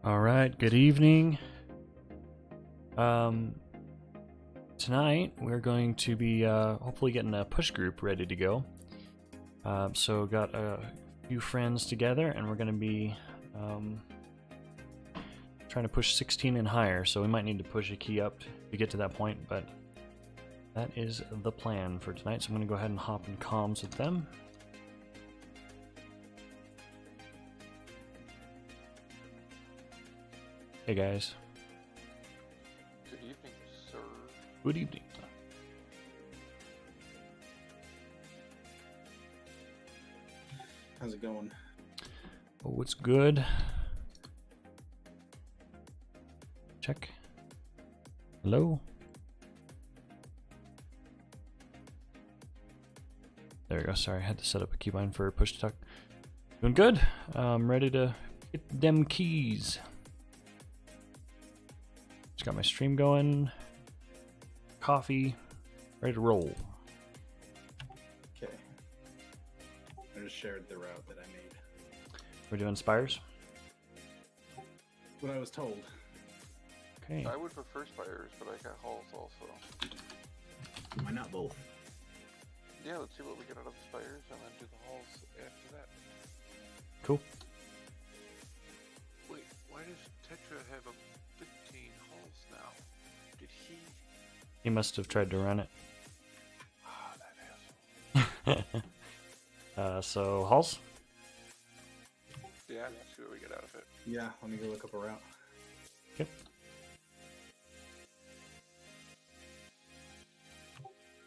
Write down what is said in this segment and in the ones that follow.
All right, good evening. Tonight we're going to be hopefully getting a push group ready to go. So got a few friends together, and we're going to be trying to push 16 and higher. So we might need to push a key up to get to that point, but that is the plan for tonight. So I'm going to go ahead and hop in comms with them. Hey guys. Good evening, sir. Good evening. How's it going? Oh, it's good. Check. Hello? There we go. Sorry, I had to set up a keybind for push to talk. Doing good. I'm ready to get them keys. Just got my stream going. Coffee. Ready to roll. Okay. I just shared the route that I made. We're doing spires? What I was told. Okay. I would prefer spires, but I got halls also. Why not both? Yeah, let's see what we get out of the spires and then do the halls after that. Cool. Wait, why does Tetra have a 15 halls now? Did he? He must have tried to run it. Ah, that asshole. So, halls? Yeah, let's see what we get out of it. Yeah, let me go look up a route. Okay.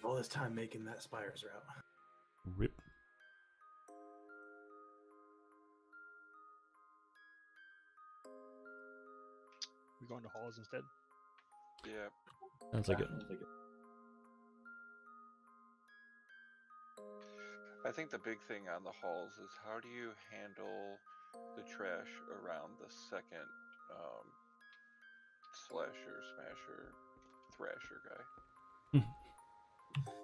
All this time making that Spires route. Rip. We going to halls instead? Yeah. Sounds like it. I think the big thing on the halls is how do you handle the trash around the second slasher, smasher, thrasher guy?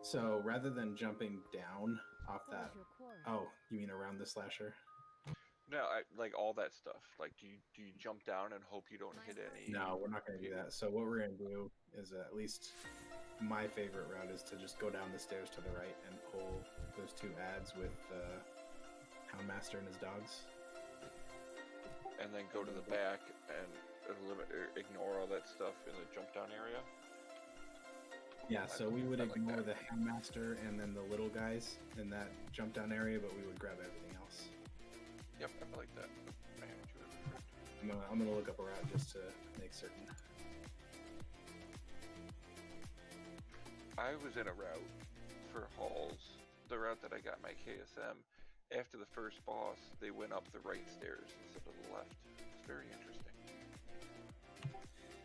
So rather than jumping down off that, oh, you mean around the slasher? No, like all that stuff. Like, do you jump down and hope you don't hit any? No, we're not going to do that. So what we're going to do is at least my favorite route is to just go down the stairs to the right and pull those two ads with Houndmaster and his dogs. And then go to the back and ignore all that stuff in the jump down area. Yeah, so we would ignore the Houndmaster and then the little guys in that jump down area, but we would grab everything else. Yep, I like that. I am too. I'm gonna look up a route just to make certain. I was in a route for halls. The route that I got my KSM. After the first boss, they went up the right stairs instead of the left. It's very interesting.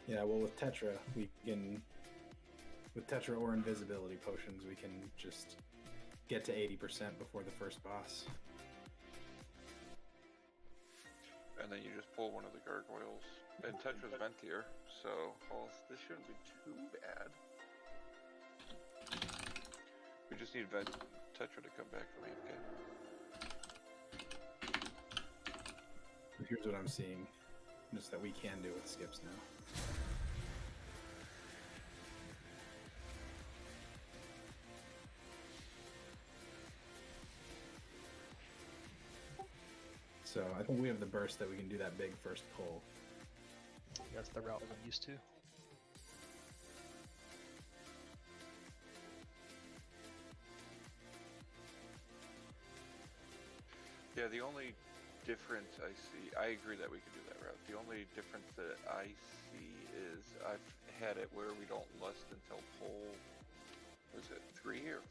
Yeah, well, with Tetra, we can, with Tetra or invisibility potions, we can just get to 80% before the first boss. And then you just pull one of the gargoyles. And Tetra's Ventier, so halls, this shouldn't be too bad. We just need Tetra to come back from AFK. Here's what I'm seeing, just that we can do with skips now. So I think we have the burst that we can do that big first pull. That's the route I'm used to. Yeah, the only difference I see, I agree that we could do that route. The only difference that I see is I've had it where we don't lust until pull, was it 3 or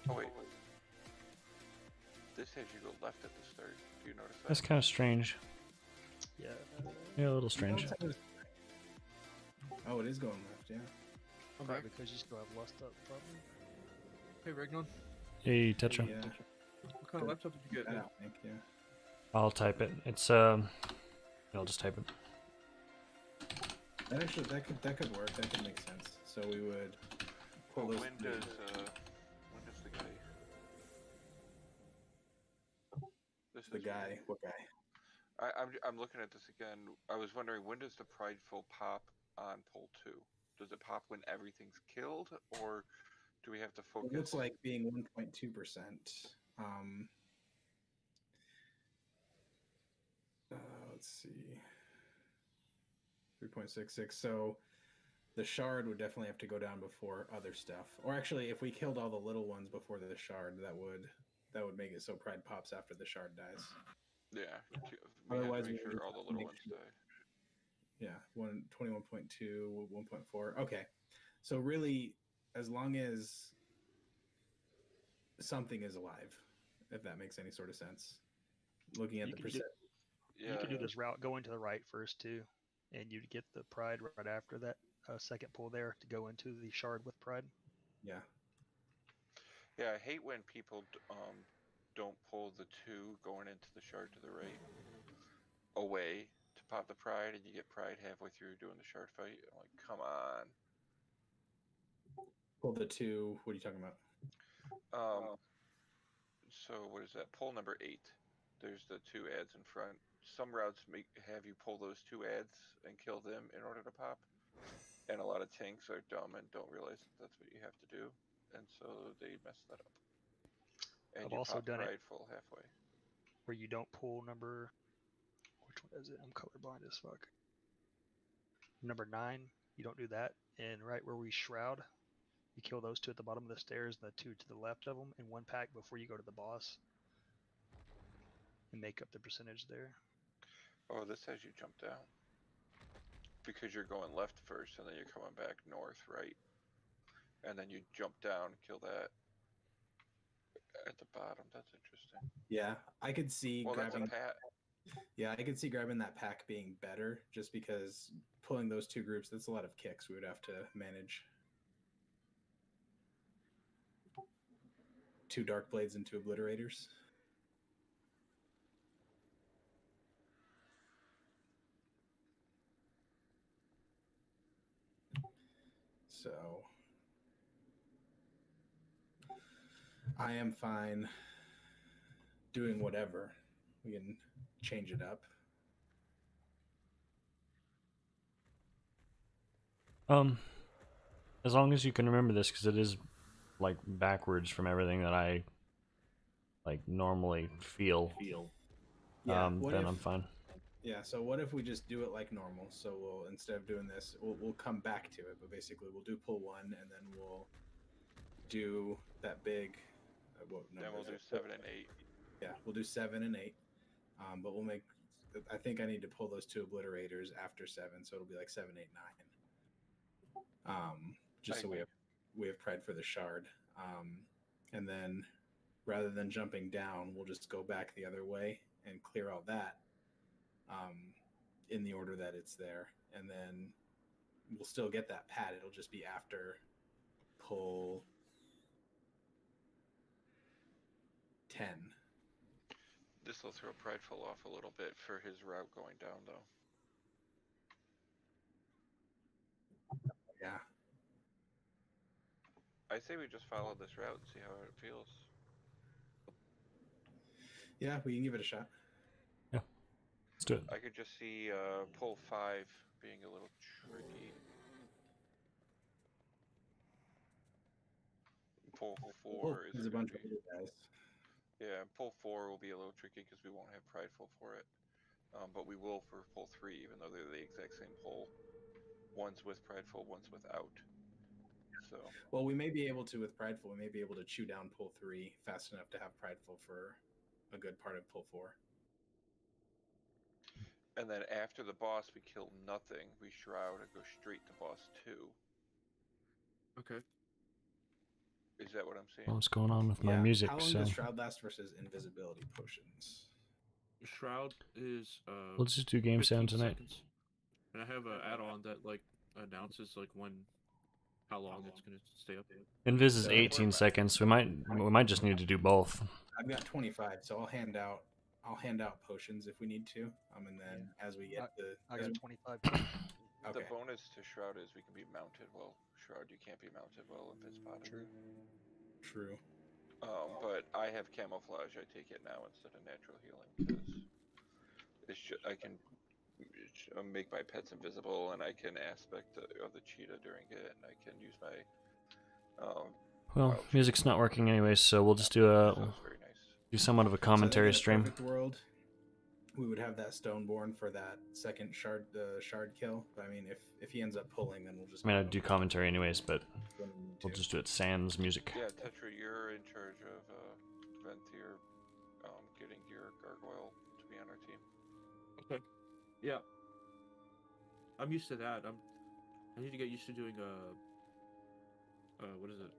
4? Oh wait. This has you go left at the start. Do you notice that? That's kind of strange. Yeah. Yeah, a little strange. Oh, it is going left, yeah. Probably because you still have lust up, probably. Hey, Regnon, Hey, Tetra. Yeah, what kind of laptop did you get? I think, yeah. I'll type it. It's I'll just type it. That actually, that could work. That could make sense. So we would pull those. When does the guy? The guy, what guy? I'm looking at this again. I was wondering, when does the prideful pop on pull 2? Does it pop when everything's killed, or do we have to It focus? looks like being 1.2%. Let's see. 3.66. So the shard would definitely have to go down before other stuff. Or actually, if we killed all the little ones before the shard, that would make it so pride pops after the shard dies. Yeah, we have Otherwise, to make we sure would all the just little make ones sure. die. Yeah, 21.2, 1.4. Okay. So really, as long as something is alive, if that makes any sort of sense. Looking at You the can percent. Yeah. You could do this route going to the right first too, and you'd get the pride right after that second pull there to go into the shard with pride. Yeah. Yeah, I hate when people don't pull the 2 going into the shard to the right away to pop the pride, and you get pride halfway through doing the shard fight. I'm like, come on. Pull the 2. What are you talking about? So what is that? Pull number 8. There's the 2 ads in front. Some routes have you pull those 2 ads and kill them in order to pop, and a lot of tanks are dumb and don't realize that that's what you have to do, and so they mess that up. And I've you also pop done it prideful halfway. where you don't pull number. Which one is it? I'm colorblind as fuck. Number 9, you don't do that, and right where we shroud, you kill those 2 at the bottom of the stairs, and the 2 to the left of them in one pack before you go to the boss, and make up the percentage there. Oh, this has you jump down. Because you're going left first, and then you're coming back north, right? And then you jump down, kill that at the bottom. That's interesting. Yeah, I could see Well, that's a grabbing. pat. Yeah, I could see grabbing that pack being better, just because pulling those 2 groups, that's a lot of kicks we would have to manage. 2 dark blades and 2 obliterators. So I am fine doing whatever. We can change it up. As long as you can remember this, because it is like backwards from everything that I like normally feel. Yeah. Then I'm fine. Yeah. So what if we just do it like normal? So we'll, instead of doing this, we'll come back to it. But basically, we'll do pull 1, and then we'll do that big. Then we'll do 7 and 8. Yeah, we'll do 7 and 8. But we'll make. I think I need to pull those 2 obliterators after 7, so it'll be like 7, 8, 9. Just so we have pride for the shard. And then rather than jumping down, we'll just go back the other way and clear out that in the order that it's there, and then we'll still get that pad. It'll just be after pull 10. This will throw prideful off a little bit for his route going down, though. Yeah. I say we just follow this route and see how it feels. Yeah, we can give it a shot. Yeah, let's do it. I could just see pull 5 being a little tricky. Pull 4 is There's a bunch of other guys. Yeah, pull 4 will be a little tricky because we won't have prideful for it. But we will for pull 3, even though they're the exact same pull. One's with prideful, one's without. So. Well, we may be able to with prideful. We may be able to chew down pull 3 fast enough to have prideful for a good part of pull 4. And then after the boss, we kill nothing. We shroud and go straight to boss 2. Okay. Is that what I'm saying? What's going on with my music? How long So does shroud last versus invisibility potions? Shroud is let's just do game 15 sound tonight. seconds. And I have an add-on that like announces like how long it's gonna stay up. Invis is 18 seconds. We might just need to do both. I've got 25, so I'll hand out potions if we need to. And then as we get I got 25. The bonus to shroud is we can be mounted. Well, shroud you can't be mounted well if it's bottom. True. But I have camouflage. I take it now instead of natural healing because I can make my pets invisible, and I can aspect of the cheetah during it, and I can use my Well, wild music's not working anyways, so we'll just do so a that's very nice. do somewhat of a So I think commentary in a stream. perfect world, we would have that Stoneborn for that second shard kill. But I mean, if he ends up pulling, then we'll just. I mean, I'd do commentary anyways, but when we need we'll to. just do it sans music. Yeah, Tetra, you're in charge of Venthyr getting your gargoyle to be on our team. Okay. Yeah. I'm used to that. I need to get used to doing what is it?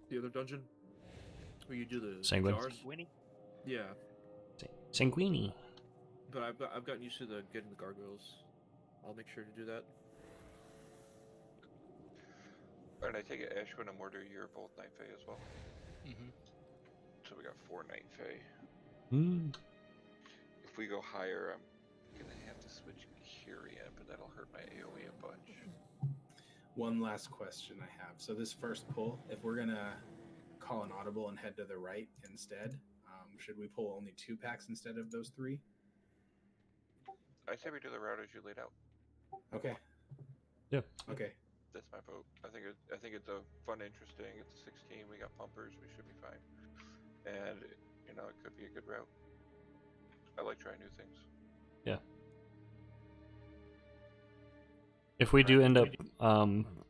The other dungeon where you do the Sanguine? jars. Winnie? Yeah, Sanguini. but I've gotten used to getting the gargoyles. I'll make sure to do that. And I take it Ashwin and Mortar, you're both Night Fae as well. Mm-hmm. So we got 4 Night Fae. Hmm. If we go higher, I'm gonna have to switch Kyrian, but that'll hurt my AoE a bunch. One last question I have. So this first pull, if we're gonna call an audible and head to the right instead, should we pull only 2 packs instead of those 3? I say we do the route as you laid out. Okay. Yeah. Okay. That's my vote. I think it's a fun, interesting. It's a 16. We got pumpers. We should be fine. And it could be a good route. I like trying new things. Yeah. If we do end up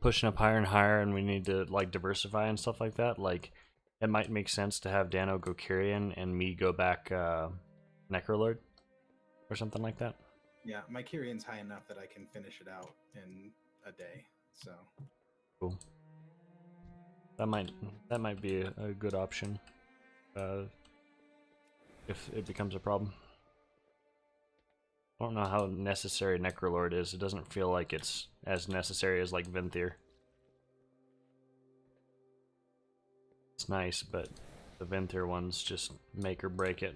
pushing up higher and higher, and we need to like diversify and stuff like that, like it might make sense to have Dano go Kyrian and me go back Necrolord or something like that. Yeah, my Kyrian's high enough that I can finish it out in a day. So cool. That might be a good option if it becomes a problem. I don't know how necessary Necrolord is. It doesn't feel like it's as necessary as like Venthyr. It's nice, but the Venthyr ones just make or break it.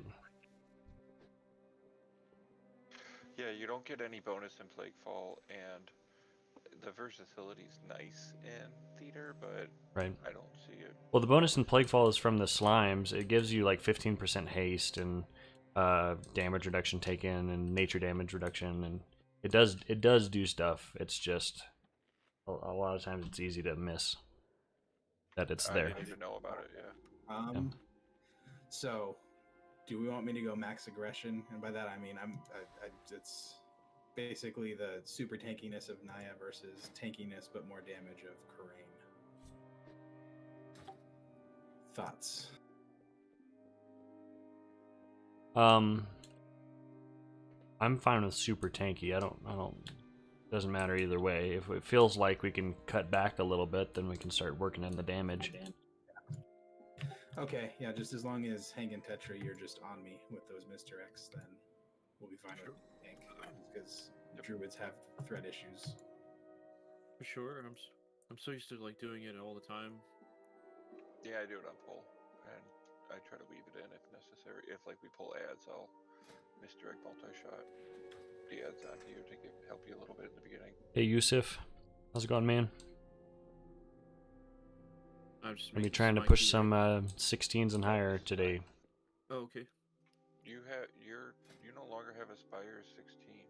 Yeah, you don't get any bonus in Plaguefall, and the versatility's nice in Theater, but Right. I don't see it. Well, the bonus in Plaguefall is from the slimes. It gives you like 15% haste and damage reduction taken and nature damage reduction, and it does do stuff. It's just a lot of times it's easy to miss that it's there. I need to know about it. Yeah. Yeah. So do we want me to go max aggression? And by that I mean it's basically the super tankiness of Naya versus tankiness but more damage of Karain. Thoughts? I'm fine with super tanky. I don't doesn't matter either way. If it feels like we can cut back a little bit, then we can start working in the damage. Okay, yeah, just as long as Hank and Tetra, you're just on me with those Mr. X, then we'll be fine with Hank, because druids have threat issues. For sure. I'm so used to like doing it all the time. Yeah, I do it on pull, and I try to weave it in if necessary. If like we pull ads, I'll misdirect multi-shot the ads onto you to help you a little bit in the beginning. Hey Yusuf, how's it going, man? I'm just Gonna be making trying to my push key some right. 16s and higher today. Oh, okay. You no longer have Aspire 16.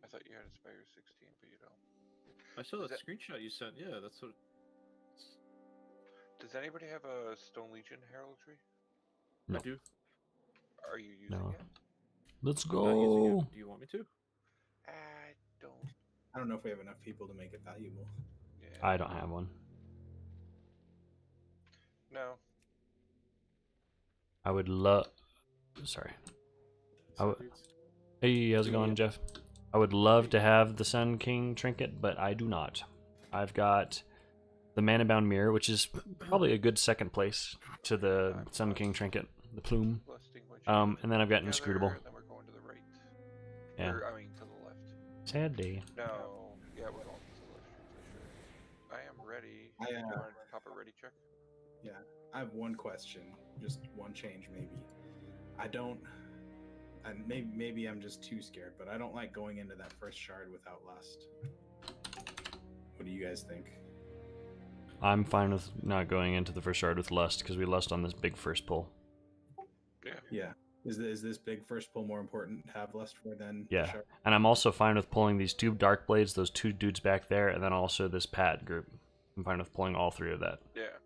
I thought you had Aspire 16, but you don't. I saw that Is that- screenshot you sent. Yeah, that's what. Does anybody have a Stone Legion heraldry? No. I do. Are you using No. it? Let's I'm not using go. it. Do you want me to? I don't. I don't know if we have enough people to make it valuable. Yeah. I don't have one. No. I would love. Sorry. Hey, how's it going, Jeff? I would love to have the Sun King trinket, but I do not. I've got the Mana Bound Mirror, which is probably a good second place to the Sun King trinket, the plume. Lusting what And then I've got together, Inscrutable. and then we're going to the right. Yeah. I mean, to the left. Sad day. No. Yeah, we're going to the left for sure. I am ready. I, Do you want to pop a ready check? Yeah, I have one question, just one change maybe. I don't, and maybe I'm just too scared, but I don't like going into that first shard without lust. What do you guys think? I'm fine with not going into the first shard with Lust, because we Lust on this big first pull. Yeah. Is this big first pull more important to have lust for than Yeah, sharp? and I'm also fine with pulling these 2 dark blades, those 2 dudes back there, and then also this pad group. I'm fine with pulling all 3 of that. Yeah.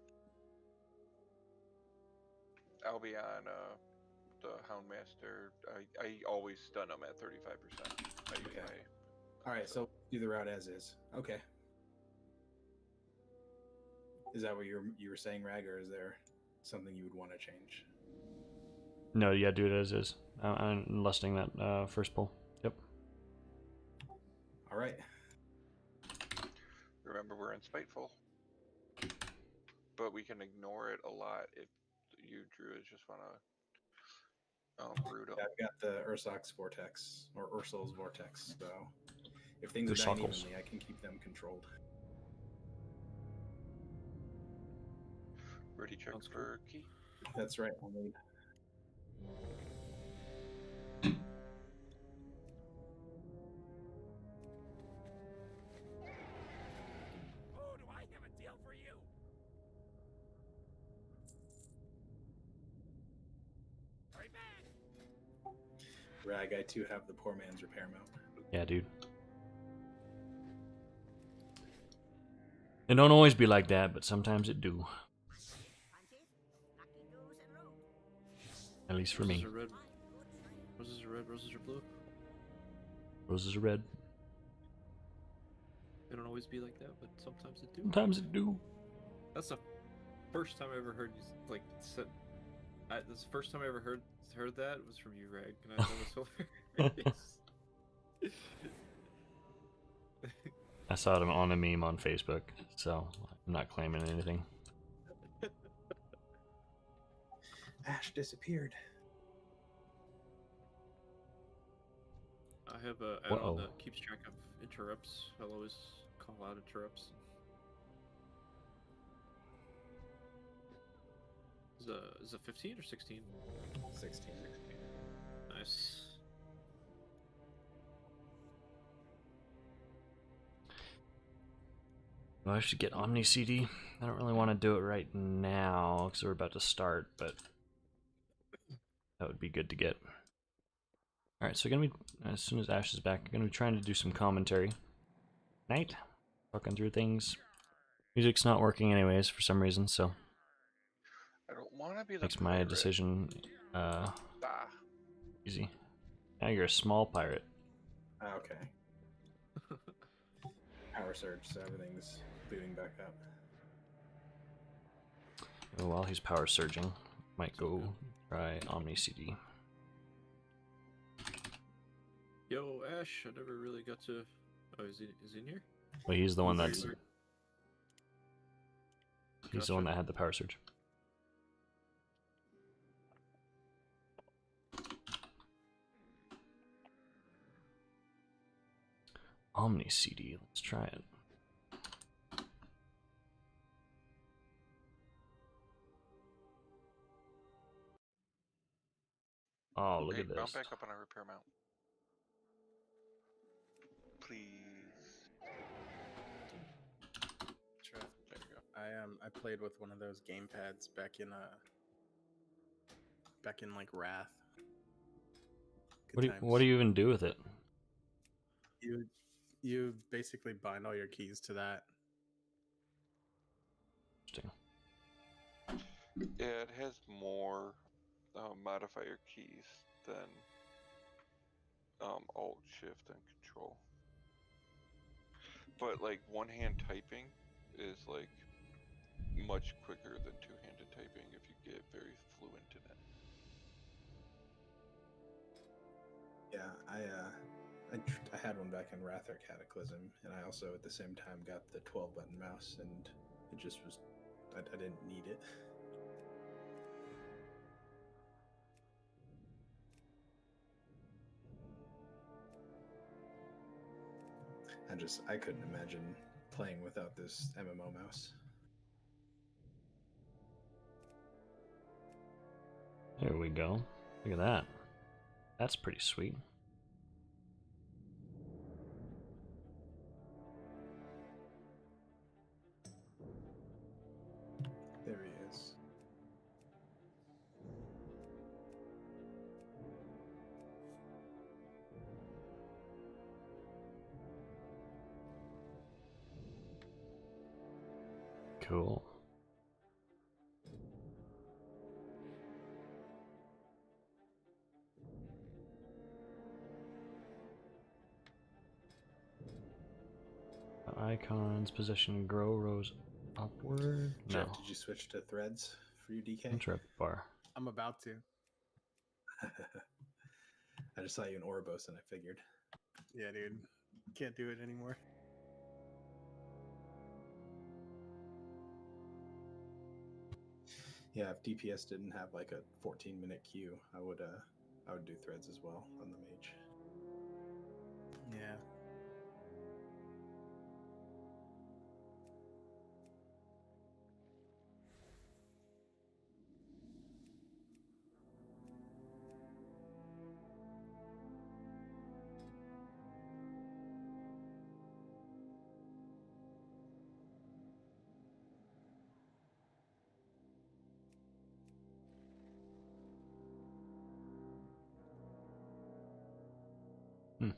I'll be on the Houndmaster. I always stun them at 35%. I use Okay. my. All right, so do the route as is. Okay. Is that what you were saying, Rag, or is there something you would want to change? No, yeah, do it as is. I'm lusting that first pull. Yep. All right. Remember, we're in Spiteful. But we can ignore it a lot if you druids just want to root them. Yeah, I've got the Ursoc's Vortex, or Ursul's Vortex, so if things are dying Ursuckles. evenly, I can keep them controlled. Ready check Sounds for key. That's right. I'll need. Oh, do I have a deal for you? Right back. Rag, I too have the poor man's repair mount. Yeah, dude. It don't always be like that, but sometimes it do. At least for me. Roses are red. Roses are red. Roses are blue. Roses are red. They don't always be like that, but sometimes it do. Sometimes it do. That's the first time I ever heard you like said. This the first time I ever heard that was from you, Rag, and I thought it was hilarious. I saw it on a meme on Facebook, so I'm not claiming anything. Ash disappeared. I have a Whoa. add-on that keeps track of interrupts. I'll always call out interrupts. Is it 15 or 16? 16. Nice. Well, I should get Omni CD. I don't really want to do it right now because we're about to start, but that would be good to get. All right, so gonna be as soon as Ash is back, gonna be trying to do some commentary. Night, talking through things. Music's not working anyways for some reason, so I don't want to be the makes my pirate. decision Ah. easy. Now you're a small pirate. Okay. Power surge, so everything's booting back up. Oh, while he's power surging, might go try Omni CD. Yo, Ash, I never really got to. Oh, is he in here? Well, he's the one that's Gotcha. he's the one that had the power surge. Omni CD, let's try it. Oh, look Okay, at mount this. back up on our repair mount. Please. Sure. There you go. I played with one of those game pads back in like Wrath. Good What do you even do with it? You basically bind all your keys to that. Interesting. Yeah, it has more modifier keys than Alt, Shift, and Control. But like one-hand typing is like much quicker than two-handed typing if you get very fluent in it. Yeah, I had one back in Wrath or Cataclysm, and I also at the same time got the 12-button mouse, and it just was I didn't need it. I couldn't imagine playing without this MMO mouse. There we go. Look at that. That's pretty sweet. There he is. Cool. Icons, position, grow rows upward. Jeff, No, did you switch to threads for your DK? interrupt bar. I'm about to. I just saw you in Orbos and I figured. Yeah, dude. Can't do it anymore. Yeah, if DPS didn't have like a 14-minute queue, I would do threads as well on the mage. Yeah. Hmm.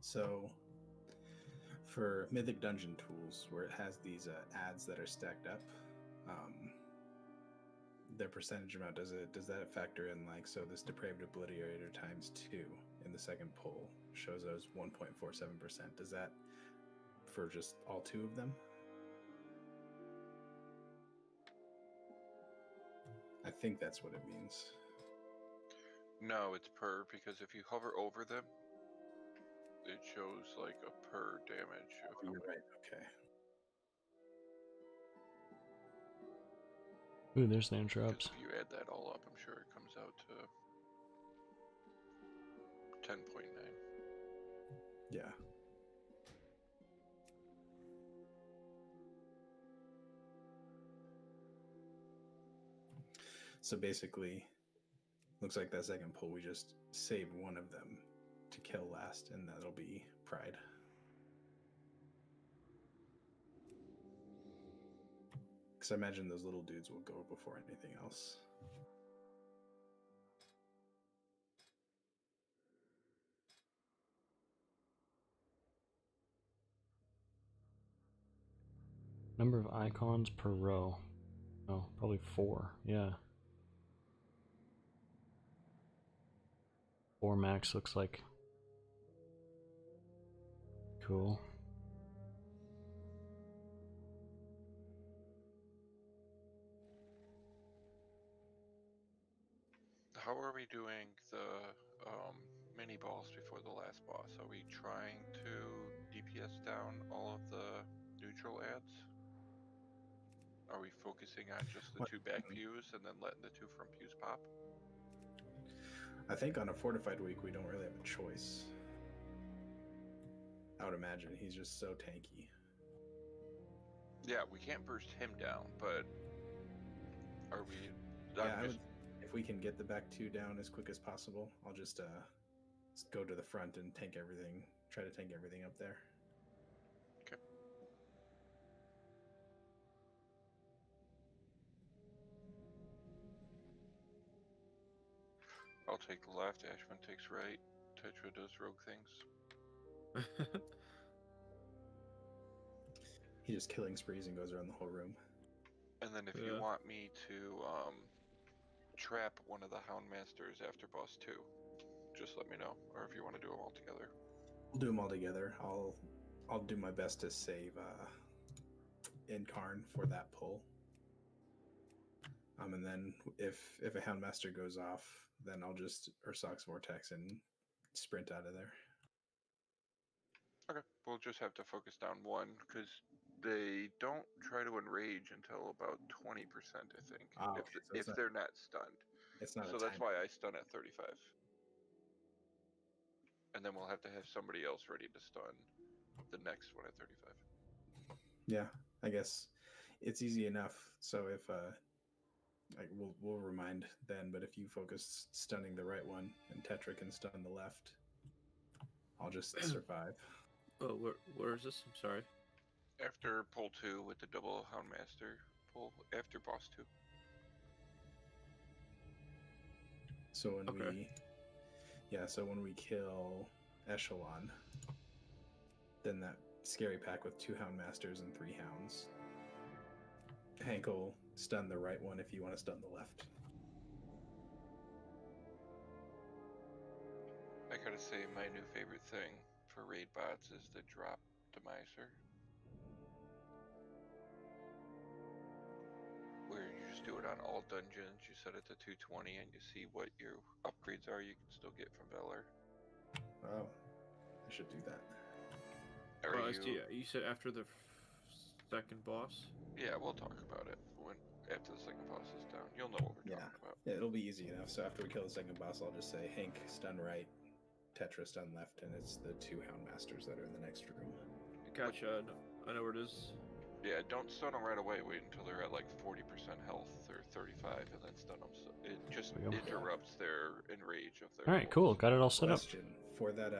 So for Mythic Dungeon tools, where it has these ads that are stacked up, their percentage amount, does that factor in, like, so this depraved obliterator times 2 in the second poll shows us 1.47%. Does that for just all 2 of them? I think that's what it means. No, it's per, because if you hover over them, it shows like a per damage. Of Oh, you're right. Okay. Ooh, there's the 'cause interrupts. if you add that all up, I'm sure it comes out to 10.9. Yeah. So basically, looks like that second pull, we just save one of them to kill last, and that'll be Pride. Because I imagine those little dudes will go before anything else. Number of icons per row. Oh, probably 4. Yeah. 4 max looks like. Cool. How are we doing the mini boss before the last boss? Are we trying to DPS down all of the neutral ads? Are we focusing on just the What? 2 back pews and then letting the 2 front pews pop? I think on a fortified week, we don't really have a choice. I would imagine he's just so tanky. Yeah, we can't burst him down, but are we? Yeah, I would, if we can get the back 2 down as quick as possible, I'll just go to the front and tank everything. Try to tank everything up there. Okay. I'll take the left, Ashman takes right, Tetra does rogue things. He just killing sprees and goes around the whole room. And then if you want me to trap one of the Houndmasters after boss 2, just let me know. Or if you want to do them all together. We'll do them all together. I'll do my best to save Incarn for that pull. And then if a Houndmaster goes off, then I'll just Ursox Vortex and sprint out of there. Okay, we'll just have to focus down one, because they don't try to enrage until about 20%, I think, if they're not stunned. It's not. So that's why I stun at 35. And then we'll have to have somebody else ready to stun the next one at 35. Yeah, I guess it's easy enough. So we'll remind then. But if you focus stunning the right one and Tetra can stun the left, I'll just survive. Oh, where is this? I'm sorry. After pull 2 with the double Houndmaster pull after boss 2. So when Okay. when we kill Echelon, then that scary pack with 2 Houndmasters and 3 Hounds, Hank will stun the right one if you want to stun the left. I gotta say, my new favorite thing for raid bots is the drop demiser. Where you just do it on all dungeons, you set it to 220 and you see what your upgrades are you can still get from Valor. Oh, I should do that. Are You said after the second boss? Yeah, we'll talk about it when after the second boss is down. You'll know what we're talking about. Yeah, it'll be easy enough. So after we kill the second boss, I'll just say Hank stun right, Tetra stun left, and it's the 2 Houndmasters that are in the next room. Gotcha. I know where it is. Yeah, don't stun them right away. Wait until they're at like 40% health or 35, and then stun them. So it just There we go. interrupts their enrage of their. All right, cool. Got it all set up. Question for that.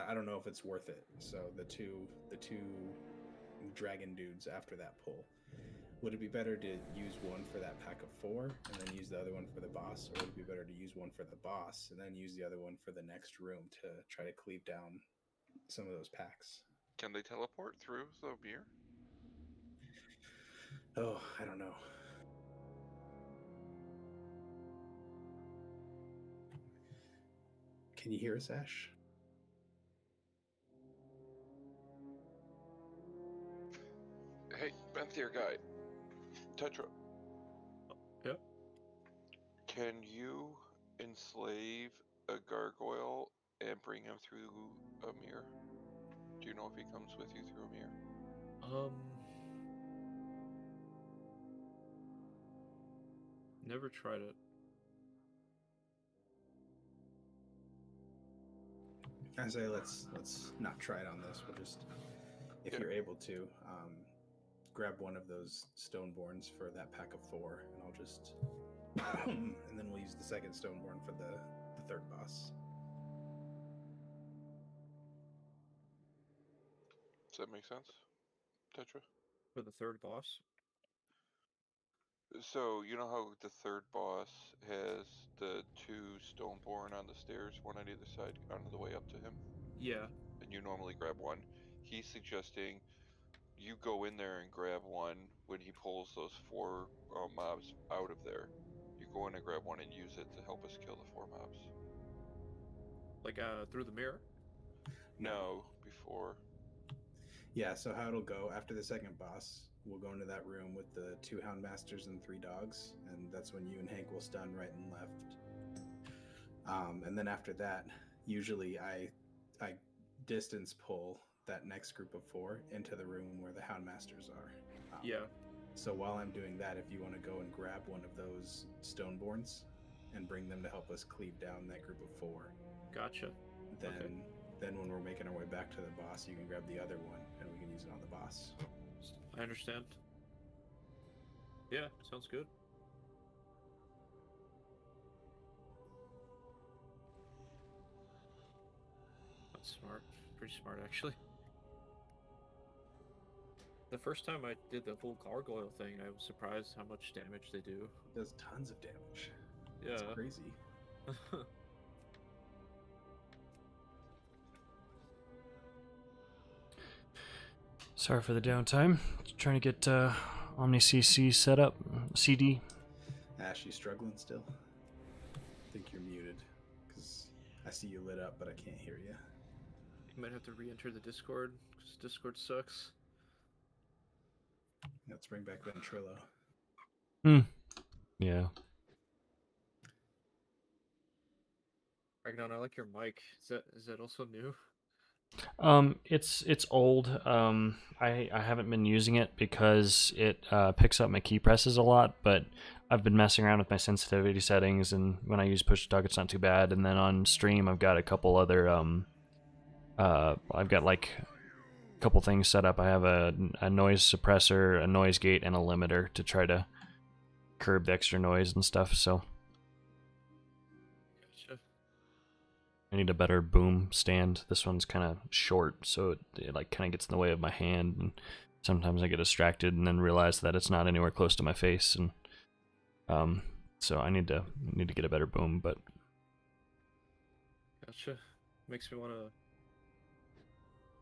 I don't know if it's worth it. So the two dragon dudes after that pull. Would it be better to use one for that pack of 4 and then use the other one for the boss, or would it be better to use one for the boss and then use the other one for the next room to try to cleave down some of those packs? Can they teleport through the mirror? Oh, I don't know. Can you hear us, Ash? Hey, Benthier guy. Tetra. Yep. Can you enslave a gargoyle and bring him through a mirror? Do you know if he comes with you through a mirror? Never tried it. I say let's not try it on this. We'll just, if you're able to, grab one of those Stoneborns for that pack of 4, and I'll just, and then we'll use the second Stoneborn for the third boss. Does that make sense, Tetra? For the third boss? So, you know how the third boss has the 2 Stoneborn on the stairs, one on either side, on the way up to him? Yeah. And you normally grab one. He's suggesting you go in there and grab one when he pulls those 4 mobs out of there. You go in and grab one and use it to help us kill the 4 mobs. Like, through the mirror? No, before. Yeah, so how it'll go, after the second boss, we'll go into that room with the 2 Houndmasters and 3 dogs, and that's when you and Hank will stun right and left. And then after that, usually I distance pull that next group of 4 into the room where the Houndmasters are. Yeah. So while I'm doing that, if you want to go and grab one of those Stoneborns and bring them to help us cleave down that group of 4, Gotcha. then when we're making our way back to the boss, you can grab the other one and we can use it on the boss. I understand. Yeah, sounds good. That's smart. Pretty smart, actually. The first time I did the whole gargoyle thing, I was surprised how much damage they do. It does tons of damage. Yeah. It's crazy. Sorry for the downtime. Trying to get OmniCC set up. CD. Ash, you struggling still? I think you're muted, because I see you lit up, but I can't hear you. You might have to re-enter the Discord, because Discord sucks. Let's bring back Ventrilo. Yeah. Ragnar, I like your mic. Is that also new? It's old. I haven't been using it because it picks up my key presses a lot, but I've been messing around with my sensitivity settings, and when I use push to talk, it's not too bad. And then on stream, I've got a couple other I've got like a couple things set up. I have a noise suppressor, a noise gate, and a limiter to try to curb the extra noise and stuff. So Gotcha. I need a better boom stand. This one's kind of short, so it like kind of gets in the way of my hand, and sometimes I get distracted and then realize that it's not anywhere close to my face, and so I need to get a better boom. But Gotcha. Makes me want to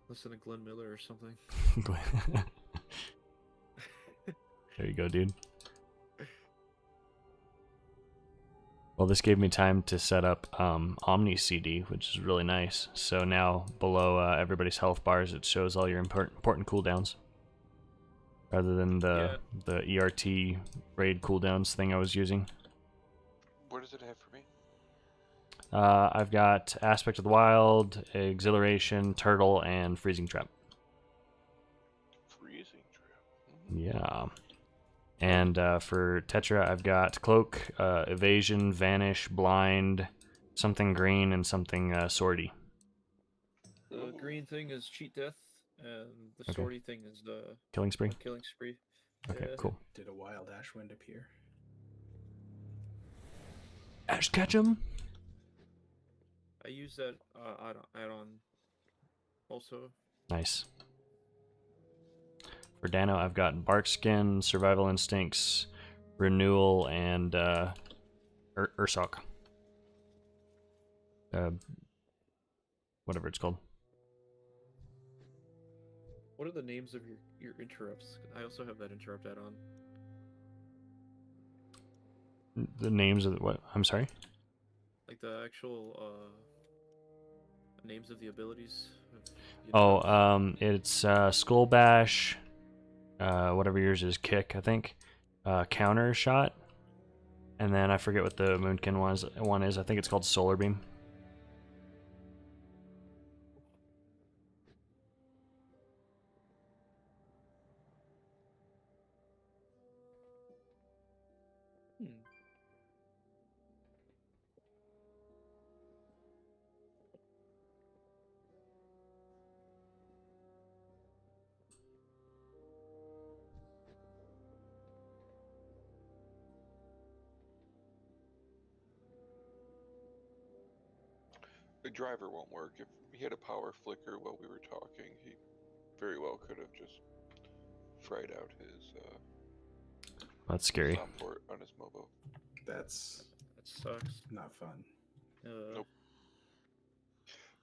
listen to Glenn Miller or something. there you go, dude. Well, this gave me time to set up Omni CD, which is really nice. So now below everybody's health bars, it shows all your important cooldowns, rather than the ERT raid cooldowns thing I was using. What does it have for me? I've got Aspect of the Wild, Exhilaration, Turtle, and Freezing Trap. Freezing trap. Yeah. And for Tetra, I've got Cloak, Evasion, Vanish, Blind, something green, and something swordy. The green thing is Cheat Death, and the Okay. swordy thing is the Killing Spree? Killing Spree. Okay, Yeah. cool. Did a wild Ashwind appear? Ash Ketchum? I use that add-on also. Nice. For Dano, I've got Barkskin, Survival Instincts, Renewal, and Ursoc. Whatever it's called. What are the names of your interrupts? I also have that interrupt add-on. The names of what? I'm sorry? Like the actual names of the abilities. Of the Oh, interrupts. it's Skull Bash, whatever yours is, Kick, I think. Counter Shot. And then I forget what the Moonkin one is. I think it's called Solar Beam. The driver won't work. If he had a power flicker while we were talking, he very well could have just fried out his That's scary. stop port on his Mobo. That sucks. not fun. Nope.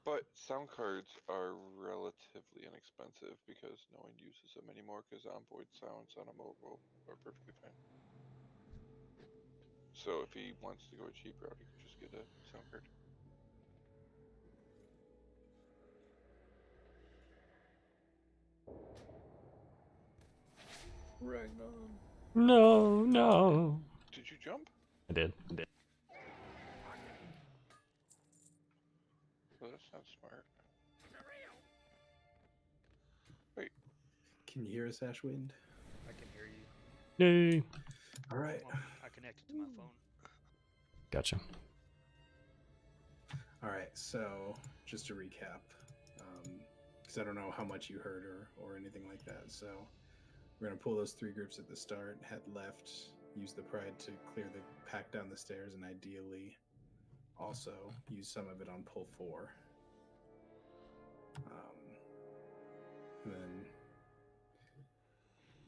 But sound cards are relatively inexpensive because no one uses them anymore because on-board sounds on a Mobo are perfectly fine. So if he wants to go a cheap route, he can just get a sound card. Ragnar. No. Did you jump? I did. Well, that's not smart. Can you hear us, Ashwind? I can hear you. Yay. All right. I connected to my phone. Gotcha. All right. So just to recap, because I don't know how much you heard or anything like that. So we're gonna pull those 3 groups at the start. Head left. Use the pride to clear the pack down the stairs, and ideally also use some of it on pull 4. And then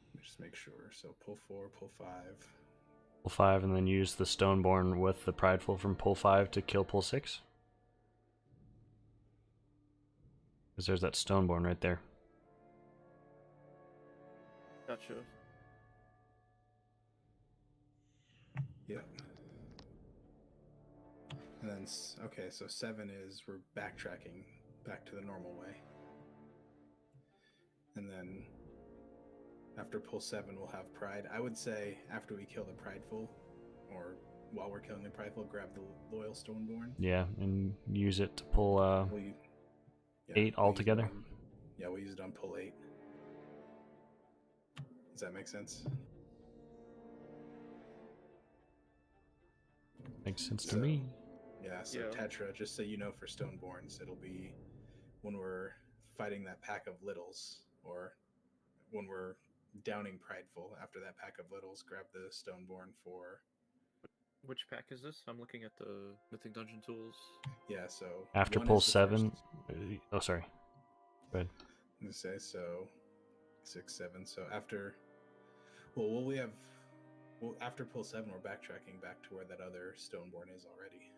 let me just make sure. So pull 4, pull 5. Pull 5 and then use the Stoneborn with the Prideful from pull 5 to kill pull 6. Because there's that Stoneborn right there. Gotcha. Yep. And then, okay, so 7 is we're backtracking back to the normal way. And then after pull 7, we'll have Pride. I would say after we kill the Prideful, or while we're killing the Prideful, grab the Loyal Stoneborn. Yeah, and use it to pull 8 altogether. We'll use it on pull 8. Does that make sense? Makes sense to me. Yeah, so Yeah. Tetra, just so you know, for Stoneborns, it'll be when we're fighting that pack of littles, or when we're downing prideful after that pack of littles. Grab the Stoneborn for Which pack is this? I'm looking at the Mythic Dungeon tools. yeah. So After one pull is the 7. first- Oh, sorry. Go ahead. I'm gonna say so 6, 7. So after, well, we have. Well, after pull 7, we're backtracking back to where that other Stoneborn is already.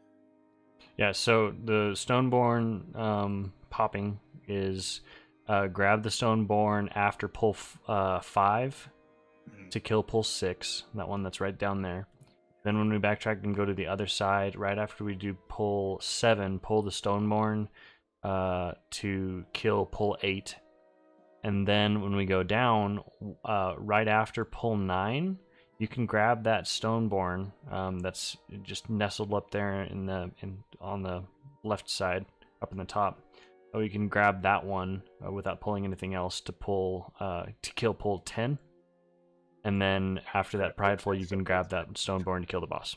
Yeah, so the Stoneborn popping is grab the Stoneborn after pull 5 to kill pull 6, that one that's right down there. Then when we backtrack and go to the other side, right after we do pull 7, pull the Stoneborn to kill pull 8. And then when we go down, right after pull 9, you can grab that Stoneborn that's just nestled up there on the left side, up in the top. Or you can grab that one without pulling anything else to kill pull 10. And then after that prideful, you can grab that Stoneborn to kill the boss.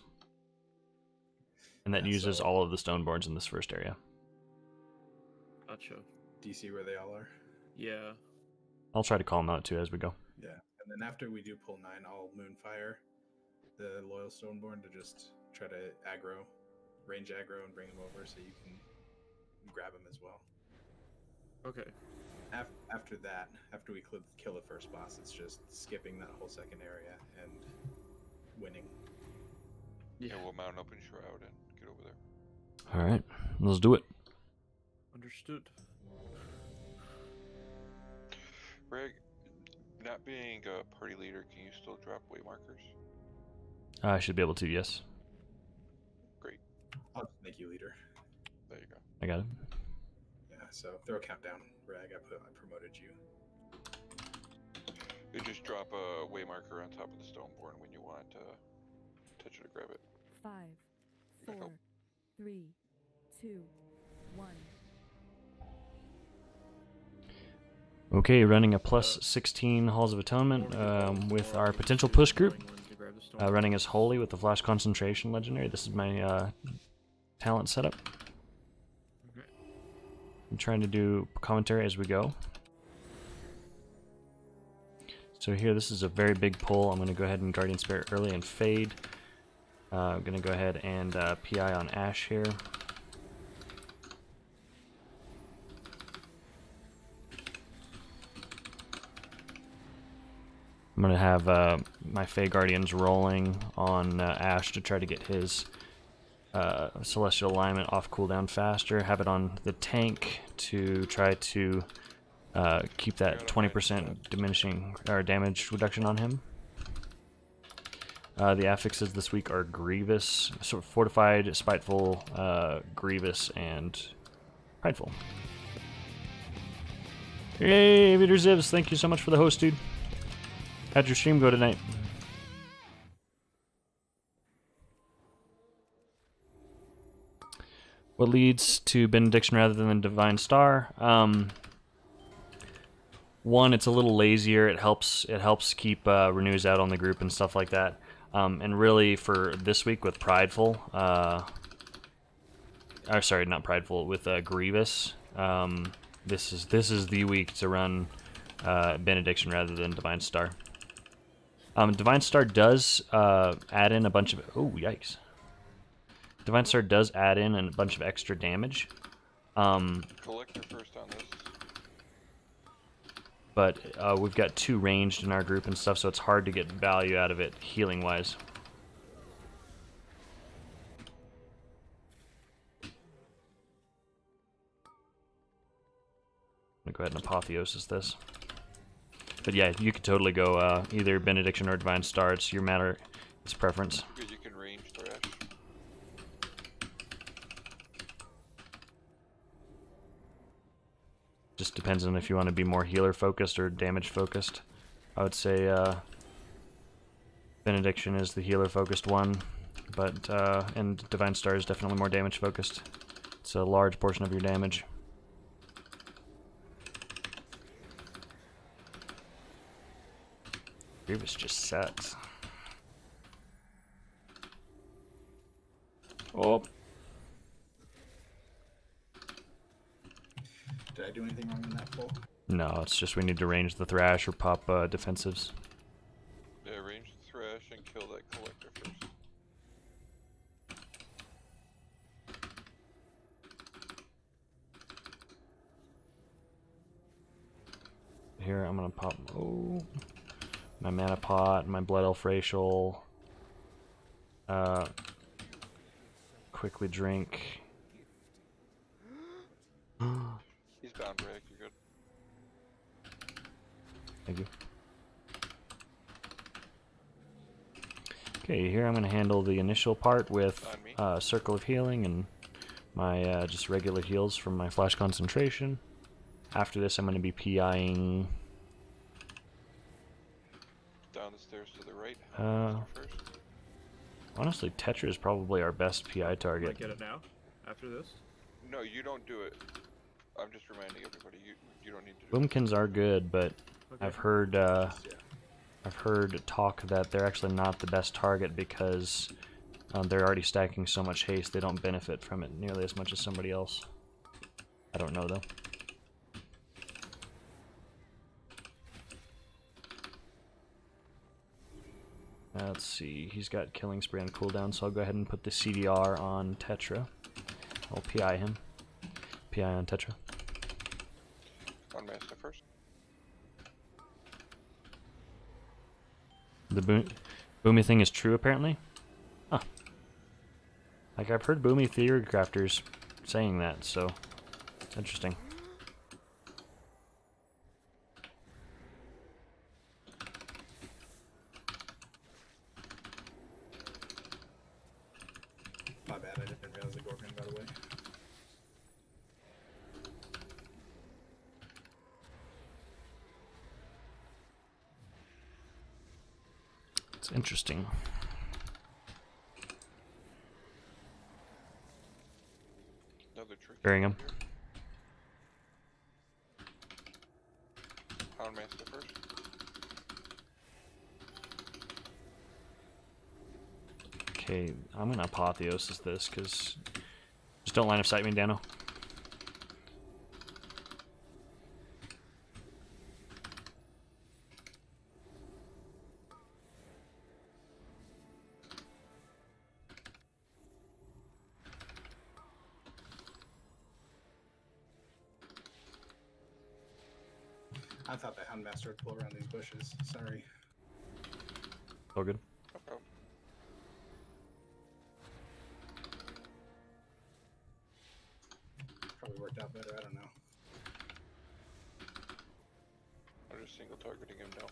And that Yeah, uses so- all of the Stoneborns in this first area. Gotcha. Do you see where they all are? Yeah. I'll try to call them out too as we go. Yeah. And then after we do pull 9, I'll Moonfire the Loyal Stoneborn to just try to range aggro, and bring him over so you can grab him as well. Okay. After that, after we kill the first boss, it's just skipping that whole second area and winning. Yeah, we'll mount up in Shroud and get over there. All right, let's do it. Understood. Greg, not being a party leader, can you still drop way markers? I should be able to, yes. Great. I'll just make you leader. There you go. I got it. Yeah, so throw a countdown. Rag, I promoted you. You just drop a way marker on top of the Stoneborn when you want to touch it or grab it. 5, 4, 3, 2, 1. Okay, running a plus 16 Halls of Atonement with our potential push group. Running as Holy with the Flash Concentration Legendary. This is my talent setup. I'm trying to do commentary as we go. So here, this is a very big pull. I'm going to go ahead and Guardian Spirit early and fade. I'm going to go ahead and PI on Ash here. I'm going to have my Fey Guardians rolling on Ash to try to get his Celestial Alignment off cooldown faster. Have it on the tank to try to keep that 20% diminishing or damage reduction on him. The affixes this week are Grievous, Fortified, Spiteful, Grievous, and Prideful. Hey, Vader Zivs, thank you so much for the host, dude. How'd your stream go tonight? What leads to Benediction rather than Divine Star? One, it's a little lazier. It helps keep renews out on the group and stuff like that. And really, for this week with Prideful, or sorry, not Prideful, with Grievous, this is the week to run Benediction rather than Divine Star. Divine Star does add in a bunch of... Oh, yikes. Divine Star does add in a bunch of extra damage. Collector first on this. But we've got 2 ranged in our group and stuff, so it's hard to get value out of it healing-wise. I'm going to go ahead and Apotheosis this. But yeah, you could totally go either Benediction or Divine Star. It's your matter. It's preference. Good, you can range thrash. Just depends on if you want to be more healer focused or damage focused. I would say Benediction is the healer focused one, but and Divine Star is definitely more damage focused. It's a large portion of your damage. Grievous just sucks. Oh. Did I do anything wrong in that pull? No, it's just we need to range the thrash or pop defensives. Yeah, range the thrash and kill that collector first. Here, I'm gonna pop my mana pot, my blood elf racial. Quickly drink. He's bound, Rick. You're good. Thank you. Okay, here I'm gonna handle the initial part with On me. Circle of Healing and my just regular heals from my Flash Concentration. After this, I'm gonna be PIing. Down the stairs to the right. First. Honestly, Tetra is probably our best PI Do I target. get it now? After this? No, you don't do it. I'm just reminding everybody. You don't need to do Boomkins are good, but Okay. I've heard talk that they're actually not the best target because they're already stacking so much haste they don't benefit from it nearly as much as somebody else. I don't know though. Let's see, he's got Killing Spree on cooldown, so I'll go ahead and put the CDR on Tetra. I'll PI him. PI on Tetra. it. On Master first. The Boomy thing is true, apparently? Huh. Like, I've heard Boomy theorycrafters saying that, so it's interesting. My bad, I didn't realize the Gorgon got away. It's interesting. Another trick. Burying him. Hound Master first. Okay, I'm gonna apotheosis this, because... Just don't line of sight me, Dano. I thought the Houndmaster would pull around these bushes. Sorry. All good. No problem. Probably worked out better. I don't know. I'm just single targeting him now.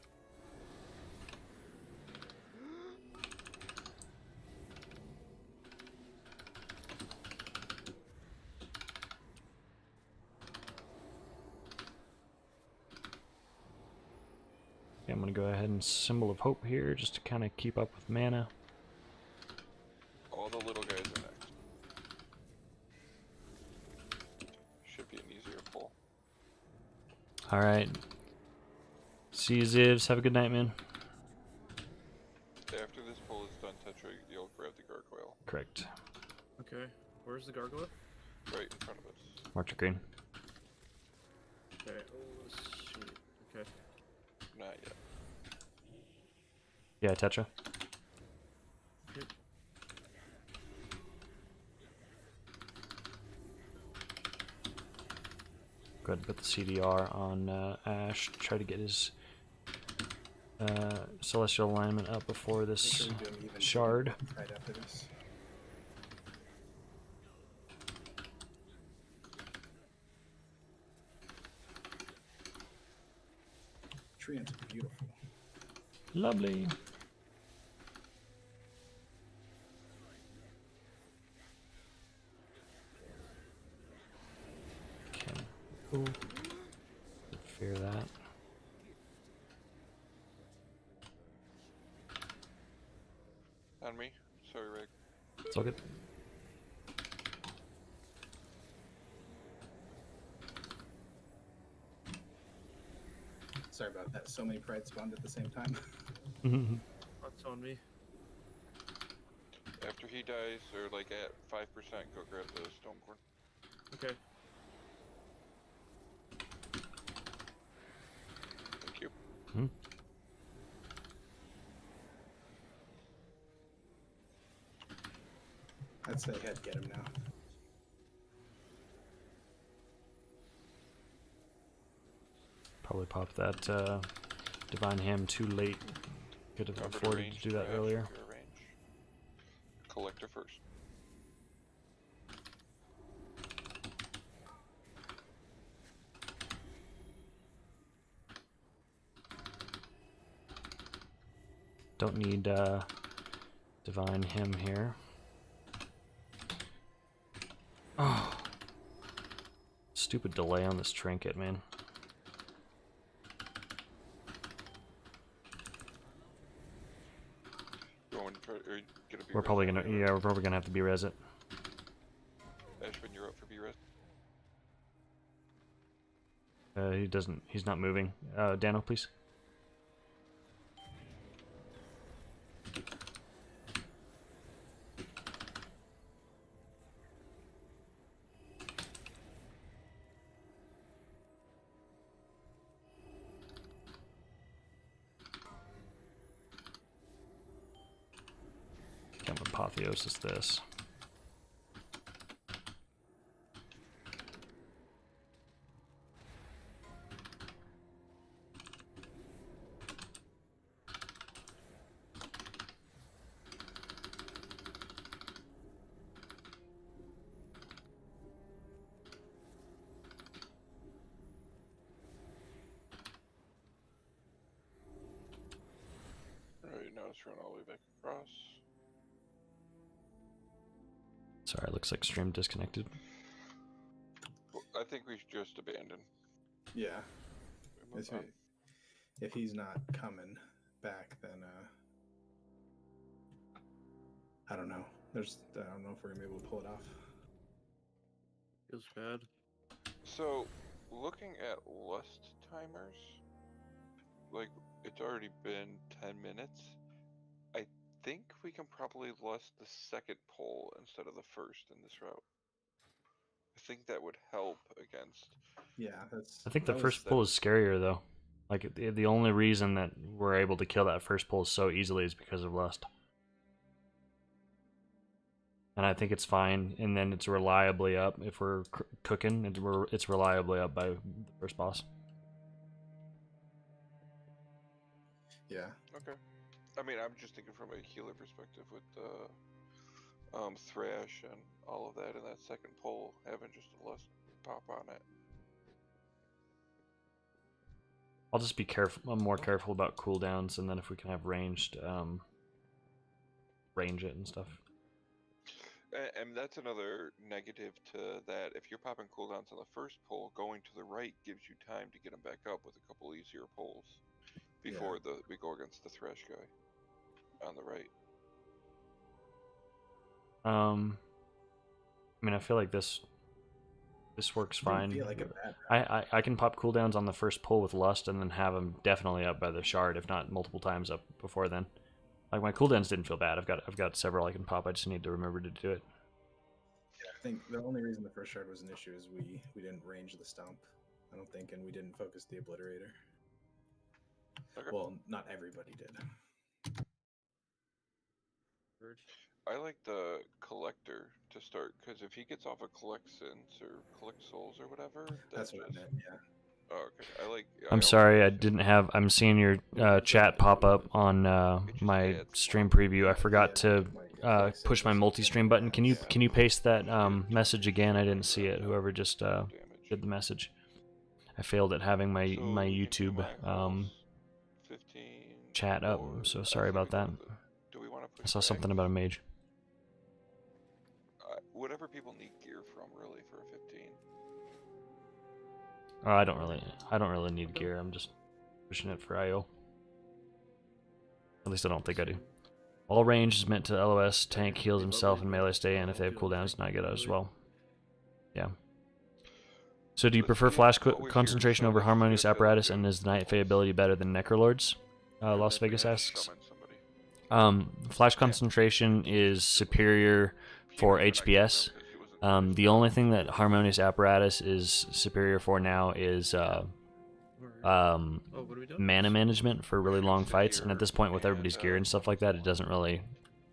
Okay, I'm gonna go ahead and Symbol of Hope here, just to kind of keep up with mana. All the little guys are next. Should be an easier pull. Alright. See you, Zivs. Have a good night, man. After this pull is done, Tetra, you'll grab the gargoyle. Correct. Okay. Where's the gargoyle? Right in front of us. Marked your green. Okay. Oh, shoot. Okay. Not yet. Yeah, Tetra. Yep. Go ahead and put the CDR on Ash. Try to get his Celestial alignment up before Make this sure we do them even shard. right after this. Treants are beautiful. Lovely. Okay. Ooh. Fear that. On me. Sorry, Rick. It's all good. Sorry about that. So many pride spawned at the same time. That's on me. After he dies, or like at 5%, go grab the Stonecorn. Okay. Hmm. I'd say head get him now. Probably pop that Divine Ham too late. Could have Number afforded range, to do that trash, earlier. pure range. Collector first. Don't need Divine Him here. Oh, stupid delay on this trinket, man. Going for, or gonna be We're probably res gonna, on it, yeah, we're probably gonna have to be-res it. Ashwin, you're up for B-res. He doesn't, he's not moving. Dano, please. Kind of apotheosis this. Alright, now it's run all the way back across. Sorry, it looks like stream disconnected. Well, I think we should just abandon. Yeah. Move If, on. if he's not coming back, then I don't know. I don't know if we're gonna be able to pull it off. Feels bad. So, looking at lust timers, like, it's already been 10 minutes. I think we can probably lust the second pole instead of the first in this route. I think that would help against. Yeah, that's. I think the that first was- pull is scarier though. Like the only reason that we're able to kill that first pull so easily is because of lust. And I think it's fine, and then it's reliably up if we're cooking. It's reliably up by the first boss. Yeah. Okay. I mean, I'm just thinking from a healer perspective with thrash and all of that in that second pole, having just a lust pop on it. I'll just be careful. I'm more careful about cooldowns, and then if we can have ranged, range it and stuff. And that's another negative to that. If you're popping cooldowns on the first pole, going to the right gives you time to get them back up with a couple easier pulls before we go against the thrash guy on the right. I mean, I feel like this works It didn't fine. feel like a bad round. I can pop cooldowns on the first pull with lust, and then have them definitely up by the shard, if not multiple times up before then. Like my cooldowns didn't feel bad. I've got several I can pop. I just need to remember to do it. Yeah, I think the only reason the first shard was an issue is we didn't range the stump, I don't think, and we didn't focus the obliterator. Okay. Well, not everybody did. Heard. I like the collector to start, because if he gets off of collect sins or collect souls or whatever, That's what I meant. Yeah. Oh, okay. I like. I'm sorry, I didn't have. I'm seeing your chat pop up on my stream preview. I forgot to push my multi-stream button. Can you paste that message again? I didn't see it. Whoever just did the message. I failed at having my YouTube 15 chat up. or- So I sorry say about we go that. with the- Do we want to I push saw back? something about a mage. Whatever people need gear from, really, for a 15. I don't really need gear. I'm just pushing it for IO. At least I don't think I do. All range is meant to LOS. Tank heals himself and melee stay, and if they have cooldowns, not get out as well. Yeah. So do you prefer flash concentration over harmonious apparatus, and is the night fey ability better than Necrolords? Las Vegas asks. Summon somebody. Flash concentration is superior for HBS. The only thing that harmonious apparatus is superior for now is Oh, what are we doing? mana management for really We're long gonna sit fights, and here at this point with and, everybody's gear and stuff like that, it doesn't really,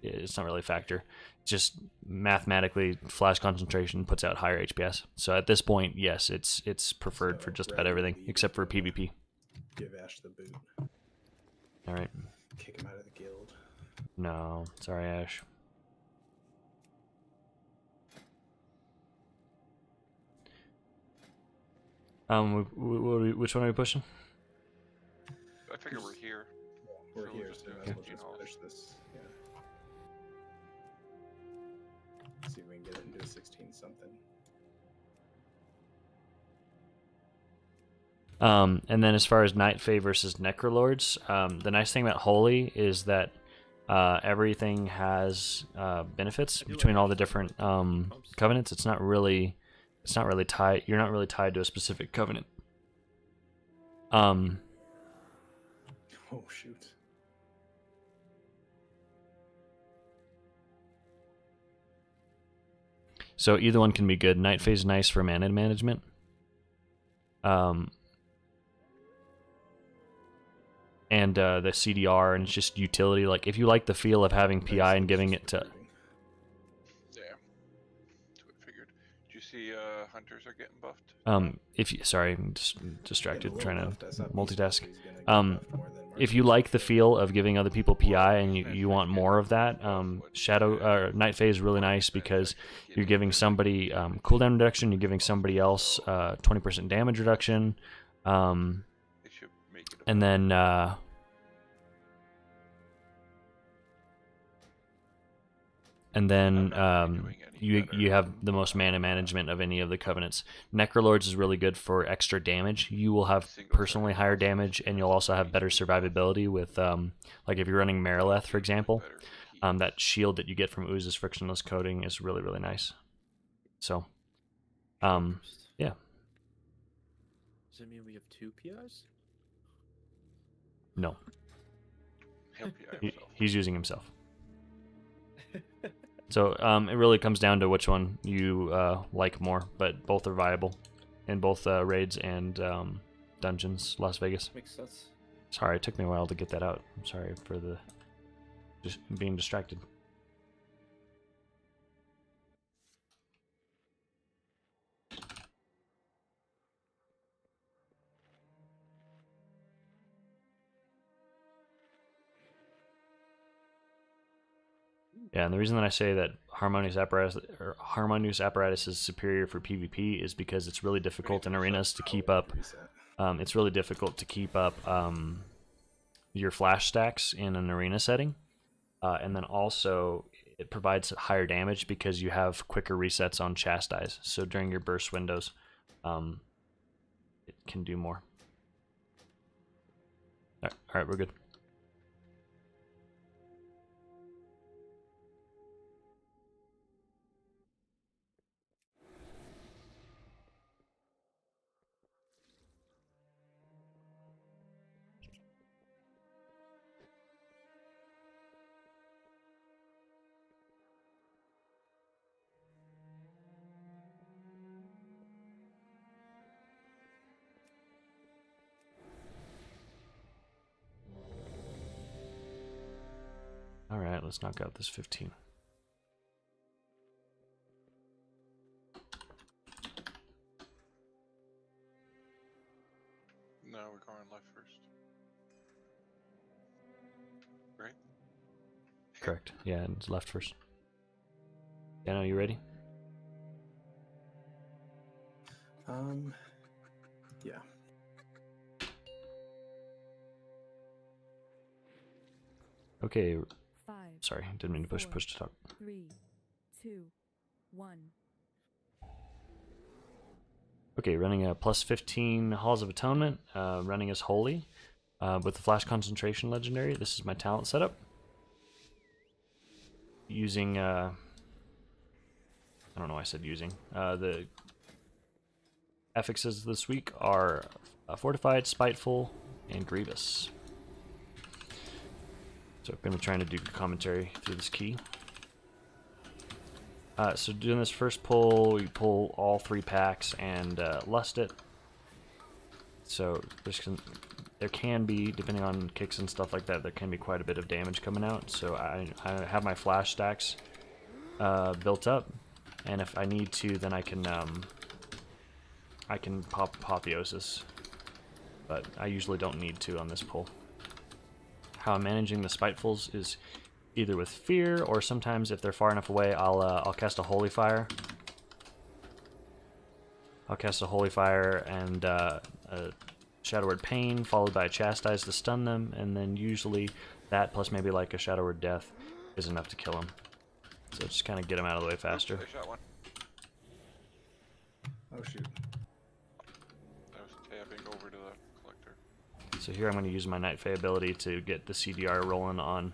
it's not really a factor. Just mathematically, flash concentration puts out higher HPS. So at this point, yes, it's preferred So for just Red about will everything lead except for if you wanna PvP. Give Ash the boot. All right. Kick him out of the guild. No, sorry, Ash. Which one are we pushing? I figure we're here. We're So we'll here, just so do might as well 15 just holes. finish this. Yeah. See if we can get it into a 16 something. And then as far as Night Fae versus Necrolords, the nice thing about Holy is that everything has benefits I do between like all the Ash's different pumps. covenants. It's not really tied. You're not really tied to a specific covenant. Oh shoot. So either one can be good. Night Fae is nice for mana management. And the CDR, and it's just utility. Like if you like the feel of having PI and giving it to, Yeah. That's what I figured. Did you see hunters are getting buffed? if you, sorry, I'm just distracted trying to multitask. If If you like the feel of giving other people PI and you want more of that, Night Fae is really nice because you're giving somebody cooldown reduction, you're giving somebody else 20% damage reduction, They should make it and then you have the most mana management of any of the covenants. Necrolords is really good for extra damage. You will have personally higher damage, and you'll also have better survivability with like if you're running Marileth, for example. That shield that you get from Ooze's frictionless coating is really, really nice. So, yeah. Does that mean we have 2 PIs? No, He'll PI himself. he's using himself. So it really comes down to which one you like more, but both are viable in both raids and dungeons, Las Vegas. Makes sense. Sorry, it took me a while to get that out. I'm sorry for the just being distracted. Yeah, and the reason that I say that harmonious apparatus is superior for PvP is because it's really difficult in arenas to keep up. It's really difficult to keep up your flash stacks in an arena setting, and then also it provides higher damage because you have quicker resets on chastise. So during your burst windows, it can do more. All right, we're good. All right, let's knock out this 15. No, we're going left first. Right? Correct. Yeah, it's left first. Yeah, no, you ready? Yeah. Okay. 5, Sorry, didn't mean to push to talk. 3, 2, 1. Okay, running a plus 15 Halls of Atonement, running as Holy, with the Flash Concentration Legendary. This is my talent setup. Using, I don't know why I said using. The affixes this week are Fortified, Spiteful, and Grievous. So I'm going to be trying to do commentary through this key. So doing this first pull, you pull all 3 packs and lust it. So there can be, depending on kicks and stuff like that, there can be quite a bit of damage coming out. So I have my flash stacks built up, and if I need to, then I can pop Apotheosis, but I usually don't need to on this pull. How I'm managing the Spitefuls is either with Fear, or sometimes if they're far enough away, I'll cast a Holy Fire. I'll cast a Holy Fire and a Shadow Word Pain, followed by a Chastise to stun them, and then usually that plus maybe like a Shadow Word Death is enough to kill them. So just kind of get them out of the way faster. I shot one. Oh shoot. I was tapping over to the collector. So here I'm going to use my Night Fae ability to get the CDR rolling on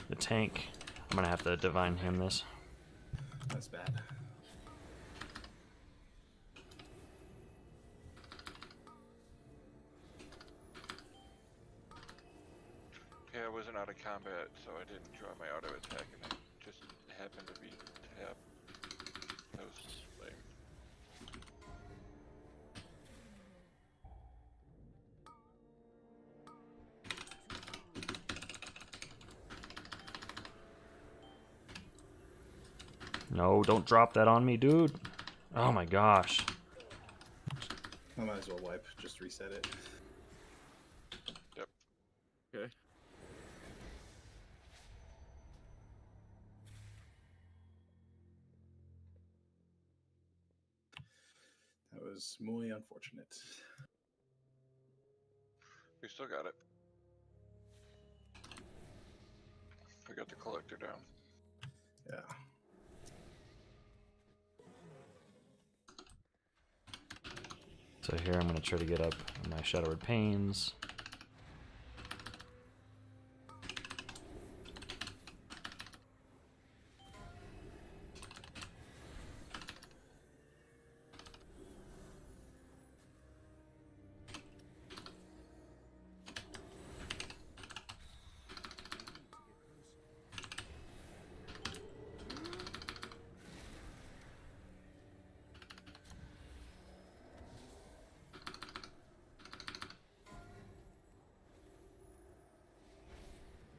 the tank. I'm going to have to Divine Hymn this. That's bad. Yeah, I wasn't out of combat, so I didn't draw my auto attack, and I just happened to be tapped. That was lame. No, don't drop that on me, dude. Oh my gosh. I might as well wipe. Just reset it. Okay. That was muy unfortunate. We still got it. We got the collector down. Yeah. So here I'm going to try to get up my Shadow Word Pains.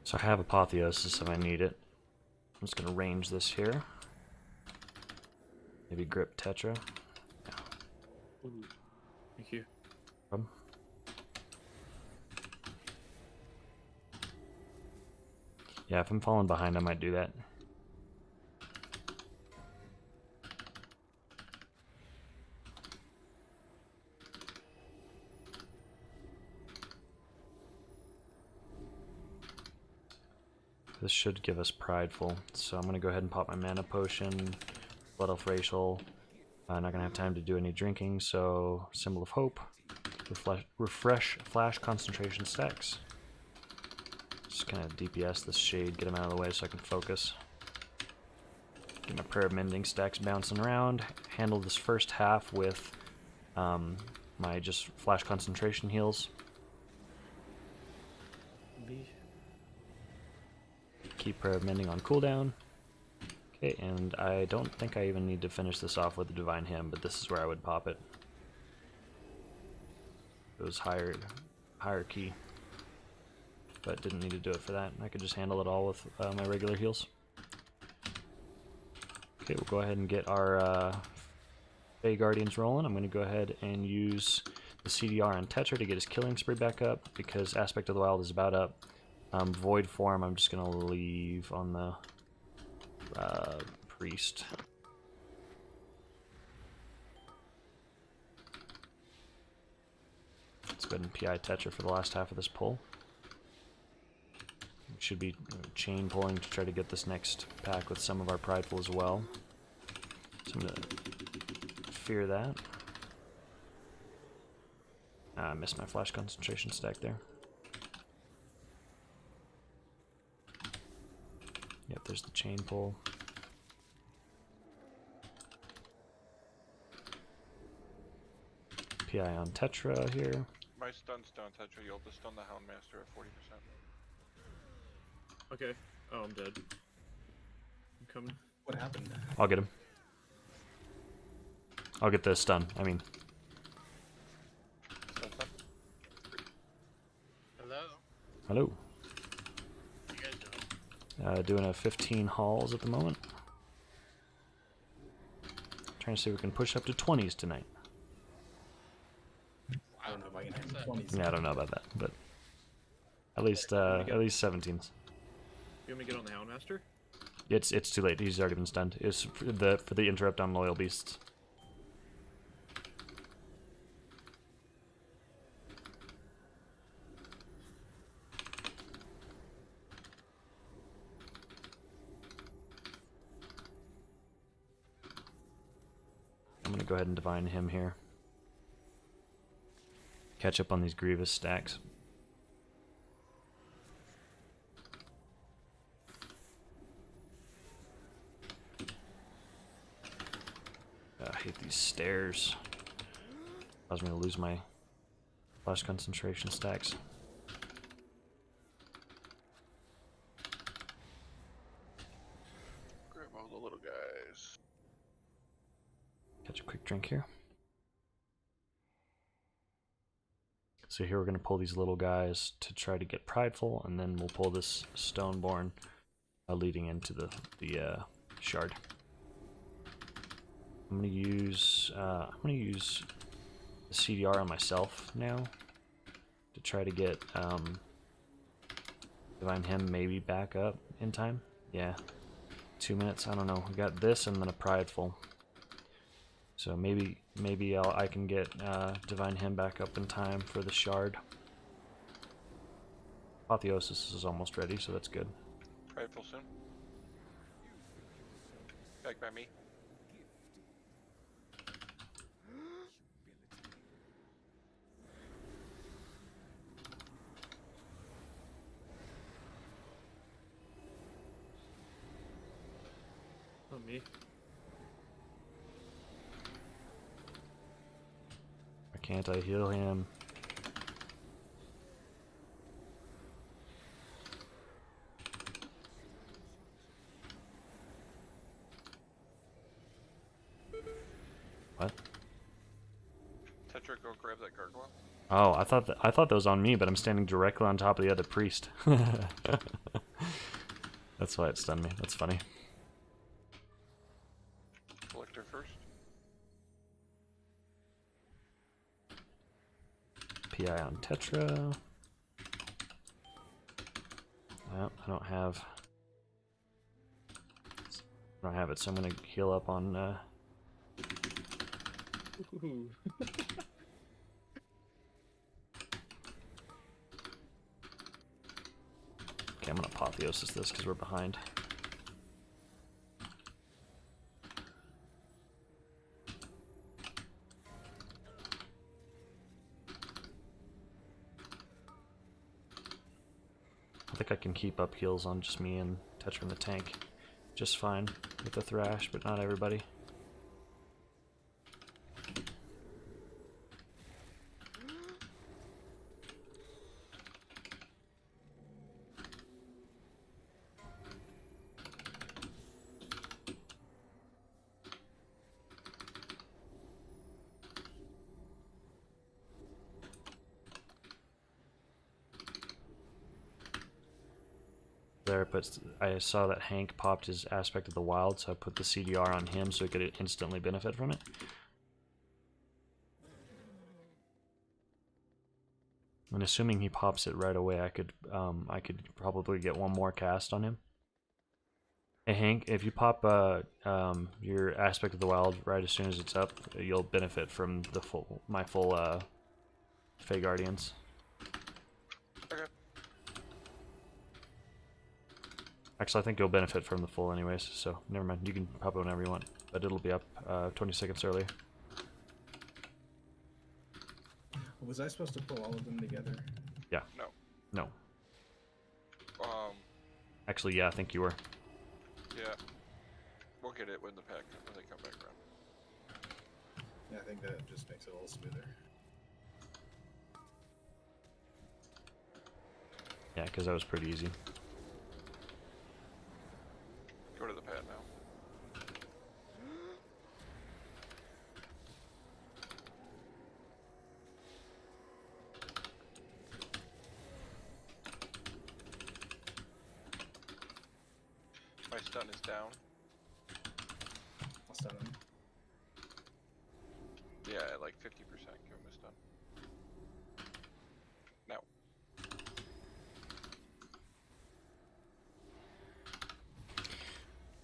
So I have Apotheosis if I need it. I'm just going to range this here. Maybe grip Tetra. Ooh. Thank you. Yeah, if I'm falling behind, I might do that. This should give us Prideful, so I'm going to go ahead and pop my Mana Potion, Blood Elf Racial. I'm not going to have time to do any drinking, so Symbol of Hope, refresh Flash Concentration stacks. Just kind of DPS this Shade, get him out of the way so I can focus. Get my Prayer of Mending stacks bouncing around, handle this first half with my just Flash Concentration heals. Keep Prayer of Mending on cooldown. Okay, and I don't think I even need to finish this off with the Divine Hymn, but this is where I would pop it. It was higher key, but didn't need to do it for that. I could just handle it all with my regular heals. Okay, we'll go ahead and get our Fey Guardians rolling. I'm going to go ahead and use the CDR on Tetra to get his killing spree back up, because Aspect of the Wild is about up. Void form, I'm just going to leave on the priest. Let's go ahead and PI Tetra for the last half of this pull. Should be chain pulling to try to get this next pack with some of our Prideful as well. So I'm going to fear that. I missed my Flash Concentration stack there. Yep, there's the chain pull. PI on Tetra here. My stun's down, Tetra. You'll just stun the Houndmaster at 40%. Okay. Oh, I'm dead. I'm coming. What happened? I'll get him. I'll get the stun, I mean. Stun, stun. Hello. What you guys doing? Doing a 15 hauls at the moment. Trying to see if we can push up to 20s tonight. I don't know if I can What's have that? 20s. Yeah, I don't know about that, but at least 17s. You want me to get on the Houndmaster? It's too late. He's already been stunned. It's for the interrupt on loyal beasts. I'm gonna go ahead and divine him here. Catch up on these grievous stacks. I hate these stairs. Cause me to lose my flash concentration stacks. Grab all the little guys. Catch a quick drink here. So here we're going to pull these little guys to try to get prideful, and then we'll pull this stoneborn leading into the shard. I'm going to use the CDR on myself now to try to get divine him maybe back up in time. Yeah, 2 minutes. I don't know. We got this and then a prideful. So maybe I can get divine him back up in time for the shard. Apotheosis is almost ready, so that's good. Prideful soon. Back by me. Not me. Why can't I heal him? What? Tetra, go grab that gargoyle. Oh, I thought that was on me, but I'm standing directly on top of the other priest. That's why it stunned me. That's funny. Collector first. PI on Tetra. Well, I don't have it, so I'm gonna heal up on. Ooh. Okay, I'm gonna apotheosis this because we're behind. I think I can keep up heals on just me and Tetra in the tank just fine with the Thrash, but not everybody. There, but I saw that Hank popped his aspect of the wild, so I put the CDR on him so he could instantly benefit from it. And assuming he pops it right away, I could probably get one more cast on him. Hey Hank, if you pop your aspect of the wild right as soon as it's up, you'll benefit from the my full Fey Guardians. Okay. Actually, I think you'll benefit from the full anyways, so never mind. You can pop it whenever you want, but it'll be up 20 seconds earlier. Was I supposed to pull all of them together? Yeah. No. No. Um. Actually, yeah, I think you were. Yeah. We'll get it when they come back around. Yeah, I think that just makes it a little smoother. Yeah, because that was pretty easy. Go to the pad now. My stun is down. I'll stun him. Yeah, at like 50%. Give him a stun. Now.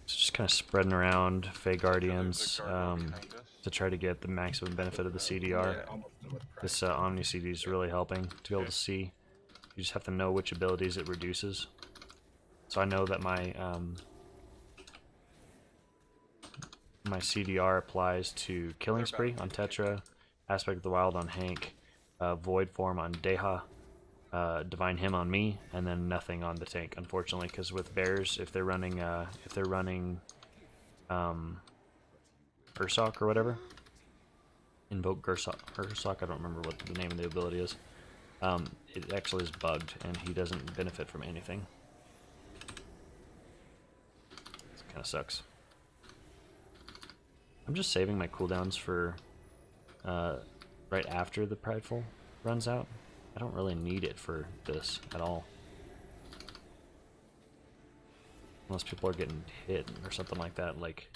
Just kind of spreading around Fey Guardians behind us. to try to get the maximum benefit of the CDR. Yeah. Almost done with pride. This Omni CD is really helping to be able to see. You just have to know which abilities it reduces. So I know that my my CDR applies to Killing Spree on Tetra, Aspect of the Wild on Hank, Void Form on Deha, Divine Hymn on me, and then nothing on the tank, unfortunately, because with bears, if they're running Ursoc or whatever, Invoke Ursoc, I don't remember what the name of the ability is. It actually is bugged, and he doesn't benefit from anything. It kind of sucks. I'm just saving my cooldowns for right after the Prideful runs out. I don't really need it for this at all. Unless people are getting hit or something like that. Like,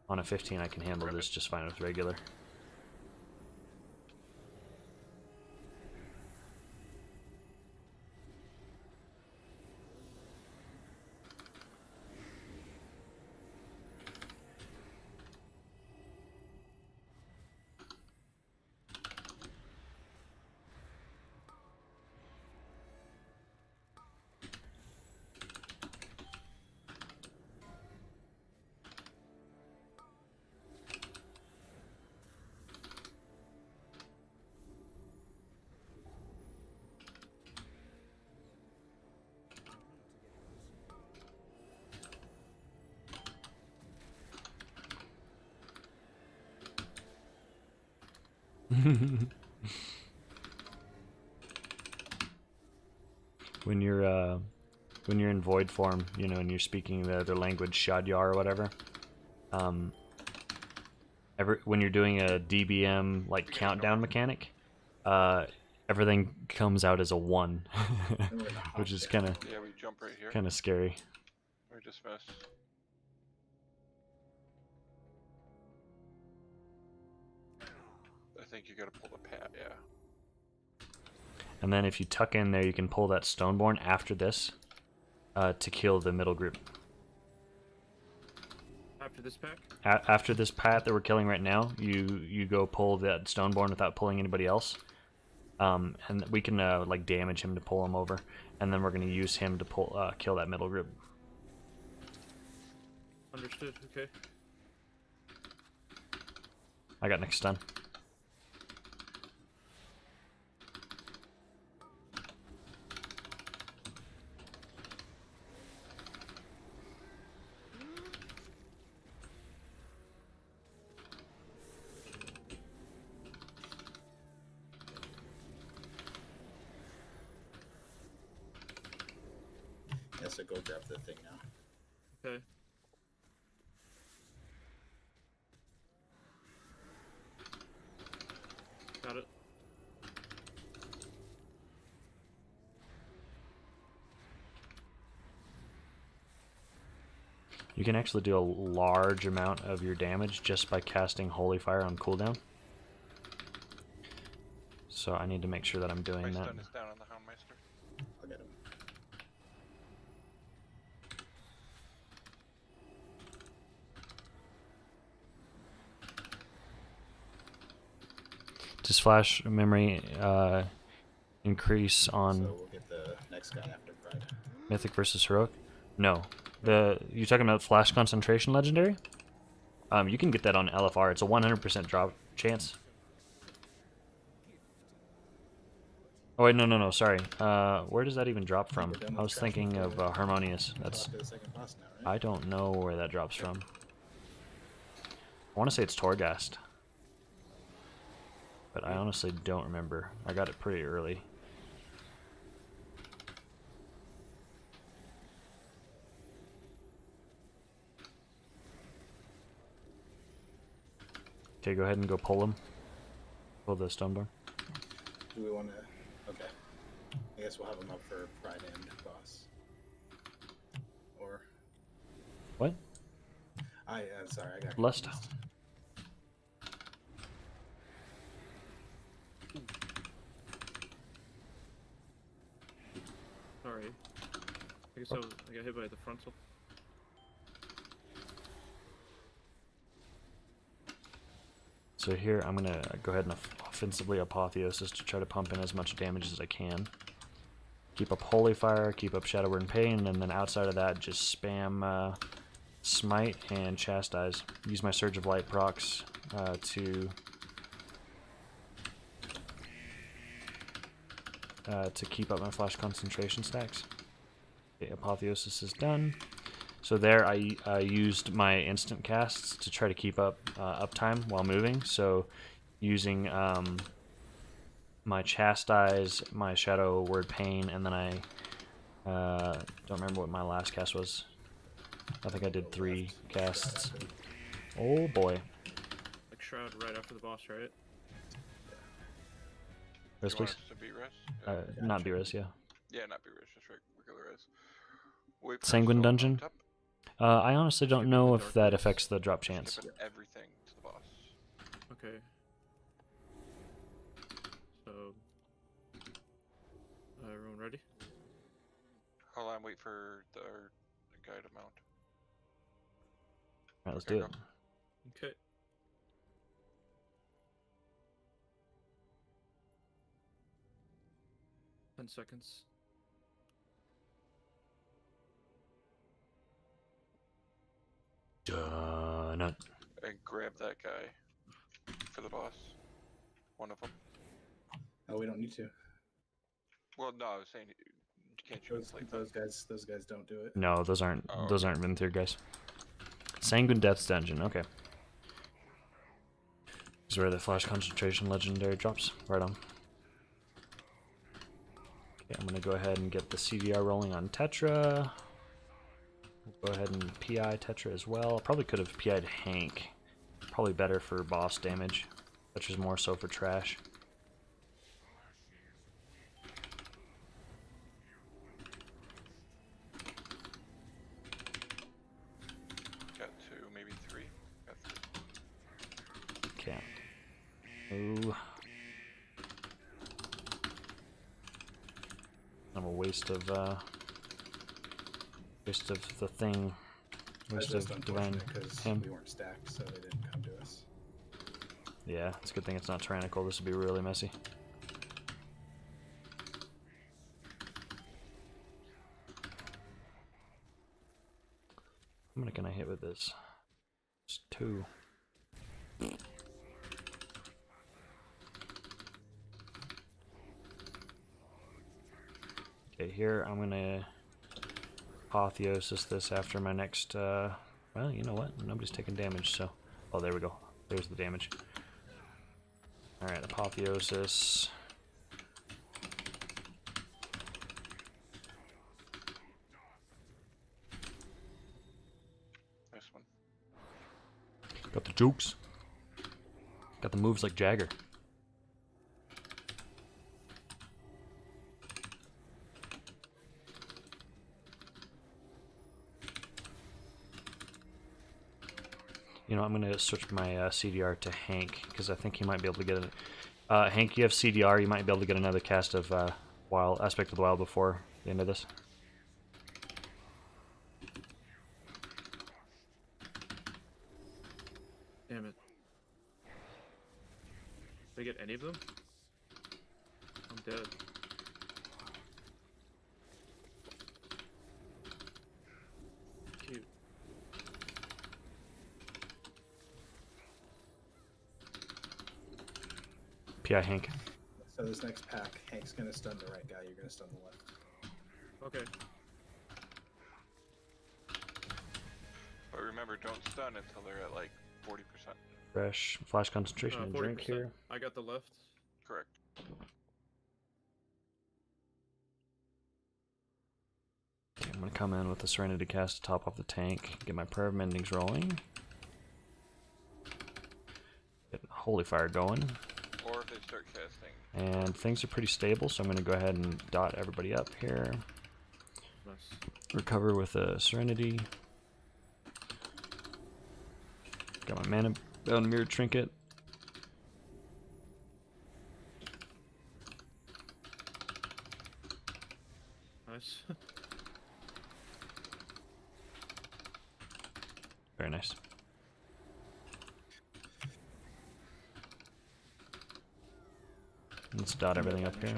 on a 15 I can handle this just fine with regular. When you're in void form, you know, and you're speaking the other language, Shadyar or whatever, when you're doing a DBM like countdown mechanic, everything comes out as a 1, which is kind of Yeah, we jump right here. scary. We just missed. I think you gotta pull the pad, yeah. And then if you tuck in there, you can pull that Stoneborn after this to kill the middle group. After this pack? After this pat that we're killing right now, you go pull that Stoneborn without pulling anybody else. And we can like damage him to pull him over, and then we're gonna use him to kill that middle group. Understood, okay. I got next stun. Yeah, so go grab the thing now. Okay. Got it. You can actually do a large amount of your damage just by casting Holy Fire on cooldown. So I need to make sure that I'm doing My that. stun is down on the Houndmeister. I'll get him. Does flash memory increase on So we'll get the next guy after Pride. Mythic versus Heroic? No. You talking about flash concentration legendary? You can get that on LFR. It's a 100% drop chance. Oh wait, no, sorry. Where does that even drop from? I was thinking of Harmonious. That's. To the second boss now, right? I don't know where that drops from. I want to say it's Torghast, but I honestly don't remember. I got it pretty early. Okay, go ahead and go pull him. Pull the Stoneborn. Do we want to? Okay. I guess we'll have him up for Pride and boss. Or What? Sorry, I got Lust. confused. Sorry. I guess I got hit by the frontal. So here I'm gonna go ahead and offensively Apotheosis to try to pump in as much damage as I can. Keep up Holy Fire, keep up Shadow Word and Pain, and then outside of that just spam Smite and Chastise. Use my Surge of Light procs to keep up my flash concentration stacks. Okay, Apotheosis is done. So there I used my instant casts to try to keep up uptime while moving. So using my Chastise, my Shadow Word Pain, and then I don't remember what my last cast was. I think I did 3 casts. Oh boy. Like Shroud right after the boss, right? Res, You want please. us to beat res? Not B-Res, yeah. Yeah, not beat res, just regular res. Wait for Sanguine soul Dungeon? mount up, I honestly don't Skip know the if that darkness. affects the drop chance. skipping everything to the boss. Okay. So, everyone ready? Hold on, wait for our guy to mount. Alright, let's Okay, do go. it. Okay. Ten seconds. Done. And grab that guy for the boss. One of them. Oh, we don't need to. Well, no, I was saying, can't you inflate that? Those guys don't do it. No, those aren't Oh, those aren't Vinthier guys. Sanguine Death's Dungeon, okay. This is where the Flash Concentration Legendary drops. Right on. Okay, I'm gonna go ahead and get the CDR rolling on Tetra. Go ahead and PI Tetra as well. Probably could have PI'd Hank. Probably better for boss damage. Tetra's more so for trash. got 2, maybe 3. Got 3. Okay. Ooh. I'm a waste of the thing. Waste That's of just divine unfortunate because him. we weren't stacked, so they didn't come to us. Yeah, it's a good thing it's not tyrannical. This would be really messy. How many can I hit with this? Just 2. Okay, here I'm gonna Apotheosis this after my next, well, you know what? Nobody's taking damage, so... Oh, there we go. There's the damage. Alright, Apotheosis. This one. Got the jukes. Got the moves like Jagger. You know, I'm going to switch my CDR to Hank, because I think he might be able to get it. Hank, you have CDR, you might be able to get another cast of Wild Aspect of the Wild before the end of this. Damn it. Did I get any of them? I'm dead. Cute. PI Hank. So this next pack, Hank's gonna stun the right guy. You're gonna stun the left. Okay. But remember, don't stun until they're at like 40%. Fresh. Flash concentration and drink 40%. here. I got the left. Correct. Okay, I'm going to come in with the Serenity cast to top off the tank. Get my Prayer of Mendings rolling. Get Holy Fire going. Or if they start casting. And things are pretty stable, so I'm going to go ahead and dot everybody up here. Nice. Recover with a Serenity. Got my mana bone mirror trinket. Nice. Very nice. Let's dot everything up here.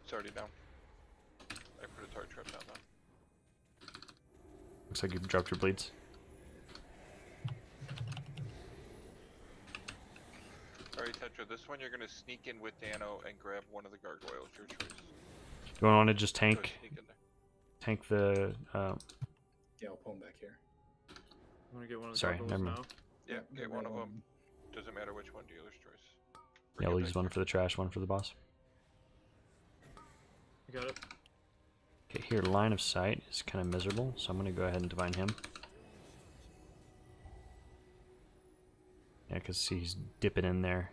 It's already down. I put a target trap down now. Looks like you've dropped your bleeds. Alright, Tetra, this one you're gonna sneak in with Dano and grab one of the gargoyles, your choice. Do you want to just Go tank sneak in there. tank the? Yeah, I'll pull him back here. I'm gonna get one of the Sorry, goggles never mind. now. Yeah, Yep, get grab one of them. one. Doesn't matter which one, dealer's choice. Yeah, Bring we'll it use back one here. for the trash, one for the boss. I got it. Okay, here line of sight is kind of miserable, so I'm gonna go ahead and divine him. Yeah, cause see, he's dipping in there.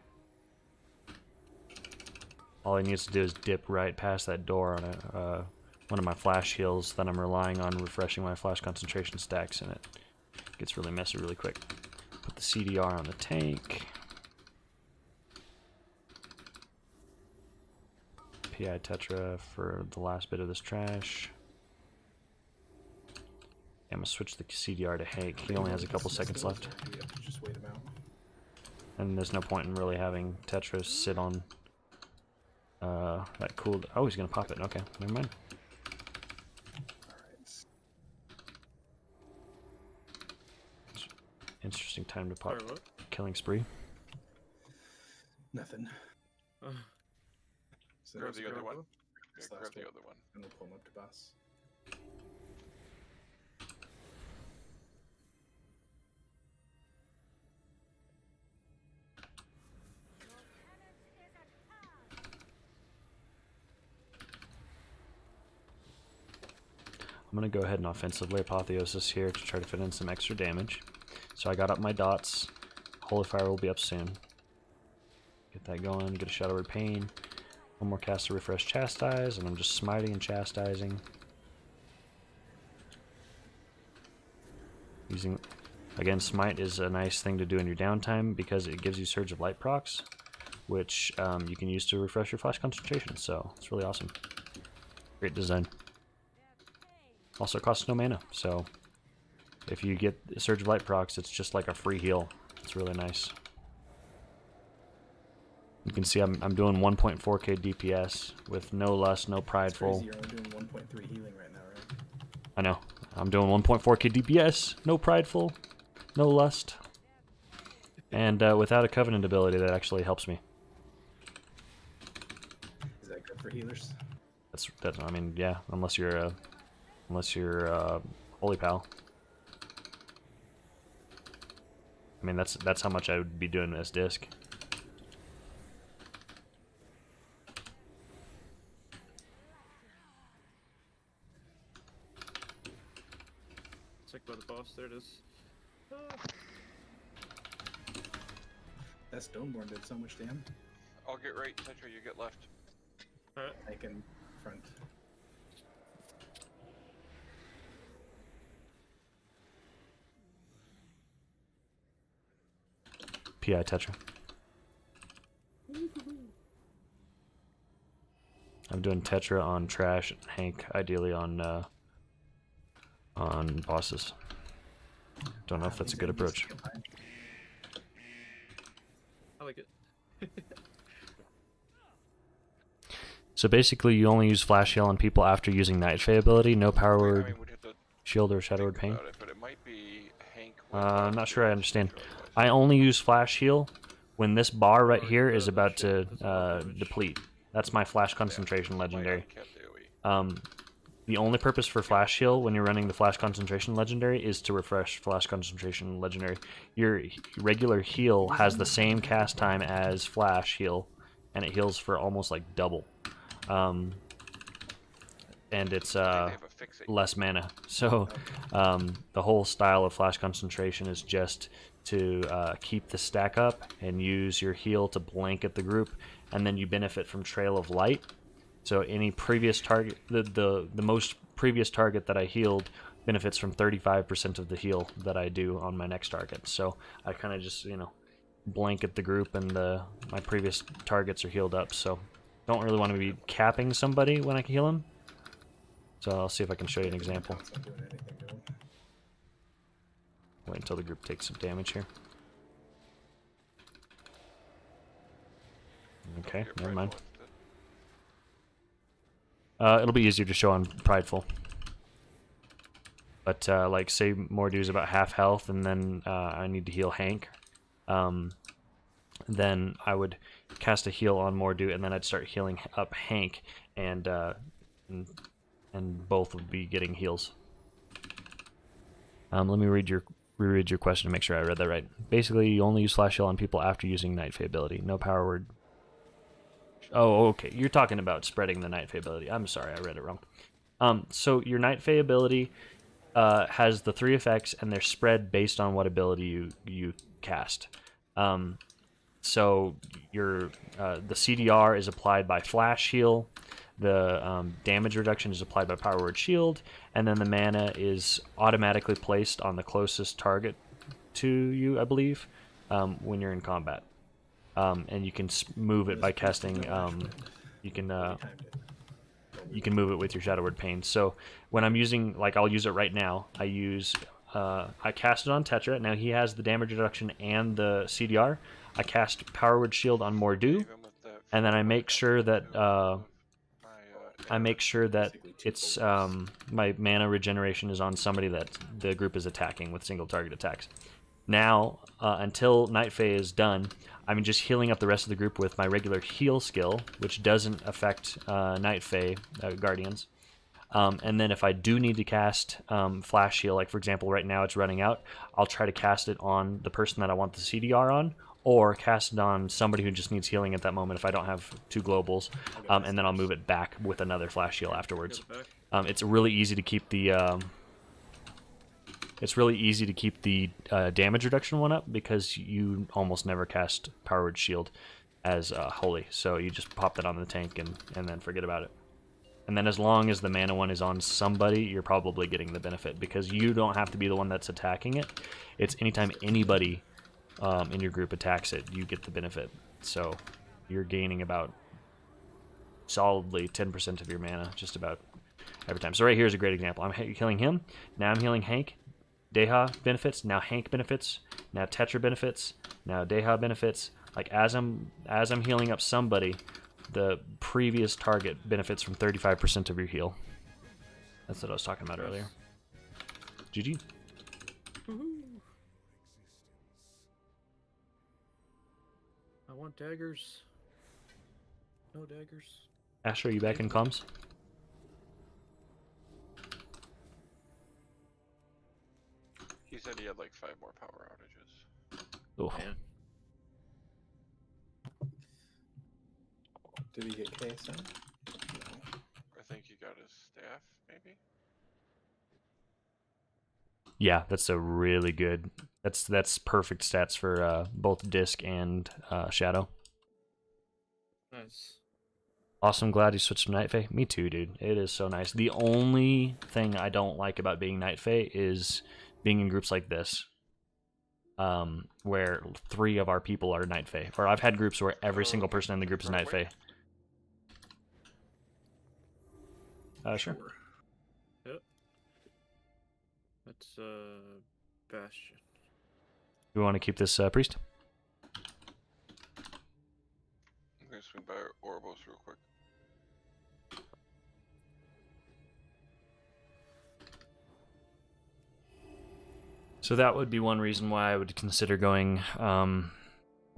All he needs to do is dip right past that door on a one of my flash heals that I'm relying on refreshing my flash concentration stacks, and it gets really messy really quick. Put the CDR on the tank. PI Tetra for the last bit of this trash. I'm gonna switch the CDR to Hank. He only has a couple seconds left. We have to just wait him out. And there's no point in really having Tetra sit on that cool. Oh, he's gonna pop it. Okay, never mind. Alright. Interesting time to pop Sorry, what? killing spree. Nothing. Uh, So Grab there's the other gargoyle. one. This Yeah, grab last the one, other one. and we'll pull him up to boss. I'm gonna go ahead and offensively apotheosis here to try to fit in some extra damage. So I got up my dots. Holy Fire will be up soon. Get that going. Get a Shadow Word Pain. One more cast to refresh Chastise, and I'm just smiting and chastising. Using, again, Smite is a nice thing to do in your downtime because it gives you Surge of Light procs, which you can use to refresh your flash concentration. So it's really awesome. Great design. Also costs no mana, so if you get Surge of Light procs, it's just like a free heal. It's really nice. You can see I'm doing 1.4k DPS with no lust, no It's prideful. crazy, you're only doing 1.3 healing right now, right? I know. I'm doing 1.4k DPS, no prideful, no lust, and without a covenant ability that actually helps me. Is that good for healers? That's I mean, yeah, unless you're holy pal. I mean, that's how much I would be doing this disc. check by the boss. There it is. That Stoneborn did so much damage. I'll get right, Tetra, you get left. Alright. I can front. PI Tetra. I'm doing Tetra on trash, and Hank ideally on bosses. Don't know if that's a good approach. I like it. So basically, you only use Flash Heal on people after using Night Fae ability, no Power I Word, mean, we'd have to Shield, or Shadow think Word Pain. about it, but it might be Hank with I'm not sure I understand. control device. I only use Flash Heal when this bar right Oh, here the- is the about to shit, that's a lot of damage. deplete. That's my Flash Yeah, Concentration might legendary. have kept AoE. The only purpose for Flash Heal when you're running the Flash Concentration legendary is to refresh Flash Concentration legendary. Your regular heal has the same cast time as Flash Heal, and it heals for almost like double. And it's I think they have a fix-it. less mana. So the whole style of Flash Concentration is just to keep the stack up and use your heal to blanket the group, and then you benefit from Trail of Light. So any previous target, the most previous target that I healed benefits from 35% of the heal that I do on my next target. So I kind of just, you know, blanket the group, and my previous targets are healed up. So don't really want to be capping somebody when I heal him. So I'll see if I can show you an example. It's not doing anything to him. Wait until the group takes some damage here. Okay, Your never mind. prideful It'll be easier to show on prideful. But like, say Mordu's about half health, and then I need to heal Hank. Then I would cast a heal on Mordu, and then I'd start healing up Hank, and both would be getting heals. Let me reread your question to make sure I read that right. Basically, you only use Flash Heal on people after using Night Fae ability. No power word. Oh, okay. You're talking about spreading the Night Fae ability. I'm sorry, I read it wrong. So your Night Fae ability has the 3 effects, and they're spread based on what ability you cast. So your the CDR is applied by Flash Heal, the damage reduction is applied by Power Word Shield, and then the mana is automatically placed on the closest target to you, I believe, when you're in combat. And you can move it by casting. You can move it with your Shadow Word Pain. So when I'm using, like, I'll use it right now. I cast it on Tetra. Now he has the damage reduction and the CDR. I cast Power Word Shield on Mordu, and then I make sure that it's my mana regeneration is on somebody that the group is attacking with single target attacks. Now, until Night Fae is done, I'm just healing up the rest of the group with my regular heal skill, which doesn't affect Night Fae Guardians. And then if I do need to cast Flash Heal, like for example right now it's running out, I'll try to cast it on the person that I want the CDR on, or cast it on somebody who just needs healing at that moment if I don't have 2 globals, and then I'll move it back with another Flash Heal afterwards. It's really easy to keep the damage reduction one up, because you almost never cast Power Word Shield as holy, so you just pop that on the tank and then forget about it. And then as long as the mana one is on somebody, you're probably getting the benefit, because you don't have to be the one that's attacking it. It's anytime anybody in your group attacks it, you get the benefit. So you're gaining about solidly 10% of your mana just about every time. So right here is a great example. I'm healing him. Now I'm healing Hank. Deha benefits. Now Hank benefits. Now Tetra benefits. Now Deha benefits. Like as I'm healing up somebody, the previous target benefits from 35% of your heal. That's what I was talking about earlier. GG. I want daggers. No daggers. Asher, are you back in comms? He said he had like 5 more power outages. Oh. Man. Did he get KSM? No. I think he got his staff, maybe? Yeah, that's a really good. That's perfect stats for both Disc and Shadow. Nice. Awesome, glad you switched to Night Fae. Me too, dude. It is so nice. The only thing I don't like about being Night Fae is being in groups like this, where 3 of our people are Night Fae. Or I've had groups where every single person in the group is Night Fae. Sure. Yep. That's Bastion. We want to keep this priest? I'm gonna swing by Orbos real quick. So that would be one reason why I would consider going one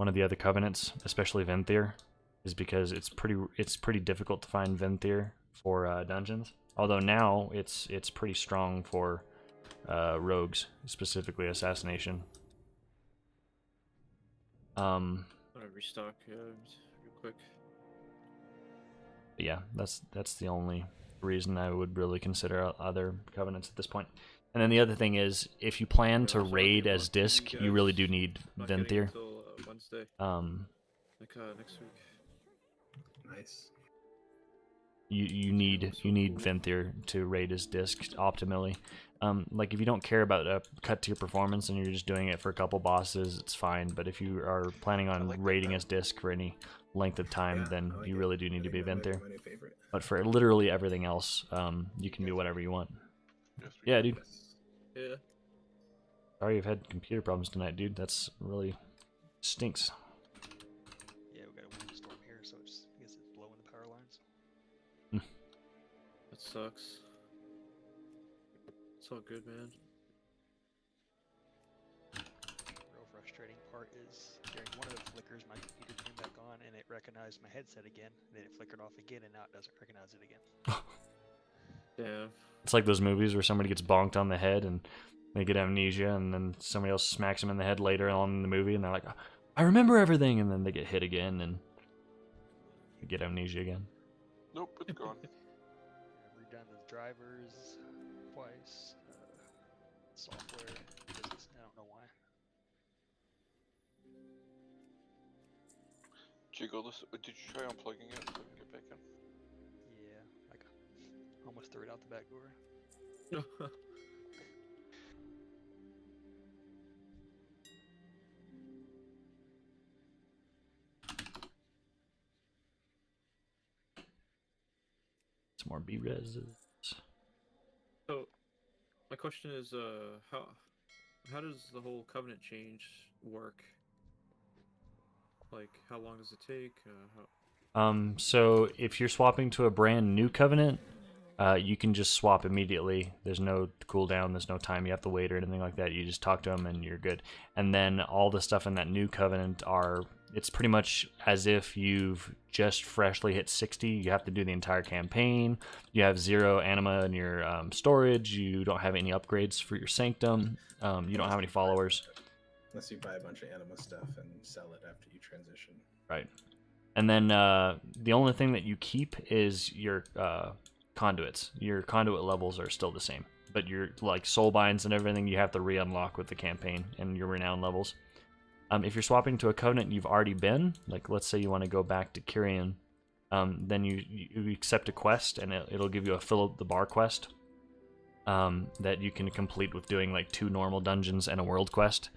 of the other covenants, especially Venthyr, is because it's pretty difficult to find Venthyr for dungeons. Although now it's pretty strong for rogues, specifically assassination. I'm gonna restock real quick. Yeah, that's the only reason I would really consider other covenants at this point. And then the other thing is, if you plan to raid as Disc, you really do need Venthyr. Until Wednesday. Next week. Nice. you need Venthyr to raid his disc optimally. Like if you don't care about a cut to your performance and you're just doing it for a couple bosses, it's fine. But if you are planning on raiding his disc for any length of time, Yeah, then I like you it. really do need to I be think that might be Venthyr. my new favorite. But for literally everything else, you can do whatever you want. Yeah, dude. Yeah. Sorry you've had computer problems tonight, dude. That's really stinks. Yeah, we got a windstorm here, so it's, I guess it's blowing the power lines. That sucks. It's all good, man. Real frustrating part is during one of the flickers, my computer came back on and it recognized my headset again. And then it flickered off again, and now it doesn't recognize it again. Yeah. It's like those movies where somebody gets bonked on the head and they get amnesia, and then somebody else smacks them in the head later on in the movie, and they're like, I remember everything, and then they get hit again and they get amnesia again. Nope, it's gone. I've redone the drivers twice. Software, business, I don't know why. Jiggle this. Did you try unplugging it so we can get back in? Yeah, like almost threw it out the back door. Some more B-reses. So, my question is, how does the whole covenant change work? Like, how long does it take? So if you're swapping to a brand new covenant, you can just swap immediately. There's no cooldown, there's no time you have to wait or anything like that. You just talk to them and you're good. And then all the stuff in that new covenant it's pretty much as if you've just freshly hit 60. You have to do the entire campaign. You have 0 anima in your storage. You don't have any upgrades for your sanctum. You don't have any followers. Unless you buy a bunch of anima stuff and sell it after you transition. Right. And then the only thing that you keep is your conduits. Your conduit levels are still the same, but your like soul binds and everything you have to re-unlock with the campaign and your renown levels. If you're swapping to a covenant you've already been, like let's say you want to go back to Kyrian, then you accept a quest and it'll give you a fill up the bar quest that you can complete with doing like 2 normal dungeons and a world quest.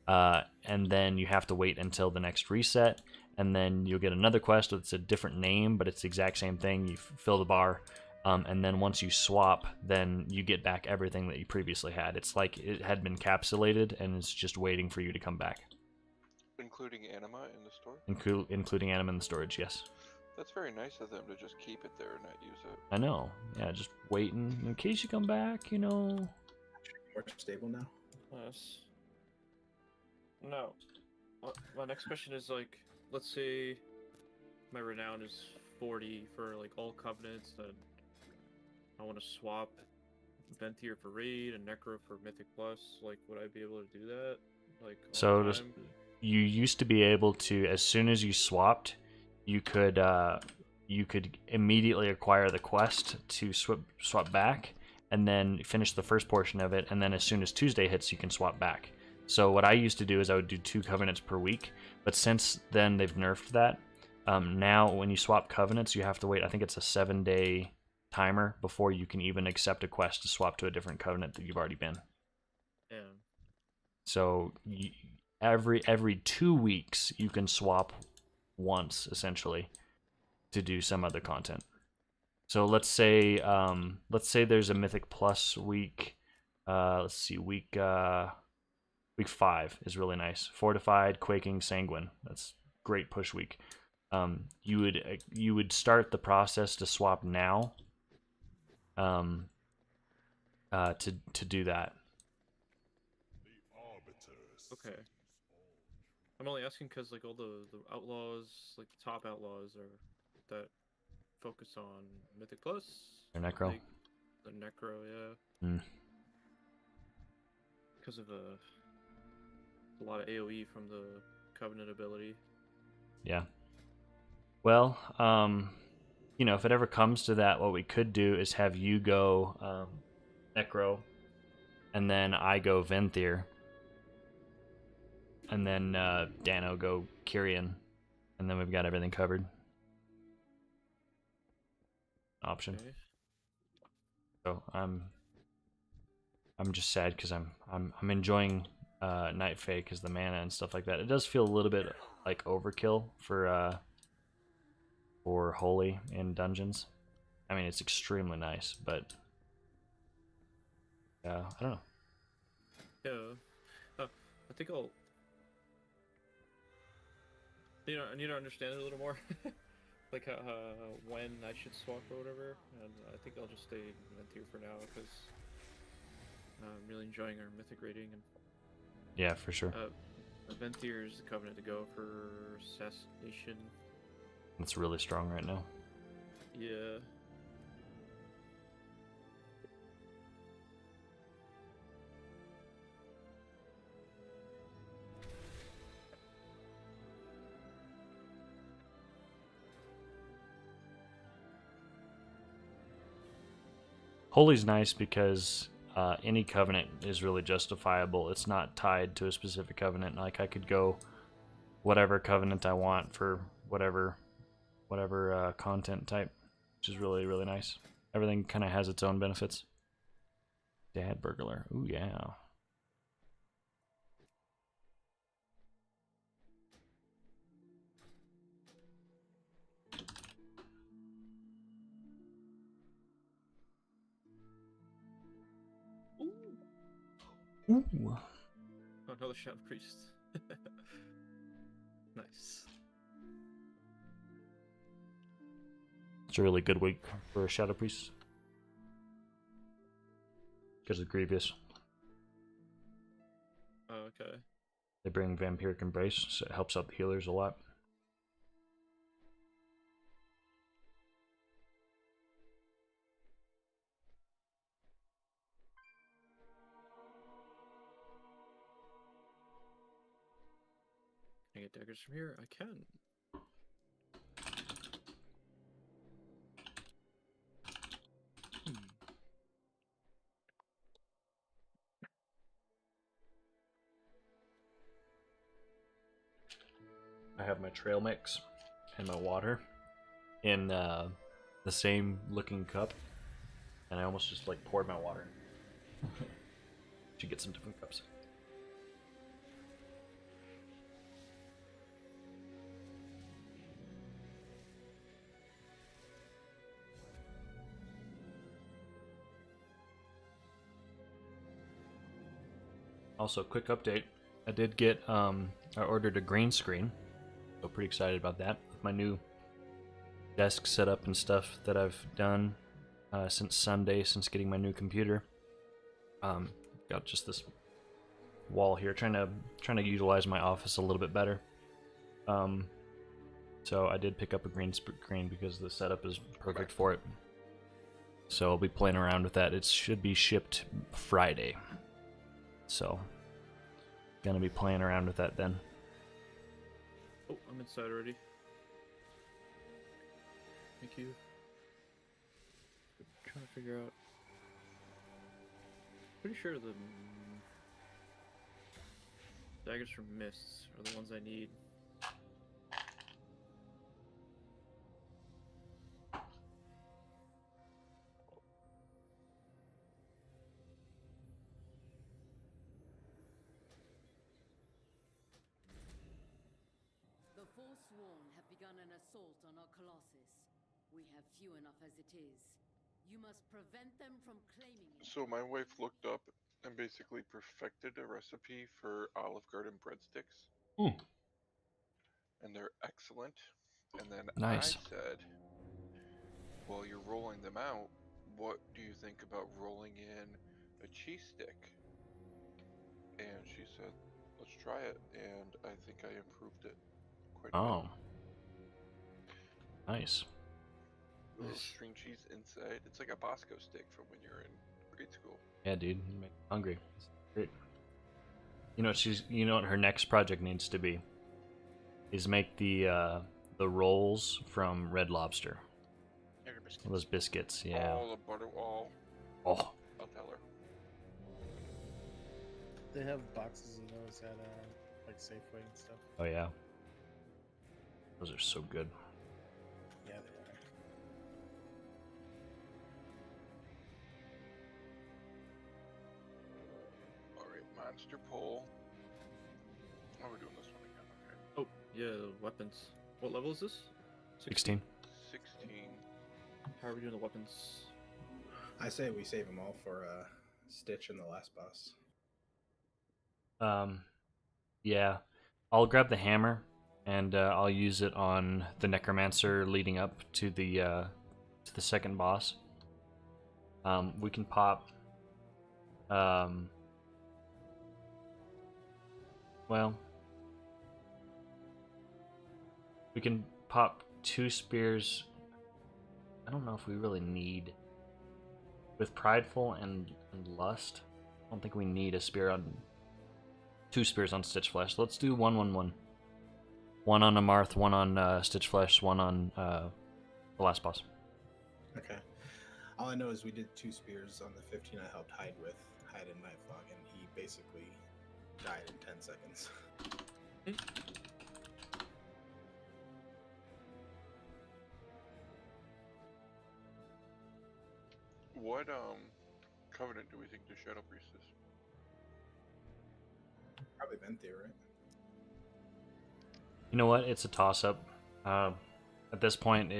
And then you have to wait until the next reset, and then you'll get another quest that's a different name, but it's the exact same thing. You fill the bar, and then once you swap, then you get back everything that you previously had. It's like it had been encapsulated, and it's just waiting for you to come back. Including anima in the store? Including anima in the storage, yes. That's very nice of them to just keep it there and not use it. I know. Yeah, just waiting in case you come back, you know. More stable now? Yes. No. My next question is like, let's say my renown is 40 for like all covenants, and I want to swap Venthyr for raid and Necro for Mythic Plus. Like, would I be able to do that? Like, all the time? You used to be able to, as soon as you swapped, you could immediately acquire the quest to swap back, and then finish the first portion of it, and then as soon as Tuesday hits, you can swap back. So what I used to do is I would do 2 covenants per week, but since then they've nerfed that. Now when you swap covenants, you have to wait, I think it's a 7-day timer before you can even accept a quest to swap to a different covenant that you've already been. Yeah. So every 2 weeks you can swap once, essentially, to do some other content. So let's say there's a Mythic Plus week. Let's see, week 5 is really nice. Fortified, Quaking, Sanguine. That's great push week. You would start the process to swap now. To do that. Okay. I'm only asking because like all the outlaws, like the top outlaws, are that focus on Mythic Plus. Or Necro. The Necro, yeah. Because of a lot of AoE from the Covenant ability. Yeah. Well, if it ever comes to that, what we could do is have you go Necro, and then I go Venthyr, and then Dano go Kyrian, and then we've got everything covered. option. Okay. So I'm just sad because I'm enjoying Night Fae because the mana and stuff like that. It does feel a little bit like overkill for Holy in dungeons. I mean, it's extremely nice, but I don't know. Yeah. I think I'll. I need to understand it a little more, like how when I should swap or whatever. And I think I'll just stay in Ventier for now because I'm really enjoying our mythic rating. And Yeah, for sure. Ventier is the covenant to go for assassination. It's really strong right now. Yeah. Holy's nice because any covenant is really justifiable. It's not tied to a specific covenant. Like I could go whatever covenant I want for whatever content type, which is really, really nice. Everything kind of has its own benefits. Dad burglar. Ooh, yeah. Ooh. Oh, another Shadow Priest. Nice. It's a really good week for a Shadow Priest. Because of Grievous. Oh, okay. They bring Vampiric Embrace, so it helps out the healers a lot. Can I get daggers from here? I can. I have my trail mix and my water in the same looking cup, and I almost just like poured my water. Should get some different cups. Also, quick update. I did get I ordered a green screen, so pretty excited about that. With my new desk setup and stuff that I've done since Sunday, since getting my new computer. Got just this wall here, trying to utilize my office a little bit better. So I did pick up a green screen because the setup is perfect for it. So I'll be playing around with that. It should be shipped Friday. So, gonna be playing around with that then. Oh, I'm inside already. Thank you. Trying to figure out. Pretty sure the daggers from mists are the ones I need. The Forsworn have begun an assault on our Colossus. We have few enough as it is. You must prevent them from claiming it. So my wife looked up and basically perfected a recipe for Olive Garden breadsticks. Mm. And they're excellent. And then Nice. I said, well, you're rolling them out. What do you think about rolling in a cheese stick? And she said, let's try it. And I think I improved it quite a Oh. bit. Nice. A little string cheese inside. It's like a Bosco stick from when you're in grade school. Yeah, dude, you make me hungry. It's great. You know what her next project needs to be is make the rolls from Red Lobster. Those biscuits, yeah. Oh, the butter. Oh, Oh, I'll tell her. They have boxes of those at like Safeway and stuff. oh yeah. Those are so good. Yeah, they are. monster pull. Oh, we're doing this one again. Okay. Oh, yeah, the weapons. What level is this? 16. 16. How are we doing the weapons? I say we save them all for Stitch and the last boss. Yeah. I'll grab the hammer and I'll use it on the necromancer leading up to the second boss. We can pop. Well, we can pop 2 spears. I don't know if we really need. With prideful and lust, I don't think we need a spear on 2 spears on Stitch Flesh. Let's do 1-1-1. 1 on Amarth, 1 on Stitch Flesh, 1 on the last boss. Okay. All I know is we did 2 spears on the 15 I helped hide in Nightfog, and he basically died in 10 seconds. What covenant do we think the Shadow Priest is? Probably Venthyr, right? You know what? It's a toss-up. At this point,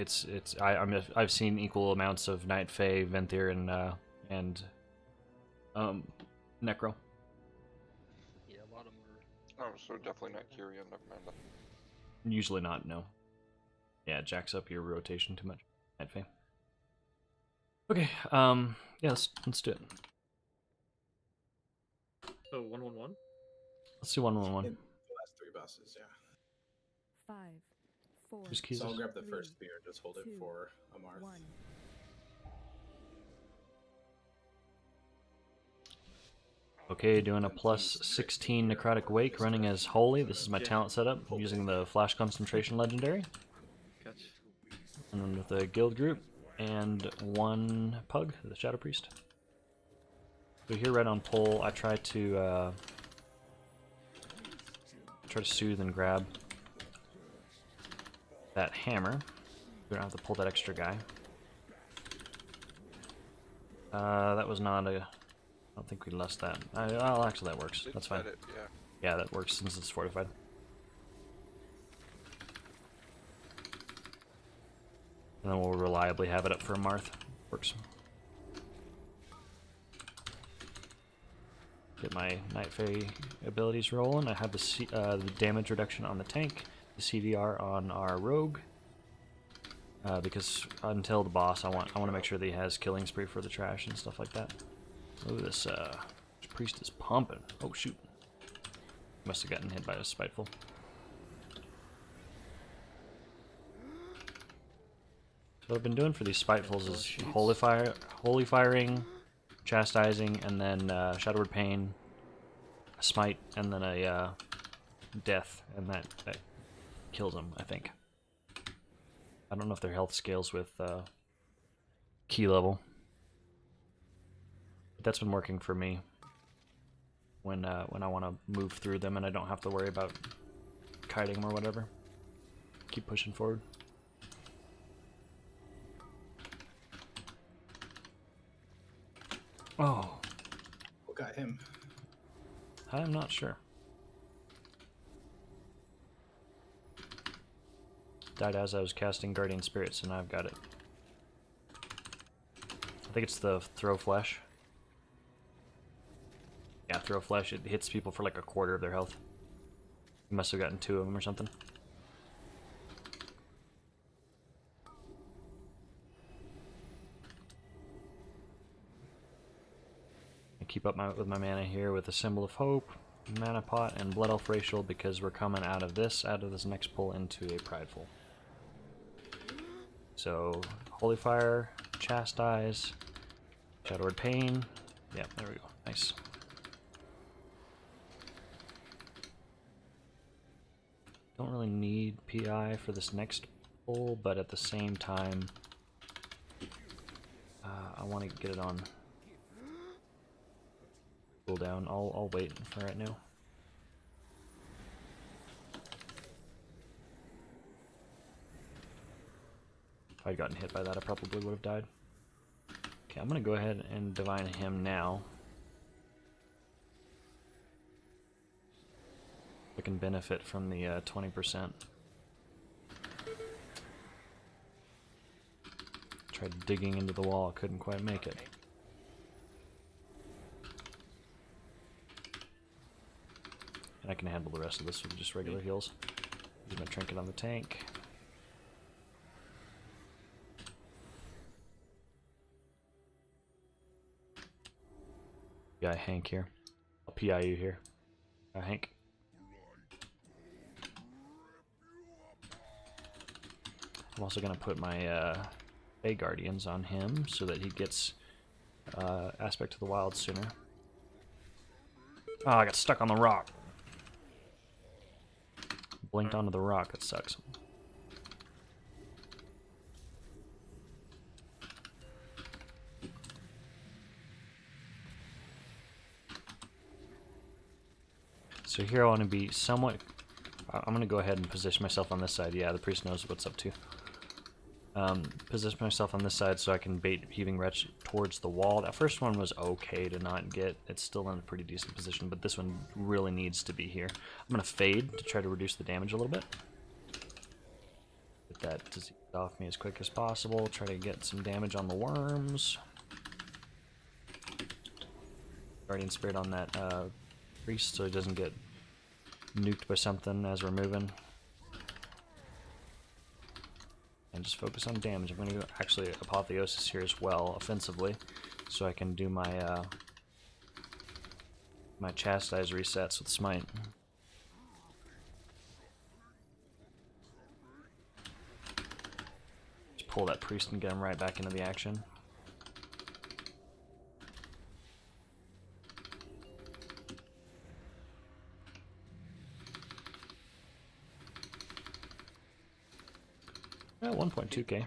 I've seen equal amounts of Night Fae, Venthyr, and Necro. Yeah, a lot of them are. Oh, so definitely not Kyrian. Never mind that. Usually not. No. Yeah, it jacks up your rotation too much. Night Fae. Okay. Yeah, let's do it. Oh, 1-1-1? Let's do 1-1-1. The last 3 bosses, yeah. 5, 4. Who's keys? So I'll grab the 3, first spear and just hold it 2, for Amarth. 1. Okay, doing a plus 16 Necrotic Wake, running as Holy. This is my talent setup, using the Flash Concentration Legendary. Gotcha. And then with the guild group, and 1 Pug, the Shadow Priest. So here, right on pull, I try to soothe and grab that hammer. We don't have to pull that extra guy. That was not a. I don't think we lost that. Oh, actually, that works. That's fine. It, yeah. Yeah, that works since it's fortified. And then we'll reliably have it up for a Marth. Works. Get my Night Fae abilities rolling. I have the damage reduction on the tank, the CDR on our rogue. Because until the boss, I want to make sure that he has killing spree for the trash and stuff like that. Ooh, this priest is pumping. Oh shoot! Must have gotten hit by a spiteful. So what I've been doing for these spitefuls is holy firing, chastising, and then Shadowward Pain, a smite, and then a death, and that kills them, I think. I don't know if their health scales with key level. But that's been working for me when I want to move through them and I don't have to worry about kiting them or whatever. Keep pushing forward. Oh. What got him? I'm not sure. Died as I was casting Guardian Spirits, and I've got it. I think it's the Throw Flesh. Yeah, Throw Flesh. It hits people for like a quarter of their health. You must have gotten 2 of them or something. I keep up with my mana here with a Symbol of Hope, Mana Pot, and Blood Elf Racial because we're coming out of this next pull into a Prideful. So, Holy Fire, Chastise, Shadowward Pain. Yeah, there we go. Nice. Don't really need PI for this next pull, but at the same time, I want to get it on cooldown. I'll wait for right now. If I'd gotten hit by that, I probably would have died. Okay, I'm gonna go ahead and divine him now. can benefit from the 20%. Tried digging into the wall, couldn't quite make it. And I can handle the rest of this with just regular heals. Use my trinket on the tank. Guy Hank here. I'll PI you here. Hank. I'm also gonna put my Fey Guardians on him so that he gets aspect to the wild sooner. Oh, I got stuck on the rock. Blinked onto the rock, that sucks. So here I want to be somewhat... I'm going to go ahead and position myself on this side. Yeah, the priest knows what's up too. Position myself on this side so I can bait Heaving Wretch towards the wall. That first one was okay to not get. It's still in a pretty decent position, but this one really needs to be here. I'm going to fade to try to reduce the damage a little bit. Get that disease off me as quick as possible. Try to get some damage on the worms. Guardian Spirit on that priest so he doesn't get nuked by something as we're moving. And just focus on damage. I'm going to go actually Apotheosis here as well, offensively, so I can do my my Chastise resets with Smite. Just pull that priest and get him right back into the action. Yeah, 1.2k.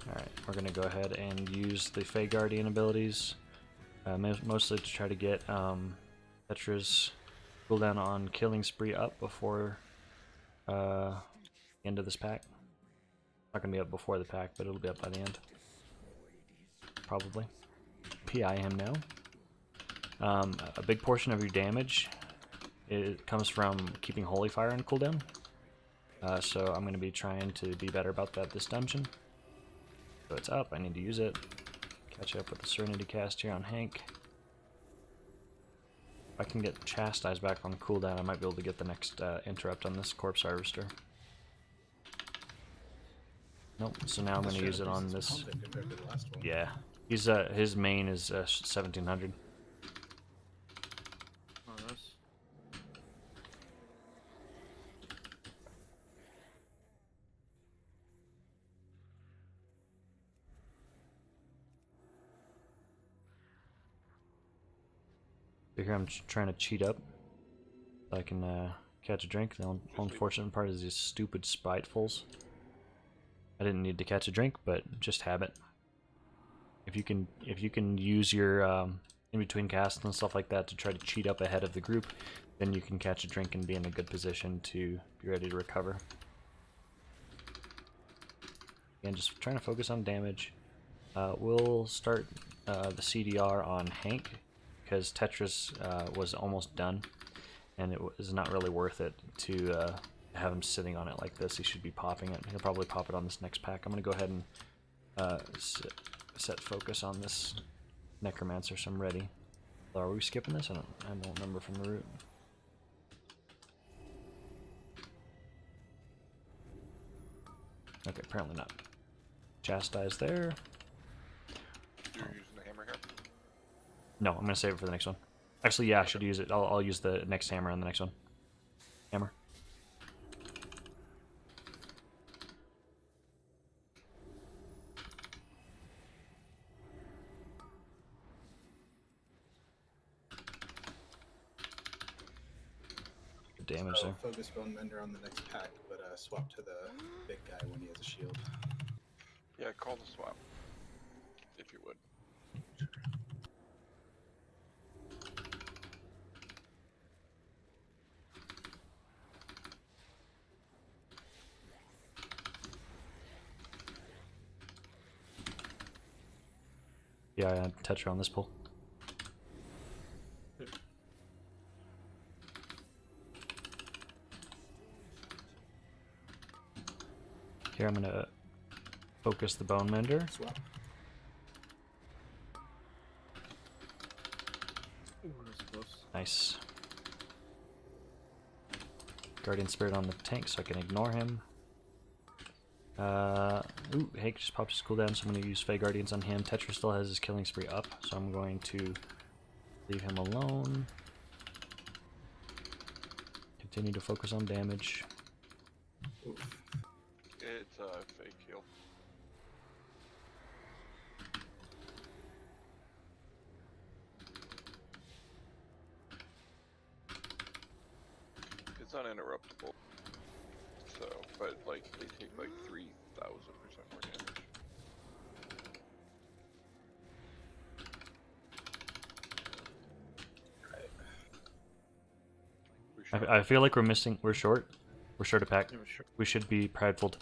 Alright, we're going to go ahead and use the Fey Guardian abilities, mostly to try to get Petra's cooldown on Killing Spree up before the end of this pack. Not going to be up before the pack, but it'll be up by the end. Probably. PI him now. A big portion of your damage comes from keeping Holy Fire on cooldown. So I'm going to be trying to be better about that this dungeon. So it's up, I need to use it. Catch up with the Serenity cast here on Hank. If I can get Chastise back on cooldown, I might be able to get the next interrupt on this Corpse Harvester. Nope, so now I'm going to use it on this. Yeah, he's his main is 1700. Oh, nice. So here I'm trying to cheat up so I can catch a drink. The unfortunate part is these stupid spitefuls. I didn't need to catch a drink, but just habit. If you can use your in between casts and stuff like that to try to cheat up ahead of the group, then you can catch a drink and be in a good position to be ready to recover. Again, just trying to focus on damage. We'll start the CDR on Hank because Tetris was almost done, and it was not really worth it to have him sitting on it like this. He should be popping it. He'll probably pop it on this next pack. I'm going to go ahead and set focus on this Necromancer so I'm ready. Are we skipping this? I don't remember from the route. Okay, apparently not. Chastise there. You're using the hammer here? No, I'm going to save it for the next one. Actually, yeah, I should use it. I'll use the next hammer on the next one. Hammer. Damage there. Focus Bone Mender on the next pack, but swap to the big guy when he has a shield. Yeah, call the swap. If you would. Yeah, Tetra on this pull. Here I'm gonna focus the Bone Mender. Swap. Ooh, that's close. Nice. Guardian Spirit on the tank so I can ignore him. Ooh, Hank just popped his cooldown, so I'm going to use Fey Guardians on him. Tetra still has his killing spree up, so I'm going to leave him alone. Continue to focus on damage. Oof. It's a fake heal. It's uninterruptible. So, but like they take like 3,000% more damage. We should- I feel like we're short. We're short a pack. Yeah, sure. We should be prideful.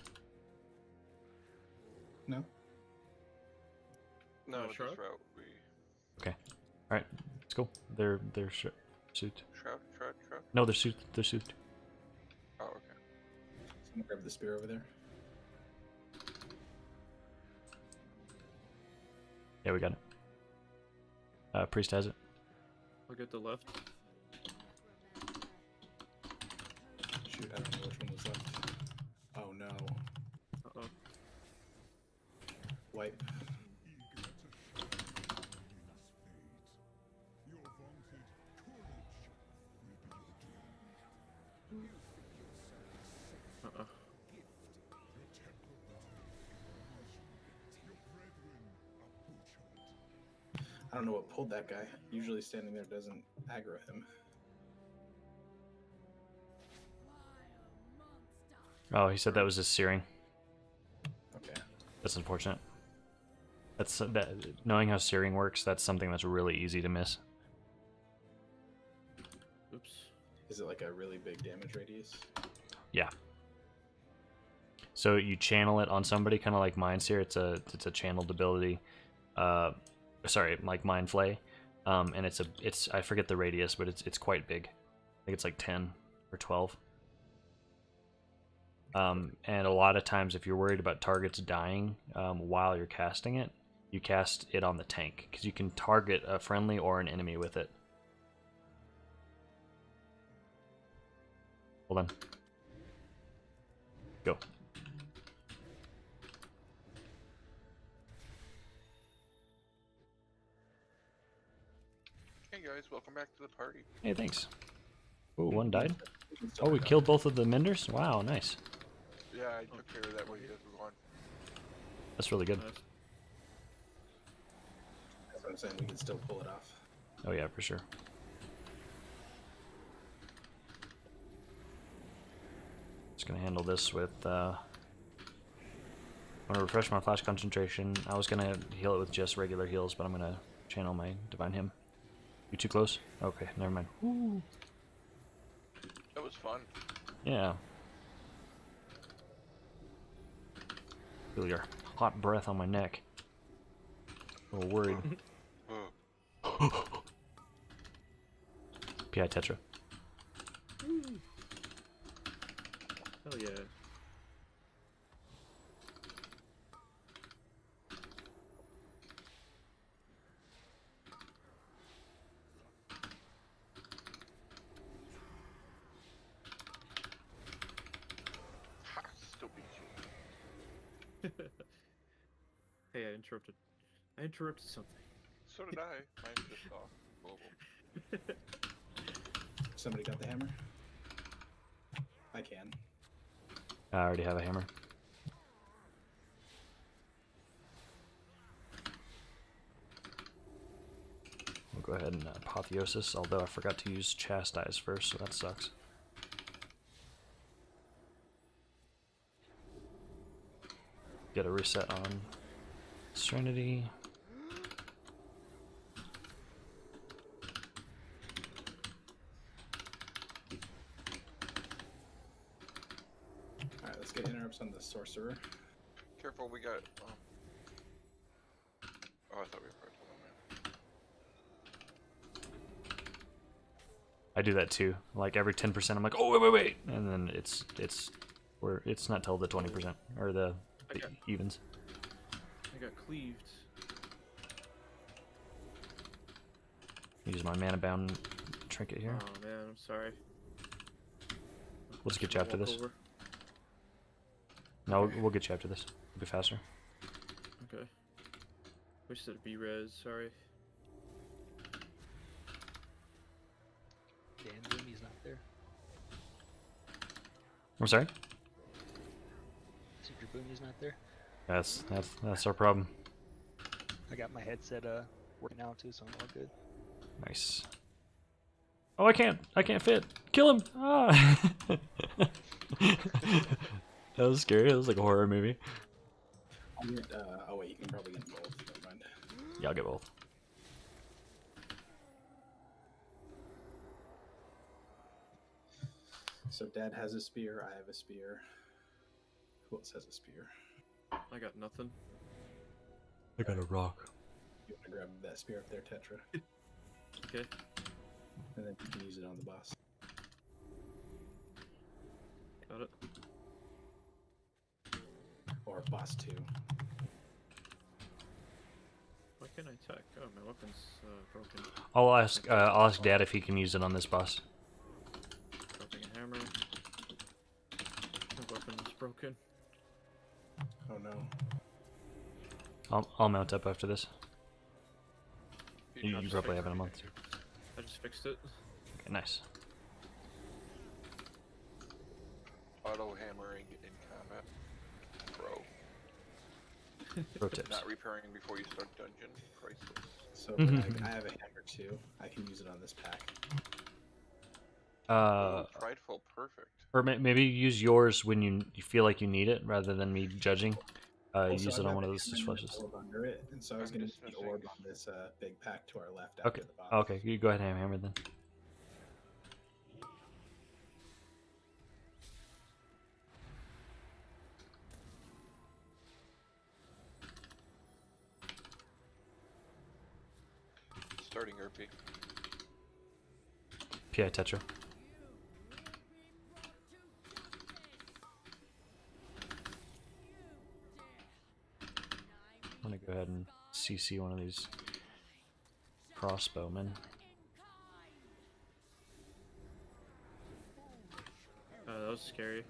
No. No, this Shroud? route we Alright, let's go. They're suit. shroud. No, they're suit. They're suit. Oh, okay. Someone grab the spear over there. Yeah, we got it. Priest has it. I'll get the left. Shoot, I don't know which one was left. Oh no. Uh-oh. Wipe. Uh-oh. I don't know what pulled that guy. Usually standing there doesn't aggro him. Oh, he said that was his searing. Okay. That's unfortunate. That's that. Knowing how searing works, that's something that's really easy to miss. Oops. Is it like a really big damage radius? Yeah. So you channel it on somebody, kind of like Mind Sear. It's a channeled ability. Sorry, like Mind Flay. And it's I forget the radius, but it's quite big. I think it's like 10 or 12. And a lot of times, if you're worried about targets dying while you're casting it, you cast it on the tank because you can target a friendly or an enemy with it. Hold on. Go. Hey guys, welcome back to the party. Hey, thanks. Oh, one died. can Oh, we start killed both of the menders? Wow, nice. Yeah, I took care of that while you guys were gone. That's really good. Nice. That's what I'm saying. We can still pull it off. Oh yeah, for sure. Just gonna handle this with I'm gonna refresh my flash concentration. I was gonna heal it with just regular heals, but I'm gonna channel my divine hymn. You too close? Okay, never mind. Woo. That was fun. Yeah. Feel your hot breath on my neck. A little worried. PI Tetra. Hell yeah. Ha! Still beat you. Hey, I interrupted. I interrupted something. So did I. Mine's just off. Global. Somebody got the hammer? I can. I already have a hammer. We'll go ahead and apotheosis, although I forgot to use chastise first, so that sucks. Get a reset on Serenity. Alright, let's get interrupts on the sorcerer. Careful, we got. Oh, I thought we were part of I do that too. Like every 10%, I'm like, oh wait, and then it's not till the 20% or the evens. I got cleaved. Use my mana bound trinket here. Oh man, I'm sorry. We'll just get you after this. Over. No, we'll get you after this. It'll be faster. Okay. Wish that B-res, sorry. Dan Boomy's not there. I'm sorry? Secret Boomy's not there. That's our problem. I got my headset working out too, so I'm all good. Nice. Oh, I can't fit. Kill him! Ah! That was scary. That was like a horror movie. I'll get, oh wait, you can probably get both. Never mind. Yeah, I'll get both. So Dad has a spear. I have a spear. Who else has a spear? I got nothing. I got a rock. You want to grab that spear up there, Tetra? Okay. And then you can use it on the boss. Got it. Or boss 2. Why can't I attack? Oh, my weapon's broken. I'll ask Dad if he can use it on this boss. Dropping a hammer. My weapon's broken. Oh no. I'll mount up after this. You just probably fixed have it in a it. month. I just fixed it. Okay, nice. Auto hammering in combat. Bro. Pro tips. Not repairing before you start dungeon. Priceless. So I have a hammer too. I can use it on this pack. Ooh, prideful, perfect. Or maybe use yours when you feel like you need it, rather than me judging. Use it on one of those flushes. Under it, and so I was I'm going to just use the missing- orb on this big pack to our left Okay. after the boss. Okay, you go ahead and hammer then. Starting RP. PI Tetra. I'm gonna go ahead and CC one of these crossbowmen. That was scary.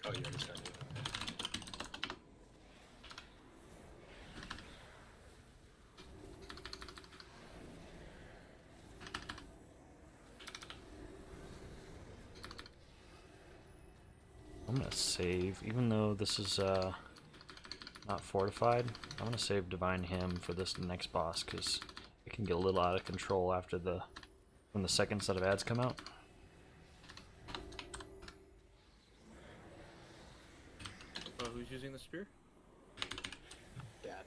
Oh, you already started. I'm gonna save, even though this is not fortified. I'm gonna save Divine Hymn for this next boss because it can get a little out of control after when the second set of ads come out. Who's using the spear? Dad.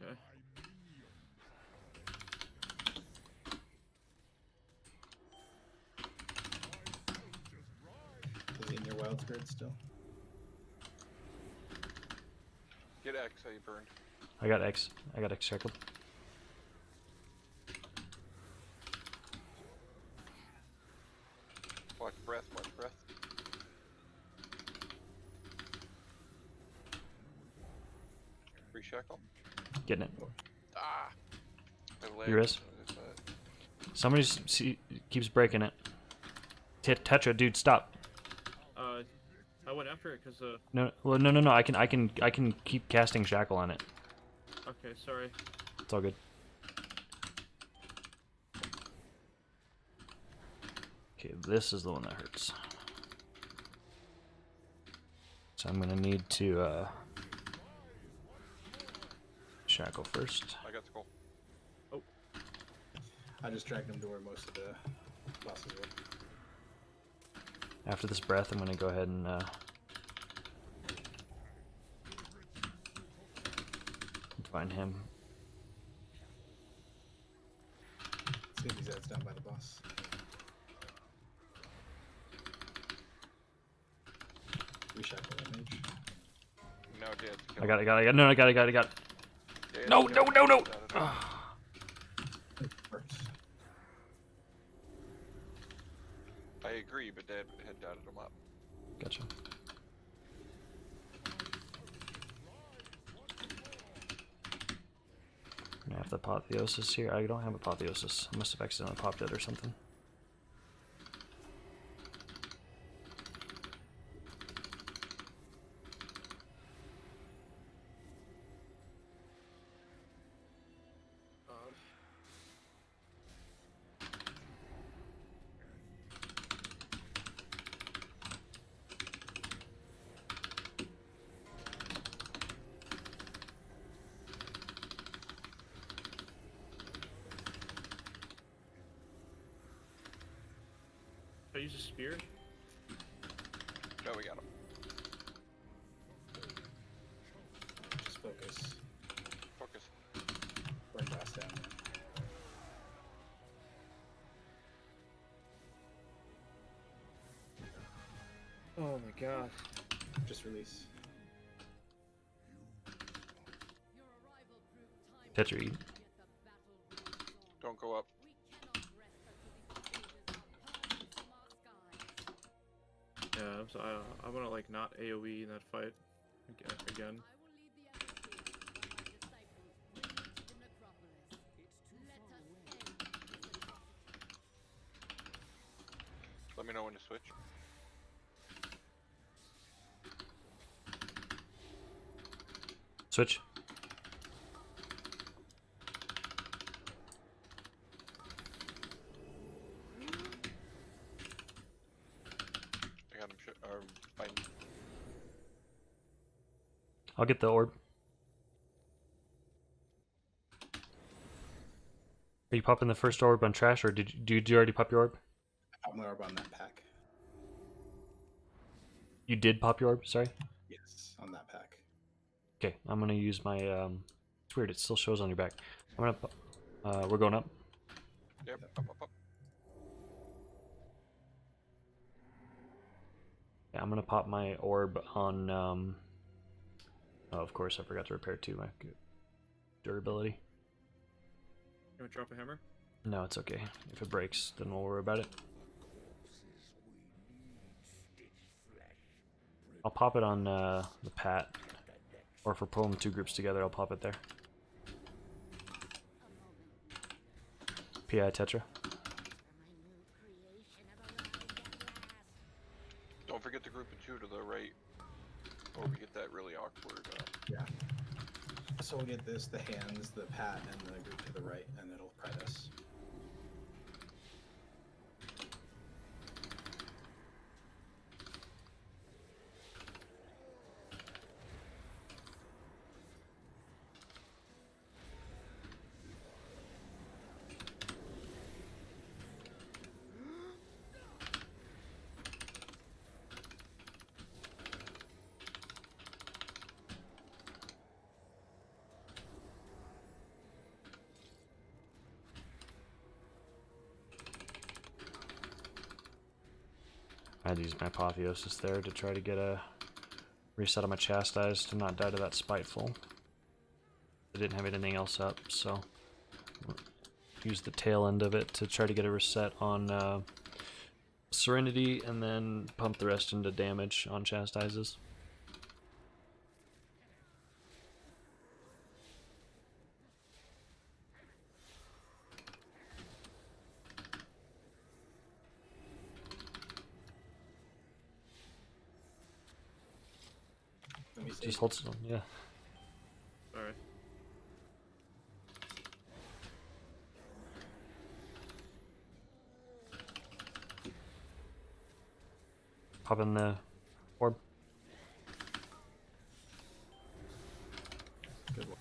Okay. Is he in your wild spirit still? Get X, how you burned. I got X shackled. Watch breath, watch breath. Reshackle. Getting it. Ah! My leg. You res? Somebody keeps breaking it. Tetra, dude, stop. I went after it because No, well, no. I can keep casting shackle on it. Okay, sorry. It's all good. Okay, this is the one that hurts. So I'm gonna need to shackle first. I got the goal. I just dragged him to where most of the bosses were. After this breath, I'm gonna go ahead and find him. See if these ads done by the boss. shackle image. No, Dad's I killing got it. No, I got it. Dad's No. killing No. it. It works. I agree, but Dad had dotted them up. Gotcha. I have the apotheosis here. I don't have apotheosis. I must have accidentally popped it or something. I use a spear. No, we got him. Just focus. Focus. Burn blast down. Oh my god. Just release. Your arrival proved Tetra timely, eat. yet the battle rages on. Don't go up. We cannot rest until these invaders are purged from our skies. Yeah, I'm gonna like not AoE in that fight again. I will lead the others here while my disciples bring you to the necropolis. Let us end this atrocity. Let me know when to switch. Switch. I got him. Fine. I'll get the orb. Are you popping the first orb on trash, or did you already pop your orb? I popped my orb on that pack. You did pop your orb. Sorry. Yes, on that pack. Okay, I'm gonna use my. It's weird. It still shows on your back. I'm gonna. We're going up. Yep. Up. Yeah, I'm gonna pop my orb on. Oh, of course, I forgot to repair too. My durability. You wanna drop a hammer? No, it's okay. If it breaks, then we'll worry about it. I'll pop it on the pat, or if we're pulling two groups together, I'll pop it there. PI Tetra. Don't forget the group of two to the right, or we get that really awkward. Yeah. So we'll get this, the hands, the pat, and the group to the right, and it'll pred us. I had to use my apotheosis there to try to get a reset on my chastise to not die to that spiteful. I didn't have anything else up, so use the tail end of it to try to get a reset on Serenity, and then pump the rest into damage on chastises. Let me see. Just hold still, yeah. Alright. Pop in the orb. Good one.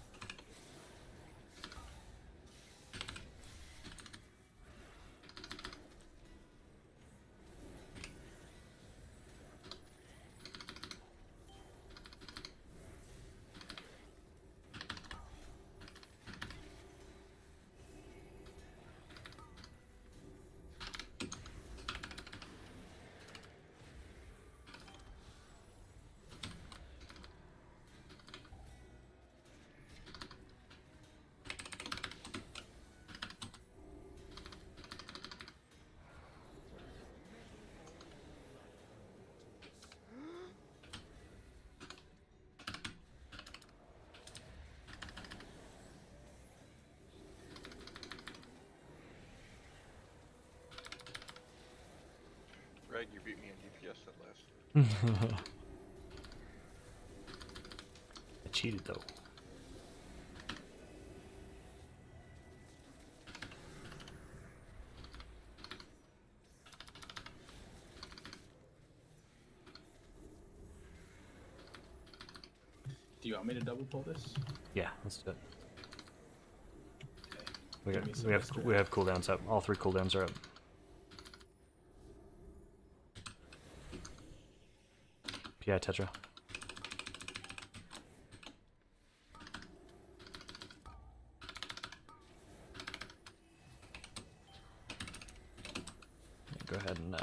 died, you beat me in DPS at last. I cheated though. Do you want me to double pull this? Yeah, let's do it. Okay. We have cooldowns up. All 3 cooldowns are up. PI Tetra. Go ahead and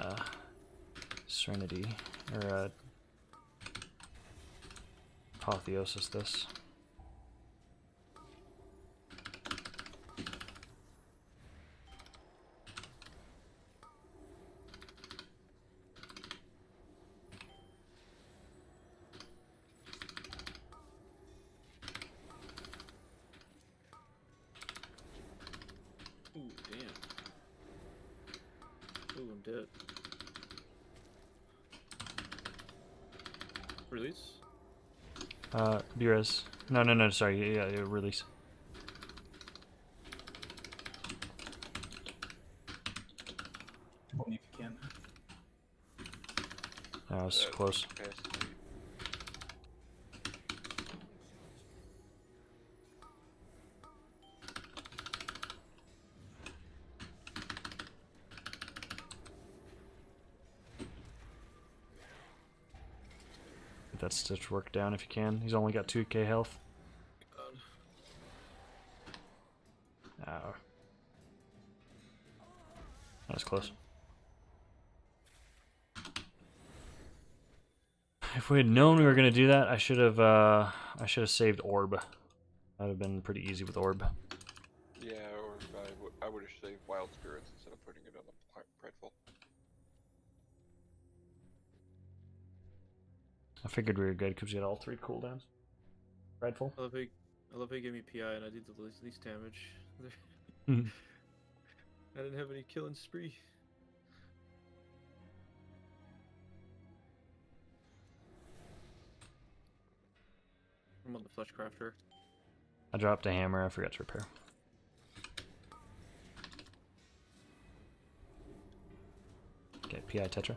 Serenity or Apotheosis this. Ooh, damn. Ooh, I'm dead. Release? B-res. No, sorry, yeah, release. Pull me if you can. That was close. Capacity. Get that stitch work down if you can. He's only got 2k health. Ow. That was close. If we had known we were gonna do that, I should have saved orb. That would have been pretty easy with orb. Yeah, or I would have saved Wild Spirits instead of putting it on the prideful. I figured we were good because we had all 3 cooldowns. Prideful. I love how he gave me PI and I did the least damage. Mhm. I didn't have any killing spree. I'm on the Flesh Crafter. I dropped a hammer. I forgot to repair. Okay, PI Tetra.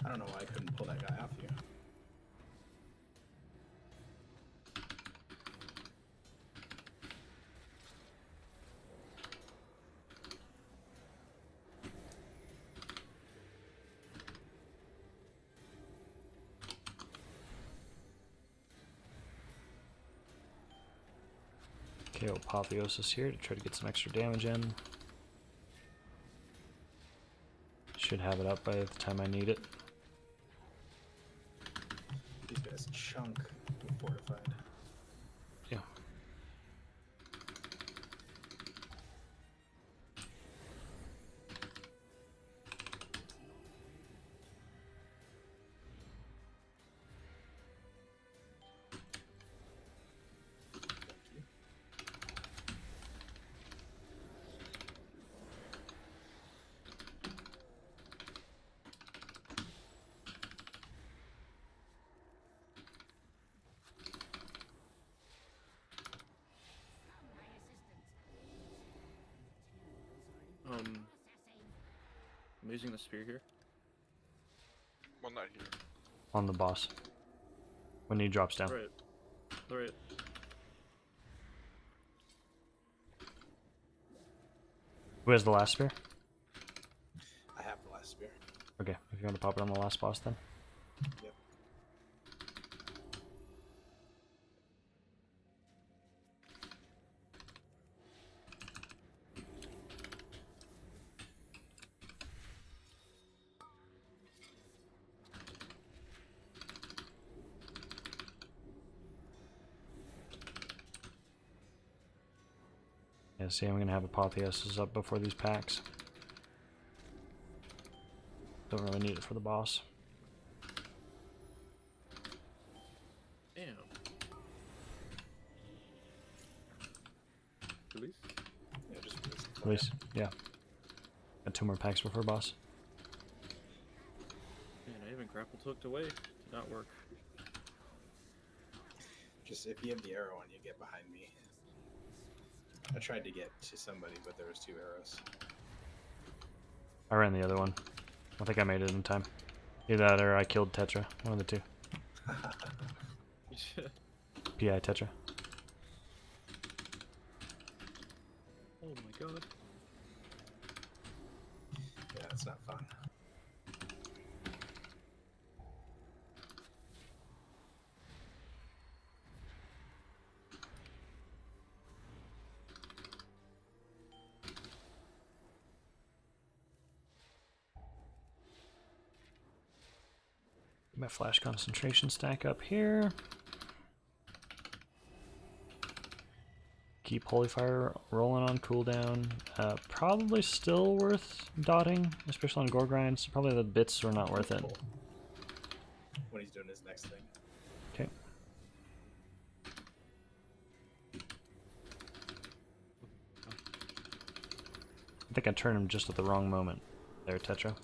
I don't know why I couldn't pull that guy off you. Okay, Apotheosis here to try to get some extra damage in. Should have it up by the time I need it. These guys chunk with fortified. Yeah. I'm using the spear here. Well, not here. On the boss. When he drops down. Alright. Alright. Who has the last spear? I have the last spear. Okay, if you want to pop it on the last boss then. Yep. see, I'm gonna have Apotheosis up before these packs. Don't really need it for the boss. Damn. Release? Yeah, just release it. At least, yeah. Got 2 more packs before boss. Man, I even grappled hooked away. Did not work. Just if you have the arrow on, you get behind me. I tried to get to somebody, but there was 2 arrows. I ran the other one. I think I made it in time. Either that or I killed Tetra. One of the 2. PI Tetra. Oh my god. Yeah, it's not fun. My flash concentration stack up here. Keep Holy Fire rolling on cooldown. Probably still worth dotting, especially on gore grinds. Probably the bits are not worth it. Cool. When he's doing his next thing. Okay. I think I turned him just at the wrong moment. There, Tetra.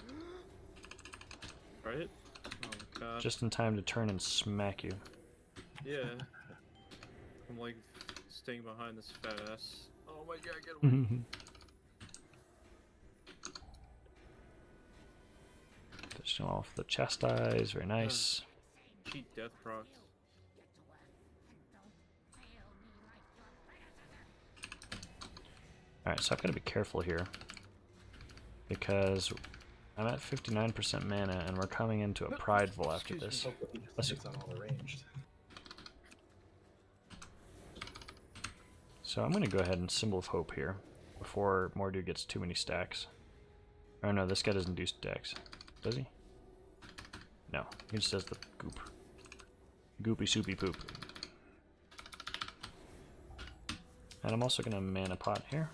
Right? Oh my god. Just in time to turn and smack you. Yeah. I'm like staying behind this fat ass. Oh my god, get away. Fishing off the chastise, very nice. Cheat death proc. Alright, so I've got to be careful here. Because I'm at 59% mana and we're coming into a prideful after this. Hopefully he Let's hits on all the ranged. So I'm going to go ahead and Symbol of Hope here before Mordu gets too many stacks. Oh no, this guy doesn't do stacks. Does he? No, he just does the goop. Goopy soupy poop. And I'm also going to mana pot here.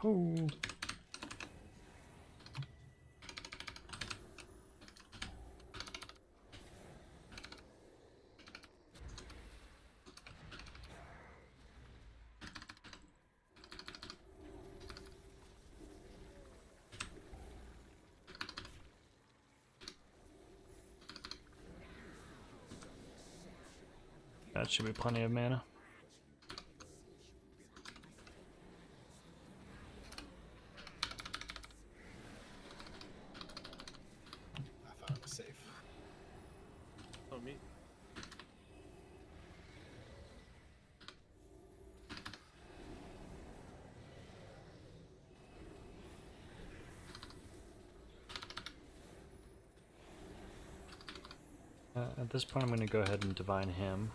Oh. That should be plenty of mana. I thought it was safe. Oh, me. At this point I'm going to go ahead and Divine him.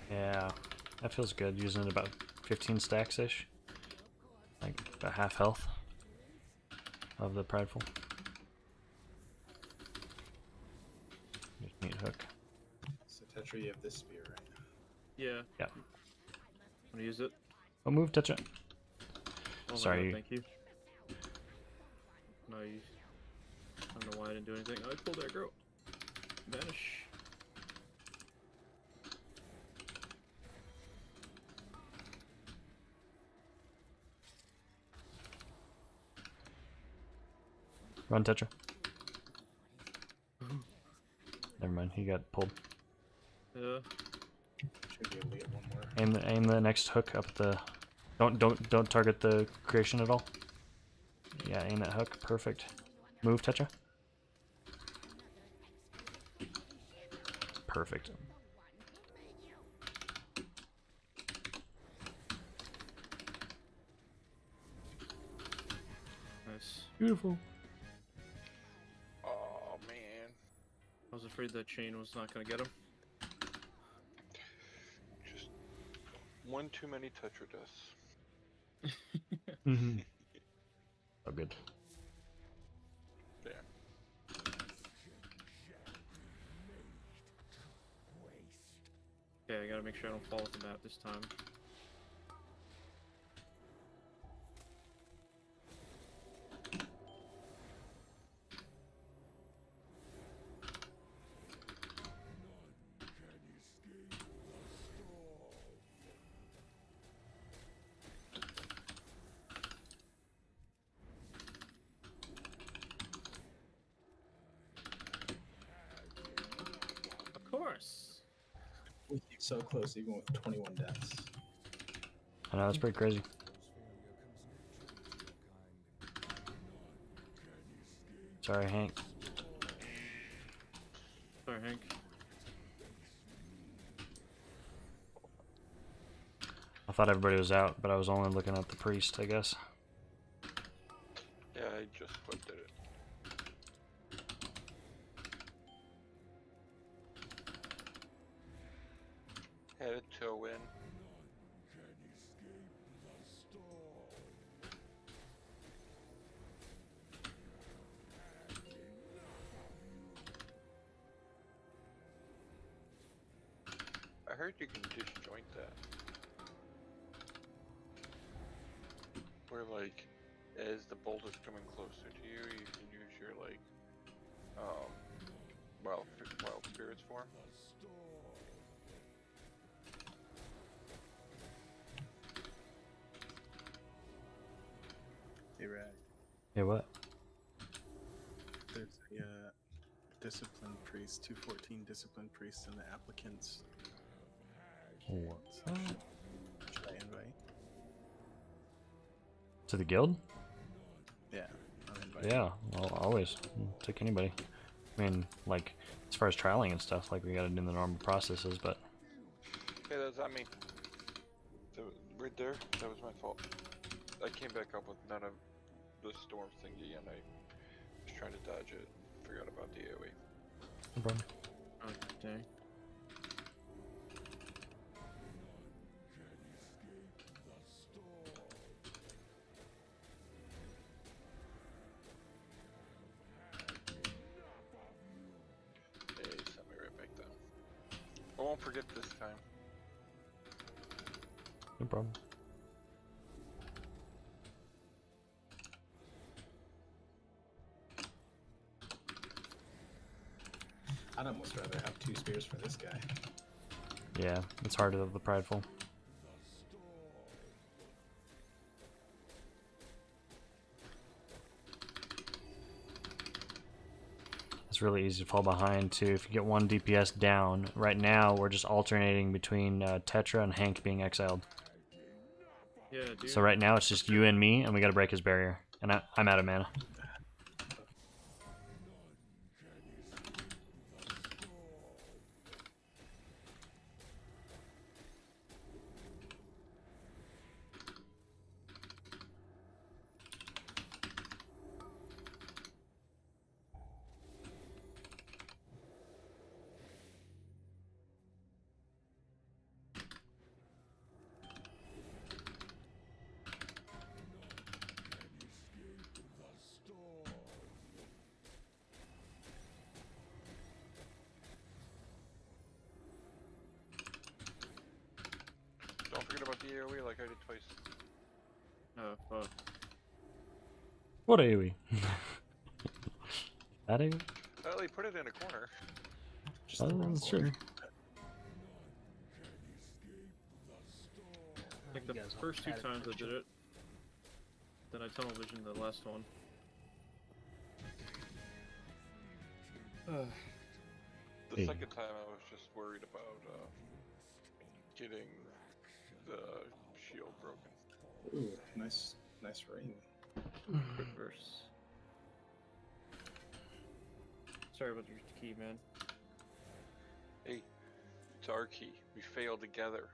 Yeah, that feels good, using it about 15 stacks-ish. Like, about half health of the prideful. Just neat hook. So Tetra, you have this spear, right? Yeah. Yeah. Wanna use it? Oh, move, touch it. Oh my Sorry. God, thank you. No, you... I don't know why I didn't do anything. I pulled aggro. Vanish. Run, Tetra. Never mind, he got pulled. Yeah. Should be able to get one more. Aim the next hook up at the. Don't target the creation at all. Yeah, aim that hook. Perfect. Move, Tetra. Perfect. Nice. Beautiful. Oh man. I was afraid that chain was not gonna get him. Just One too many Tetra deaths. Mm-hmm. Oh, good. Yeah. Okay, I gotta make sure I don't fall off the map this time. Of course. With you so close, even with 21 deaths. I know, that's pretty crazy. Sorry, Hank. Sorry, Hank. I thought everybody was out, but I was only looking at the priest, I guess. Yeah, I just flipped it. Headed to a win. I heard you can disjoint that. Where like, as the bolt is coming closer to you, you can use your like, wild spirits form. Hey, Rag. Hey, what? There's a disciplined priest, 214 disciplined priests in the applicants. What's So should I invite? To the guild? Yeah, I'll invite. Yeah, well, always. Take anybody. I mean, like, as far as trialing and stuff, like, we gotta do the normal processes, but... Hey, that's not me. Right there, that was my fault. I came back up with none of the storm thingy, and I was trying to dodge it. Forgot about the AoE. No problem. Oh, dang. Hey, sent me right back down. I won't forget this time. No problem. I'd almost rather have 2 spears for this guy. Yeah, it's harder of the prideful. It's really easy to fall behind too. If you get 1 DPS down, right now we're just alternating between Tetra and Hank being exiled. Yeah, dude. So right now it's just you and me, and we gotta break his barrier. And I'm out of mana. Don't forget about the AoE like I did twice. Oh, fuck. What AoE? That AoE? Well, he put it in a corner. Just Oh, the wrong that's order. true. Like the first 2 times I did it. Then I tunnel visioned the last one. The Hey. second time I was just worried about getting the shield broken. Ooh, nice ring. Reverse. Sorry about your key, man. Hey, it's our key. We failed together.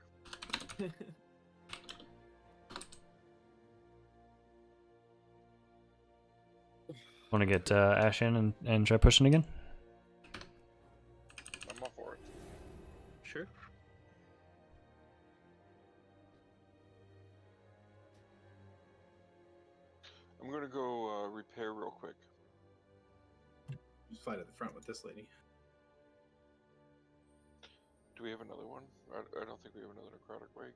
Want to get Ash in and try pushing again? I'm all for it. Sure. I'm gonna go repair real quick. Just fly to the front with this lady. Do we have another one? I don't think we have another necrotic wake.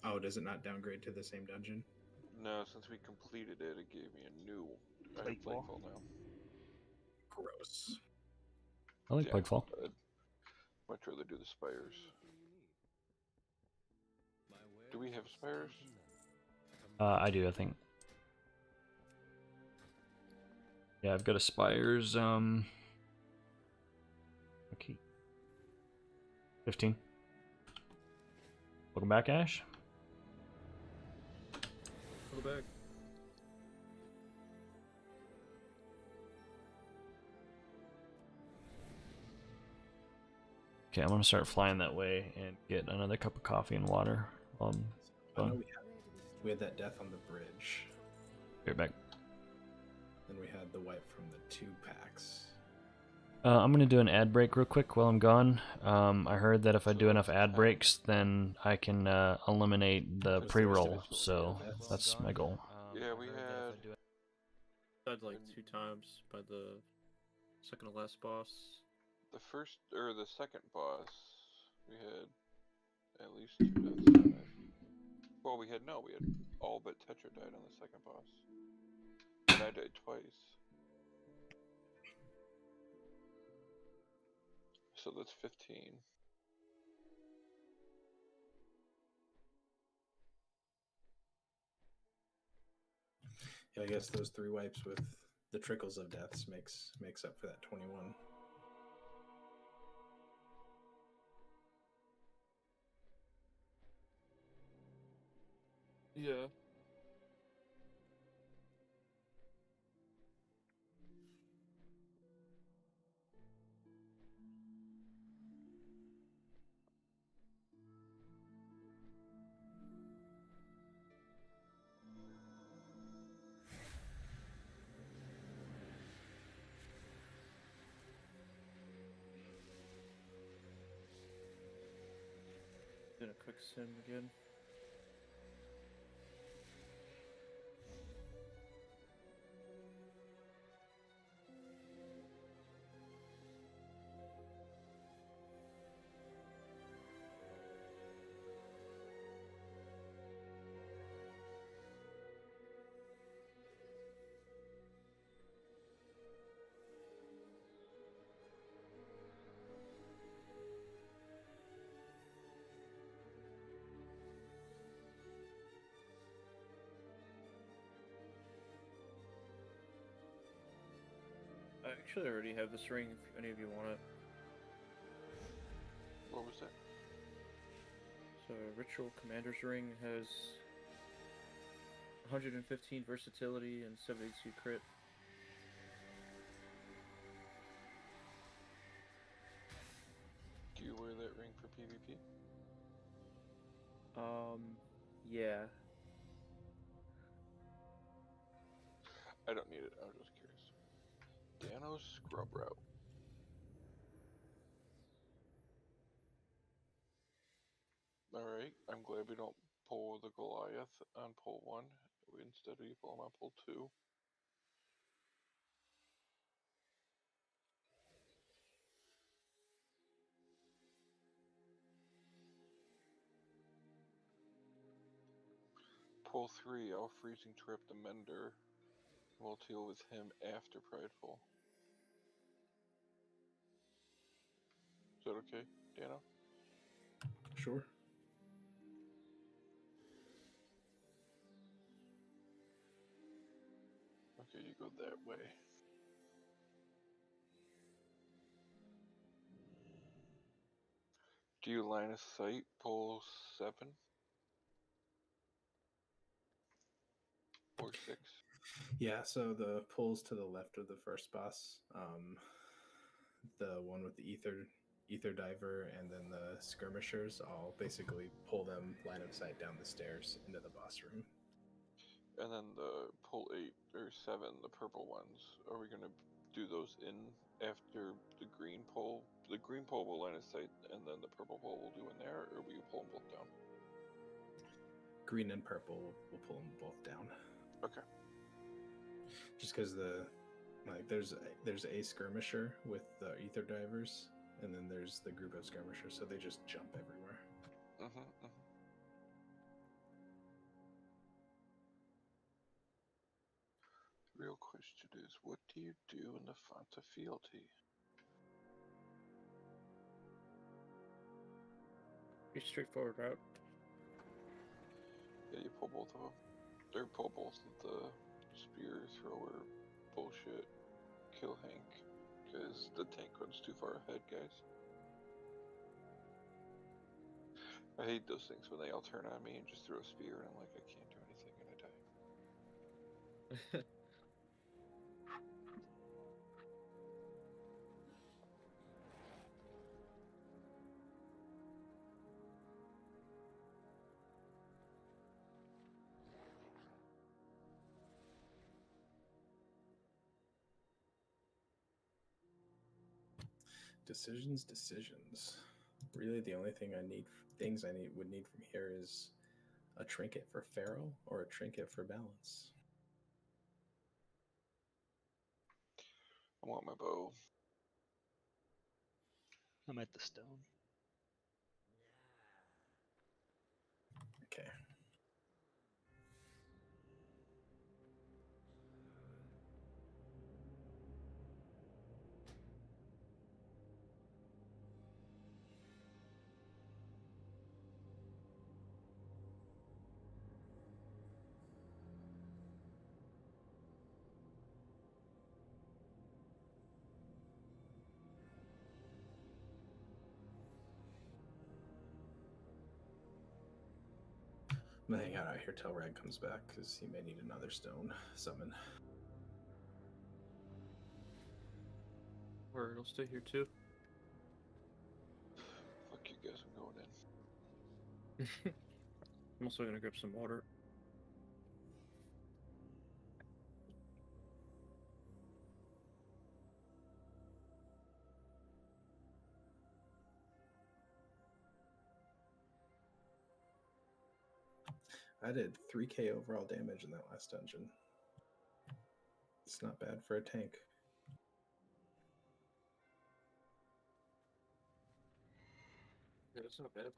Oh, does it not downgrade to the same dungeon? No, since we completed it, it gave me a new. I have Plaguefall. Plaguefall now. Gross. I like Yeah, Plaguefall. I'd much rather do the spires. Do we have spires? I do, I think. Yeah, I've got Aspires, okay. 15. Welcome back, Ash. Welcome back. Okay, I'm gonna start flying that way and get another cup of coffee and water. I know Going. we had that death on the bridge. Be right back. Then we had the wipe from the 2 packs. I'm gonna do an ad break real quick while I'm gone. I heard that if I do enough ad breaks, then I can eliminate the pre-roll. So that's my goal. Yeah, we had. Died like 2 times by the second to last boss. The first or the second boss, we had at least 2 deaths on it. Well, we had all but Tetra died on the second boss, and I died twice. So that's 15. Yeah, I guess those 3 wipes with the trickles of deaths makes up for that 21. Yeah. Doing a quick sim again. I actually already have this ring if any of you want it. What was that? So, Ritual Commander's Ring has 115 versatility and 72 crit. Do you wear that ring for PvP? Yeah. I don't need it. I was just curious. Dano's Scrub Route. Alright, I'm glad we don't pull the Goliath on pull 1. Instead, we pull him on pull 2. Pull 3, I'll Freezing Trip the Mender. We'll deal with him after Prideful. Is that okay, Dano? Sure. Okay, you go that way. Do you line of sight pull 7? Or 6? Yeah, so the pulls to the left of the first boss, the one with the ether diver, and then the skirmishers, I'll basically pull them line of sight down the stairs into the boss room. And then the pull 8 or 7, the purple ones, are we gonna do those in after the green pole? The green pole will line of sight, and then the purple pole will do in there, or will you pull them both down? green and purple, we'll pull them both down. Okay. Just because there's a skirmisher with the ether divers, and then there's the group of skirmishers, so they just jump everywhere. Real question is, what do you do in the Fanta fealty? Pretty straightforward route. Yeah, you pull both of them. Or pull both of the spear thrower bullshit. Kill Hank, because the tank runs too far ahead, guys. I hate those things when they all turn on me and just throw a spear and I'm like, I can't do anything and I die. Decisions. Really, the only thing I would need from here is a trinket for feral or a trinket for balance. I want my bow. I'm at the stone. Okay. I'm gonna hang out here till Rag comes back because he may need another stone summon. Or it'll stay here too. Fuck you guys, I'm going in. I'm also gonna grab some water. I did 3k overall damage in that last dungeon. It's not bad for a tank. Yeah, it's not bad.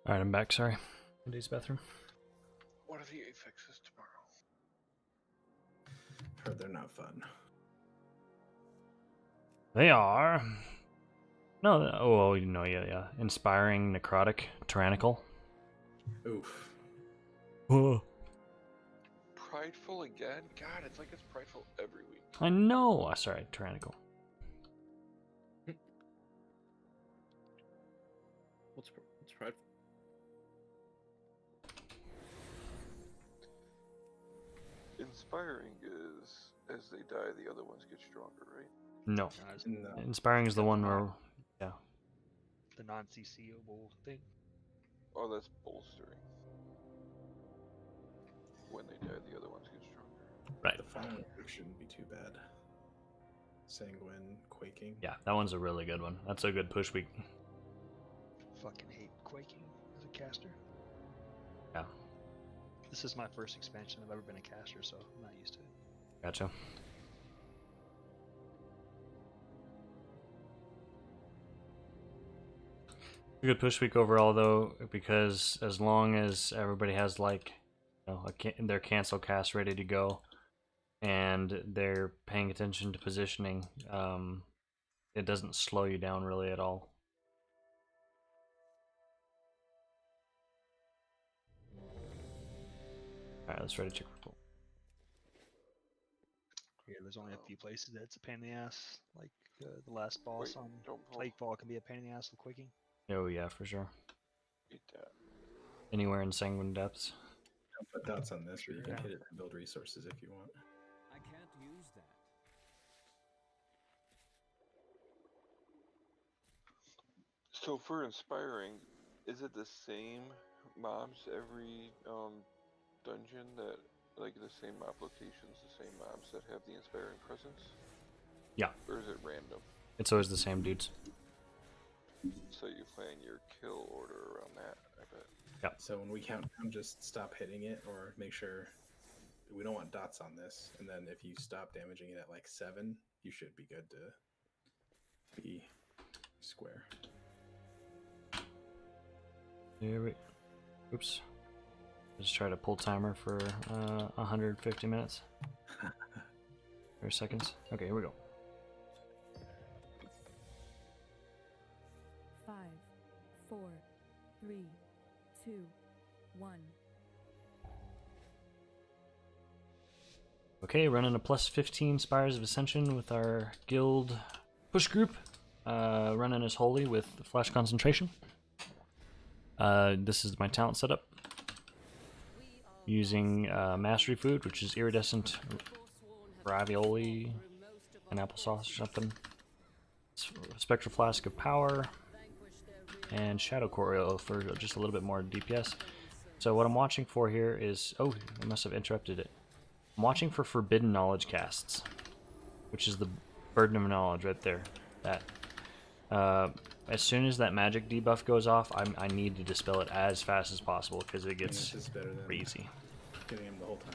All right, I'm back. Sorry. Monday's bathroom. What are the affixes tomorrow? Heard they're not fun. They are. No. Oh, no. Yeah. Inspiring, necrotic, tyrannical. Oof. Oh. Prideful again? God, it's like it's prideful every week. I know. Sorry, tyrannical. What's prideful? Inspiring is, as they die, the other ones get stronger, right? No. No. Inspiring is the one where, yeah. The non-CCable thing. Oh, that's bolstering. When they die, the other ones get stronger. Right. The final week shouldn't be too bad. Sanguine, quaking. Yeah, that one's a really good one. That's a good push week. Fucking hate quaking as a caster. Yeah. This is my first expansion I've ever been a caster, so I'm not used to it. Gotcha. A good push week overall, though, because as long as everybody has like, their cancel cast ready to go, and they're paying attention to positioning, it doesn't slow you down really at all. All right, let's try to check for pull. Yeah, there's only a few places that it's a pain in the ass. Like the last boss on Plaguefall can be a pain in the ass with quaking. Oh yeah, for sure. Eat that. Anywhere in Sanguine Depths. Don't put dots on this, but you can Yeah. hit it to build resources if you want. I can't use that. So for inspiring, is it the same mobs every dungeon that like the same mob locations, the same mobs that have the inspiring presence? Yeah. Or is it random? It's always the same dudes. So you plan your kill order around that, I bet. Yeah. So when we count down, just stop hitting it, or make sure we don't want dots on this. And then if you stop damaging it at like 7, you should be good to be square. Here we. Oops. Just try to pull timer for 150 minutes. Or seconds. Okay, here we go. 5, 4, 3, 2, 1. Okay, running a plus 15 Spires of Ascension with our guild push group. Running as holy with flash concentration. This is my talent setup. Using mastery food, which is iridescent ravioli and applesauce or something. Spectral flask of power. And shadow core oil for just a little bit more DPS. So what I'm watching for here is... Oh, I must have interrupted it. I'm watching for forbidden knowledge casts, which is the burden of knowledge right there. That as soon as that magic debuff goes off, I need to dispel it as fast as possible because it gets crazy. Getting him the whole time.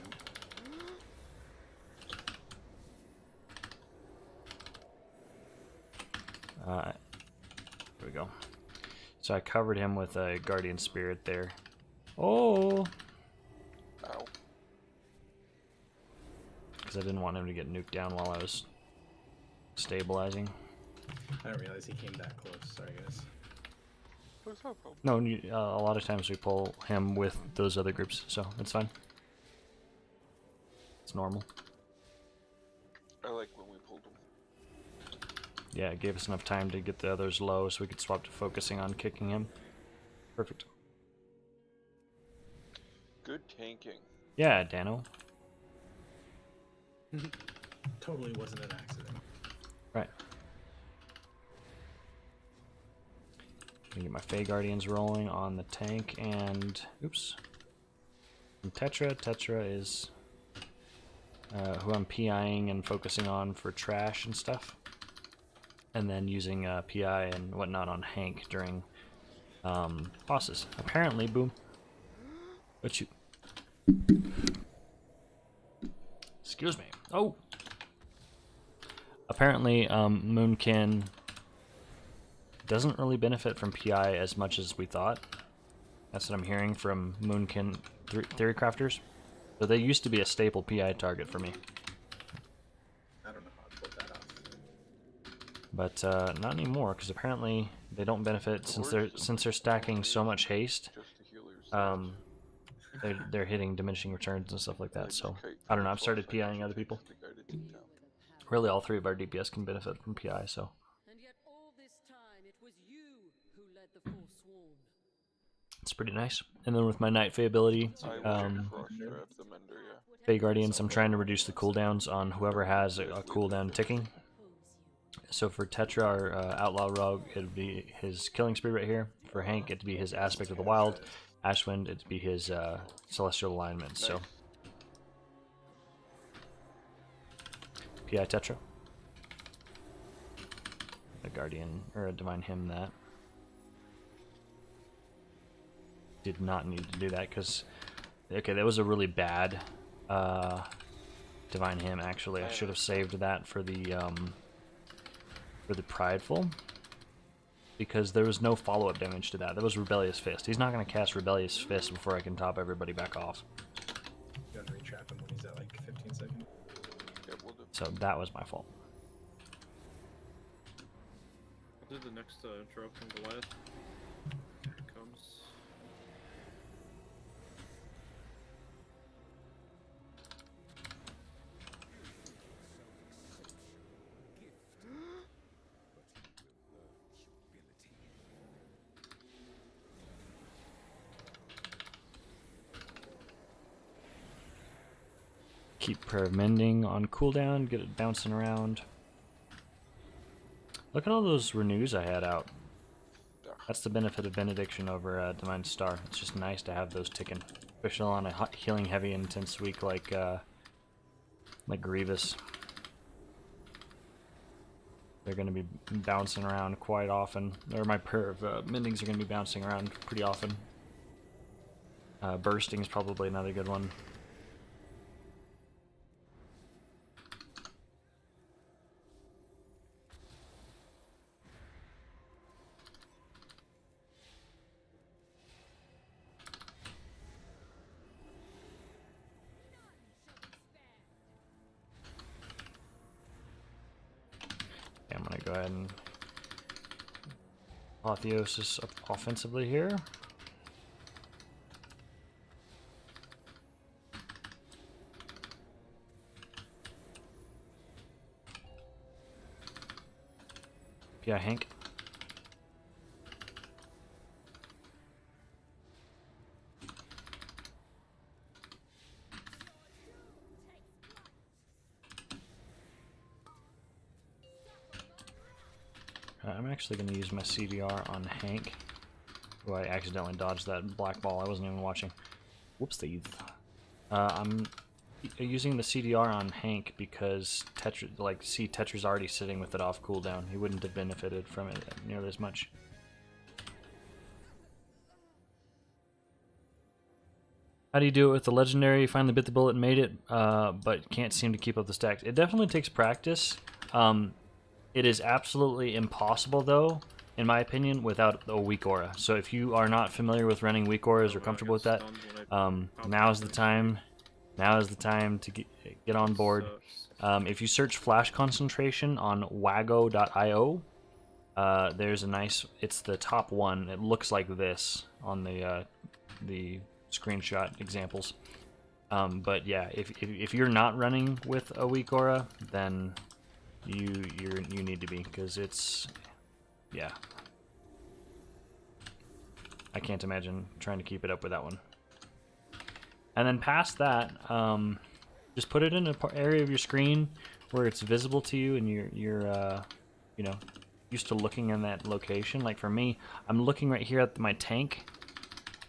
There we go. So I covered him with a guardian spirit there. Oh. Ow. Because I didn't want him to get nuked down while I was stabilizing. I didn't realize he came that close. Sorry, guys. What's up, Bob? No, a lot of times we pull him with those other groups, so it's fine. It's normal. I like when we pulled him. Yeah, it gave us enough time to get the others low so we could swap to focusing on kicking him. Perfect. Good tanking. Yeah, Dano. Totally wasn't an accident. Right. Gonna get my Fey Guardians rolling on the tank and... Oops. And Tetra. Tetra is who I'm PIing and focusing on for trash and stuff. And then using PI and whatnot on Hank during bosses. Apparently, boom. But shoot. Excuse me. Oh! Apparently, Moonkin doesn't really benefit from PI as much as we thought. That's what I'm hearing from Moonkin theorycrafters. So they used to be a staple PI target for me. I don't know how to put that off. But not anymore, because apparently they don't benefit since they're stacking so much haste. They're hitting diminishing returns and stuff like that. So I don't know. I've started PIing other people. Really, all three of our DPS can benefit from PI. So. And yet all this time it was you who led the Forsworn. It's pretty nice. And then with my Night Fae ability, Fae Guardians, I'm trying to reduce the cooldowns on whoever has a cooldown ticking. So for Tetra, our Outlaw Rogue, it'd be his Killing Spree right here. For Hank, it'd be his Aspect of the Wild. Ashwind, it'd be his Celestial Alignment. So PI Tetra. A Guardian, or a Divine Hymn that. Did not need to do that because, okay, that was a really bad Divine Hymn. Actually, I should have saved that for the prideful, because there was no follow-up damage to that. That was Rebellious Fist. He's not going to cast Rebellious Fist before I can top everybody back off. You want to retrap him when he's at like 15 seconds? Yeah, we'll do. So that was my fault. I'll do the next drop from Goliath. Here it comes. Keep Prayer of Mending on cooldown, get it bouncing around. Look at all those renews I had out. That's the benefit of Benediction over Divine Star. It's just nice to have those ticking. especially on a healing heavy intense week like Grievous. They're going to be bouncing around quite often, or my pair of mendings are going to be bouncing around pretty often. Bursting is probably another good one. I'm going to go ahead and Apotheosis offensively here. Yeah, Hank. I'm actually going to use my CDR on Hank. Oh, I accidentally dodged that black ball. I wasn't even watching. Whoopsies. I'm using the CDR on Hank because Tetra's already sitting with it off cooldown. He wouldn't have benefited from it nearly as much. How do you do it with the legendary? Finally bit the bullet and made it, but can't seem to keep up the stacks. It definitely takes practice. It is absolutely impossible, though, in my opinion, without a weak aura. So if you are not familiar with running weak auras or comfortable with that, now is the time. Now is the time to get on board. If you search flash concentration on wago.io, there's a nice. It's the top one. It looks like this on the screenshot examples. But yeah, if you're not running with a weak aura, then you need to be, because it's, yeah, I can't imagine trying to keep it up with that one. And then past that, just put it in an area of your screen where it's visible to you and you're you know, used to looking in that location. Like for me, I'm looking right here at my tank,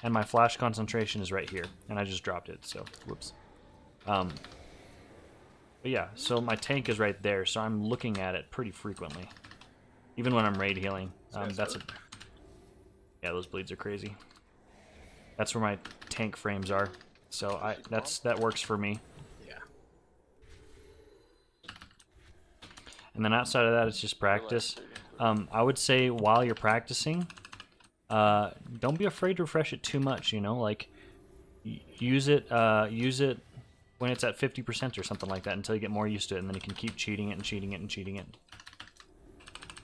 and my flash concentration is right here, and I just dropped it, so whoops. But yeah, so my tank is right there, so I'm looking at it pretty frequently, even when I'm raid healing. That's it. Yeah, those bleeds are crazy. That's where my tank frames are, so that works for me. Yeah. And then outside of that, it's just practice. I would say while you're practicing, don't be afraid to refresh it too much. You know, like use it when it's at 50% or something like that until you get more used to it, and then you can keep cheating it and cheating it and cheating it.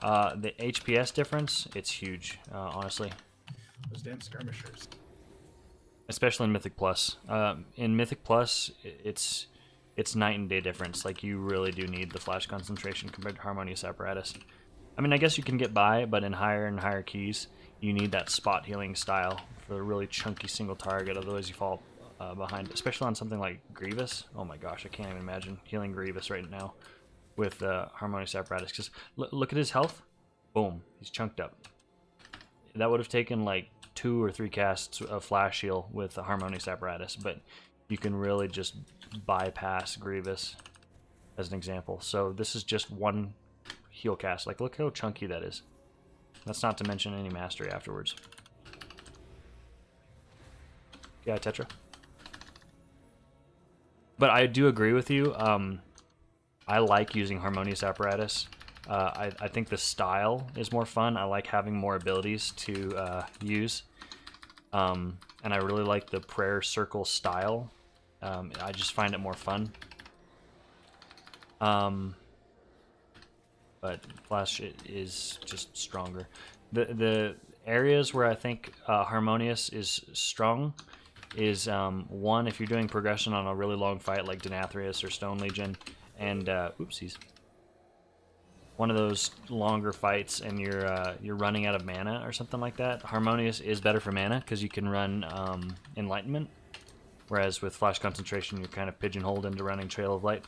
The HPS difference, it's huge, honestly. Those damn skirmishers. Especially in Mythic Plus. In Mythic Plus, it's night and day difference. Like, you really do need the flash concentration compared to Harmonious Apparatus. I mean, I guess you can get by, but in higher and higher keys, you need that spot healing style for a really chunky single target, otherwise you fall behind, especially on something like Grievous. Oh my gosh, I can't even imagine healing Grievous right now with Harmonious Apparatus, because look at his health. Boom, he's chunked up. That would have taken like 2 or 3 casts of Flash Heal with the Harmonious Apparatus, but you can really just bypass Grievous as an example. So this is just one heal cast. Like, look how chunky that is. That's not to mention any mastery afterwards. Yeah, Tetra. But I do agree with you. I like using Harmonious Apparatus. I think the style is more fun. I like having more abilities to use. And I really like the prayer circle style. I just find it more fun. But Flash is just stronger. The areas where I think Harmonious is strong is one, if you're doing progression on a really long fight like Denathrius or Stone Legion, and oopsies, one of those longer fights, and you're running out of mana or something like that. Harmonious is better for mana because you can run Enlightenment, whereas with Flash Concentration you're kind of pigeonholed into running Trail of Light.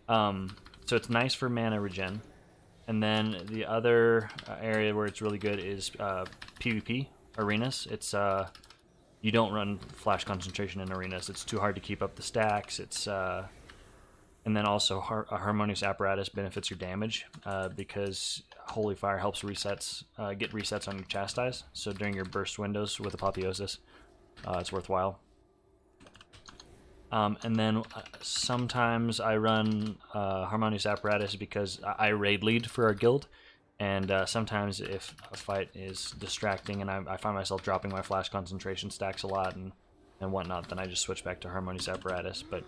So it's nice for mana regen. And then the other area where it's really good is PvP arenas. It's you don't run flash concentration in arenas. It's too hard to keep up the stacks. It's and then also a harmonious apparatus benefits your damage because holy fire helps get resets on your chastise. So during your burst windows with apotheosis, it's worthwhile. And then sometimes I run harmonious apparatus because I raid lead for our guild. And sometimes if a fight is distracting and I find myself dropping my flash concentration stacks a lot and whatnot, then I just switch back to harmonious apparatus. But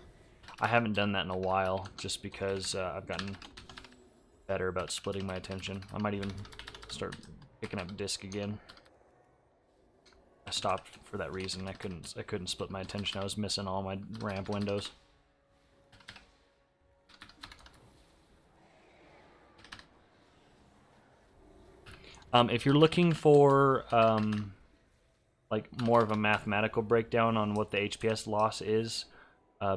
I haven't done that in a while just because I've gotten better about splitting my attention. I might even start picking up disc again. I stopped for that reason. I couldn't split my attention. I was missing all my ramp windows. If you're looking for like more of a mathematical breakdown on what the HPS loss is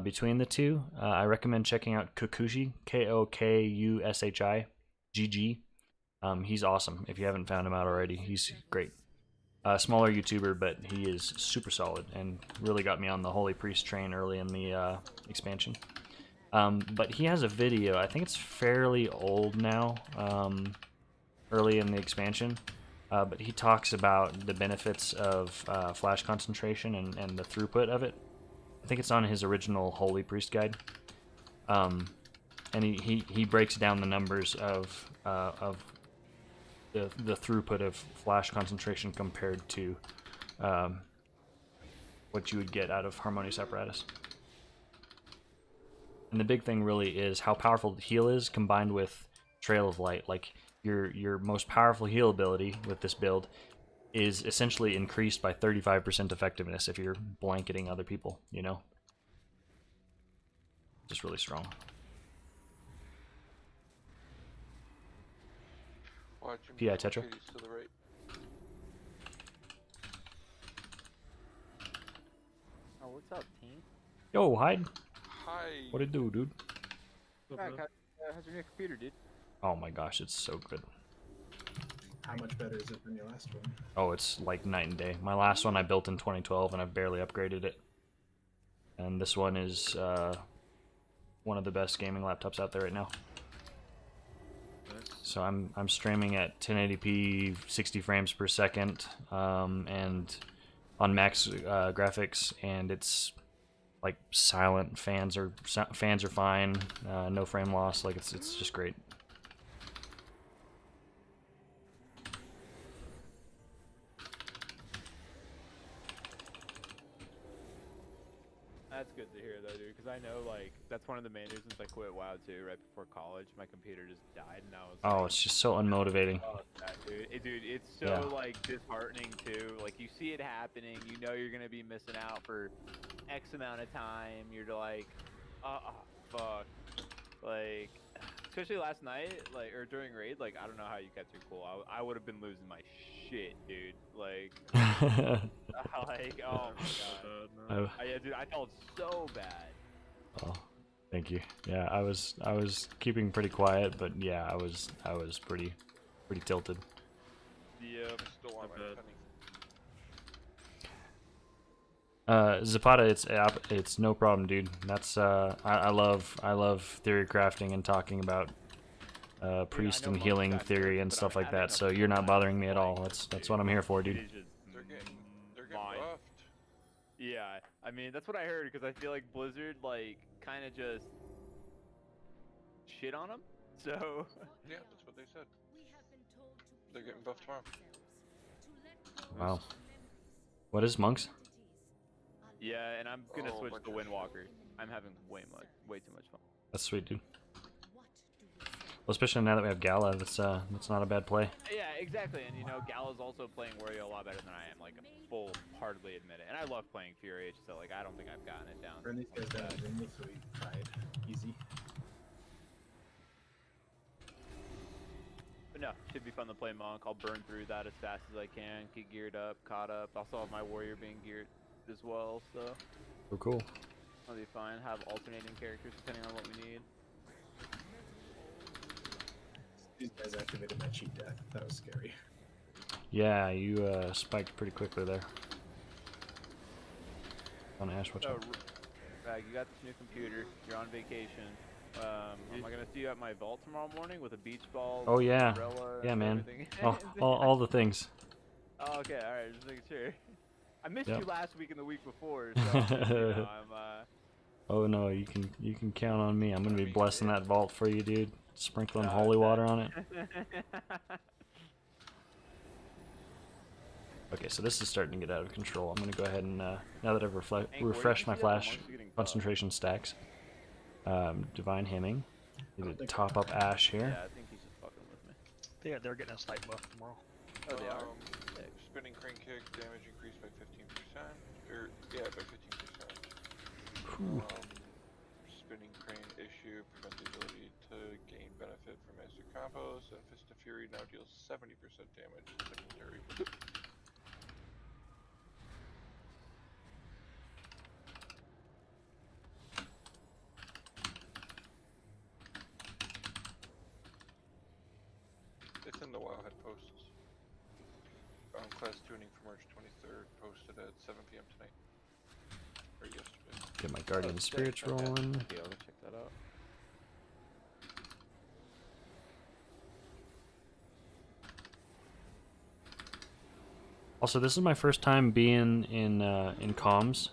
between the two, I recommend checking out Kokushi, Kokushi GG. He's awesome. If you haven't found him out already, he's great. Smaller YouTuber, but he is super solid and really got me on the Holy Priest train early in the expansion. But he has a video. I think it's fairly old now. Early in the expansion, but he talks about the benefits of flash concentration and the throughput of it. I think it's on his original Holy Priest guide, and he breaks down the numbers of the throughput of flash concentration compared to what you would get out of harmonious apparatus. And the big thing really is how powerful the heal is combined with Trail of Light. Like your most powerful heal ability with this build is essentially increased by 35% effectiveness if you're blanketing other people, you know? Just really strong. Watch him. PI Tetra. To the right. Oh, what's up, team? Yo, Hyde. Hi. What it do, dude? How's your new computer, dude? Oh my gosh, it's so good. How much better is it than your last one? Oh, it's like night and day. My last one I built in 2012 and I've barely upgraded it. And this one is one of the best gaming laptops out there right now. So I'm streaming at 1080p 60 frames per second and on max graphics, and it's like silent. Fans are fine, no frame loss. Like it's just great. That's good to hear, though, dude, because I know, like, that's one of the main reasons I quit WoW, too, right before college. My computer just died, and I was like, Oh, it's just so unmotivating. oh, dude. It's so, like, disheartening, too. Like, you see it happening, you know you're going to be missing out for X amount of time. You're like, oh, fuck. Like, especially last night, like, or during raid, like, I don't know how you kept your cool. I would have been losing my shit, dude. Like, like, oh my god. Yeah, dude, I felt so bad. Oh, thank you. Yeah, I was keeping pretty quiet, but yeah, I was pretty tilted. Yep. Still on my penny. Zapata, it's no problem, dude. That's I love theorycrafting and talking about priest and healing theory and stuff like that. So you're not bothering me at all. That's what I'm here for, dude. They're getting buffed. Yeah, I mean that's what I heard, because I feel like Blizzard like kind of just shit on them. So yeah, that's what they said. They're getting buffed tomorrow. Wow. What is monks? yeah, and I'm gonna switch to Windwalker. I'm having way too much fun. That's sweet, dude. Well, especially now that we have Gala, that's not a bad play. Yeah, exactly, and you know, Gala's also playing Wario a lot better than I am. Like, full-heartedly admit it. And I love playing Fury, so like, I don't think I've gotten it down. Burn these guys down, so we tried. Easy. But no, should be fun to play Monk. I'll burn through that as fast as I can, get geared up, caught up. Also have my Warrior being geared as well, so Oh, cool. I'll be fine. Have alternating characters depending on what we need. These guys activated my cheat death. That was scary. Yeah, you spiked pretty quickly there. On Ash, what's So, up? Rag, you got this new computer. You're on vacation. Am I gonna see you at my vault tomorrow morning with a beach ball? Oh yeah, Umbrella, yeah, and man. everything? All the things. Oh, okay, all right. Just making sure. I missed Yep. you last week and the week before, so I'm Oh no, you can count on me. I'm gonna be mean, blessing yeah. that vault for you, dude. Sprinkling holy water on it. Okay, so this is starting to get out of control. I'm gonna go ahead and now that I've refreshed my flash concentration stacks, divine hemming. Need to top up Ash here. Yeah, I think he's just fucking with me. Yeah, they're getting a slight buff tomorrow. Oh, they are. Spinning crane kick, damage increased by 15%. Or, yeah, by 15%. Spinning crane issue prevents the ability to gain benefit from master combos, and Fist of Fury now deals 70% damage to secondary. It's in the Wildhead posts. Class tuning for March 23rd, posted at 7 p.m. tonight. Or yesterday. Get my guardian spirits rolling. Be able to check that out. Also, this is my first time being in comms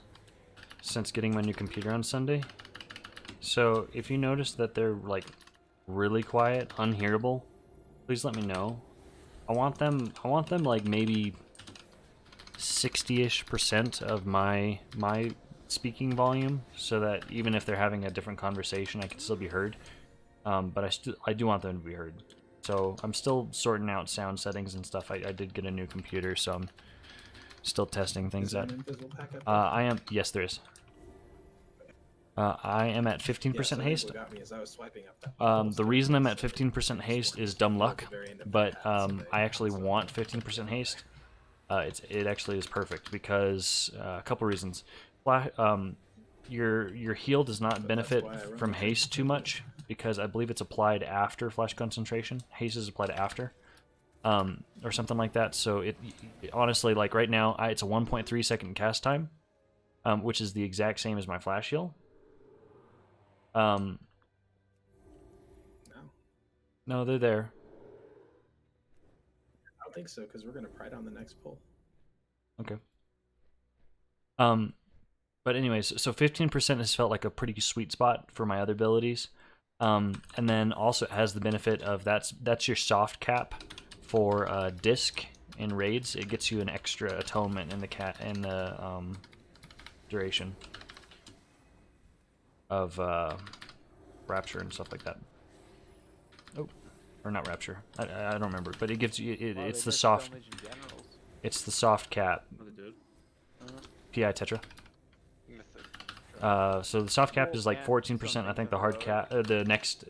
since getting my new computer on Sunday. So if you notice that they're like really quiet, unhearable, please let me know. I want them like maybe 60-ish% of my speaking volume, so that even if they're having a different conversation, I can still be heard. But I do want them to be heard. So I'm still sorting out sound settings and stuff. I did get a new computer, so I'm still testing things out. I am. Yes, there is. I am at 15% haste. The reason I'm at 15% haste is dumb luck, but I actually want 15% haste. It actually is perfect because a couple reasons. Your heal does not benefit from haste too much because I believe it's applied after flash concentration. Haste is applied after, or something like that. So it honestly, like right now, it's a 1.3 second cast time, which is the exact same as my flash heal. No, they're there. I don't think so because we're gonna pride on the next pull. Okay. But anyways, so 15% has felt like a pretty sweet spot for my other abilities. And then also it has the benefit of that's your soft cap for disc in raids. It gets you an extra atonement in the duration of rapture and stuff like that. Oh, or not rapture. I don't remember, but it gives you it's the soft. It's the soft cap. PI Tetra. So the soft cap is like 14%. I think the hard cap, the next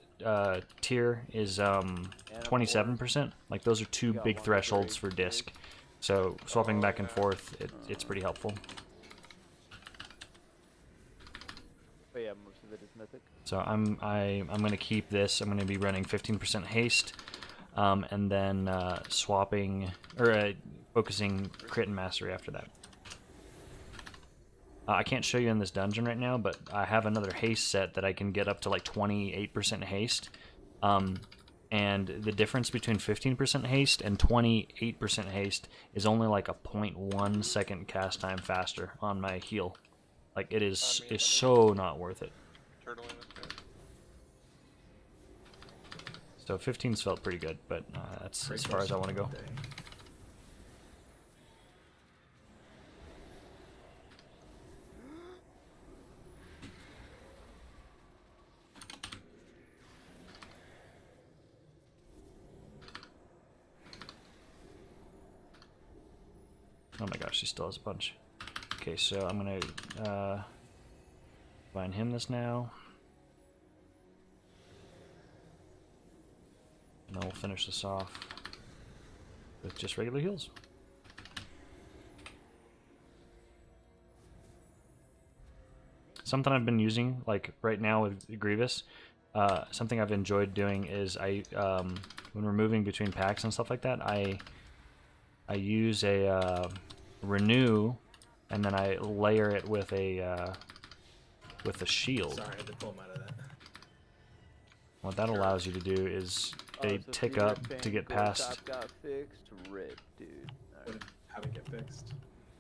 tier is 27%. Like those are two big thresholds for disc. So swapping back and forth, it's pretty helpful. But yeah, most of it is mythic. So I'm gonna keep this. I'm gonna be running 15% haste, and then swapping or focusing crit and mastery after that. I can't show you in this dungeon right now, but I have another haste set that I can get up to like 28% haste. And the difference between 15% haste and 28% haste is only like a 0.1 second cast time faster on my heal. Like it is so not worth it. So 15's felt pretty good, but that's as far as I want to go. Oh my gosh, he still has a bunch. Okay, so I'm gonna find him this now. And then we'll finish this off with just regular heals. Something I've been using, like right now with Grievous, something I've enjoyed doing is when we're moving between packs and stuff like that, I use a renew and then I layer it with a shield. Sorry, I had to pull him out of that. What that allows you to do is they so tick fear up to thing, get door past. top got fixed. Rip, dude. Alright. How to get fixed?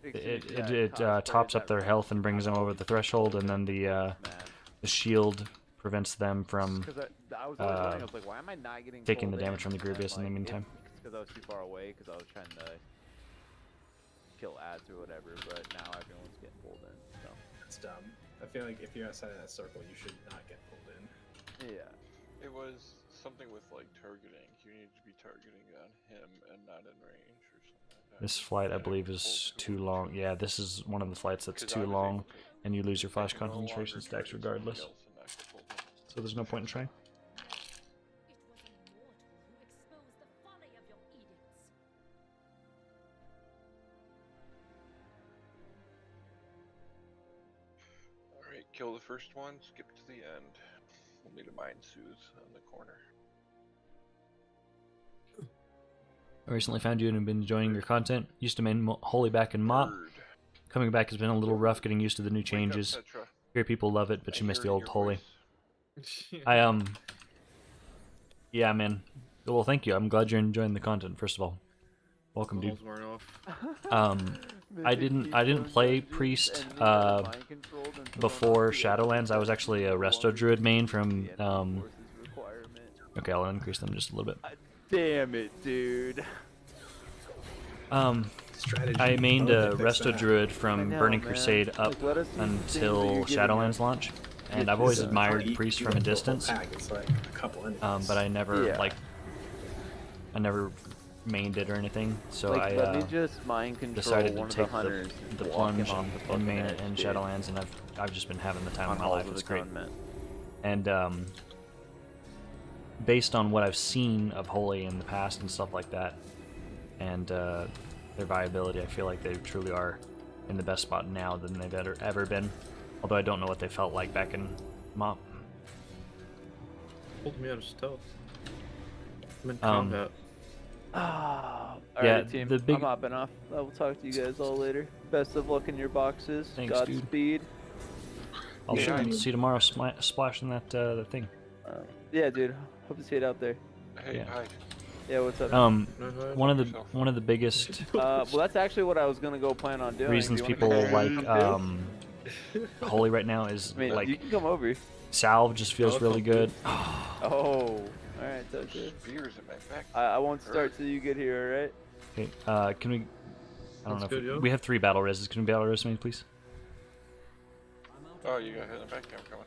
It tops up their health and brings them over the threshold, and then the shield prevents them from I was always wondering, I was like, why am I not getting taking the pulled damage in? from the And then, Grubius in the like, meantime. It's because I was too far away, because I was trying to kill ads or whatever, but now everyone's getting pulled in, so. That's dumb. I feel like if you're outside of that circle, you should not get pulled in. Yeah. It was something with like targeting. You need to be targeting on him and not in range or something like that. This flight, I believe, is too long. Yeah, this is one of the flights that's too long, and you lose your flash concentration stacks regardless. So there's no point in trying. Alright, kill the first one, skip to the end. We'll need a mind soothe on the corner. I recently found you and have been enjoying your content. Used to main Holy back in Mop. Coming back has been a little rough getting used to the new changes. Hear people love it, but you miss the old Holy. Yeah, man. Well, thank you. I'm glad you're enjoying the content, first of all. Welcome, dude. I didn't play Priest before Shadowlands. I was actually a Resto Druid main from okay, I'll increase them just a little bit. Damn it, dude. I mained a Resto Druid from Burning Crusade up until Shadowlands launch, and I've always admired Priest from a distance. But I never I never mained it or anything, so let me just mind control decided to one of take the hunters the and plunge walk him off the and main fucking it in edge, dude. Shadowlands, and I've just been having the time of my Halls life. of It's great. Atonement. And based on what I've seen of Holy in the past and stuff like that, and their viability, I feel like they truly are in the best spot now than they've ever been. Although I don't know what they felt like back in Mop. Pulled me out of stealth. I'm in combat. Alright, Yeah, team. the big- I'm hopping off. I will talk to you guys all later. Best of luck in your boxes. Thanks, dude. Godspeed. I'll see you tomorrow splashing that thing. Yeah, dude. Hope to see it out there. Hey, Yeah. hi. Yeah, what's up? One of the biggest well, that's actually what I was gonna go plan on doing. reasons Do you people wanna like come too? Holy right now is I mean, like you can come over. Salve just feels really good. Oh, alright, that's it. Beers in my back. I won't start till you get here, alright? Okay, can we? I don't know. If we have 3 battle reses. Can we battle res me, please? Oh, you got hit in the back. I'm coming.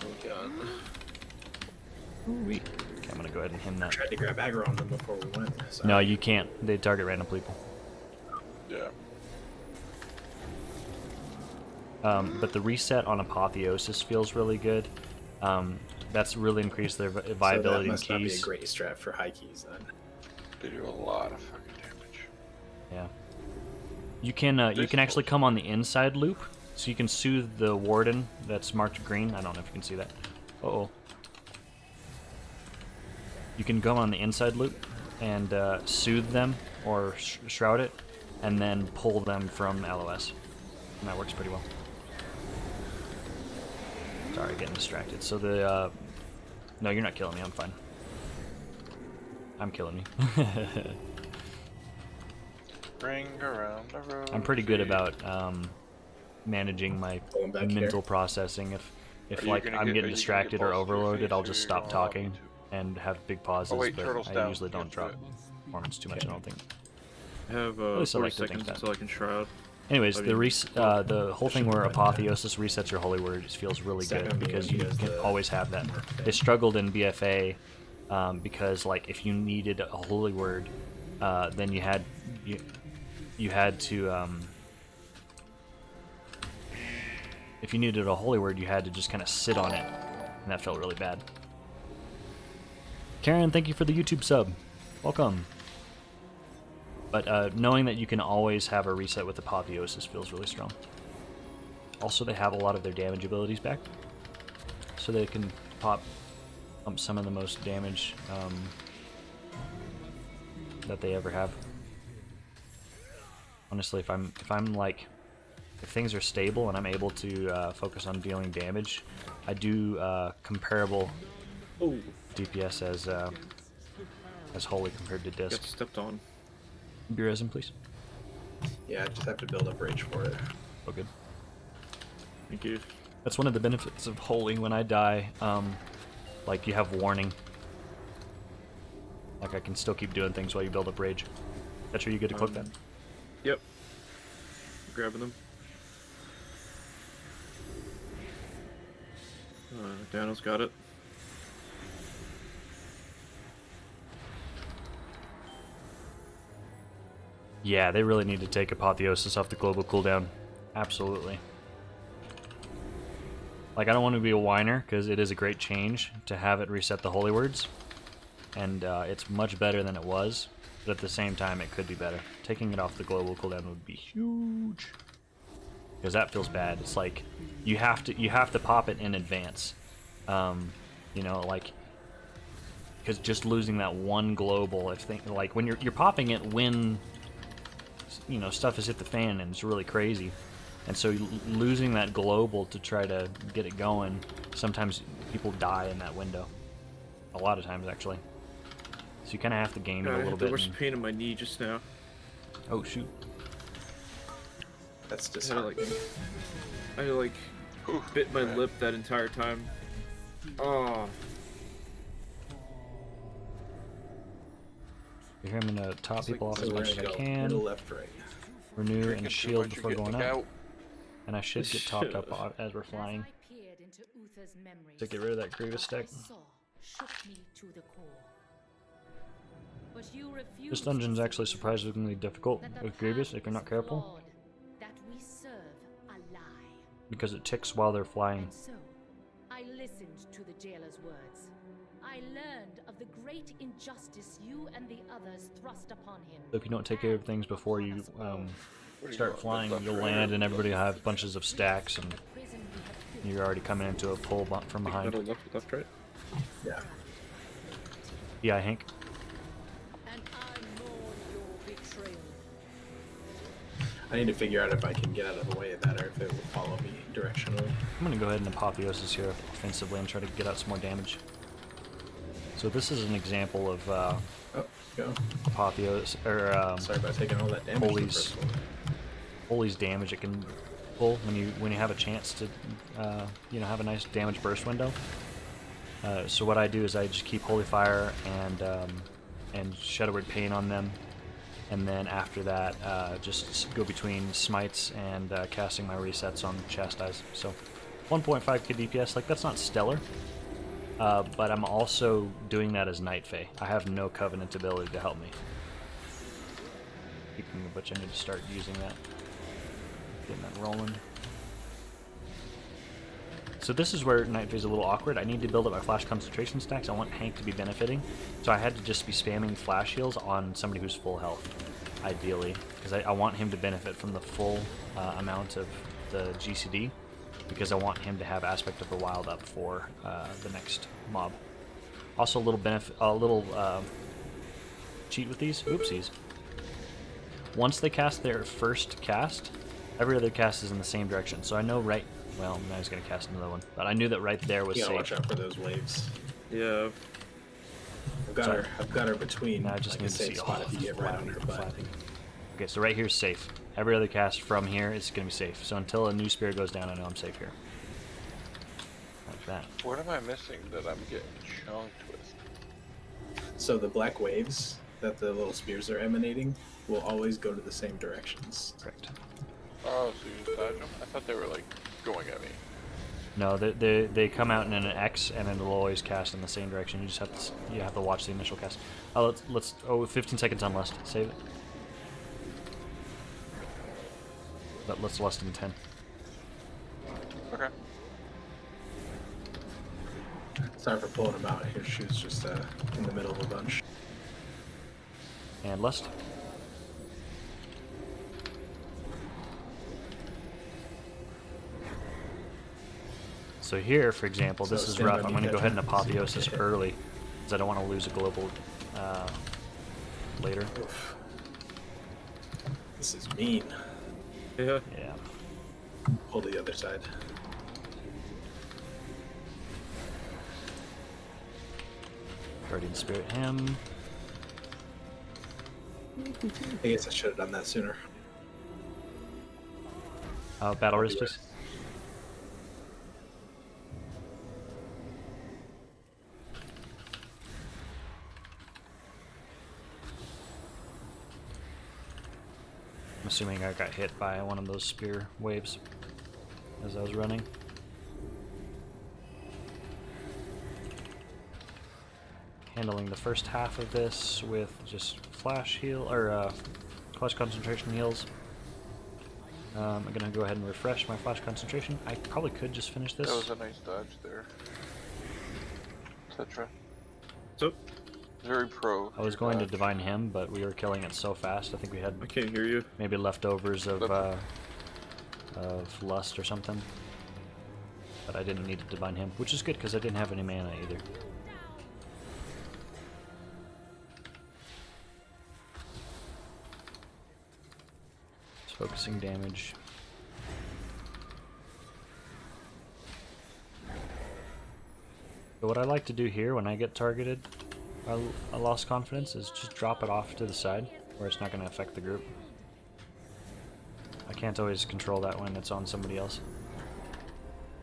Okay, I'm gonna go ahead and him that. Tried to grab aggro on them before we went. So. No, you can't. They target random people. Yeah. But the reset on Apotheosis feels really good. That's really increased their viability so that must in not be a keys. great strat for high keys then. They do a lot of fucking damage. Yeah. You can actually come on the inside loop, so you can soothe the warden that's marked green. I don't know if you can see that. Uh-oh. You can go on the inside loop and soothe them or shroud it, and then pull them from LOS. And that works pretty well. Sorry, getting distracted. So the no, you're not killing me. I'm fine. I'm killing me. Ring around the road. I'm pretty good about managing my mental processing. If like I'm getting distracted or overloaded, I'll just stop talking and have big pauses. But I usually don't drop performance too much. I don't think. I have At least I 40 like to think seconds that. until I can shroud. Anyways, the whole thing where Apotheosis resets your Holy Word just feels really good because you can always have that. They struggled in BFA because like if you needed a Holy Word, then you had to if you needed a Holy Word, you had to just kind of sit on it, and that felt really bad. Karen, thank you for the YouTube sub. Welcome. But knowing that you can always have a reset with Apotheosis feels really strong. Also, they have a lot of their damage abilities back. so they can pump some of the most damage that they ever have. Honestly, if things are stable and I'm able to focus on dealing damage, I do comparable DPS as holy compared to disc. Got stepped on. Be resin, please. Yeah, I just have to build up rage for it. Oh, good. Thank you. That's one of the benefits of holy. When I die, like you have warning. Like I can still keep doing things while you build up rage. That's where you get to click that. Yep. Grabbing them. Daniel's got it. Yeah, they really need to take Apotheosis off the global cooldown. Absolutely. Like, I don't want to be a whiner, because it is a great change to have it reset the holy words. And it's much better than it was, but at the same time, it could be better. Taking it off the global cooldown would be huge. Because that feels bad. It's like, you have to pop it in advance. You know, like, because just losing that one global, like when you're popping it when, you know, stuff has hit the fan and it's really crazy, and so losing that global to try to get it going, sometimes people die in that window. A lot of times, actually. So you kind of have to game it a little bit. I had the worst pain in my knee just now. Oh shoot! That's disheartening. I like bit my lip that entire time. Oh. Here I'm gonna top people off So as we're much as I gonna go can. middle, left, right. Renew Drinking and too shield much, you're before going getting up. out. And I should get topped up as we're flying. To get rid of that Grievous stack. This dungeon's actually surprisingly difficult with Grievous if you're not careful. Because it ticks while they're flying. So, I listened to the jailer's words. I learned of the great injustice you and the others thrust upon him. So if you don't take care of things before you start flying, you'll land and everybody will have bunches of stacks and you're already coming into a pull bump from behind. Middle, left, right? Yeah. Yeah, Hank. And I mourn your betrayal. I need to figure out if I can get out of the way of that or if it will follow me directionally. I'm gonna go ahead and Apotheosis here offensively and try to get out some more damage. So this is an example of Oh, go. Apotheosis, or Sorry about taking all that damage. Holy's damage it can pull when you have a chance to you know, have a nice damage burst window. So what I do is I just keep Holy Fire and Shadowward Pain on them, and then after that just go between smites and casting my resets on Chastise. So 1.5k DPS, like that's not stellar, but I'm also doing that as Night Fae. I have no Covenant ability to help me. Speaking of which, I need to start using that. Getting that rolling. So this is where Night Fae is a little awkward. I need to build up my flash concentration stacks. I want Hank to be benefiting. So I had to just be spamming flash heals on somebody who's full health, ideally. Because I want him to benefit from the full amount of the GCD. Because I want him to have Aspect of the Wild up for the next mob. Also a little benefit, cheat with these. Oopsies. Once they cast their first cast, every other cast is in the same direction. So I know well, now he's gonna cast another one, but I knew that right there was You gotta safe. watch out for those waves. Yeah. I've got her between. Now I just like need a to safe see. spot if you get right on her butt. Flapping. Okay, so right here is safe. Every other cast from here is gonna be safe. So until a new spear goes down, I know I'm safe here. Like that. What am I missing that I'm getting chunked with? So the black waves that the little spears are emanating will always go to the same directions. Correct. Oh, so you just dodge them? I thought they were like going at me. No, they come out in an X and then they'll always cast in the same direction. You just have to watch the initial cast. Oh, let's 15 seconds on lust. Save it. But let's lust in 10. Okay. Sorry for pulling him out here. She was just in the middle of a bunch. And lust. So here, for example, So this is stand rough. by I'm me, going to go ahead and Tetra. apotheosis early because I don't want to lose a global later. Oof. This is mean. Yeah. Yeah. Pull the other side. Guardian Spirit him. I guess I should have done that sooner. Battle risk, please. I'm assuming I got hit by one of those spear waves as I was running. Handling the first half of this with just flash heal or flash concentration heals. I'm gonna go ahead and refresh my flash concentration. I probably could just finish this. That was a nice dodge there. Tetra. So, Very pro. I was going to divine him, but we were killing it so fast. I think we had I can't hear you. maybe leftovers of lust or something. But I didn't need to divine him, which is good because I didn't have any mana either. Just focusing damage. So what I like to do here when I get targeted, I lost confidence, is just drop it off to the side where it's not going to affect the group. I can't always control that when it's on somebody else.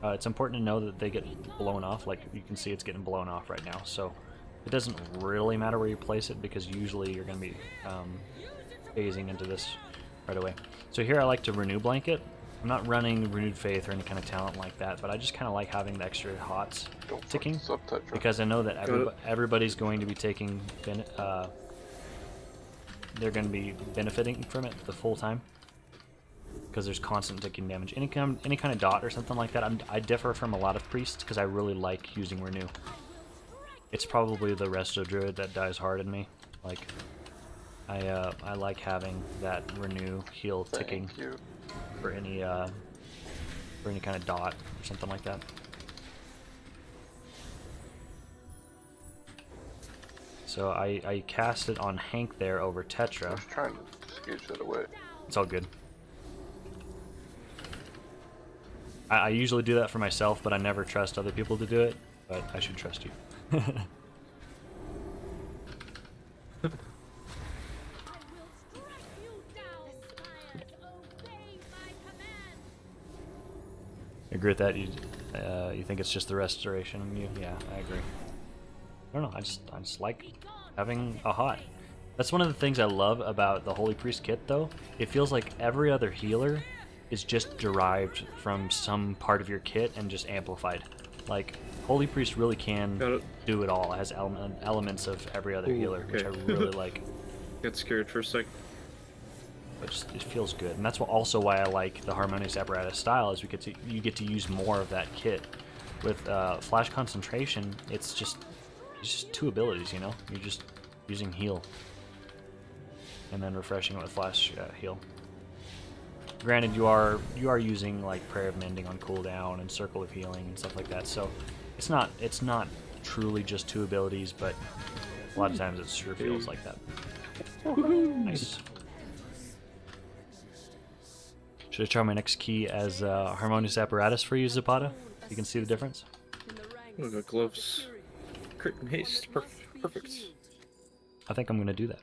It's important to know that they get blown off. Like you can see, it's getting blown off right now. So it doesn't really matter where you place it because usually you're going to be phasing into this right away. So here I like to renew blanket. I'm not running renewed faith or any kind of talent like that, but I just kind of like having the extra hots ticking because I know that everybody's going to be taking they're going to be benefiting from it the full time because there's constant ticking damage. Any kind of dot or something like that. I differ from a lot of priests because I really like using renew. It's probably the resto druid that dies hard in me. Like I like having that renew heal ticking for any kind of dot or something like that. So I cast it on Hank there over Tetra. I was trying to sketch that away. It's all good. I usually do that for myself, but I never trust other people to do it. But I should trust you. I agree with that. You think it's just the restoration? Yeah, I agree. I don't know. I just like having a hot. That's one of the things I love about the Holy Priest kit, though. It feels like every other healer is just derived from some part of your kit and just amplified. Like Holy Priest really can do it all. It has elements of every other healer, which I really like. Got scared for a sec. But just, it feels good, and that's also why I like the Harmonious Apparatus style. Is you get to use more of that kit. With Flash Concentration, it's just two abilities, you know. You're just using heal, and then refreshing it with Flash heal. Granted, you are using like Prayer of Mending on cooldown and Circle of Healing and stuff like that. So it's not truly just two abilities, but a lot of times it sure feels like that. Nice. Should I try my next key as Harmonious Apparatus for you, Zapata? You can see the difference? Oh, got gloves. Crit and haste. Perfect. I think I'm going to do that.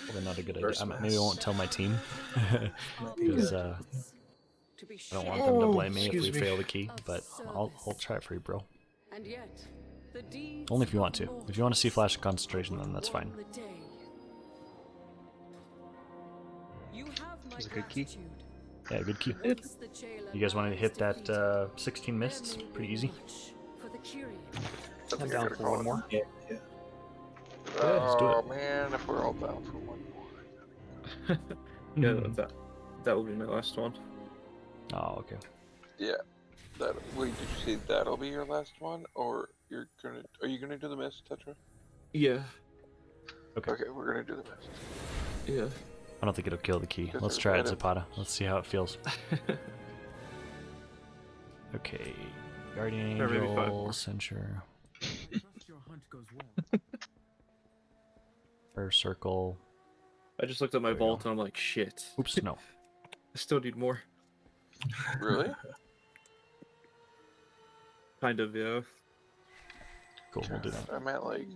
Probably not a good idea. Maybe I won't tell my team. Because I don't want them to blame me if we fail the key. But I'll try it for you, bro. Only if you want to. If you want to see Flash Concentration, then that's fine. That's a good key. Yeah, good key. You guys want to hit that 16 mists? Pretty easy. I'm down for one more. Yeah. Let's do it. Man, if we're all down for one more. Yeah, that will be my last one. Oh, okay. Yeah. Wait, did you say that'll be your last one, or are you gonna do the mist, Tetra? Yeah. Okay. Okay, we're gonna do the mist. Yeah. I don't think it'll kill the key. Let's try it, Zapata. Let's see how it feels. Okay, Guardian Or maybe 5 Angel, more. Censure, Trust your hunt goes well. First Circle. I just looked at my There we vault go. and I'm like, shit. Oops, no. I still need more. Really? Kind of, yeah. Cool, we'll do that. I'm at like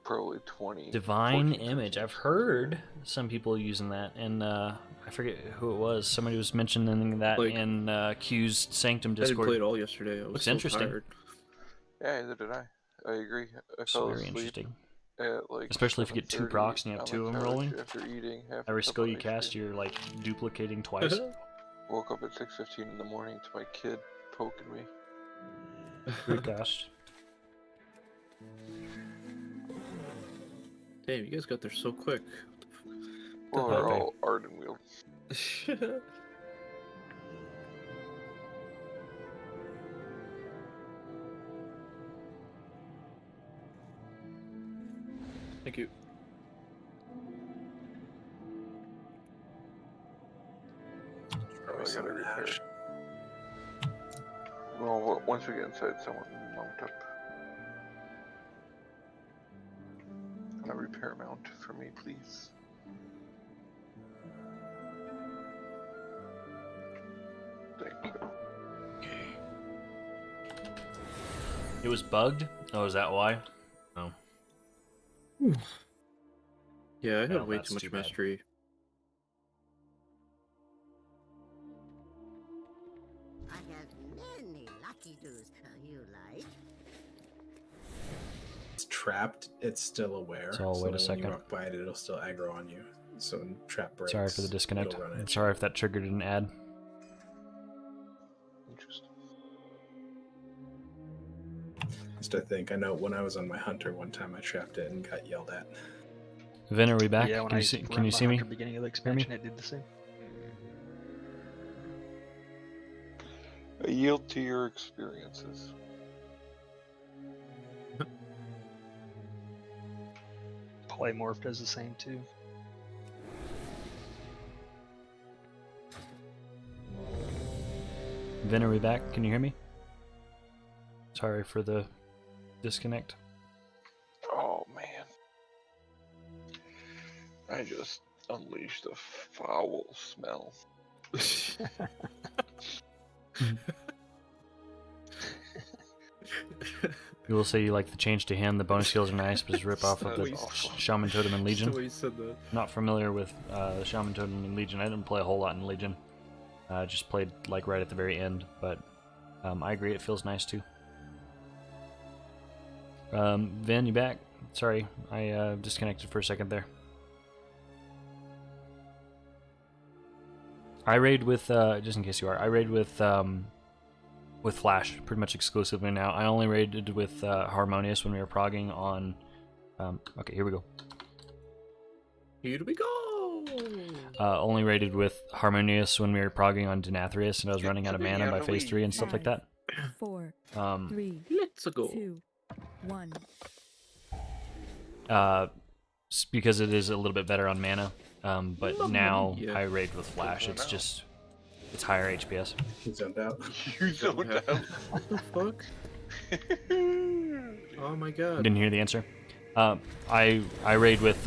probably 20. Divine 14, Image. 15. I've heard some people using that, and I forget who it was. Somebody was mentioning that Like- in Q's Sanctum I didn't Discord. play it all yesterday. I was Looks so interesting. tired. Yeah, neither did I. I agree. I It's fell very asleep interesting. at like Especially if you get 2 7:30 procs and you have on 2 the of them couch rolling. After eating half Every a cup skill of you ice cast, cream. you're like duplicating twice. Woke up at 6:15 in the morning to my kid poking me. Good gosh. Damn, you guys got there so quick. Well, hell, we're babe? all Arden wheel. Thank you. Oh, I gotta repair. Well, once we get inside, someone mount up a repair mount for me, please. Thank you. It was bugged? Oh, is that why? Oh. Yeah, I had Well, way that's too much too bad. mastery. I have many lucky doos you like. It's trapped. It's still aware. So wait a when you second. walk by it, it'll still aggro on you. So when trap breaks. Sorry for the disconnect. it'll run I'm at sorry if that triggered an ad. Interesting. Just I think I know when I was on my hunter one time, I trapped it and got yelled at. Vin, are we back? Yeah, when Can I you see, ran can you my see me? hunter beginning of the expansion, it did the same. I yield to your experiences. Polymorph does the same too. Vin, are we back? Can you hear me? Sorry for the disconnect. Oh man. I just unleashed a foul smell. You will say you like the change to him. The bonus skills are nice, but it's a rip off of the That's awful. Shaman Totem and Legion. The way you said that. Not familiar with the Shaman Totem and Legion. I didn't play a whole lot in Legion. Just played like right at the very end, but I agree it feels nice too. Vin, you back? Sorry, I disconnected for a second there. I raid with just in case you are. I raid with Flash pretty much exclusively now. I only raided with Harmonious when we were progging on. Okay, here we go. Here we go. Only raided with Harmonious when we were progging on Denathrius, and I was running out of mana by phase 3 and stuff like that. 4, Um, 3, Let's go. 2, 1. Because it is a little bit better on mana. But now Yeah. I raid with Flash. It's just it's higher HPS. He zoned out. You zoned out. What the fuck? Oh my god. Didn't hear the answer. I raid with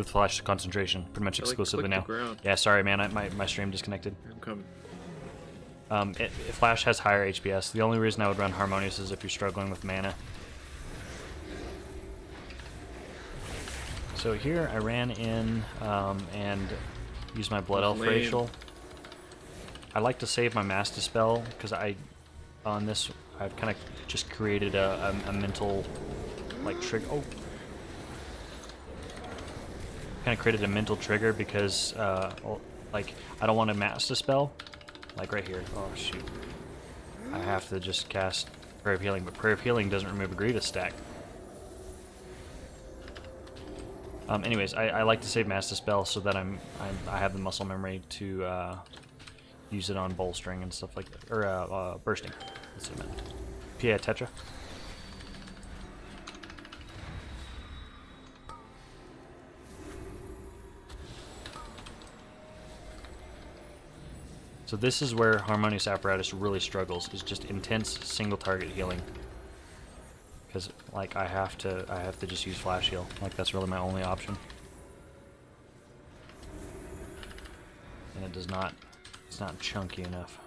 Flash concentration pretty much I, like, exclusively clicked now. the ground. Yeah, sorry man, my stream disconnected. I'm coming. Flash has higher HPS. The only reason I would run Harmonious is if you're struggling with mana. So here I ran in and used my Blood Elf Lame. Racial. I like to save my Mass Dispel because I've kind of just created a mental like trigger. Oh, kind of created a mental trigger because like I don't want a Mass Dispel, like right here. Oh shoot! I have to just cast Prayer of Healing, but Prayer of Healing doesn't remove a Grievous stack. Anyways, I like to save Mass Dispel so that I have the muscle memory to use it on bolstering and stuff like that, or bursting. That's what I meant. Yeah, Tetra. So this is where Harmonious Apparatus really struggles, is just intense single target healing. Because like I have to just use flash heal. Like that's really my only option. And it does not, it's not chunky enough.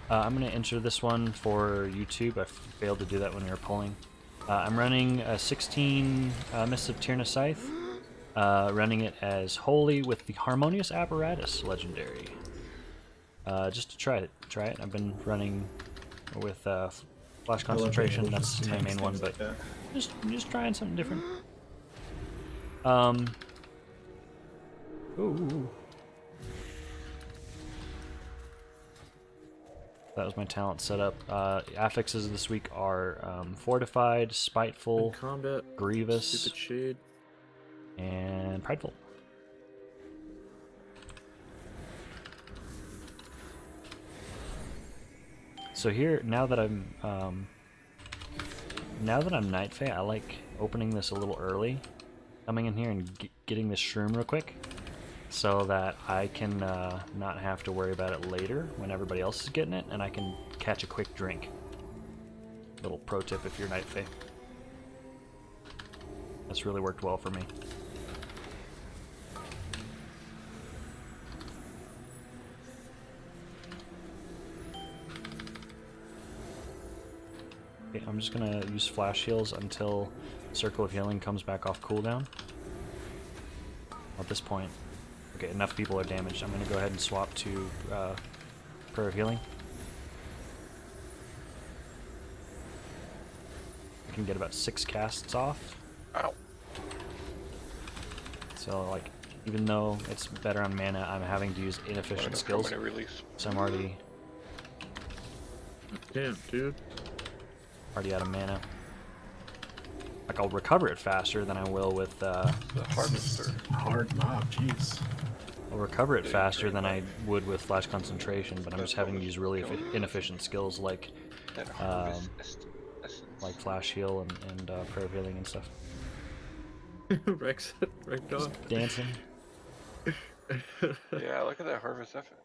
I'm going to enter this one for YouTube. I failed to do that when we were pulling. I'm running a 16 Mists of Tyrna Scythe. Running it as Holy with the Harmonious Apparatus Legendary. Just to try it. I've been running with Flash Concentration. That's my main one, but just trying something different. Ooh. That was my talent setup. Affixes this week are Fortified, Spiteful, Combat, Grievous, Stupid Shade, and Prideful. So here, now that I'm Night Fae, I like opening this a little early, coming in here and getting this shroom real quick, so that I can not have to worry about it later when everybody else is getting it, and I can catch a quick drink. Little pro tip if you're Night Fae. That's really worked well for me. Okay, I'm just gonna use flash heals until Circle of Healing comes back off cooldown. At this point, okay, enough people are damaged. I'm gonna go ahead and swap to Prayer of Healing. I can get about 6 casts off. Ow. So, like, even though it's better on mana, I'm having to use inefficient skills. So I'm already... Damn, dude. Already out of mana. Like, I'll recover it faster than I will with the Harvester. Hard mob, jeez. I'll recover it faster than I would with Flash Concentration, but I'm just having to use really inefficient skills like Flash Heal and Prayer of Healing and stuff. Rex dog. Dancing. Yeah, look at that Harvest effort.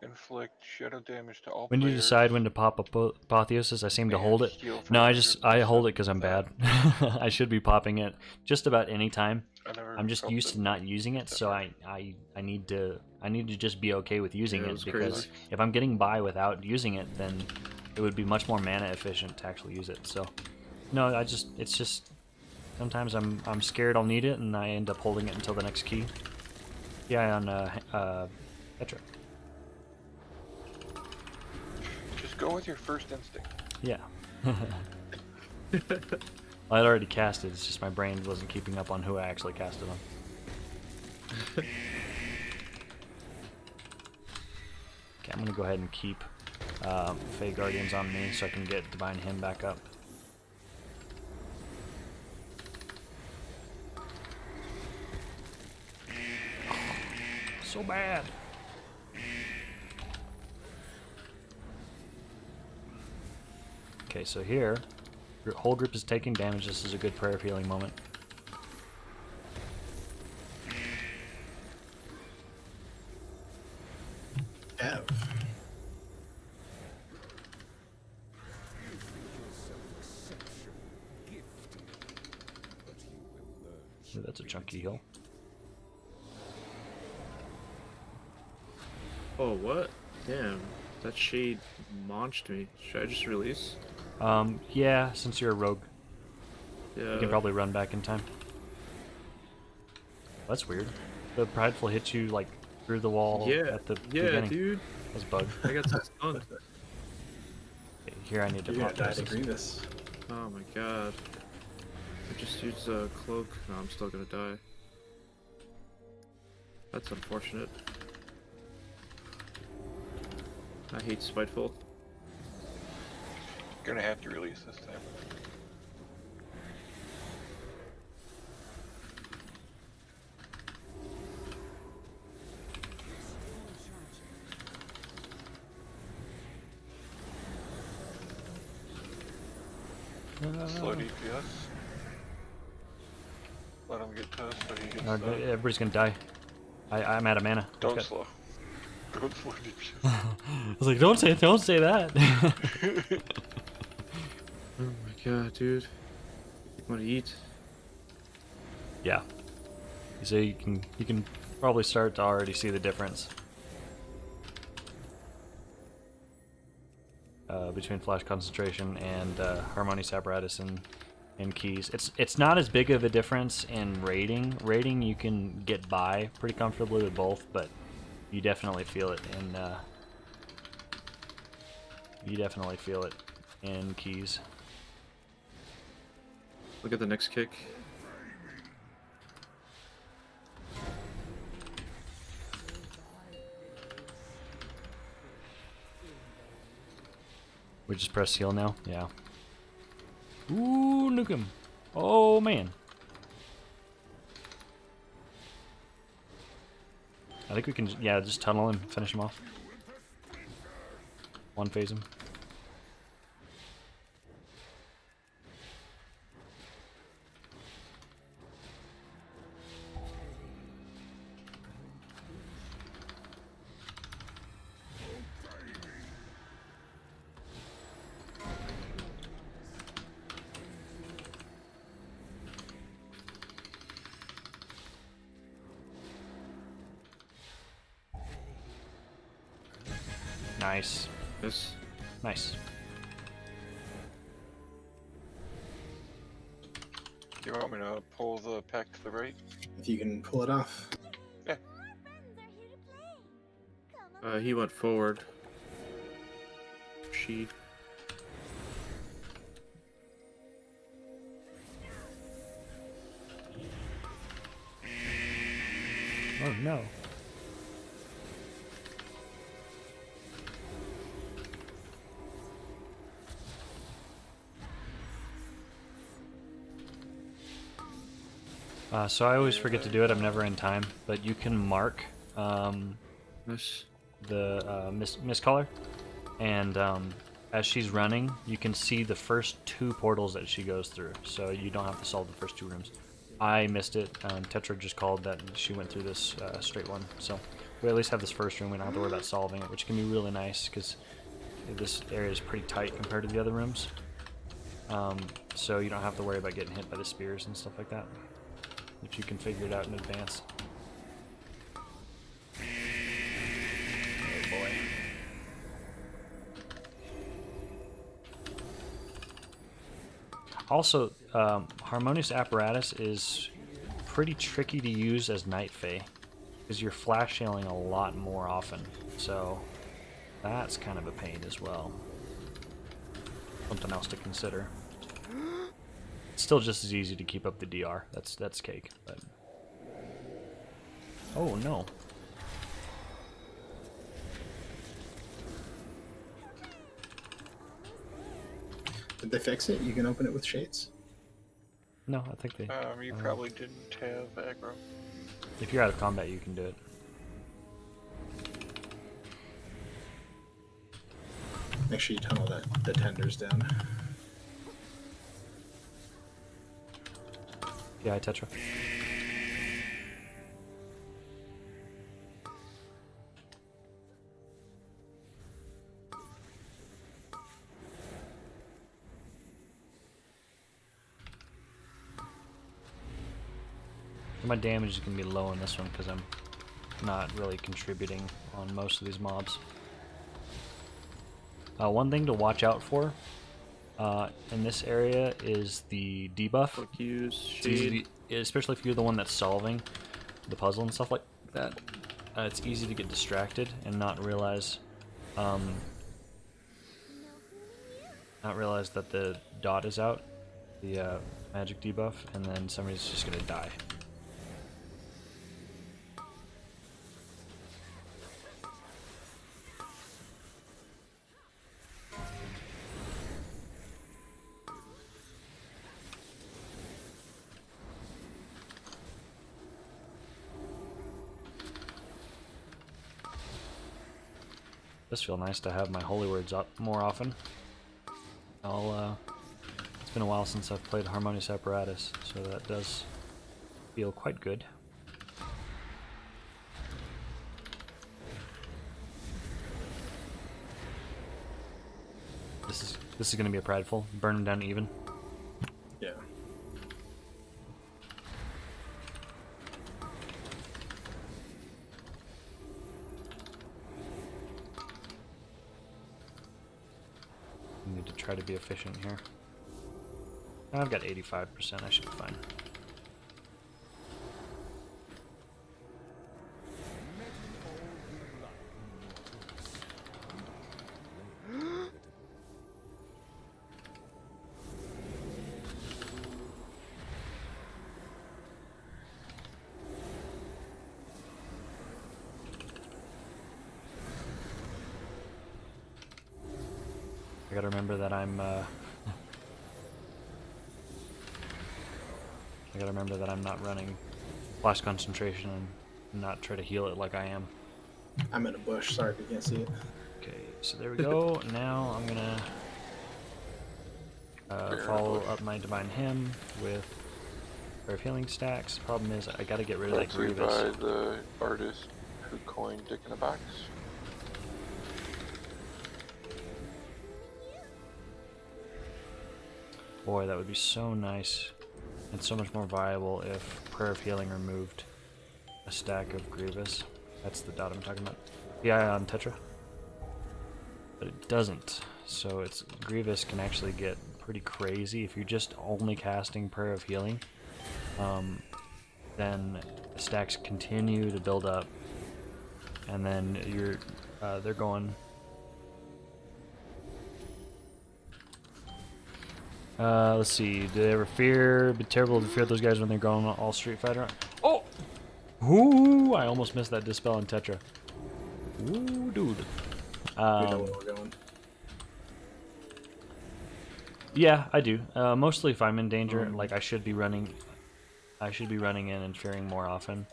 Inflict shadow damage to all When do you players. decide when to pop Apotheosis? I seem to hold it. No, I hold it because I'm bad. I should be popping it just about any time. I'm just used to not using it, so I need to just be okay with using it, because if I'm getting by without using it, then it would be much more mana efficient to actually use it. So no, it's just sometimes I'm scared I'll need it, and I end up holding it until the next key. Yeah, on Petra. Just go with your first instinct. Yeah. Well, I'd already cast it, it's just my brain wasn't keeping up on who I actually cast it on. Okay, I'm gonna go ahead and keep Fey Guardians on me so I can get Divine Hymn back up. Oh, so bad! Okay, so here, your whole group is taking damage. This is a good Prayer of Healing moment. Ev. Ooh, that's a chunky heal. Oh, what? Damn, that shade launched me. Should I just release? Yeah, since you're a rogue. Yeah. You can probably run back in time. That's weird. The Prideful hit you, like, through the wall at the beginning. Dude. That's bugged. I got stunned. Okay, here I need to pop Grievous. Oh my god. I just used a cloak. No, I'm still gonna die. That's unfortunate. I hate Spiteful. Gonna have to release this time. Slow DPS. Let him get to us so he gets Everybody's gonna die. I'm out of mana. Don't slow. Don't slow your I was like, don't say that. Oh my god, dude. You want to eat? Yeah. So you can probably start to already see the difference between flash concentration and harmonious apparatus and keys. It's not as big of a difference in rating. Rating you can get by pretty comfortably with both, but you definitely feel it in keys. Look at the next kick. We just press heal now? Yeah. Ooh, nuke him. Oh, man. I think we can, yeah, just tunnel him, finish him off. One phase him. Nice. Yes. Nice. Do you want me to pull the pack to the right? If you can pull it off. Yeah. He went forward. She. Oh no. So I always forget to do it. I'm never in time, but you can mark the miss caller, and as she's running, you can see the first 2 portals that she goes through. So you don't have to solve the first 2 rooms. I missed it. Tetra just called that she went through this straight one. So we at least have this first room. We don't have to worry about solving it, which can be really nice because this area is pretty tight compared to the other rooms. So you don't have to worry about getting hit by the spears and stuff like that, if you can figure it out in advance. Oh boy. Also, harmonious apparatus is pretty tricky to use as Night Fae, because you're flash sailing a lot more often, so that's kind of a pain as well. Something else to consider. It's still just as easy to keep up the DR. That's cake. But oh no. Did they fix it? You can open it with shades? No, I think they... You probably didn't have aggro. If you're out of combat, you can do it. Make sure you tunnel the tenders down. Yeah, Tetra. My damage is going to be low in this one because I'm not really contributing on most of these mobs. One thing to watch out for in this area is the debuff. It's easy to, especially if you're the one that's solving the puzzle and stuff like that. It's easy to get distracted and not realize that the dot is out, the magic debuff, and then somebody's just gonna die. Does feel nice to have my holy words up more often. It's been a while since I've played harmonious apparatus, so that does feel quite good. This is going to be a prideful. Burn them down even. Yeah. Need to try to be efficient here. I've got 85%. I should be fine. I gotta remember that I'm not running flash concentration and not try to heal it like I am. I'm in a bush. Sorry if you can't see it. Okay, so there we go. Now I'm gonna follow up my divine hymn with prayer of healing stacks. Problem is, I gotta get rid of that That's grievous. by the artist who coined Dick in a Box. Boy, that would be so nice and so much more viable if Prayer of Healing removed a stack of Grievous. That's the dot I'm talking about. Yeah, on Tetra. But it doesn't. So it's Grievous can actually get pretty crazy if you're just only casting Prayer of Healing. Then the stacks continue to build up, and then they're going. Let's see. Do they ever fear? Be terrible to fear those guys when they're going all Street Fighter. Oh! Ooh! I almost missed that dispel in Tetra. Ooh, dude. We know where we're going. Yeah, I do. Mostly if I'm in danger, like I should be running in and fearing more often.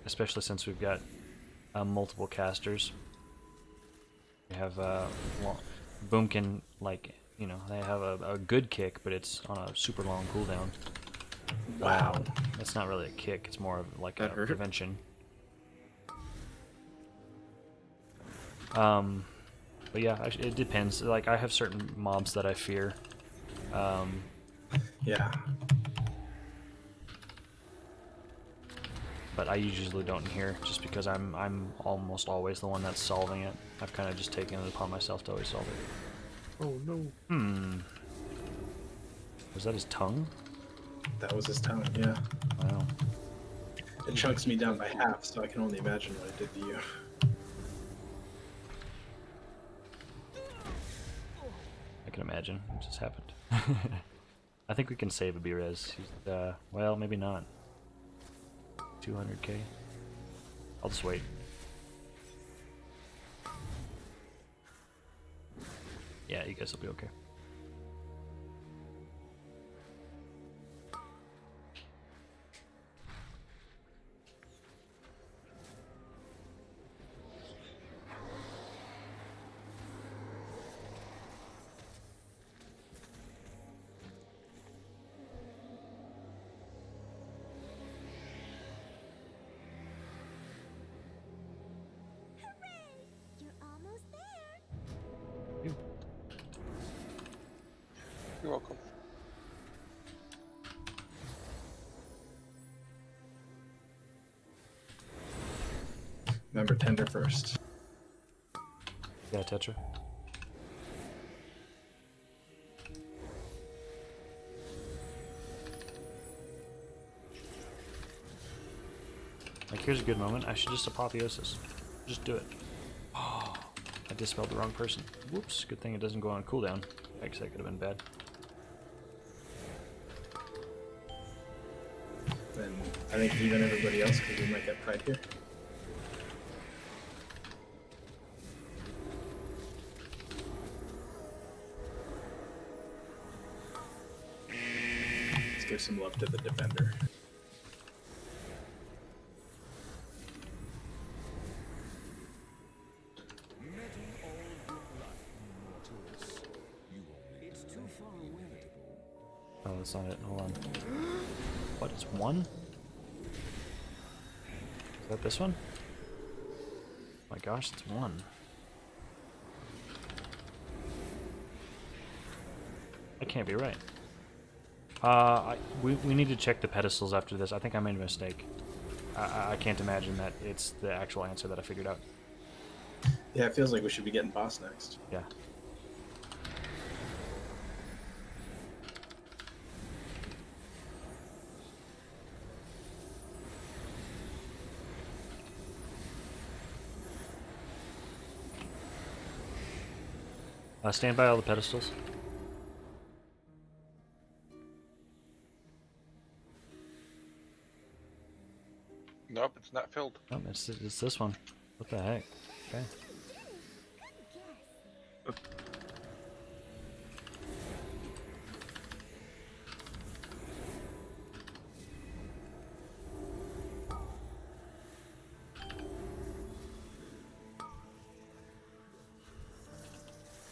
Especially since we've got multiple casters. We have Boom can, like, you know, they have a good kick, but it's on a super long cooldown. Wow. It's not really a kick, it's more of like a prevention. But yeah, it depends. Like, I have certain mobs that I fear. Yeah. But I usually don't hear, just because I'm almost always the one that's solving it. I've kind of just taken it upon myself to always solve it. Oh no. Was that his tongue? That was his tongue, yeah. Wow. It chunks me down by half, so I can only imagine what it did to you. I can imagine. It just happened. I think we can save a B-Res. Well, maybe not. 200k. I'll just wait. Yeah, you guys will be okay. You're welcome. Remember, tender first. Yeah, Tetra. Like, here's a good moment. I should just apotheosis. Just do it. Oh, I dispelled the wrong person. Whoops. Good thing it doesn't go on cooldown. Actually, that could have been bad. Then I think even everybody else, because we might get pride here. Let's give some love to the defender. It's too far away. Oh, that's not it. Hold on. What is 1? Is that this one? Oh my gosh, it's 1. That can't be right. We need to check the pedestals after this. I think I made a mistake. I can't imagine that it's the actual answer that I figured out. Yeah, it feels like we should be getting boss next. Yeah. Stand by all the pedestals. Nope, it's not filled. Oh, it's this one. What the heck? Okay.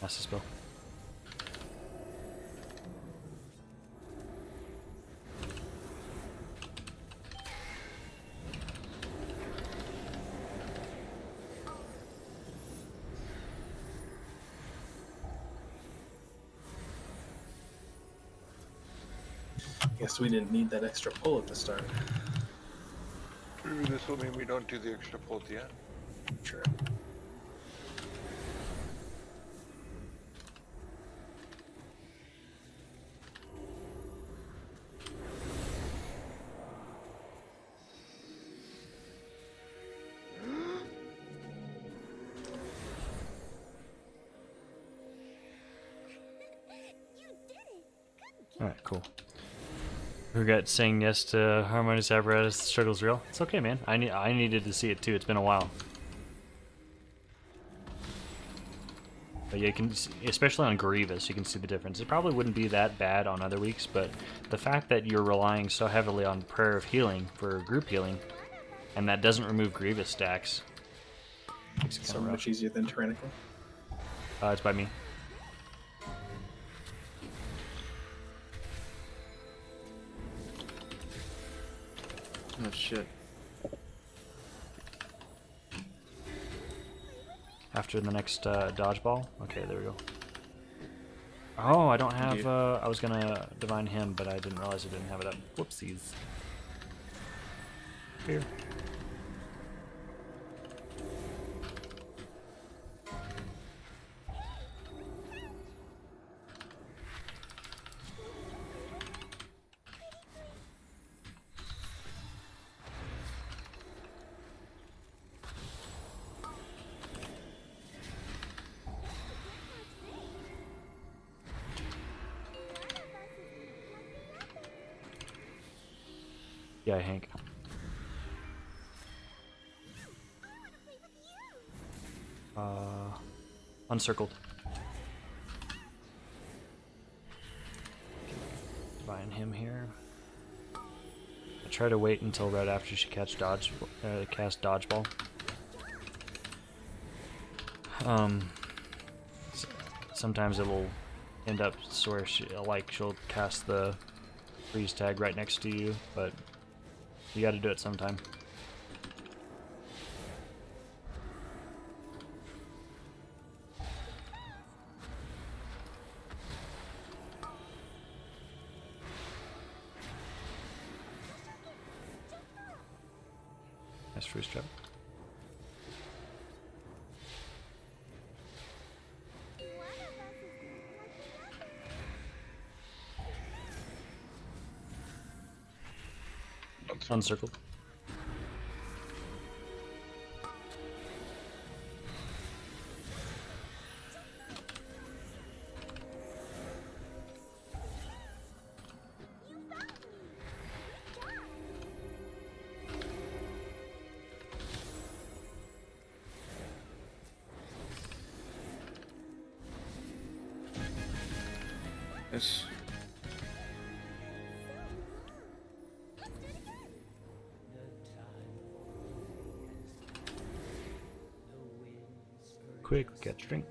That's the spell. Guess we didn't need that extra pull at the start. True, this will mean we don't do the extra pull at the end. Sure. Alright, cool. Regret saying yes to Harmonious Apparatus. The struggle's real. It's okay, man. I needed to see it too. It's been a while. But yeah, you can, especially on Grievous, you can see the difference. It probably wouldn't be that bad on other weeks, but the fact that you're relying so heavily on Prayer of Healing for group healing, and that doesn't remove Grievous stacks, makes it So kind of much easier than Tyrannical. It's by me. Oh shit. After the next dodgeball? Okay, there we go. Oh, I don't have, I was gonna divine him, but I didn't realize I didn't have it up. Whoopsies. Here. Yeah, Hank. Uncircled. Divine him here. I try to wait until right after she cast dodgeball. Sometimes it will end up where she'll cast the freeze tag right next to you, but you got to do it sometime. Nice freeze trap. Uncircled. Yes. Quick, get drink.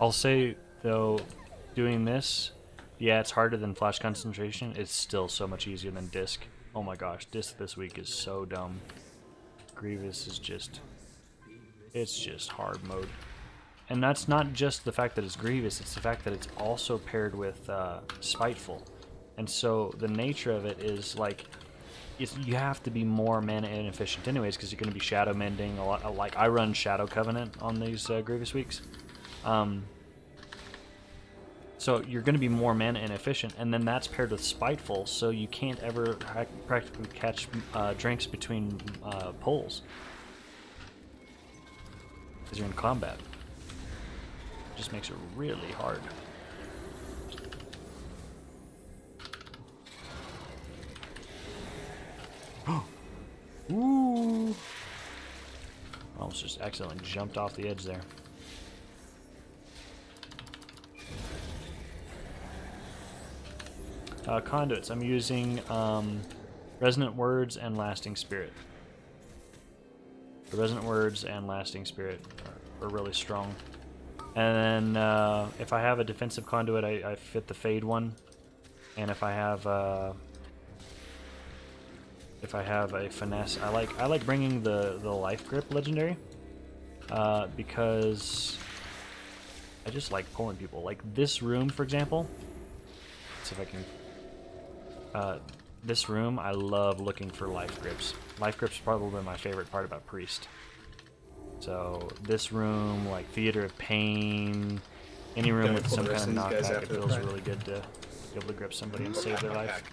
I'll say though, doing this, yeah, it's harder than flash concentration. It's still so much easier than disc. Oh my gosh, disc this week is so dumb. Grievous is just, it's just hard mode. And that's not just the fact that it's Grievous, it's the fact that it's also paired with Spiteful. And so the nature of it is like, you have to be more mana inefficient anyways, because you're going to be shadow mending a lot. Like I run Shadow Covenant on these Grievous weeks. So you're going to be more mana inefficient, and then that's paired with Spiteful, so you can't ever practically catch drinks between pulls. Because you're in combat. It just makes it really hard. Ooh! Almost just accidentally jumped off the edge there. Conduits. I'm using Resonant Words and Lasting Spirit. The Resonant Words and Lasting Spirit are really strong. And then if I have a defensive conduit, I fit the Fade one. And if I have a finesse, I like bringing the Life Grip legendary because I just like pulling people. Like this room, for example. Let's see if I can. This room, I love looking for Life Grips. Life Grips is probably my favorite part about Priest. So this room, like Theater of Pain, any room with some kind of knockback, it feels really good to be able to grip somebody and save their life.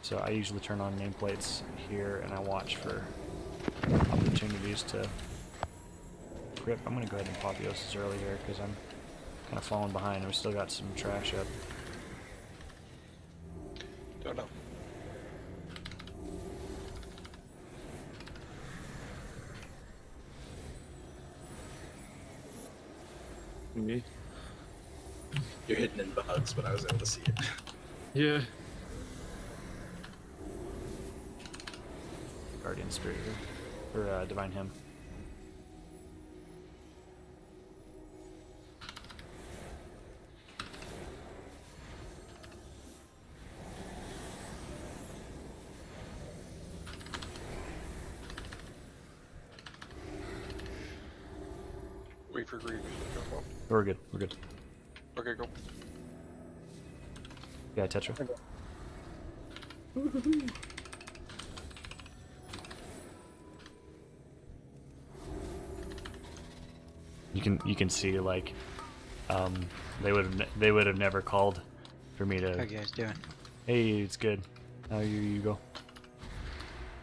So I usually turn on nameplates here and I watch for opportunities to grip. I'm going to go ahead and Apotheosis early here because I'm kind of falling behind and we still got some trash up. Don't know. Me? You're hidden in bugs, but I was able to see it. Yeah. Guardian Spirit here, or Divine Hymn. Wait for Grievous to jump up. We're good. We're good. Okay, go. Yeah, Tetra. You can see like they would have never called for me to. How you guys doing? Hey, it's good. How you go?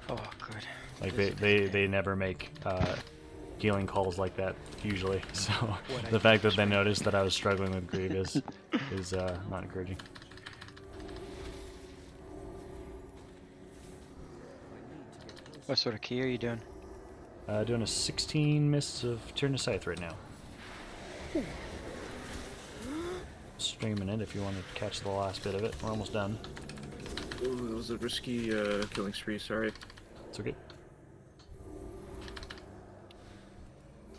Oh, good. Like they never make healing calls like that usually. So the fact that they noticed that I was struggling with Grievous is not encouraging. What sort of key are you doing? Doing a 16 Mists of Turn to Scythe right now. Streaming it if you want to catch the last bit of it. We're almost done. Ooh, that was a risky killing spree, sorry. It's okay.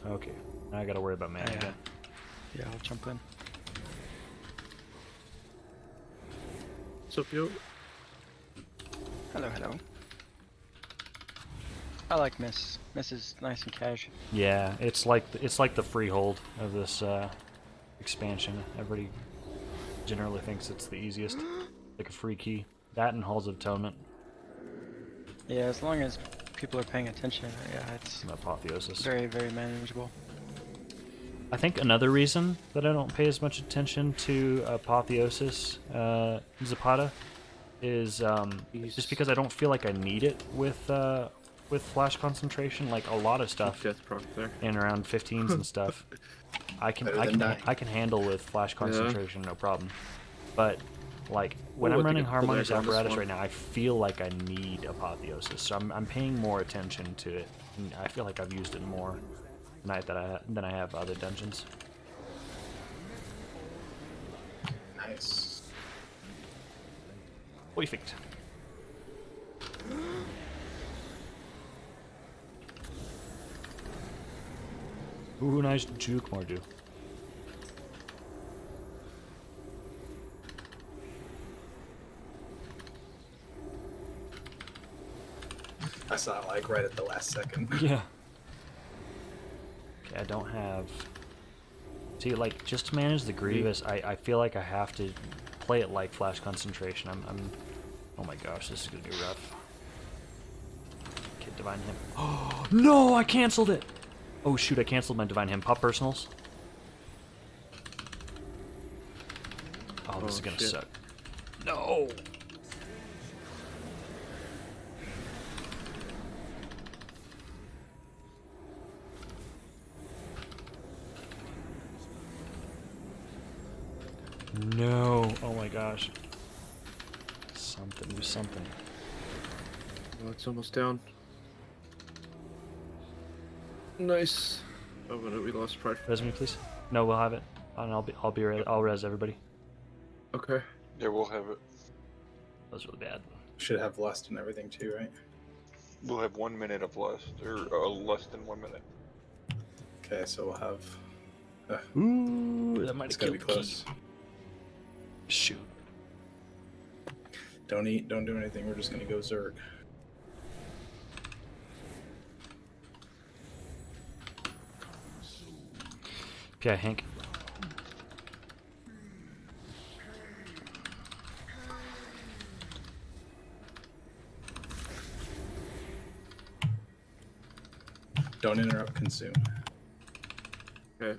Okay, now I gotta worry about mana again. Yeah, I'll jump in. What's up, yo? Hello, hello. I like Miss. Miss is nice and casual. Yeah, it's like the freehold of this expansion. Everybody generally thinks it's the easiest, like a free key. That and Halls of Atonement. Yeah, as long as people are paying attention, yeah, it's Apotheosis. very, very manageable. I think another reason that I don't pay as much attention to Apotheosis Zapata is just because I don't feel like I need it with flash concentration. Like a lot of stuff Death proc there. in around 15s and stuff, I can handle with flash concentration, no problem. But like when I'm running Harmonious Apparatus right now, I feel like I need Apotheosis, so I'm paying more attention to it. And I feel like I've used it more tonight than I have other dungeons. Nice. Perfect. Ooh, nice juke, Mordu. I saw like right at the last second. Yeah. Okay, I don't have. See, like, just to manage the Grievous, I feel like I have to play it like Flash Concentration. I'm. Oh my gosh, this is gonna be rough. Okay, Divine Hymn. Oh no, I canceled it. Oh shoot, I canceled my Divine Hymn. Pop personals. Oh, this is gonna suck. No. No. Oh my gosh. Something. Do something. Oh, it's almost down. Nice. Oh, but we lost pride. Res me, please. No, we'll have it. And I'll res everybody. Okay. Yeah, we'll have it. That was really bad. Should have lust and everything too, right? We'll have 1 minute of lust, or less than 1 minute. Okay, so we'll have. Ooh, that might It's have gonna be killed close. Key. Shoot. Don't eat. Don't do anything. We're just gonna go Zerg. Okay, Hank. Don't interrupt. Consume. Okay.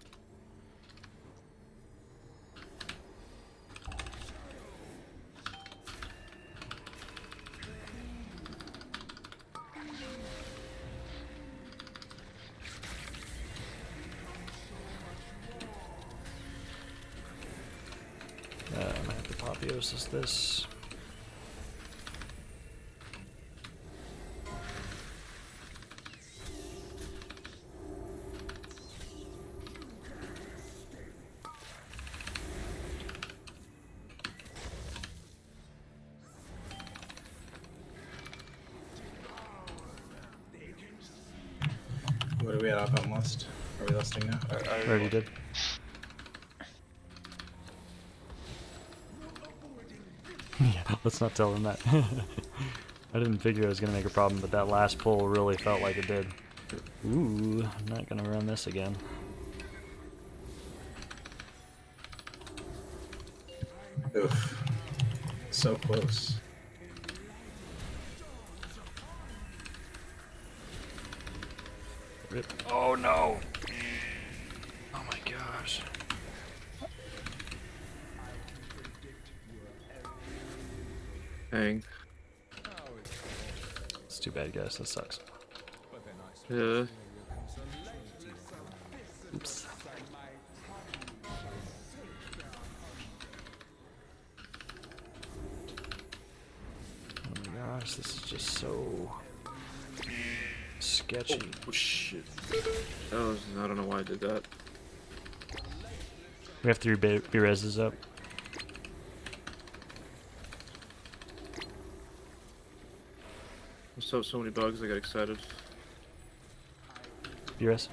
I might have to Apotheosis this. What are we at up on lust? Are we lusting now? I already did. Yeah, let's not tell them that. I didn't figure it was gonna make a problem, but that last pull really felt like it did. Ooh, I'm not gonna run this again. Oof. So close. Rip. Oh no! Oh my gosh. Dang. It's too bad, guys. That sucks. Yeah. Oops. Oh my gosh, this is just so sketchy. Oh shit. That was, I don't know why I did that. We have 3 B-reses up. So many bugs, I got excited. B-res.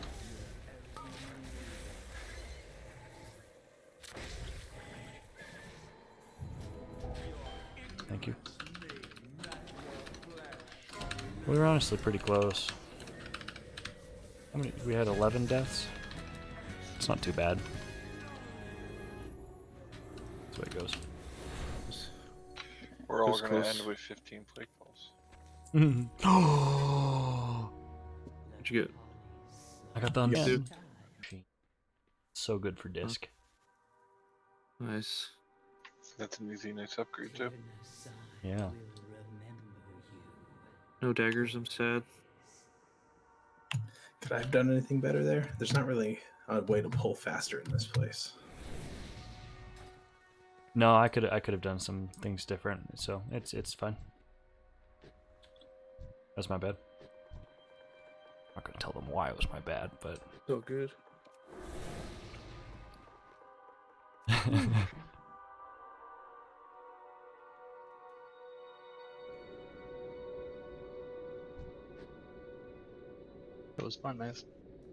Thank you. We were honestly pretty close. How many? We had 11 deaths. It's not too bad. That's the way it goes. We're all Who's gonna close? end with 15 plague falls. Oh! What'd you get? I got the Yeah. undead. So good for disc. Nice. That's an easy, nice upgrade too. Yeah. No daggers, I'm sad. Could I have done anything better there? There's not really a way to pull faster in this place. No, I could have done some things different, so it's fine. That's my bad. I'm not gonna tell them why it was my bad, but So good. It was fun, man.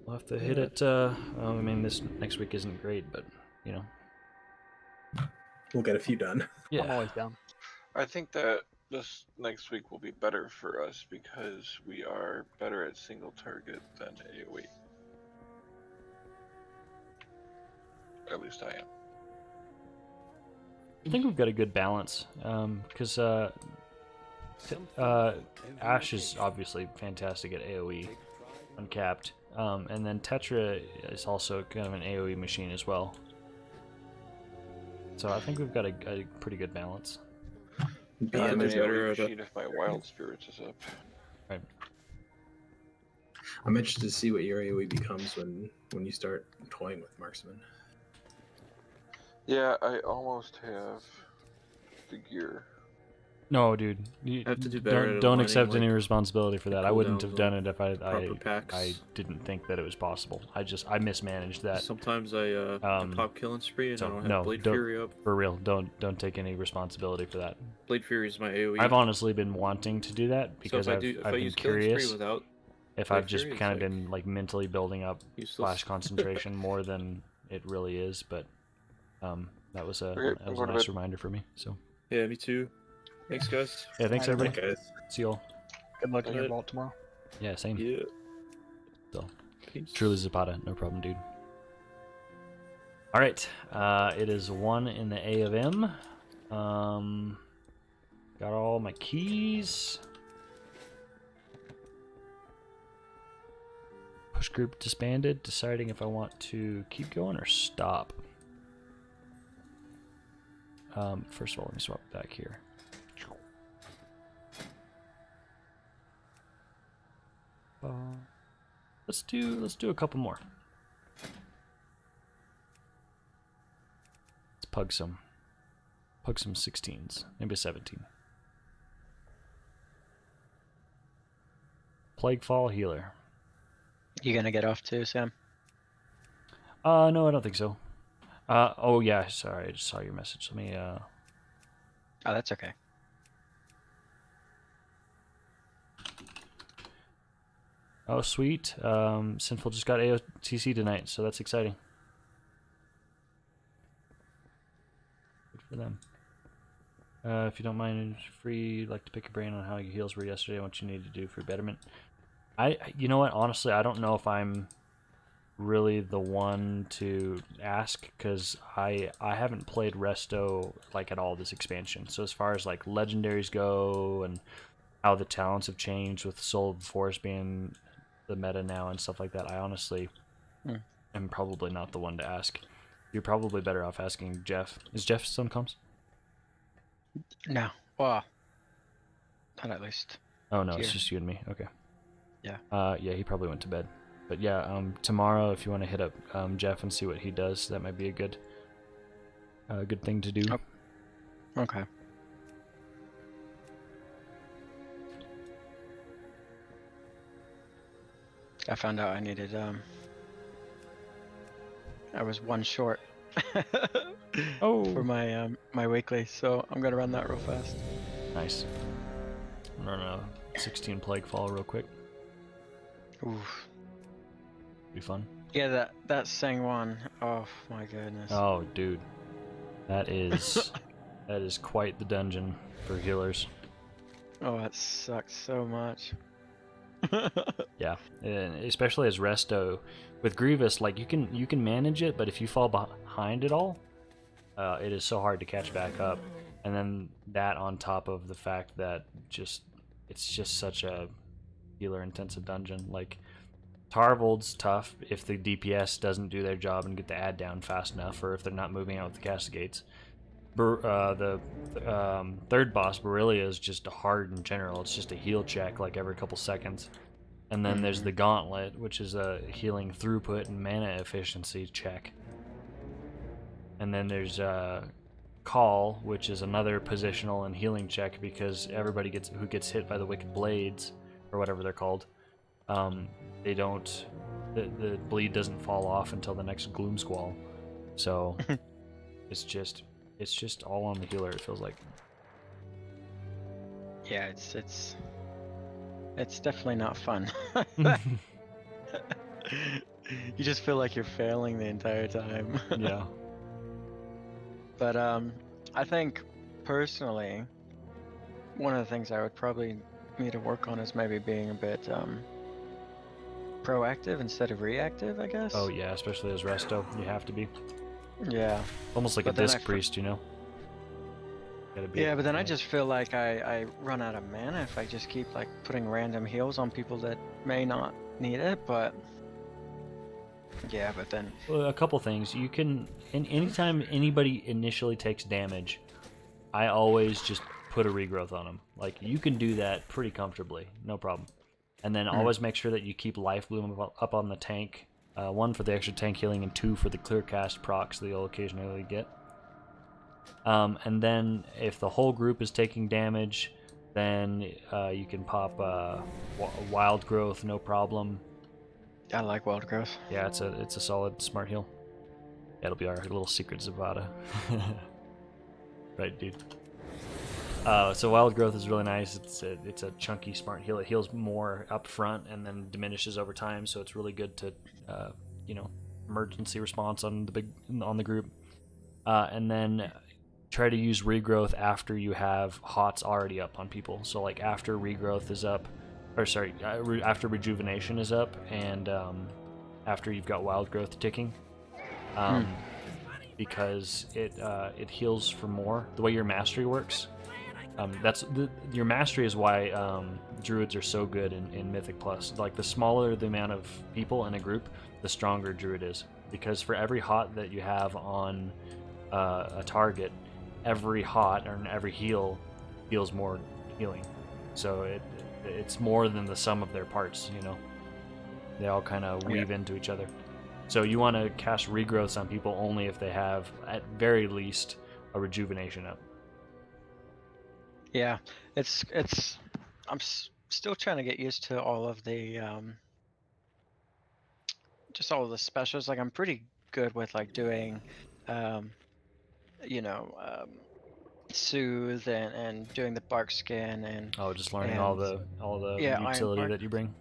we'll have to hit it. Well, I mean, this next week isn't great, but you know. We'll get a few done. I'm Yeah. always down. I think that this next week will be better for us because we are better at single target than AoE. At least I am. I think we've got a good balance, because Ash is obviously fantastic at AoE, uncapped, and then Tetra is also kind of an AoE machine as well. So I think we've got a pretty good balance. I'm an better AoE at machine if my Wild Spirits is up. Right. I'm interested to see what your AoE becomes when you start toying with marksman. Yeah, I almost have the gear. No, dude, you I have to do better at don't aligning, accept any like, responsibility for the that. I wouldn't cooldowns have on done it if I proper packs. I didn't think that it was possible. I mismanaged that. Sometimes I pop killing spree and I don't have Blade don't, Fury up. for real. Don't take any responsibility for that. Blade Fury is my AoE. I've honestly been wanting to do that because if I I've been use killing spree curious without if Blade I've just Fury, kind of it's, been like mentally building up useless. flash concentration more than it really is. But that was a Okay, I'm going to nice bed. reminder for me. So Yeah, me too. Thanks, guys. yeah, thanks Alright, everybody. guys. See y'all. Good luck in your Alright. vault tomorrow. Yeah, same. Yeah. So Peace. truly Zapata, no problem, dude. All right, it is 1 in the A of M. Got all my keys. Push group disbanded. Deciding if I want to keep going or stop. First of all, let me swap back here. Let's do a couple more. Let's pug some 16s, maybe a 17. Plaguefall healer. You gonna get off too, Sam? No, I don't think so. Oh yeah, sorry, I just saw your message. Let me Oh, that's okay. Oh, sweet. Sinful just got AOTC tonight, so that's exciting. Good for them. If you don't mind, free, I'd like to pick your brain on how your heals were yesterday and what you need to do for betterment. You know what? Honestly, I don't know if I'm really the one to ask because I haven't played Resto like at all this expansion. So as far as like legendaries go and how the talents have changed with Soul of the Forest being the meta now and stuff like that, I honestly am probably not the one to ask. You're probably better off asking Jeff. Is Jeff still in comms? No. Well, not at least. Oh no, it's here. just you and me. Okay. Yeah. Yeah, he probably went to bed. But yeah, tomorrow if you want to hit up Jeff and see what he does, that might be a good thing to do. Oh. Okay. I found out I needed I was one short for my my weekly, so I'm gonna run that real fast. Nice. I'm running a 16 Plaguefall real quick. Oof. Be fun. Yeah, that Sang one. Oh my goodness. Oh, dude, that is that is quite the dungeon for healers. Oh, that sucks so much. Yeah, and especially as Resto with Grievous, like you can manage it, but if you fall behind it all, it is so hard to catch back up. And then that on top of the fact that it's just such a healer intensive dungeon. Like Tarvold's tough if the DPS doesn't do their job and get the ad down fast enough, or if they're not moving out with the Castigates. The third boss, Borrelia, is just hard in general. It's just a heal check like every couple seconds. And then there's the Gauntlet, which is a healing throughput and mana efficiency check. And then there's Call, which is another positional and healing check because everybody who gets hit by the Wicked Blades, or whatever they're called, they don't, the bleed doesn't fall off until the next Gloom Squall. So it's just all on the healer, it feels like. Yeah, it's definitely not fun. You just feel like you're failing the entire time. Yeah. But I think personally, one of the things I would probably need to work on is maybe being a bit proactive instead of reactive, I guess. Oh yeah, especially as resto, you have to be. Yeah. Almost like But a then disc priest, you know. Gotta be Yeah, but then I just feel like I run out of mana if I just keep like putting random heals on people that may not need it, but yeah, but then Well, a couple things. You can, anytime anybody initially takes damage, I always just put a regrowth on them. Like, you can do that pretty comfortably, no problem. And then always make sure that you keep Life Bloom up on the tank. 1 for the extra tank healing, and 2 for the clear cast procs that you'll occasionally get. And then if the whole group is taking damage, then you can pop Wild Growth, no problem. I like Wild Growth. Yeah, it's a solid smart heal. That'll be our little secret Zavada. Right, dude. So Wild Growth is really nice. It's a chunky smart heal. It heals more up front and then diminishes over time. So it's really good to emergency response on the group. And then try to use regrowth after you have hots already up on people. So like after regrowth is up, or sorry, after rejuvenation is up, and after you've got wild growth ticking, because it heals for more. The way your mastery works, your mastery is why druids are so good in Mythic Plus. Like the smaller the amount of people in a group, the stronger druid is, because for every hot that you have on a target, every hot or every heal deals more healing. So it's more than the sum of their parts, you know. They all kind of weave into each other. So you want to cast regrowths on people only if they have, at very least, a rejuvenation up. Yeah, I'm still trying to get used to all of the just all of the specials. Like I'm pretty good with like doing soothe and doing the bark skin and just learning all the utility that you bring.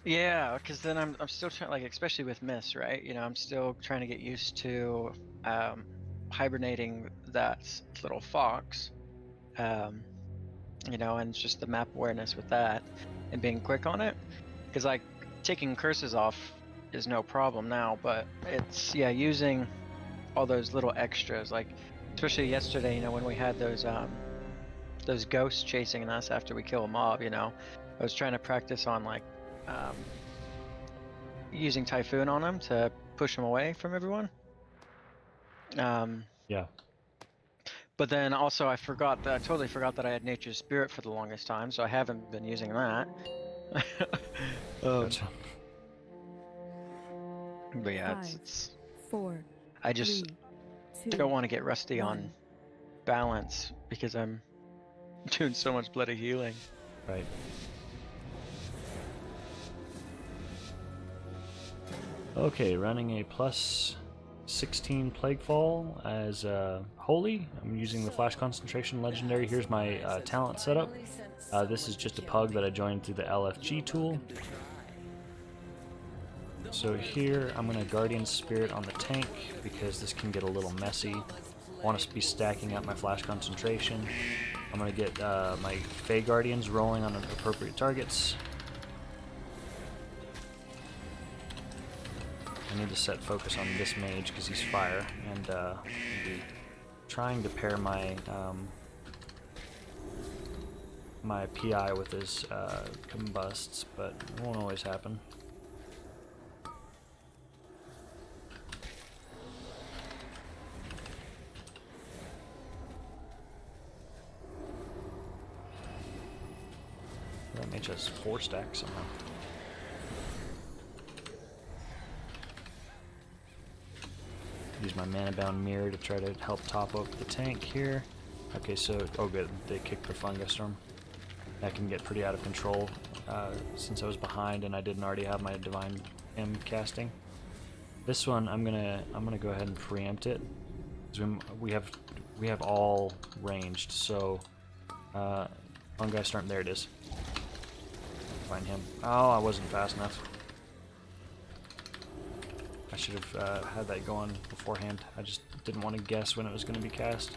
Yeah, because then I'm still trying, like, especially with Mist, right? You know, I'm still trying to get used to hibernating that little fox, and just the map awareness with that and being quick on it. Because like taking curses off is no problem now, but it's using all those little extras, like especially yesterday, when we had those ghosts chasing us after we kill a mob, I was trying to practice on like using Typhoon on them to push them away from everyone. Yeah. But then also I totally forgot that I had Nature's Spirit for the longest time, so I haven't been using that. Gotcha. But yeah, 5, it's 4. I just 3, 2, don't want to get rusty 1. on balance because I'm doing so much bloody healing. Right. Okay, running a plus 16 Plaguefall as Holy. I'm using the Flash Concentration Legendary. Here's my talent setup. This is just a pug that I joined through the LFG tool. So here I'm going to Guardian Spirit on the tank because this can get a little messy. I want to be stacking up my Flash Concentration. I'm going to get my Fey Guardians rolling on appropriate targets. I need to set focus on this mage because he's fire, and I'll be trying to pair my my PI with his combusts, but it won't always happen. That mage has 4 stacks somehow. Use my mana bound mirror to try to help top up the tank here. Okay, so good, they kicked the fungus storm. That can get pretty out of control since I was behind and I didn't already have my divine M casting. This one I'm gonna go ahead and preempt it. We have all ranged, so one guy starting there. It is. Find him. Oh, I wasn't fast enough. I should have had that go on beforehand. I just didn't want to guess when it was going to be cast.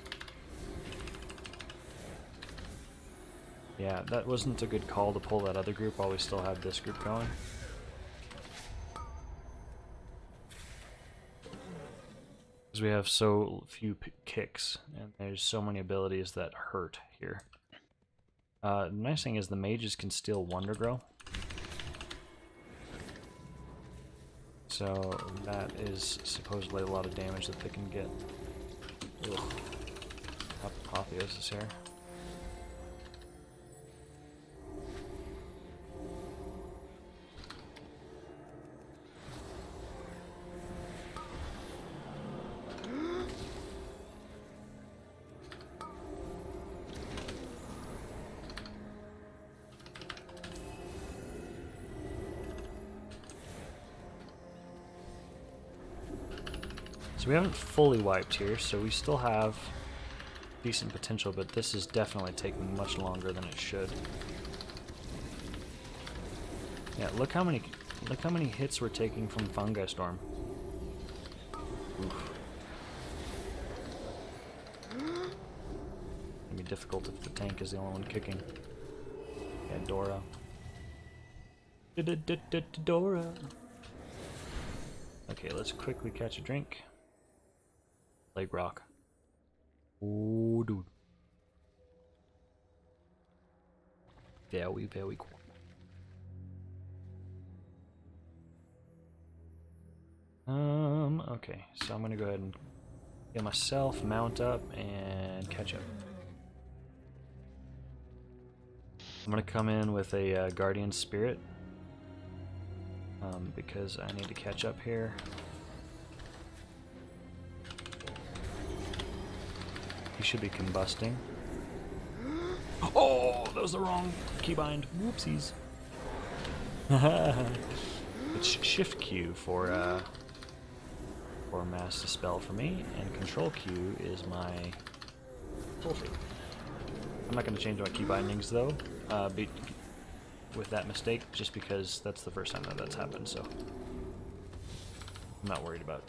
Yeah, that wasn't a good call to pull that other group while we still have this group going. Because we have so few kicks, and there's so many abilities that hurt here. The nice thing is the mages can steal Wonder Grow. So that is supposedly a lot of damage that they can get. Ugh. Apotheosis here. So we haven't fully wiped here, so we still have decent potential, but this is definitely taking much longer than it should. Yeah, look how many hits we're taking from Fungi Storm. Oof. It'd be difficult if the tank is the only one kicking. Yeah, Dora. Dora. Okay, let's quickly catch a drink. Leg rock. Oh, dude. Very, very cool. Okay, so I'm gonna go ahead and get myself, mount up, and catch up. I'm gonna come in with a Guardian Spirit, because I need to catch up here. He should be combusting. Oh, that was the wrong keybind. Whoopsies. It's Shift Q for Mass Dispel for me, and Control Q is my tooltip. I'm not going to change my key bindings though, with that mistake, just because that's the first time that that's happened, so I'm not worried about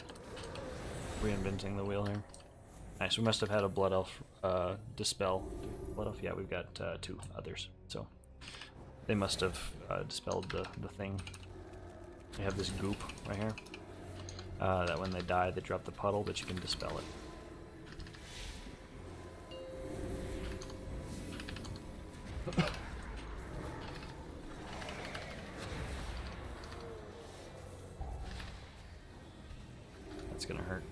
reinventing the wheel here. Nice, we must have had a Blood Elf dispel. Blood Elf? Yeah, we've got 2 others, so they must have dispelled the thing. They have this goop right here, that when they die they drop the puddle, but you can dispel it. That's gonna hurt.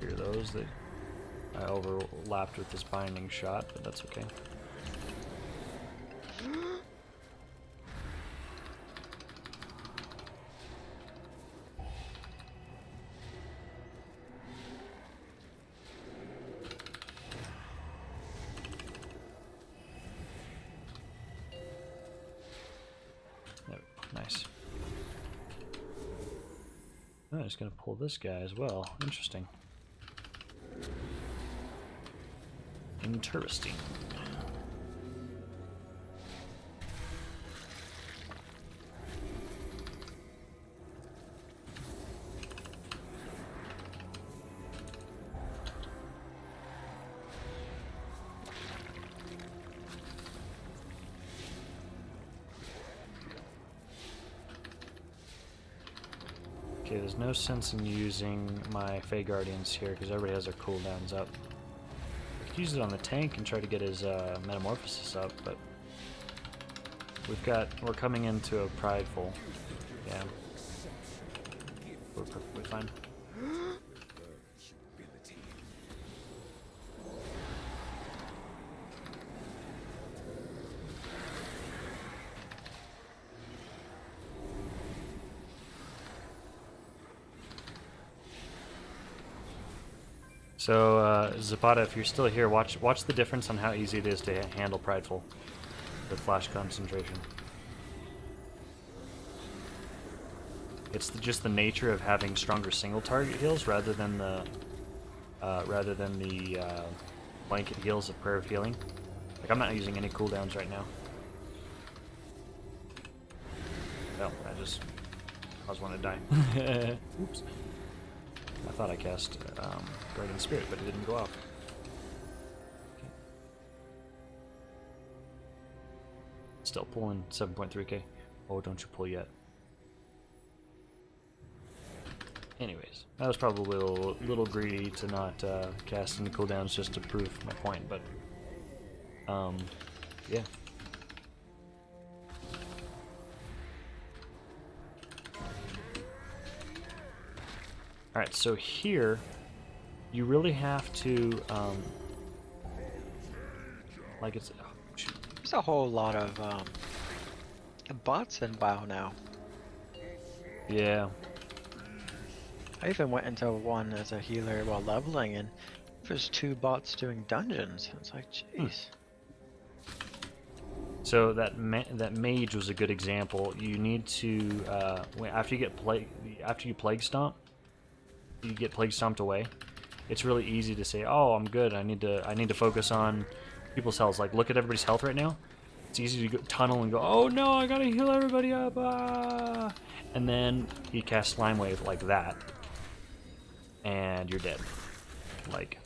Hear those that I overlapped with this binding shot, but that's okay. There we go. Nice. I'm just gonna pull this guy as well. Interesting. Interesting. Okay, there's no sense in using my Fey Guardians here because everybody has their cooldowns up. I could use it on the tank and try to get his Metamorphosis up, but we're coming into a prideful. Yeah. We're perfectly fine. So, Zapata, if you're still here, watch the difference on how easy it is to handle Prideful with Flash Concentration. It's just the nature of having stronger single target heals rather than the blanket heals of Prayer of Healing. Like, I'm not using any cooldowns right now. Well, I was one to die. Oops. I thought I cast Guardian Spirit, but it didn't go off. Okay. still pulling 7.3k. Oh, don't you pull yet. Anyways, that was probably a little greedy to not cast any cooldowns just to prove my point, but yeah. Alright, so here you really have to like it's There's a whole lot of bots in WoW now. yeah. I even went into one as a healer while leveling, and there's 2 bots doing dungeons. It's like, jeez. So that mage was a good example. You need to after you plague stomp, you get plague stomped away. It's really easy to say, "Oh, I'm good. I need to focus on people's health." Like, look at everybody's health right now. It's easy to go, tunnel and go, "Oh no, I gotta heal everybody up!" Ah! And then you cast Slime Wave like that, and you're dead. Like,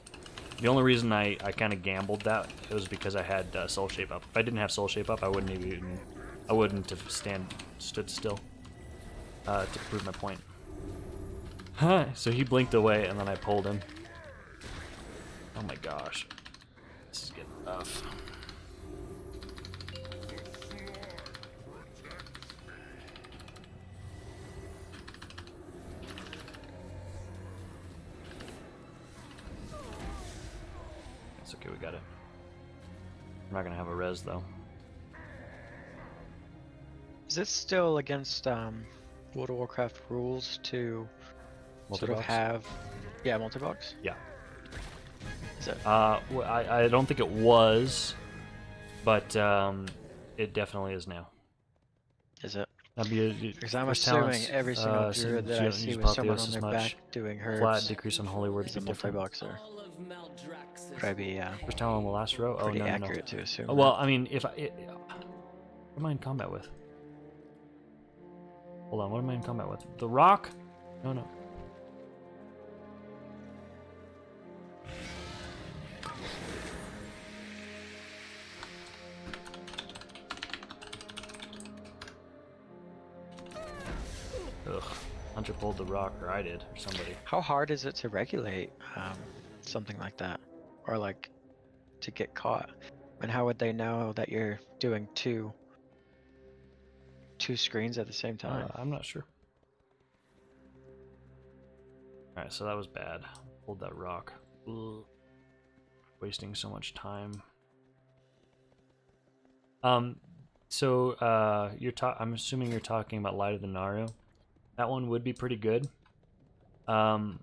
the only reason I kind of gambled that was because I had Soul Shape up. If I didn't have Soul Shape up, I wouldn't have stood still to prove my point. Huh? So he blinked away, and then I pulled him. Oh my gosh, this is getting rough. It's okay, we got it. I'm not gonna have a res though. Is it still against World of Warcraft rules to sort of have, yeah, multi-box? Yeah. Is it? Well, I don't think it was, but it definitely is now. Is it? Because I'm assuming every single druid that I see with someone on their back doing herbs flat decrease on holy words is a multi-boxer. Could I be first talent on the last row? Oh, pretty no, accurate to assume well, that? I mean, what am I in combat with? Hold on, what am I in combat with? The rock? No. Ugh. Hunter pulled the rock, or I did, or somebody. How hard is it to regulate something like that? Or like to get caught? And how would they know that you're doing two screens at the same time? I'm not sure. Alright, so that was bad. Pulled that rock. Ugh. Wasting so much time. So I'm assuming you're talking about Light of the Naru. That one would be pretty good. But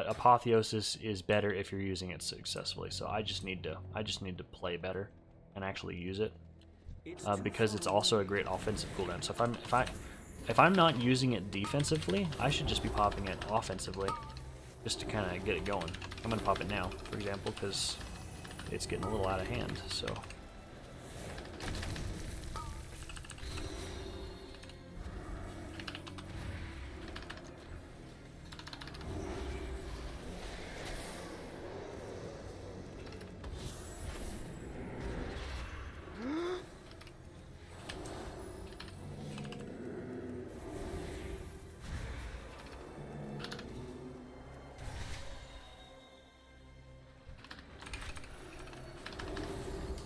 Apotheosis is better if you're using it successfully. So I just need to play better and actually use it. Because it's also a great offensive cooldown. So if I'm not using it defensively, I should just be popping it offensively, just to kind of get it going. I'm gonna pop it now, for example, because it's getting a little out of hand. So.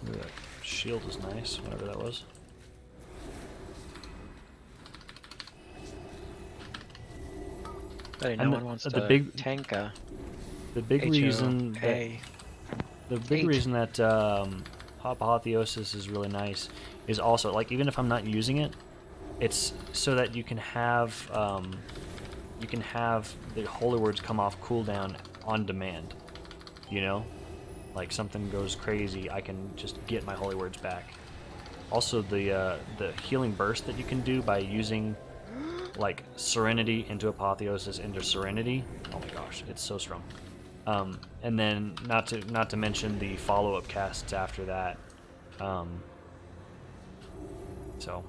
Ooh, that shield is nice, whatever that was. But no one wants to tank a the big reason that Apotheosis is really nice is also, like, even if I'm not using it, it's so that you can have the holy words come off cooldown on demand. You know, like something goes crazy, I can just get my holy words back. Also, the healing burst that you can do by using like Serenity into Apotheosis into Serenity. Oh my gosh, it's so strong. And then not to mention the follow-up casts after that. So.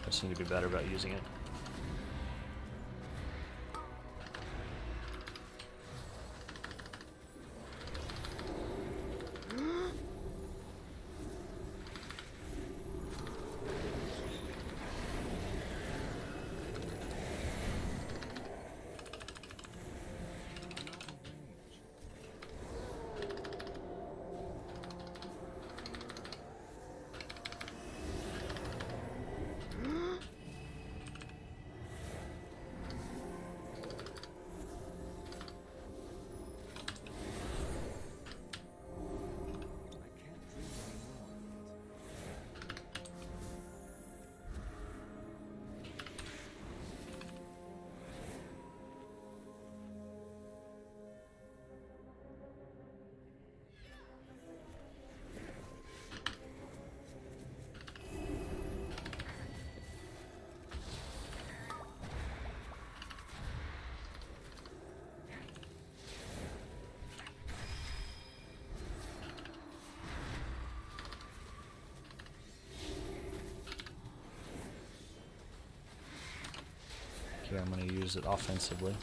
I just need to be better about using it. Here I'm going to use it offensively.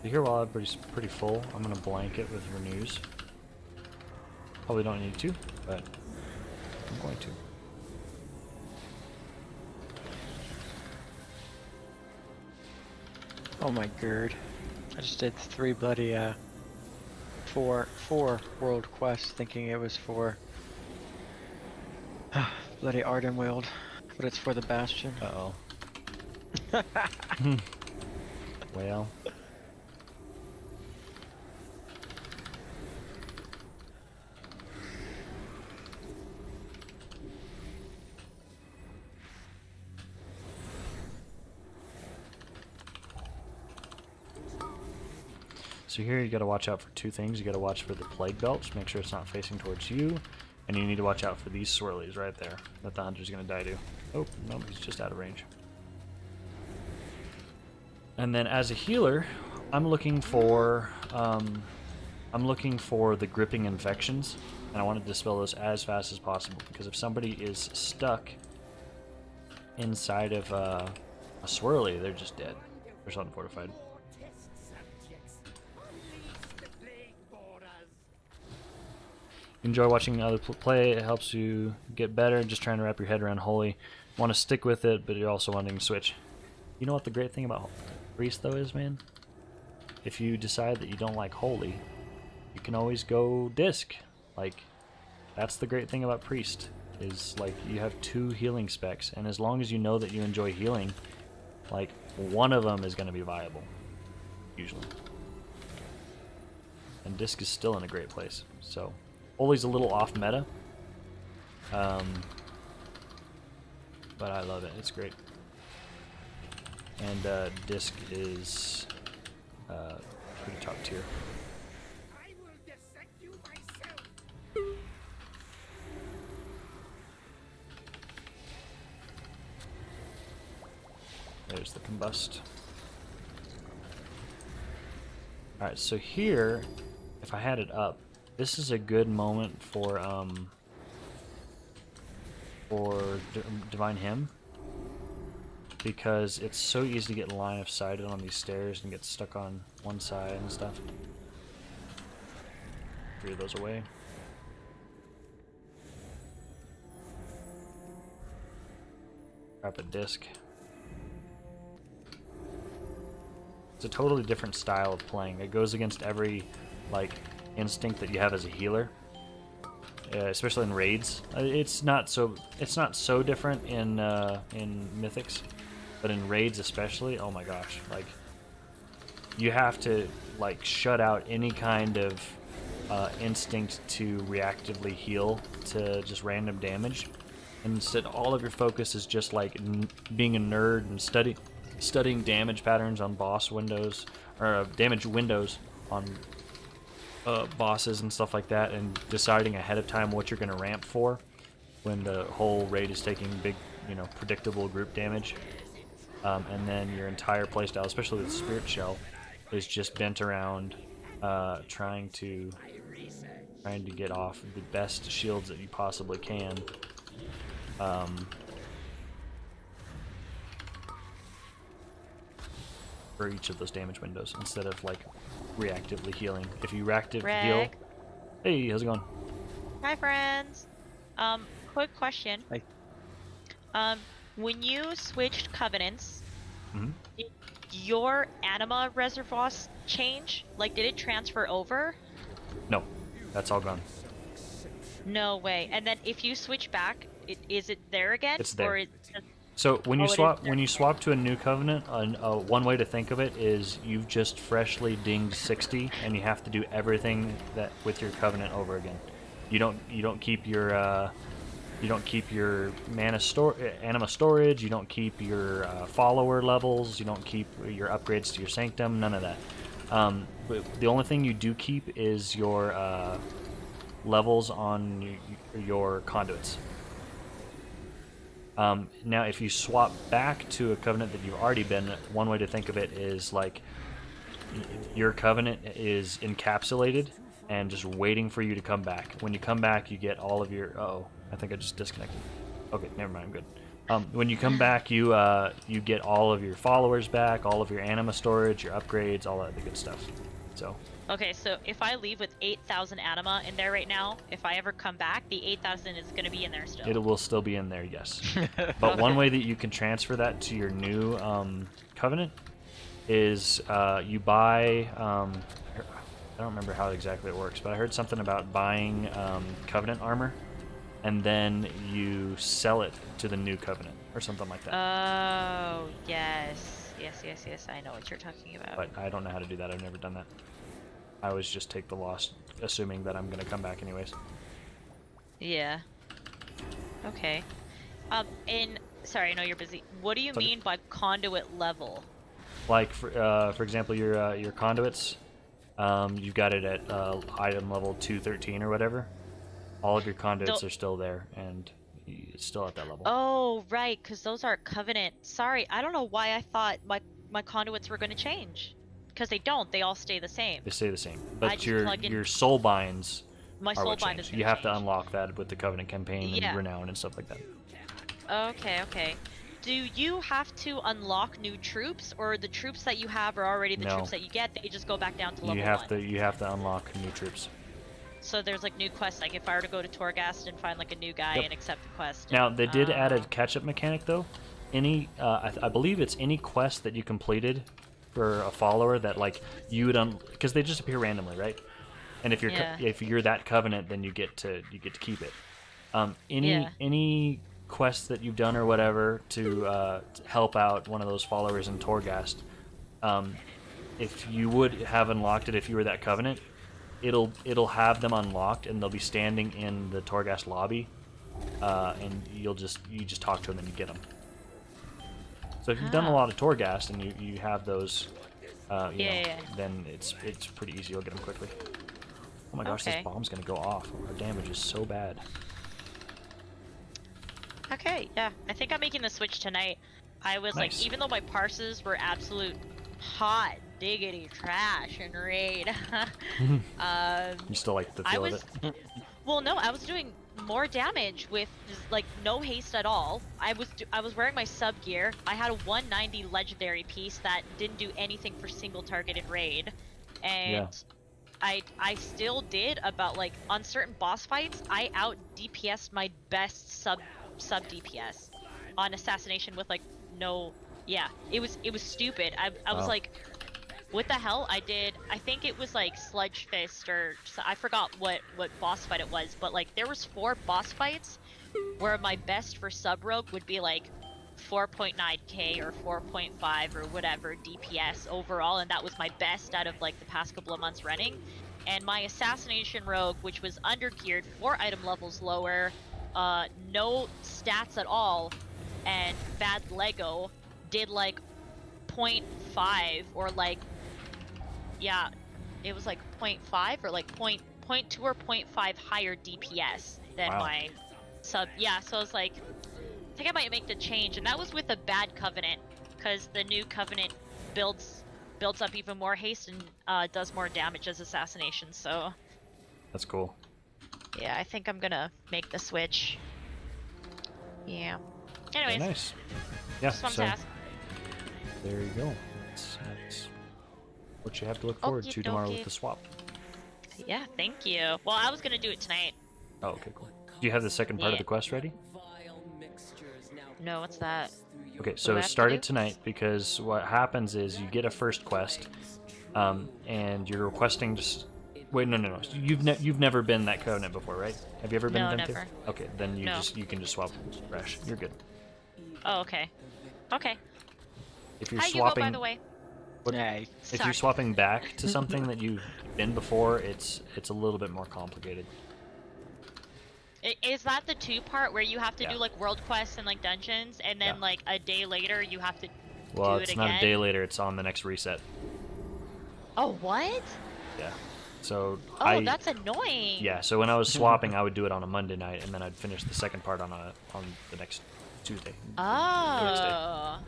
Here, while everybody's pretty full, I'm going to blanket with renews. Probably don't need to, but I'm going to. Oh my god. I just did 3 bloody, four world quests thinking it was for bloody Ardenweald, but it's for the Bastion. Uh-oh. Well. So here you got to watch out for 2 things. You got to watch for the plague belch, make sure it's not facing towards you, and you need to watch out for these swirlies right there that the hunter's going to die to. Oh, no, he's just out of range. And then as a healer, I'm looking for the gripping infections, and I want to dispel those as fast as possible, because if somebody is stuck inside of a swirly, they're just dead. They're so unfortified. Enjoy watching other play. It helps you get better. Just trying to wrap your head around holy. Want to stick with it, but you're also wanting to switch. You know what the great thing about priest though is, man? If you decide that you don't like holy, you can always go disc. Like, that's the great thing about priest, is like you have 2 healing specs, and as long as you know that you enjoy healing, like one of them is going to be viable, usually. And disc is still in a great place. So holy's a little off meta, but I love it. It's great. And disc is pretty top tier. I will dissect you myself. There's the combust. Alright, so here, if I had it up, this is a good moment for Divine Hymn, because it's so easy to get line of sighted on these stairs and get stuck on one side and stuff. Clear those away. Grab a disc. It's a totally different style of playing. It goes against every like instinct that you have as a healer, especially in raids. It's not so different in mythics, but in raids especially, oh my gosh, like you have to like shut out any kind of instinct to reactively heal to just random damage. And instead, all of your focus is just like being a nerd and studying damage patterns on boss windows, or damage windows on bosses and stuff like that, and deciding ahead of time what you're going to ramp for when the whole raid is taking big, predictable group damage. And then your entire playstyle, especially with Spirit Shell, is just bent around trying to get off the best shields that you possibly can. For each of those damage windows, instead of like reactively healing. If you reactively heal, hey, how's it going? Hi, friends. Quick question. Hi. When you switched covenants, Mm-hmm. did your anima reservoirs change? Like, did it transfer over? No, that's all gone. No way. And then if you switch back, is it there again? It's there. Or it's just... So when you it is swap there. when you swap to a new covenant, one way to think of it is you've just freshly dinged 60, and you have to do everything that with your covenant over again. You don't keep your anima storage. You don't keep your follower levels. You don't keep your upgrades to your sanctum. None of that. But the only thing you do keep is your levels on your conduits. Now, if you swap back to a covenant that you've already been, one way to think of it is like your covenant is encapsulated and just waiting for you to come back. When you come back, you get all of your... Uh-oh, I think I just disconnected. Okay, never mind, I'm good. When you come back, you get all of your followers back, all of your anima storage, your upgrades, all that good stuff. So. Okay, so if I leave with 8,000 anima in there right now, if I ever come back, the 8,000 is going to be in there still. It will still be in there, yes. But one way that you can transfer that to your new covenant is you buy... I don't remember how exactly it works, but I heard something about buying covenant armor, and then you sell it to the new covenant, or something like that. Oh, yes. Yes, I know what you're talking about. But I don't know how to do that. I've never done that. I always just take the loss, assuming that I'm going to come back anyways. Yeah. Okay. And sorry, I know you're busy. What do you mean by conduit level? Like, for example, your conduits, you've got it at item level 213 or whatever. All of your conduits are still there, and it's still at that level. Oh, right, because those are covenant. Sorry, I don't know why I thought my conduits were going to change. Because they don't. They all stay the same. They stay the same. But your soul binds my soul bind is you have to unlock that with the covenant campaign and renown and stuff like that. Okay. Do you have to unlock new troops, or the troops that you have are already the troops that you get? They just go back down to level 1? You have to unlock new troops. So there's like new quests. Like if I were to go to Torghast and find like a new guy and accept the quest. Now they did add a catch-up mechanic though. Any I believe it's any quest that you completed for a follower that like you would because they just appear randomly, right? And if you're that covenant, then you get to keep it. Any quests that you've done or whatever to help out one of those followers in Torghast, if you would have unlocked it if you were that covenant, it'll have them unlocked and they'll be standing in the Torghast lobby, and you just talk to them and you get them. So if you've done a lot of Torghast and you have those, then it's pretty easy. You'll get them quickly. Oh my gosh, this bomb's gonna go off. Our damage is so bad. Okay, yeah. I think I'm making the switch tonight. I was like, even though my parses were absolute hot diggity trash in raid. You still like the feel of it? Well, no, I was doing more damage with like no haste at all. I was wearing my sub gear. I had a 190 legendary piece that didn't do anything for single targeted raid, and I still did about like on certain boss fights I out DPS'd my best sub DPS on assassination with like no. It was stupid. I was like, what the hell? I think it was like Sludge Fist or I forgot what boss fight it was, but like there was 4 boss fights where my best for sub rogue would be like 4.9k or 4.5 or whatever DPS overall, and that was my best out of like the past couple of months running. And my assassination rogue, which was undergeared, 4 item levels lower, no stats at all, and bad Lego, did like 0.5 or like it was like 0.5 or like 0.2 or 0.5 higher DPS than my sub. So I was like, I think I might make the change, and that was with a bad covenant, because the new covenant builds up even more haste and does more damage as assassination. So that's cool. Yeah, I think I'm gonna make the switch. Yeah. Anyways. Very nice. Yeah. Just wanted to ask. There you go. That's what you have to look forward to tomorrow with the swap. Yeah, thank you. Well, I was gonna do it tonight. Oh, okay, cool. Do you have the second part of the quest ready? No, what's that? Okay, so start it tonight, because what happens is you get a first quest, and you're requesting just. Wait, no. You've never been that covenant before, right? Have you ever been? No, them never. Too? Okay, then you can just swap fresh. You're good. Oh, okay. Okay. If you're How swapping, you go, by the way? If you're swapping back to something that you've been before, it's a little bit more complicated. Is that the 2 part where you have to do like world quests and like dungeons, and then like a day later you have to do it again? Well, it's not a day later. It's on the next reset. Oh, what? Yeah. So Oh, that's annoying. Yeah, so when I was swapping, I would do it on a Monday night, and then I'd finish the second part on the next Tuesday. The next day. Oh.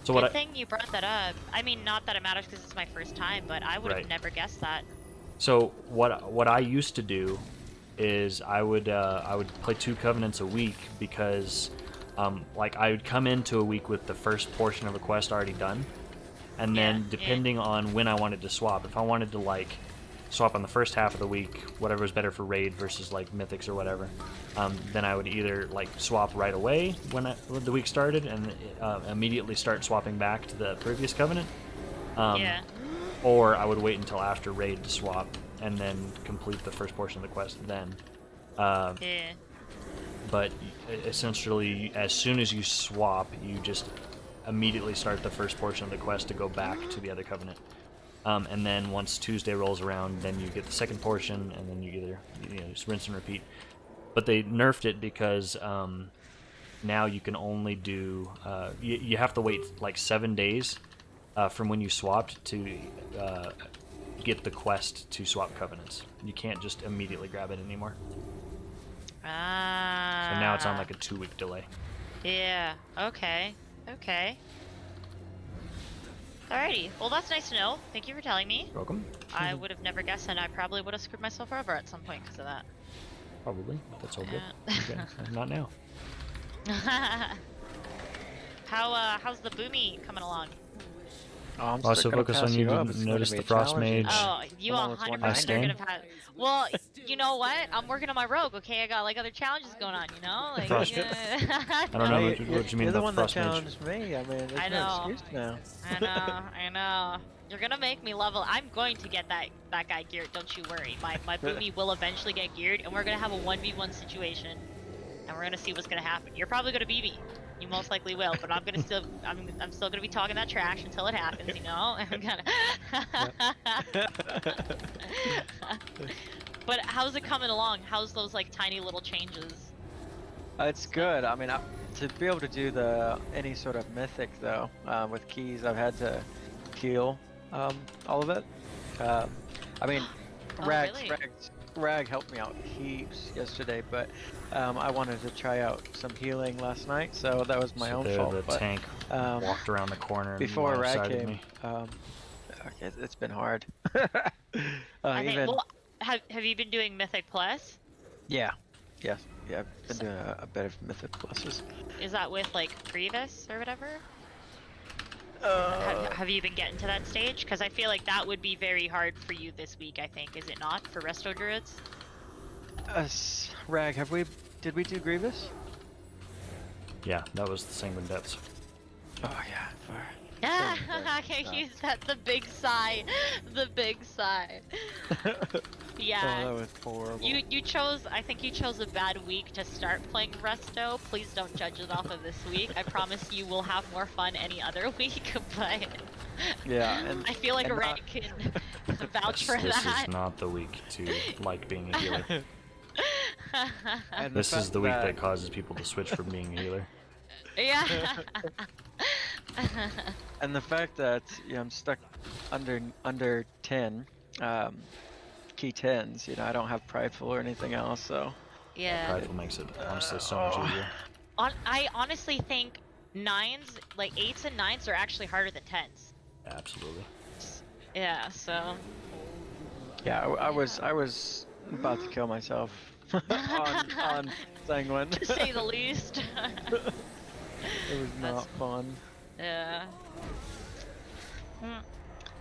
So Good thing you brought that up. I mean, not that it matters because it's my first time, but I would have Right. never guessed that. So what I used to do is I would play 2 Covenants a week because like I would come into a week with the first portion of a quest already done, and then depending on when I wanted to swap, if I wanted to like swap on the first half of the week, whatever was better for raid versus like mythics or whatever, then I would either like swap right away when the week started and immediately start swapping back to the previous Covenant, or I would wait until after raid to swap and then complete the first portion of the quest then. But essentially, as soon as you swap, you just immediately start the first portion of the quest to go back to the other Covenant. And then once Tuesday rolls around, then you get the second portion, and then you either just rinse and repeat. But they nerfed it because now you can only do you have to wait like 7 days from when you swapped to get the quest to swap Covenants. You can't just immediately grab it anymore. So now it's on like a 2-week delay. Yeah. Okay. Okay. Alrighty. Well, that's nice to know. Thank you for telling me. You're welcome. I would have never guessed, and I probably would have screwed myself over at some point because of that. Probably. That's all good. Okay. Not now. How's the boomy coming along? Oh, I'm Also focus on you. Notice the frost mage. Oh, you 100% are gonna have. Well, you know what? I'm working on my rogue. Okay, I got like other challenges going on. You know, like. Frost. I don't know what you mean You're the by one that frost mage. challenged me. I mean, there's no excuse now. I know. You're gonna make me level. I'm going to get that guy geared. Don't you worry. My boomy will eventually get geared, and we're gonna have a 1v1 situation, and we're gonna see what's gonna happen. You're probably gonna beat me. You most likely will, but I'm still gonna be talking that trash until it happens, you know? I'm gonna But how's it coming along? How's those like tiny little changes? It's good. I mean, to be able to do any sort of mythic though, with keys, I've had to heal all of it. I mean, Rag helped me out heaps yesterday, but I wanted to try out some healing last night, so that was my own fault. The tank walked around the corner before and Rag came. Me. It's been hard. Have you been doing Mythic Plus? Yeah. Yes. Yeah, I've been doing a bit of Mythic Pluses. Is that with like Grievous or whatever? Have you been getting to that stage? Because I feel like that would be very hard for you this week, I think. Is it not, for Resto Druids? Rag, did we do Grievous? Yeah, that was the Sanguine Depths. Oh yeah. I can use that, the big sigh. The big sigh. Yeah. Oh, that was horrible. I think you chose a bad week to start playing Resto. Please don't judge it off of this week. I promise you will have more fun any other week, but yeah, and I feel like Red can vouch for this that. This is not the week to like being a healer. And this is the week that causes people to switch from being a healer. Yeah. And the fact that I'm stuck under 10 key 10s, I don't have prideful or anything else, so yeah. Prideful makes it honestly so much easier. I honestly think 9s, like 8s and 9s, are actually harder than 10s. Absolutely. Yeah. So. Yeah, I was about to kill myself on Sanguine. To say the least. It was not fun. Yeah.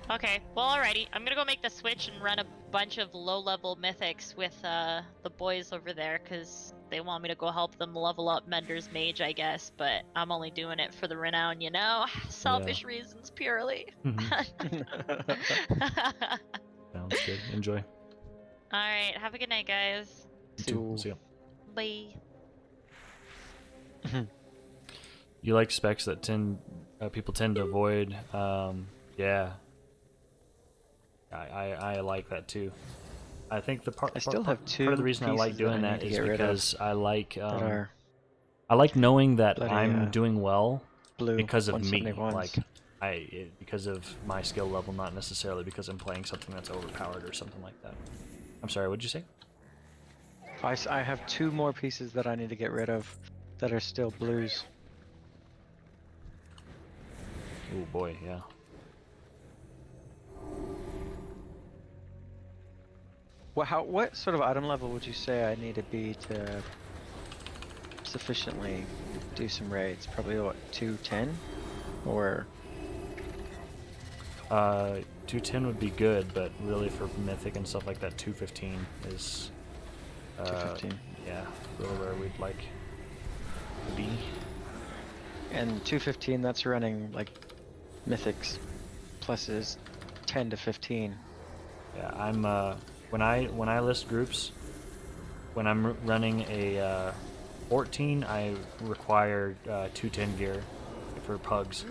Okay, well alrighty. I'm gonna go make the switch and run a bunch of low-level mythics with the boys over there, because they want me to go help them level up Mender's Mage, I guess, but I'm only doing it for the renown, Selfish reasons, purely. Sounds good. Enjoy. Alright, have a good night, guys. You too. See ya. Bye. You like specs that people tend to avoid. Yeah. I like that too. I think I still have two. Part of the reason I like doing that is because I like knowing that I'm doing well because of me. Like because of my skill level, not necessarily because I'm playing something that's overpowered or something like that. I'm sorry, what'd you say? I have 2 more pieces that I need to get rid of that are still blues. Oh boy, yeah. What sort of item level would you say I need to be to sufficiently do some raids? Probably what, 210? Or 210 would be good, but really for mythic and stuff like that, 215 is 215. Yeah, really where we'd like to be. And 215, that's running like mythics pluses 10 to 15. Yeah, I'm when I list groups, when I'm running a 14, I require 210 gear for pugs.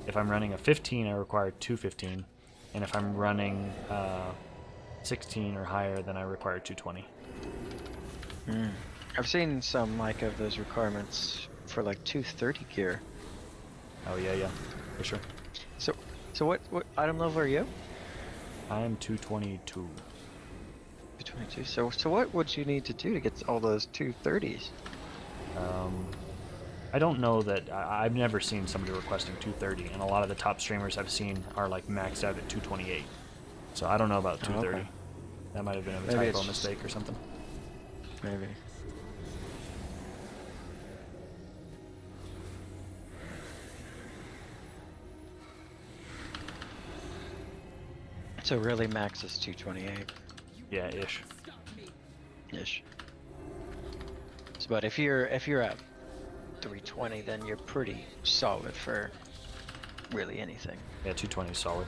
If I'm running a 15, I require 215, and if I'm running 16 or higher, then I require 220. I've seen some like of those requirements for like 230 gear. Oh yeah, for sure. So what item level are you? I am 222. 222. So what would you need to do to get all those 230s? I don't know that I've never seen somebody requesting 230, and a lot of the top streamers I've seen are like maxed out at 228. So I don't know about 230. Okay. That might have been a Maybe typo it's just- mistake or something. Maybe. So really max is 228. Yeah, ish. Ish. So, but if you're at 320, then you're pretty solid for really anything. Yeah, 220 is solid.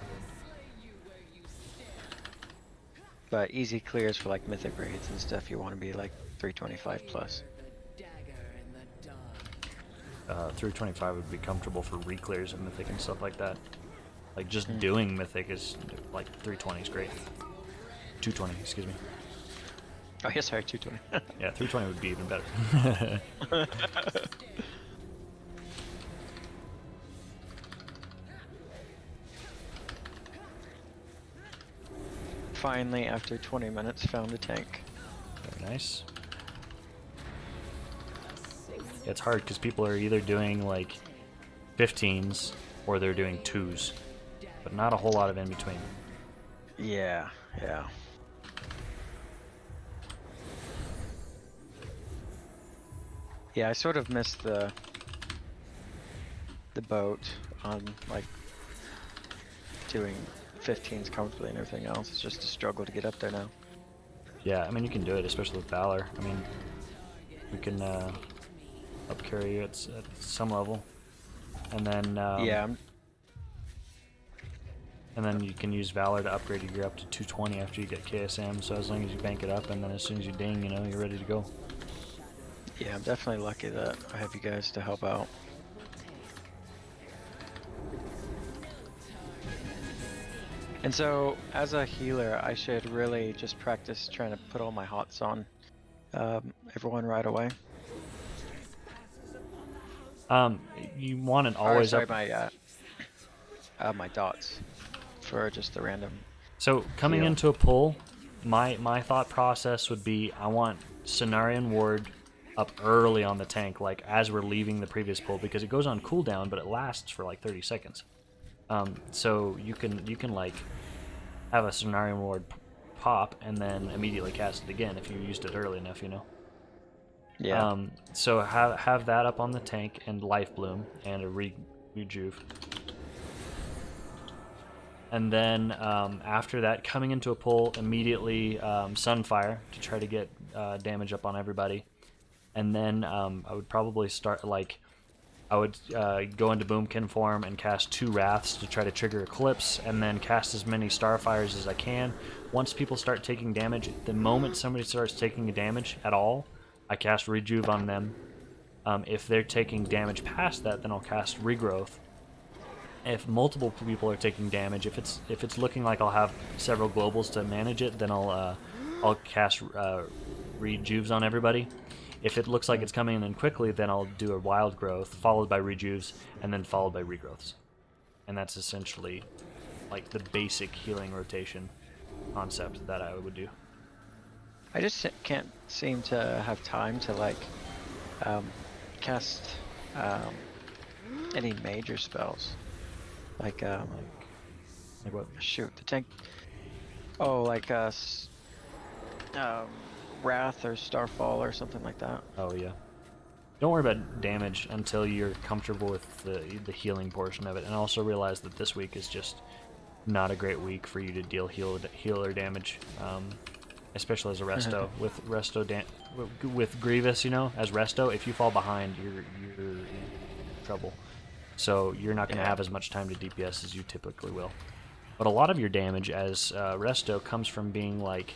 But easy clears for like mythic raids and stuff, you want to be like 325 plus. 325 would be comfortable for re-clears of mythic and stuff like that. Like just doing mythic is like 320 is great. 220, excuse me. Oh yeah, sorry, 220. Yeah, 320 would be even better. Finally, after 20 minutes, found a tank. Very nice. Yeah, it's hard because people are either doing like 15s or they're doing 2s, but not a whole lot of in between. Yeah. Yeah, I sort of missed the boat on like doing 15s comfortably and everything else. It's just a struggle to get up there now. Yeah, I mean you can do it, especially with Valor. I mean, we can up carry you at some level, and then yeah. And then you can use Valor to upgrade your gear up to 220 after you get KSM. So as long as you bank it up, and then as soon as you ding, you know, you're ready to go. Yeah, I'm definitely lucky that I have you guys to help out. And so, as a healer, I should really just practice trying to put all my hots on everyone right away. You want it always sorry, up. My dots for just the random. So coming heal. into a pull, my thought process would be I want Cenarian Ward up early on the tank, like as we're leaving the previous pull, because it goes on cooldown, but it lasts for like 30 seconds. So you can like have a Cenarian Ward pop and then immediately cast it again if you used it early enough, you know. Yeah. So have that up on the tank and Life Bloom and a rejuve. And then after that, coming into a pull, immediately Sunfire to try to get damage up on everybody. And then I would probably start I would go into Boomkin form and cast 2 Wraths to try to trigger Eclipse, and then cast as many Starfires as I can. Once people start taking damage, the moment somebody starts taking a damage at all, I cast Rejuve on them. If they're taking damage past that, then I'll cast Regrowth. If multiple people are taking damage, if it's looking like I'll have several globals to manage it, then I'll cast Rejuves on everybody. If it looks like it's coming in quickly, then I'll do a Wild Growth, followed by Rejuves, and then followed by Regrowths. and that's essentially like the basic healing rotation concept that I would do. I just can't seem to have time to like cast any major spells. Like what? Shoot, the tank. Oh, like Wrath or Starfall or something like that. Oh yeah. Don't worry about damage until you're comfortable with the healing portion of it, and also realize that this week is just not a great week for you to deal healer damage, especially as a resto. With resto with Grievous, you know, as resto, if you fall behind, you're in trouble. So you're not going to have as much time to DPS as you typically will. But a lot of your damage as resto comes from being like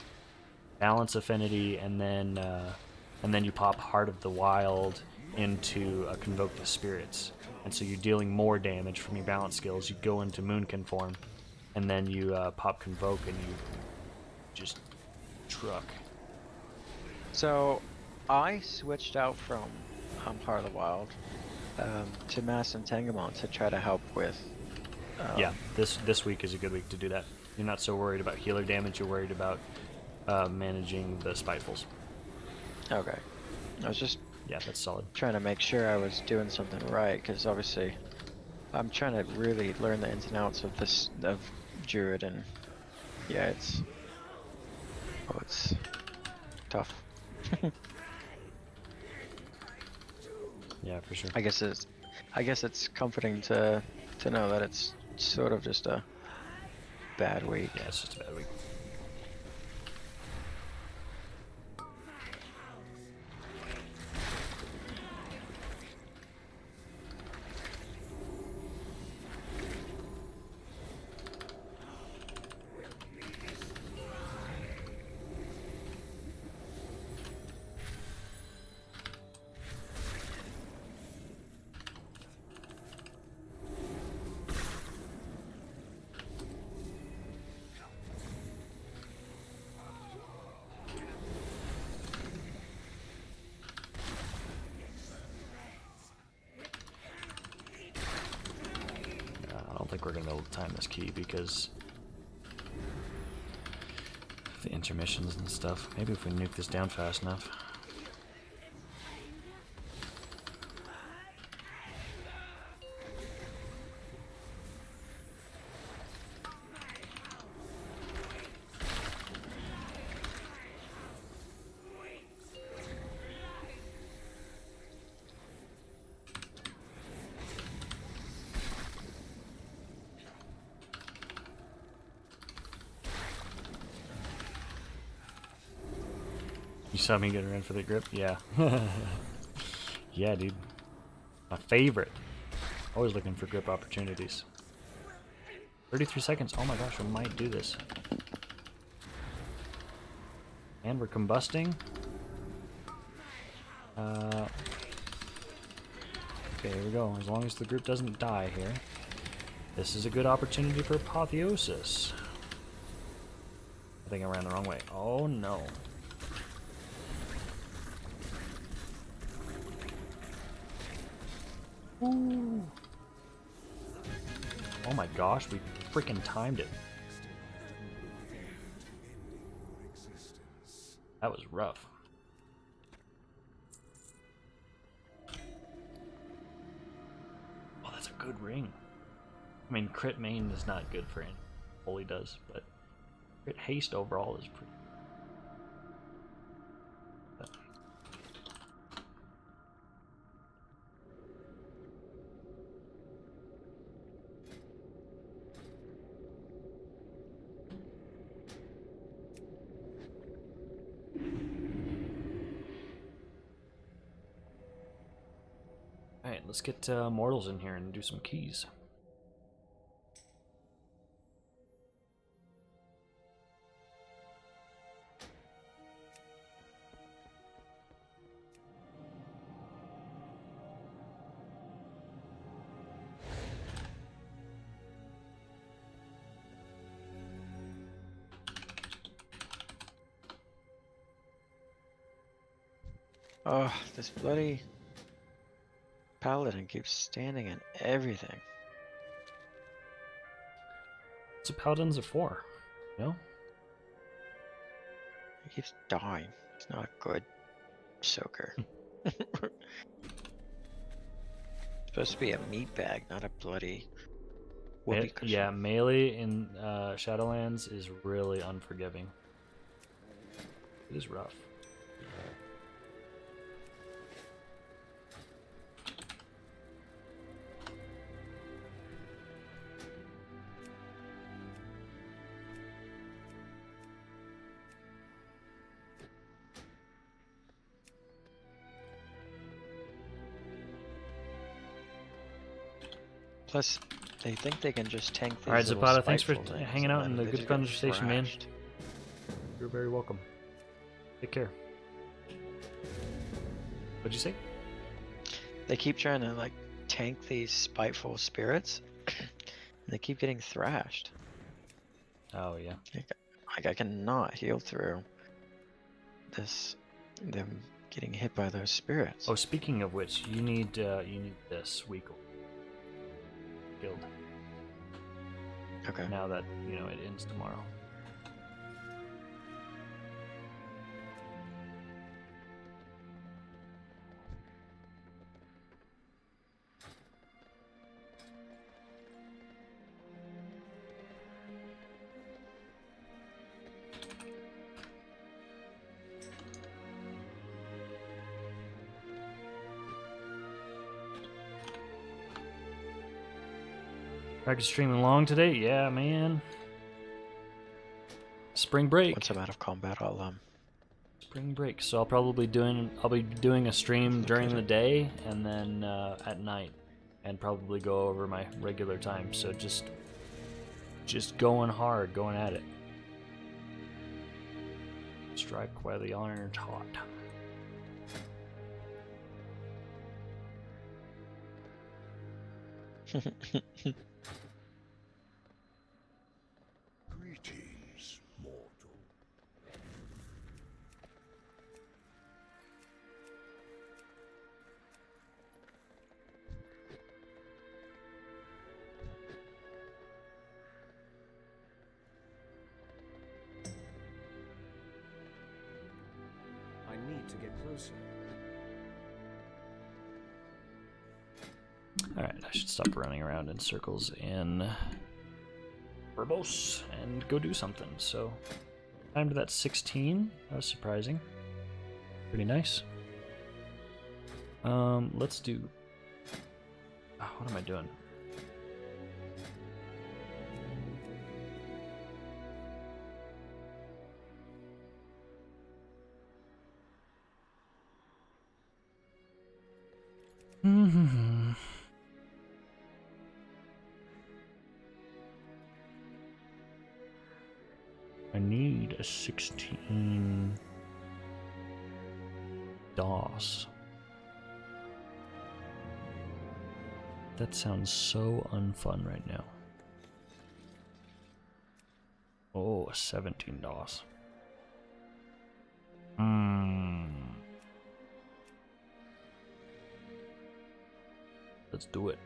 balance affinity, and then you pop Heart of the Wild into a Convoke the Spirits, and so you're dealing more damage from your balance skills. You go into Moonkin form, and then you pop Convoke, and you just truck. So I switched out from Heart of the Wild to Mass Entanglement to try to help with. Yeah, this week is a good week to do that. You're not so worried about healer damage. You're worried about managing the Spitefuls. Okay. I was just that's solid. Trying to make sure I was doing something right, because obviously I'm trying to really learn the ins and outs of Druid, and yeah, it's tough. Yeah, for sure. I guess it's comforting to know that it's sort of just a bad week. Yeah, it's just a bad week. I don't think we're going to be able to time this key because of the intermissions and stuff. Maybe if we nuke this down fast enough. You saw me get around for the grip? Yeah. Yeah, dude. My favorite. Always looking for grip opportunities. 33 seconds. Oh my gosh, we might do this. And we're combusting. Okay, here we go. As long as the group doesn't die here. This is a good opportunity for apotheosis. I think I ran the wrong way. Oh no. Ooh. Oh my gosh, we freaking timed it. That was rough. Oh, that's a good ring. I mean, crit main is not good for anything Holy does, but crit haste overall is pretty. Alright, let's get mortals in here and do some keys. Oh, this bloody paladin keeps standing in everything. What's a paladins are for? You know? He keeps dying. It's not a good soaker. Supposed to be a meat bag, not a bloody whoopee cushion. Yeah, melee in Shadowlands is really unforgiving. It is rough. Plus, they think they can just tank these. All right, little Zapata, thanks for spiteful things, hanging and out in then the they good just get conversation, man. thrashed. You're very welcome. Take care. What'd you say? They keep trying to like tank these spiteful spirits, and they keep getting thrashed. Oh yeah. Like I cannot heal through this. Them getting hit by those spirits. Oh, speaking of which, you need this week guild. Okay. Now that you know it ends tomorrow. Practice streaming long today? Yeah, man. Spring break. Once I'm out of combat, I'll Spring break. So I'll be doing a stream during the day and then at night, and probably go over my regular time. So just going hard, going at it. Strike while the iron's hot. Greetings, mortal. I need to get closer. Alright, I should stop running around in circles in verbose and go do something. So, time to that 16. That was surprising. Pretty nice. Let's do... Oh, what am I doing? I need a 16 DOS. That sounds so unfun right now. Oh, a 17 DOS. Let's do it.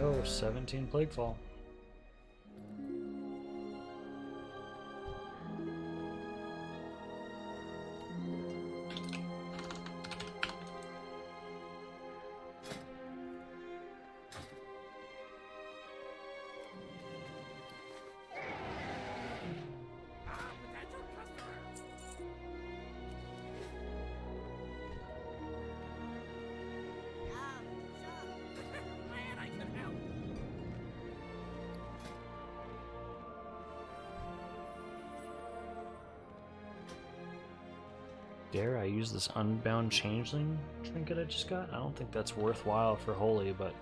Oh, 17 Plaguefall. Dare I use this Unbound Changeling trinket I just got? I don't think that's worthwhile for Holy, but...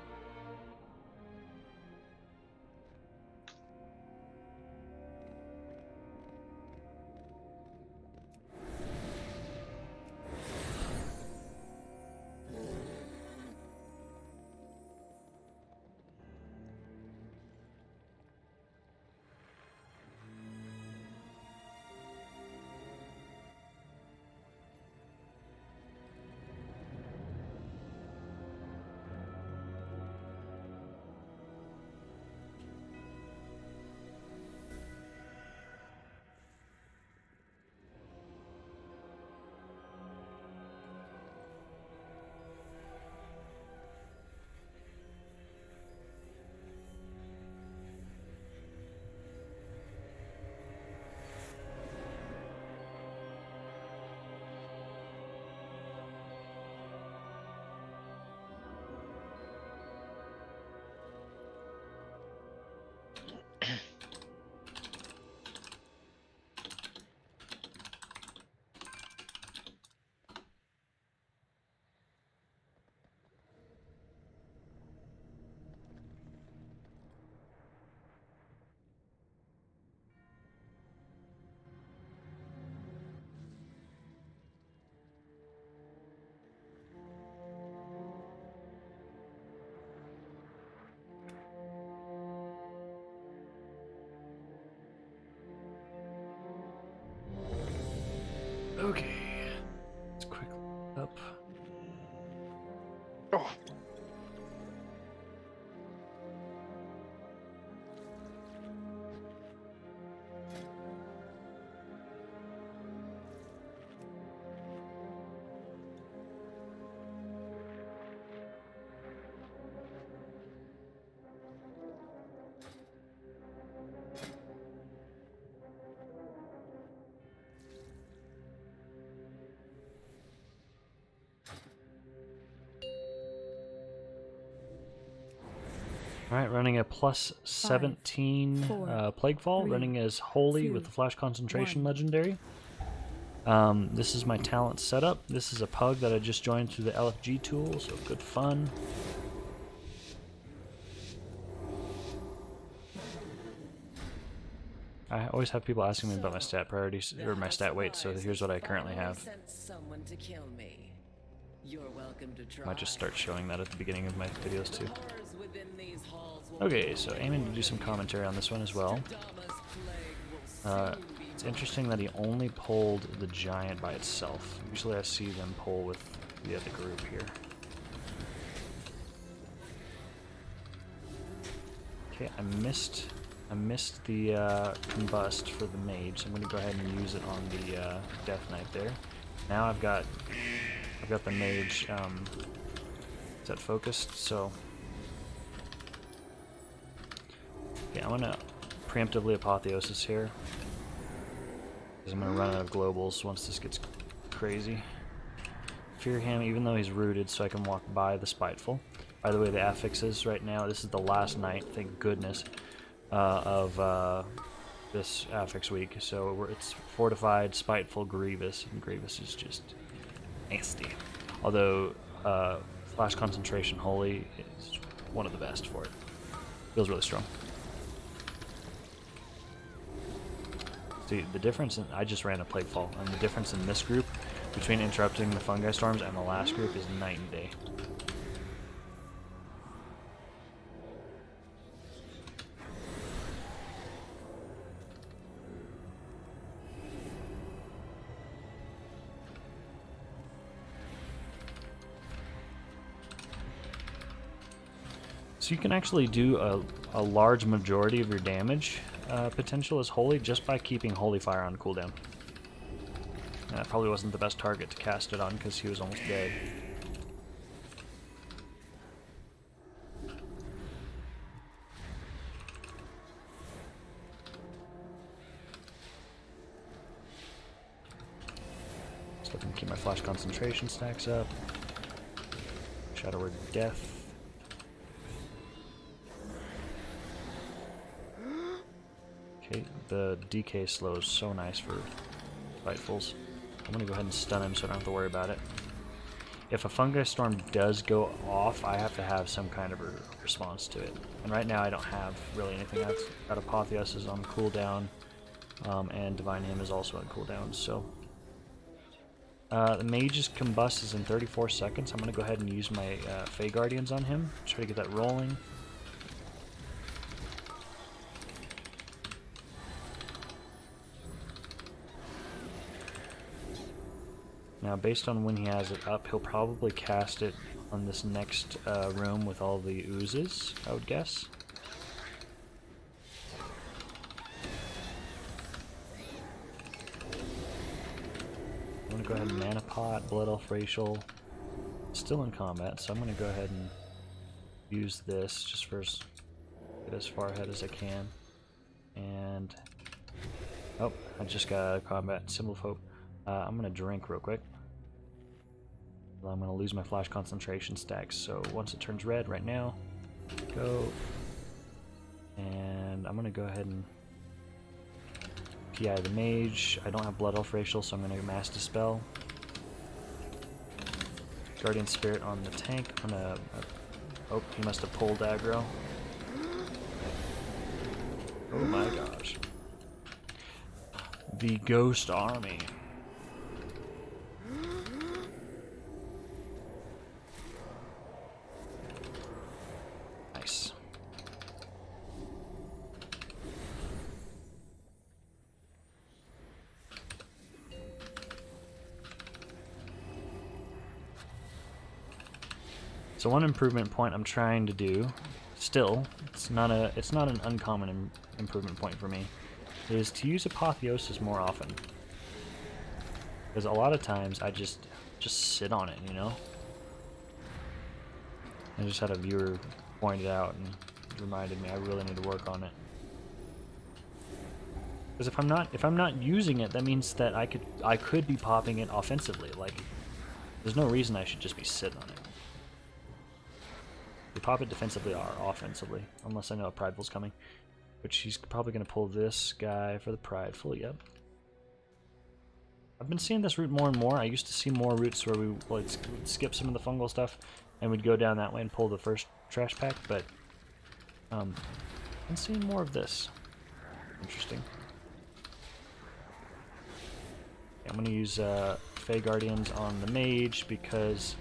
Okay, let's quick up. Oh. Alright, running a plus 17 Plaguefall, running as Holy with the Flash Concentration Legendary. This is my talent setup. This is a pug that I just joined through the LFG tool, so good fun. I always have people asking me about my stat priorities, or my stat weight, so here's what I currently have. Someone to kill me. You're welcome to try. Might just start showing that at the beginning of my videos too. Okay, so aiming to do some commentary on this one as well. It's interesting that he only pulled the giant by itself. Usually I see them pull with the other group here. Okay, I missed the combust for the mage, so I'm going to go ahead and use it on the Death Knight there. Now I've got the mage set focused, so yeah, I'm gonna preemptively Apotheosis here, because I'm gonna run out of globals once this gets crazy. Fear him, even though he's rooted, so I can walk by the Spiteful. By the way, the affixes right now, this is the last night, thank goodness, of this affix week. So it's Fortified, Spiteful, Grievous, and Grievous is just nasty. Although Flash Concentration Holy is one of the best for it. Feels really strong. See, the difference in, I just ran a Plaguefall, and the difference in this group between interrupting the Fungi Storms and the last group is night and day. So you can actually do a large majority of your damage potential as Holy just by keeping Holy Fire on cooldown. And that probably wasn't the best target to cast it on because he was almost dead. So I can keep my Flash Concentration stacks up. Shadow Word Death. Okay, the DK slow is so nice for Spitefuls. I'm gonna go ahead and stun him so I don't have to worry about it. If a fungus storm does go off, I have to have some kind of a response to it. And right now I don't have really anything. I've got Apotheosis on cooldown, and Divine Hymn is also on cooldown, so... the Mage's Combust is in 34 seconds. I'm going to go ahead and use my Fey Guardians on him. Try to get that rolling. Now, based on when he has it up, he'll probably cast it on this next room with all the oozes, I would guess. I'm going to go ahead and Mana Pot, Blood Elf Racial. Still in combat, so I'm going to go ahead and use this just for get as far ahead as I can. And... oh, I just got out of combat. Symbol of Hope. I'm going to drink real quick. I'm going to lose my flash concentration stacks, so once it turns red right now, go. And I'm going to go ahead and PI the mage. I don't have Blood Elf Racial, so I'm going to Mass Dispel. Guardian Spirit on the tank. I'm going to... oh, he must have pulled aggro. Oh my gosh. The Ghost Army. Nice. So one improvement point I'm trying to do, still, it's not an uncommon improvement point for me, is to use Apotheosis more often. Because a lot of times I just sit on it, you know? I just had a viewer point it out and reminded me I really need to work on it. Because if I'm not using it, that means that I could be popping it offensively. Like, there's no reason I should just be sitting on it. We pop it defensively or offensively, unless I know a prideful's coming. Which he's probably going to pull this guy for the prideful, yep. I've been seeing this route more and more. I used to see more routes where we would skip some of the fungal stuff and we'd go down that way and pull the first trash pack, but I'm seeing more of this. Interesting. I'm going to use Fey Guardians on the mage because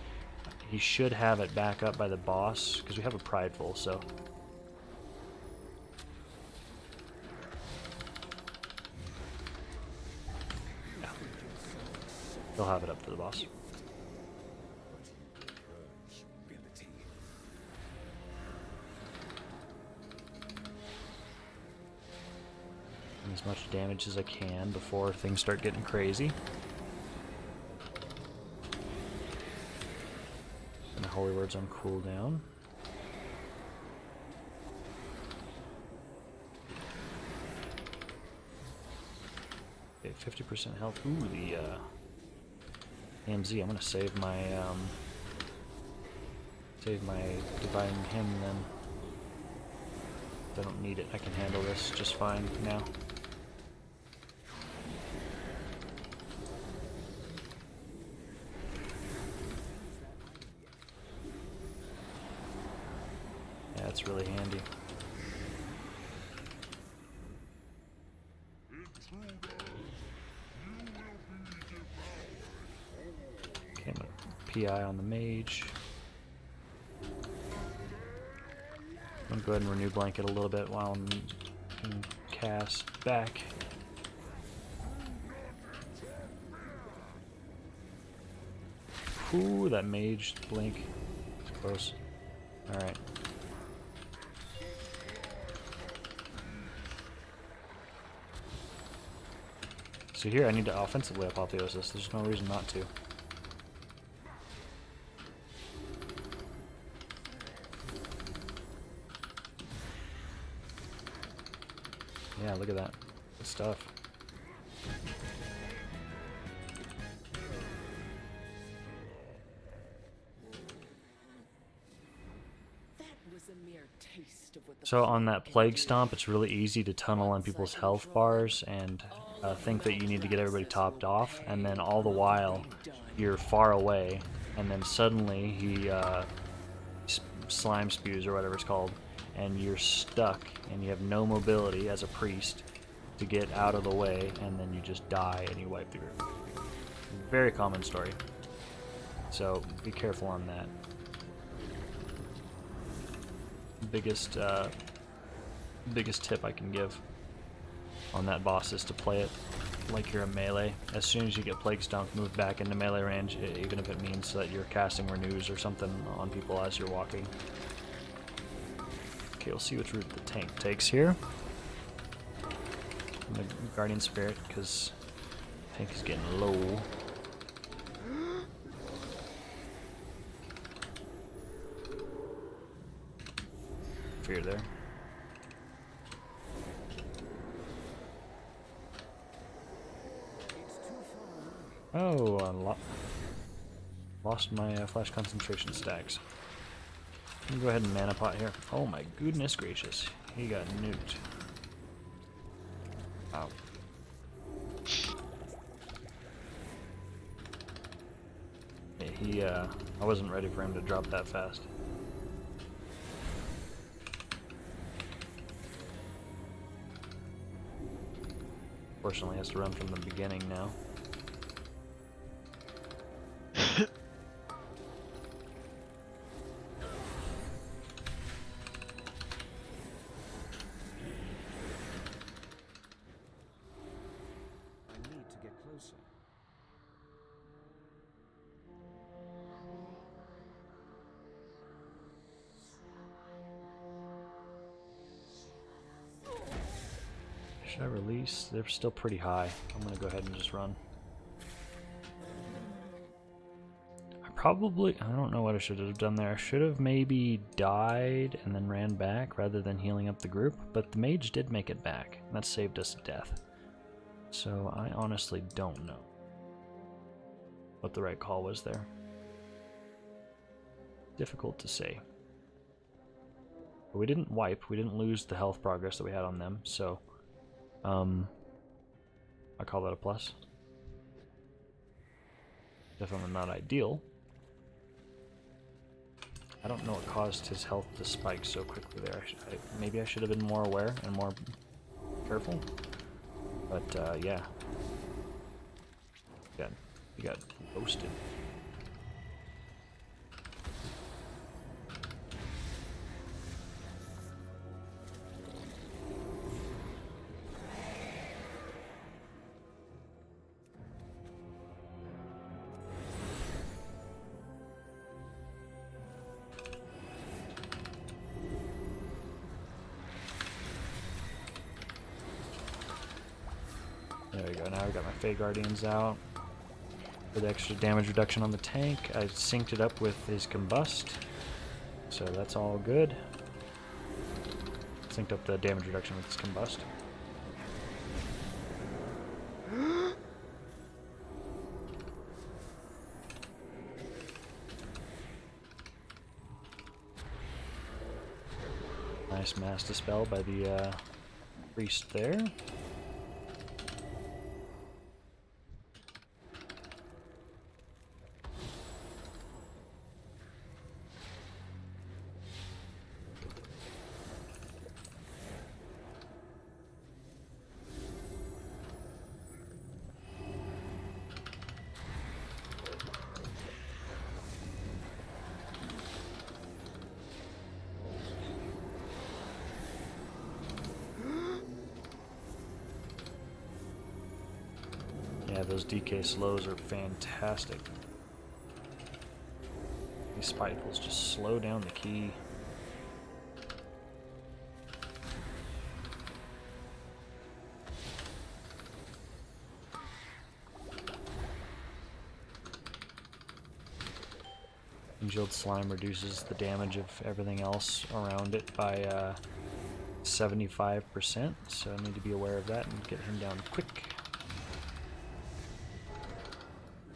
he should have it back up by the boss, because we have a prideful, so... yeah. He'll have it up to the boss. And as much damage as I can before things start getting crazy. And the Holy Word's on cooldown. Okay, 50% health. Ooh, the AMZ. I'm gonna save my Divine Hymn then. I don't need it. I can handle this just fine now. Yeah, it's really handy. Okay, I'm gonna PI on the mage. I'm gonna go ahead and renew blanket a little bit while I'm in cast back. Ooh, that mage blink. It's close. Alright. So here I need to offensively Apotheosis. There's no reason not to. Yeah, look at that. Good stuff. taste of what the So on that Plague Stomp, it's really easy to tunnel on people's health bars, and think that you need to get everybody topped off, and then all the while you're far away, and then suddenly he slime spews or whatever it's called, and you're stuck and you have no mobility as a priest to get out of the way, and then you just die and you wipe the group. Very common story. So be careful on that. Biggest tip I can give on that boss is to play it like you're a melee. As soon as you get Plague Stomp, move back into melee range, even if it means that you're casting Renews or something on people as you're walking. Okay, we'll see which route the tank takes here. I'm gonna Guardian Spirit, because tank is getting low. Fear there. Oh, I lost my flash concentration stacks. Let me go ahead and mana pot here. Oh my goodness gracious. He got nuked. Wow. Yeah, I wasn't ready for him to drop that fast. Fortunately, he has to run from the beginning now. Should I release? They're still pretty high. I'm gonna go ahead and just run. I don't know what I should have done there. I should have maybe died and then ran back rather than healing up the group, but the mage did make it back, and that saved us death. So I honestly don't know what the right call was there. Difficult to say. But we didn't wipe, we didn't lose the health progress that we had on them, so I call that a plus. Definitely not ideal. I don't know what caused his health to spike so quickly there. Maybe I should have been more aware and more careful. But yeah. He got roasted. There we go, now we got my Fey Guardians out. For the extra damage reduction on the tank, I synced it up with his Combust. So that's all good. Synced up the damage reduction with his Combust. Nice Mass Dispel by the priest there. Yeah, those DK slows are fantastic. These spitefuls just slow down the key. Congealed slime reduces the damage of everything else around it by 75%, so I need to be aware of that and get him down quick.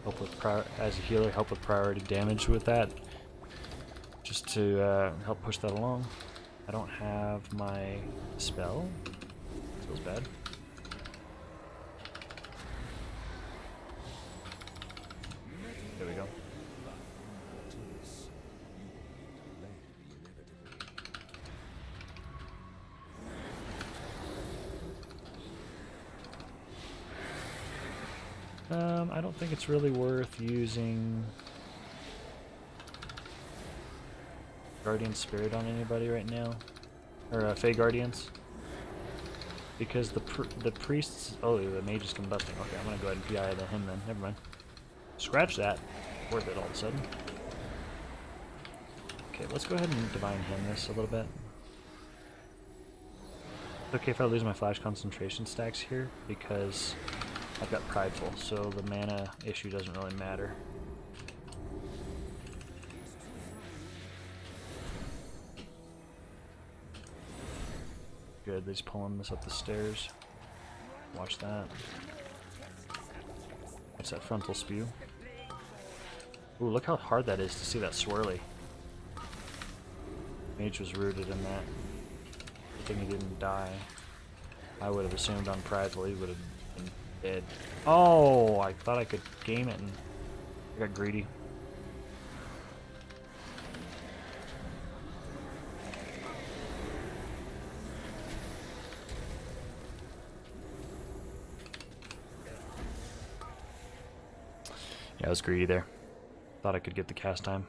Help with as a healer, help with priority damage with that, just to help push that along. I don't have my spell. Feels bad. I don't think it's really worth using Guardian Spirit on anybody right now, or Fey Guardians, because the priests. Oh, the mage is combusting. Okay, I'm gonna go ahead and PI him then. Never mind. Scratch that. Worth it all of a sudden. Okay, let's go ahead and divine him this a little bit. It's okay if I lose my flash concentration stacks here because I've got prideful, so the mana issue doesn't really matter. Good, he's pulling this up the stairs. Watch that. What's that frontal spew? Ooh, look how hard that is to see that swirly. Mage was rooted in that. I think he didn't die. I would have assumed on prideful he would have been dead. Oh, I thought I could game it and I got greedy. Yeah, I was greedy there. Thought I could get the cast time.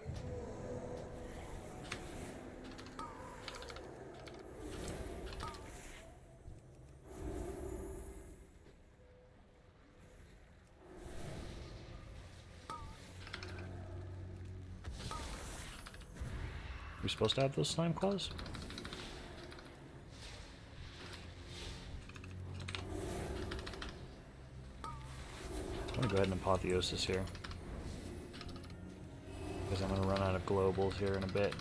We supposed to have those slime claws? I'm gonna go ahead and apotheosis here, because I'm gonna run out of globals here in a bit.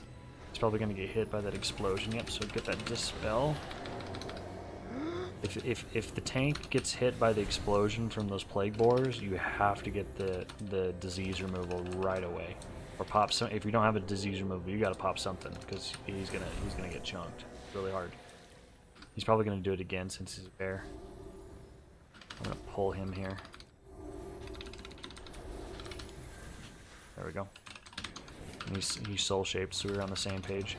It's probably gonna get hit by that explosion. Yep, so get that dispel. If the tank gets hit by the explosion from those plague borers, you have to get the disease removal right away, or pop some. If you don't have a disease removal, you gotta pop something, because he's gonna get chunked really hard. He's probably gonna do it again since he's a bear. I'm gonna pull him here. There we go. And he's soul shaped, so we're on the same page.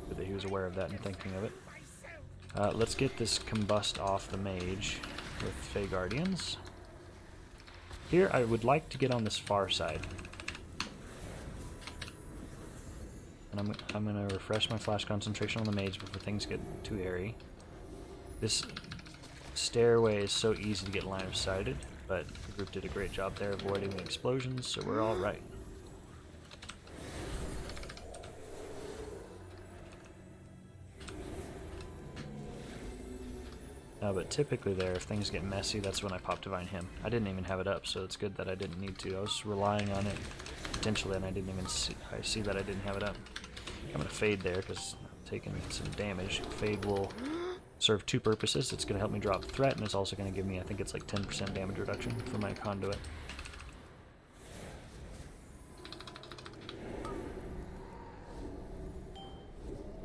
Good that he was aware of that and thinking of it. Let's get this combust off the mage with Fey Guardians. Here, I would like to get on this far side. And I'm going to refresh my flash concentration on the mage before things get too airy. This stairway is so easy to get line of sighted, but the group did a great job there avoiding the explosions, so we're all right. But typically there, if things get messy, that's when I pop Divine Hymn. I didn't even have it up, so it's good that I didn't need to. I was relying on it potentially, and I didn't even see, I see that I didn't have it up. I'm going to fade there, because I'm taking some damage. Fade will serve two purposes. It's going to help me drop threat, and it's also going to give me, I think it's like 10% damage reduction for my conduit.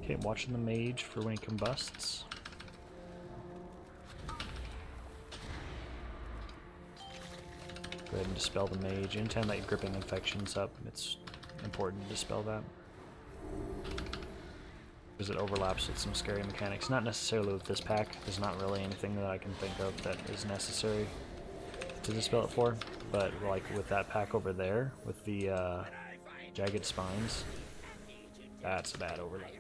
Okay, I'm watching the mage for when he combusts. Go ahead and dispel the mage. Anytime that gripping infection's up, it's important to dispel that, because it overlaps with some scary mechanics. Not necessarily with this pack. There's not really anything that I can think of that is necessary to dispel it for, but like with that pack over there, with the jagged spines, that's a bad overlap.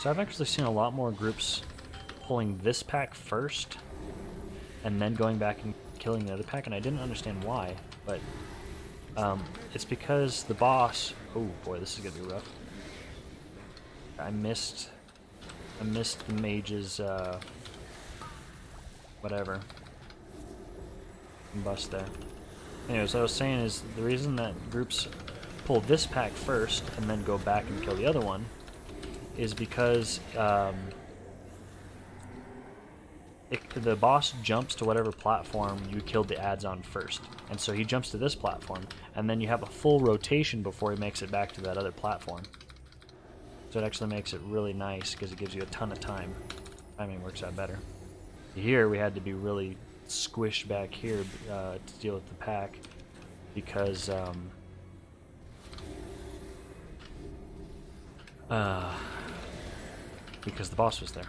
So I've actually seen a lot more groups pulling this pack first and then going back and killing the other pack, and I didn't understand why, but it's because the boss... Oh boy, this is gonna be rough. I missed the mage's whatever. Bust there. Anyways, what I was saying is the reason that groups pull this pack first and then go back and kill the other one is because the boss jumps to whatever platform you killed the ads on first, and so he jumps to this platform, and then you have a full rotation before he makes it back to that other platform. So it actually makes it really nice because it gives you a ton of time. Timing works out better. Here we had to be really squished back here to deal with the pack, because Because the boss was there.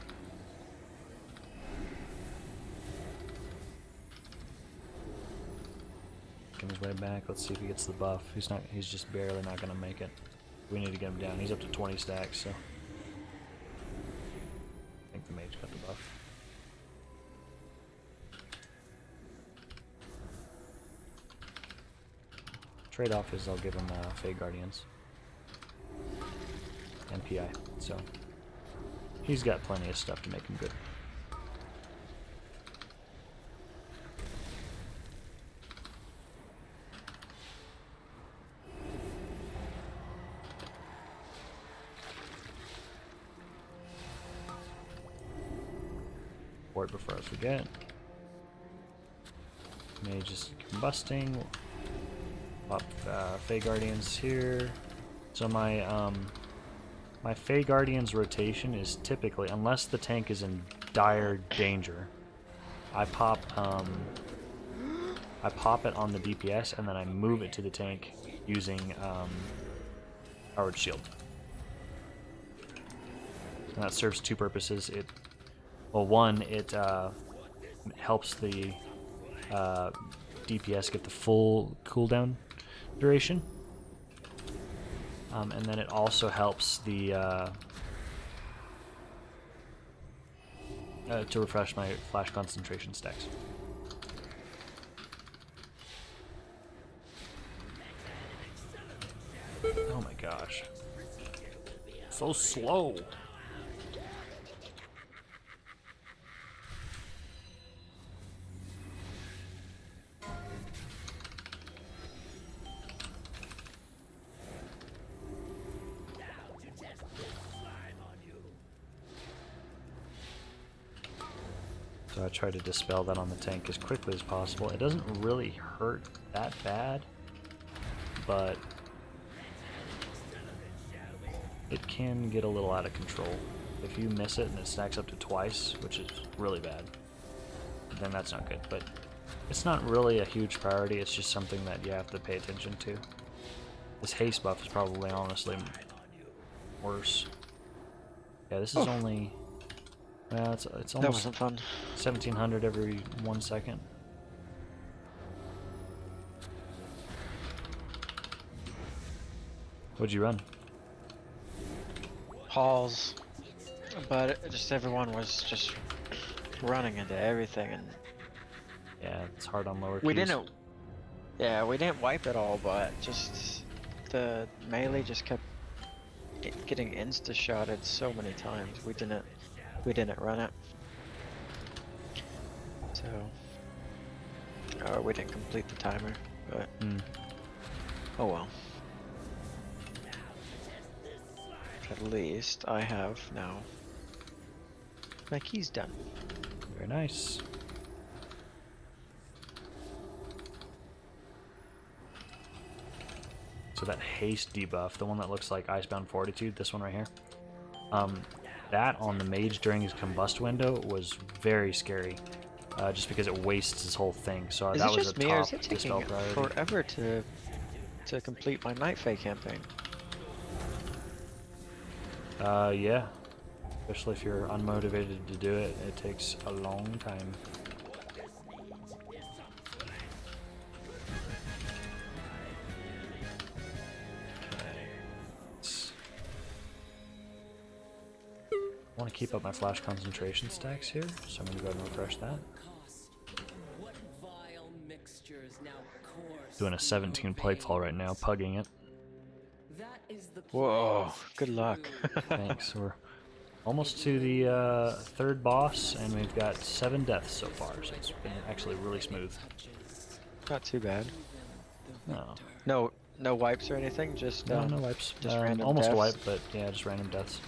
Making his way back. Let's see if he gets the buff. He's not. He's just barely not gonna make it. We need to get him down. He's up to 20 stacks, so I think the mage got the buff. Trade-off is I'll give him Fey Guardians and PI, so he's got plenty of stuff to make him good. Port before I forget. Mage is combusting. Pop Fey Guardians here. So my my Fey Guardians rotation is typically, unless the tank is in dire danger, I pop it on the DPS and then I move it to the tank using Powered Shield. And that serves two purposes. Well, one, it helps the DPS get the full cooldown duration, and then it also helps the to refresh my flash concentration stacks. Oh my gosh, so slow. So I try to dispel that on the tank as quickly as possible. It doesn't really hurt that bad, but it can get a little out of control. If you miss it and it stacks up to twice, which is really bad, then that's not good. But it's not really a huge priority, it's just something that you have to pay attention to. This haste buff is probably honestly worse. Yeah, this is only... Well, it's almost that wasn't fun. 1700 every 1 second. What'd you run? Halls, but just everyone was just running into everything, and yeah, it's hard on lower we keys. we didn't wipe it all, but just the melee just kept getting insta-shotted so many times. We didn't run it, so we didn't complete the timer, but oh well. At least I have now my keys done. Very nice. So that haste debuff, the one that looks like Icebound Fortitude, this one right here, that on the mage during his combust window was very scary, just because it wastes his whole thing. So Is that it was just a me, or top is it dispel taking priority. forever to complete my Night Fae campaign? Yeah, especially if you're unmotivated to do it, it takes a long time. I want to keep up my flash concentration stacks here, so I'm going to go ahead and refresh that. Doing a 17 plague fall right now, pugging it. Whoa, good luck. Thanks. We're almost to the third boss, and we've got 7 deaths so far, so it's been actually really smooth. Not too bad. No. No wipes or anything, just No wipes. Just random almost deaths. a wipe, but yeah, just random deaths.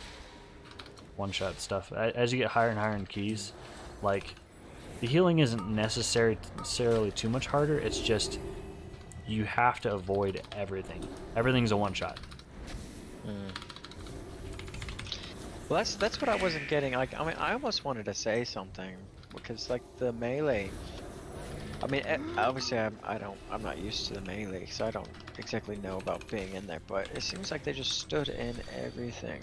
One-shot stuff. As you get higher and higher in keys, like, the healing isn't necessarily too much harder, it's just you have to avoid everything. Everything's a one-shot. Well, that's what I wasn't getting. Like, I mean, I almost wanted to say something because, like, the melee. I mean, obviously, I'm not used to the melee, so I don't exactly know about being in there, but it seems like they just stood in everything.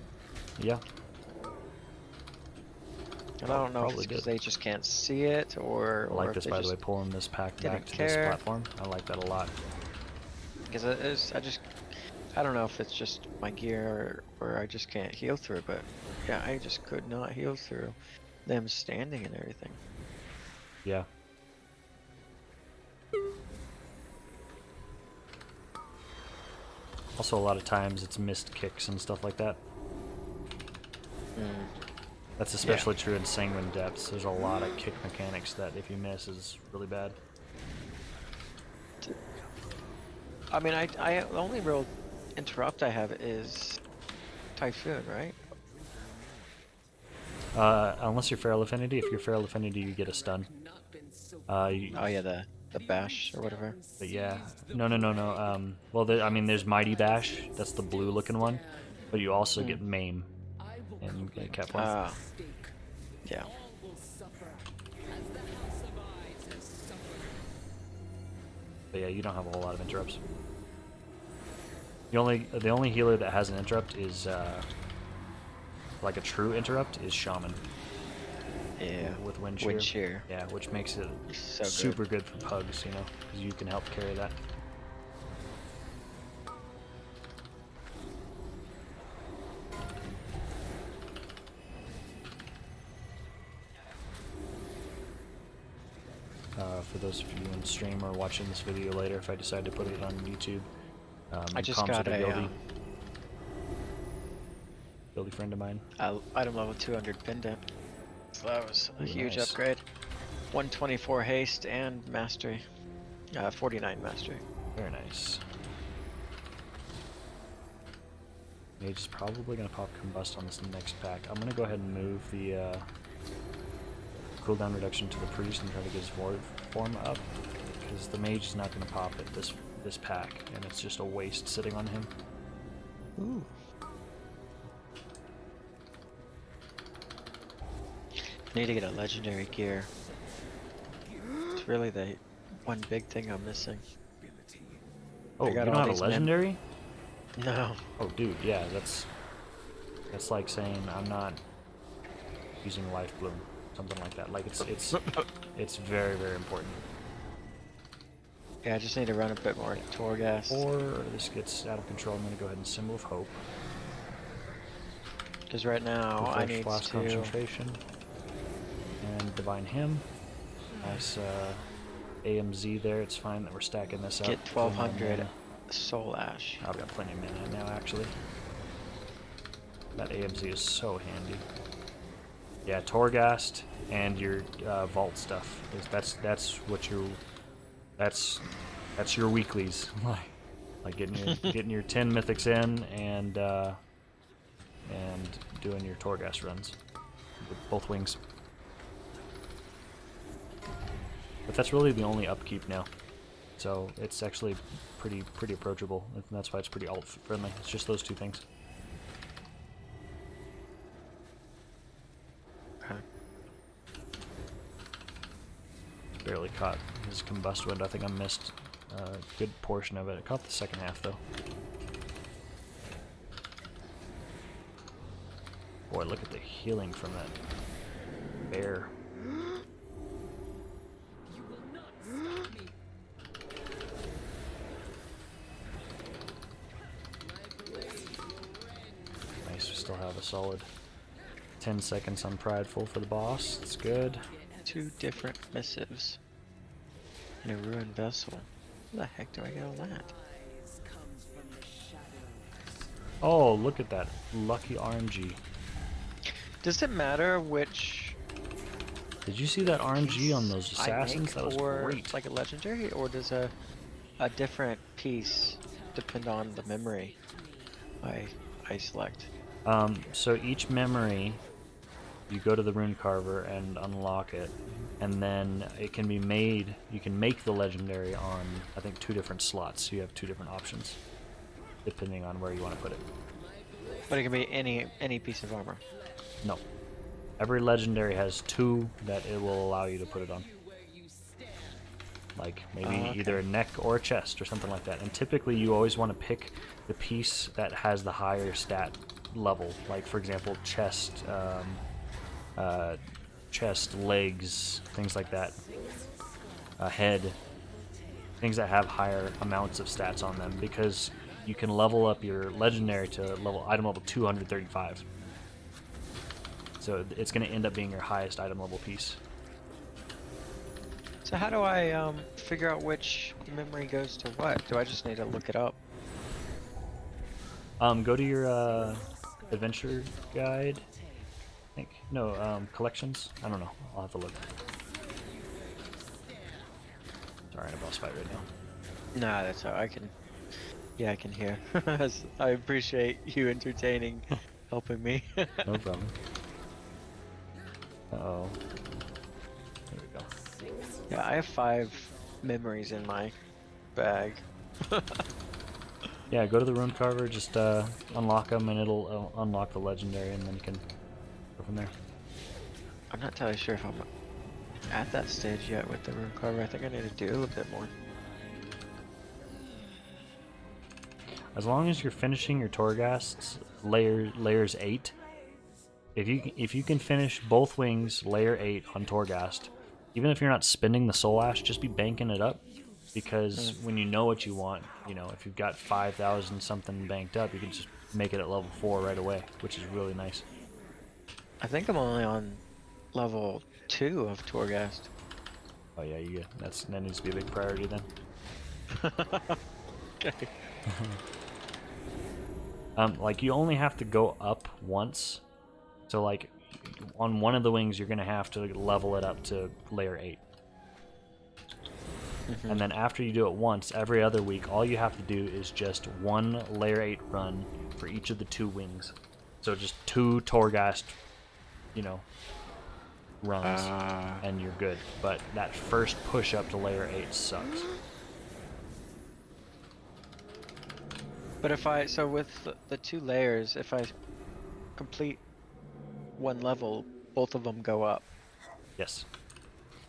Yeah. And I don't know if Probably it's because did. they just can't see it, or I like if this, they by the just way, pulling this pack didn't back to this care. platform. I like that a lot. Because I don't know if it's just my gear or I just can't heal through, but yeah, I just could not heal through them standing and everything. Yeah. Also, a lot of times it's missed kicks and stuff like that. That's especially true in Sanguine Depths. There's a lot of kick mechanics that if you miss is really bad. I mean, the only real interrupt I have is Typhoon, right? Unless you're Feral Affinity. If you're Feral Affinity, you get a stun. Oh yeah, the bash or whatever. But yeah, no. Well, I mean, there's Mighty Bash. That's the blue-looking one. But you also get Maim in Cat form. Yeah. But yeah, you don't have a whole lot of interrupts. The only healer that has an interrupt is like a true interrupt is Shaman. Yeah. With Wind Shear. Yeah, which makes it so super good for pugs, you know, because you can help carry that. For those of you on stream or watching this video later, if I decide to put it on YouTube, I just got a buildy friend of mine. Item level 200 pendant. So that was a huge nice. upgrade. 124 haste and mastery. 49 mastery. Very nice. Mage is probably going to pop Combust on this next pack. I'm going to go ahead and move the cooldown reduction to the priest and try to get his void form up, because the mage is not going to pop at this pack, and it's just a waste sitting on him. Ooh. Need to get a legendary gear. It's really the one big thing I'm missing. Oh, you don't have a legendary? No. Oh, dude, yeah, that's like saying I'm not using Life Bloom, something like that. Like it's very, very important. Yeah, I just need to run a bit more Torghast. Or this gets out of control. I'm gonna go ahead and Symbol of Hope. Because right now I need Blast to Concentration and Divine Hymn. Nice AMZ there. It's fine that we're stacking this up. Get 1200 Soul Ash. I've got plenty of mana now, actually. That AMZ is so handy. Yeah, Torghast and your vault stuff. That's what you. That's your weeklies. Like getting your 10 mythics in and doing your Torghast runs with both wings. But that's really the only upkeep now, so it's actually pretty approachable, and that's why it's pretty alt friendly. It's just those two things. Okay. Barely caught his Combust Wind. I think I missed a good portion of it. I caught the second half though. Boy, look at the healing from that bear. Nice, we still have a solid 10 seconds on Prideful for the boss. It's good. 2 different missives. And a ruined vessel. Where the heck do I get all that? Oh, look at that. Lucky RNG. Does it matter which... Did you see that RNG on those assassins? I That was or great. like a legendary, or does a different piece depend on the memory I select? So each memory, you go to the Rune Carver and unlock it, and then it can be made. You can make the legendary on, I think, 2 different slots. So you have 2 different options, depending on where you want to put it. But it can be any piece of armor. No. Every legendary has 2 that it will allow you to put it on. like maybe either a neck or a chest or something like that. And typically you always want to pick the piece that has the higher stat level, like for example chest, chest, legs, things like that, head, things that have higher amounts of stats on them, because you can level up your legendary to item level 235. So it's going to end up being your highest item level piece. So how do I figure out which memory goes to what? Do I just need to look it up? Go to your adventure guide, I think. No, collections. I don't know. I'll have to look. Sorry, in a boss fight right now. Nah, that's all. I can. Yeah, I can hear. I appreciate you entertaining, helping me. No problem. Uh-oh. There we go. Yeah, I have 5 memories in my bag. Yeah, go to the rune carver, just unlock them, and it'll unlock the legendary, and then you can go from there. I'm not entirely sure if I'm at that stage yet with the rune carver. I think I need to do a little bit more. As long as you're finishing your Torghast's layers 8, if you can finish both wings layer 8 on Torghast, even if you're not spending the soul ash, just be banking it up, because when you know what you want, you know, if you've got 5,000 something banked up, you can just make it at level 4 right away, which is really nice. I think I'm only on level 2 of Torghast. Oh yeah, that needs to be a big priority then. Okay. Like you only have to go up once, so like on one of the wings you're gonna have to level it up to layer 8. And then after you do it once, every other week, all you have to do is just one layer 8 run for each of the 2 wings. So just 2 Torghast, you know, runs, and you're good. But that first push up to layer 8 sucks. But if so with the 2 layers, if I complete one level, both of them go up. Yes.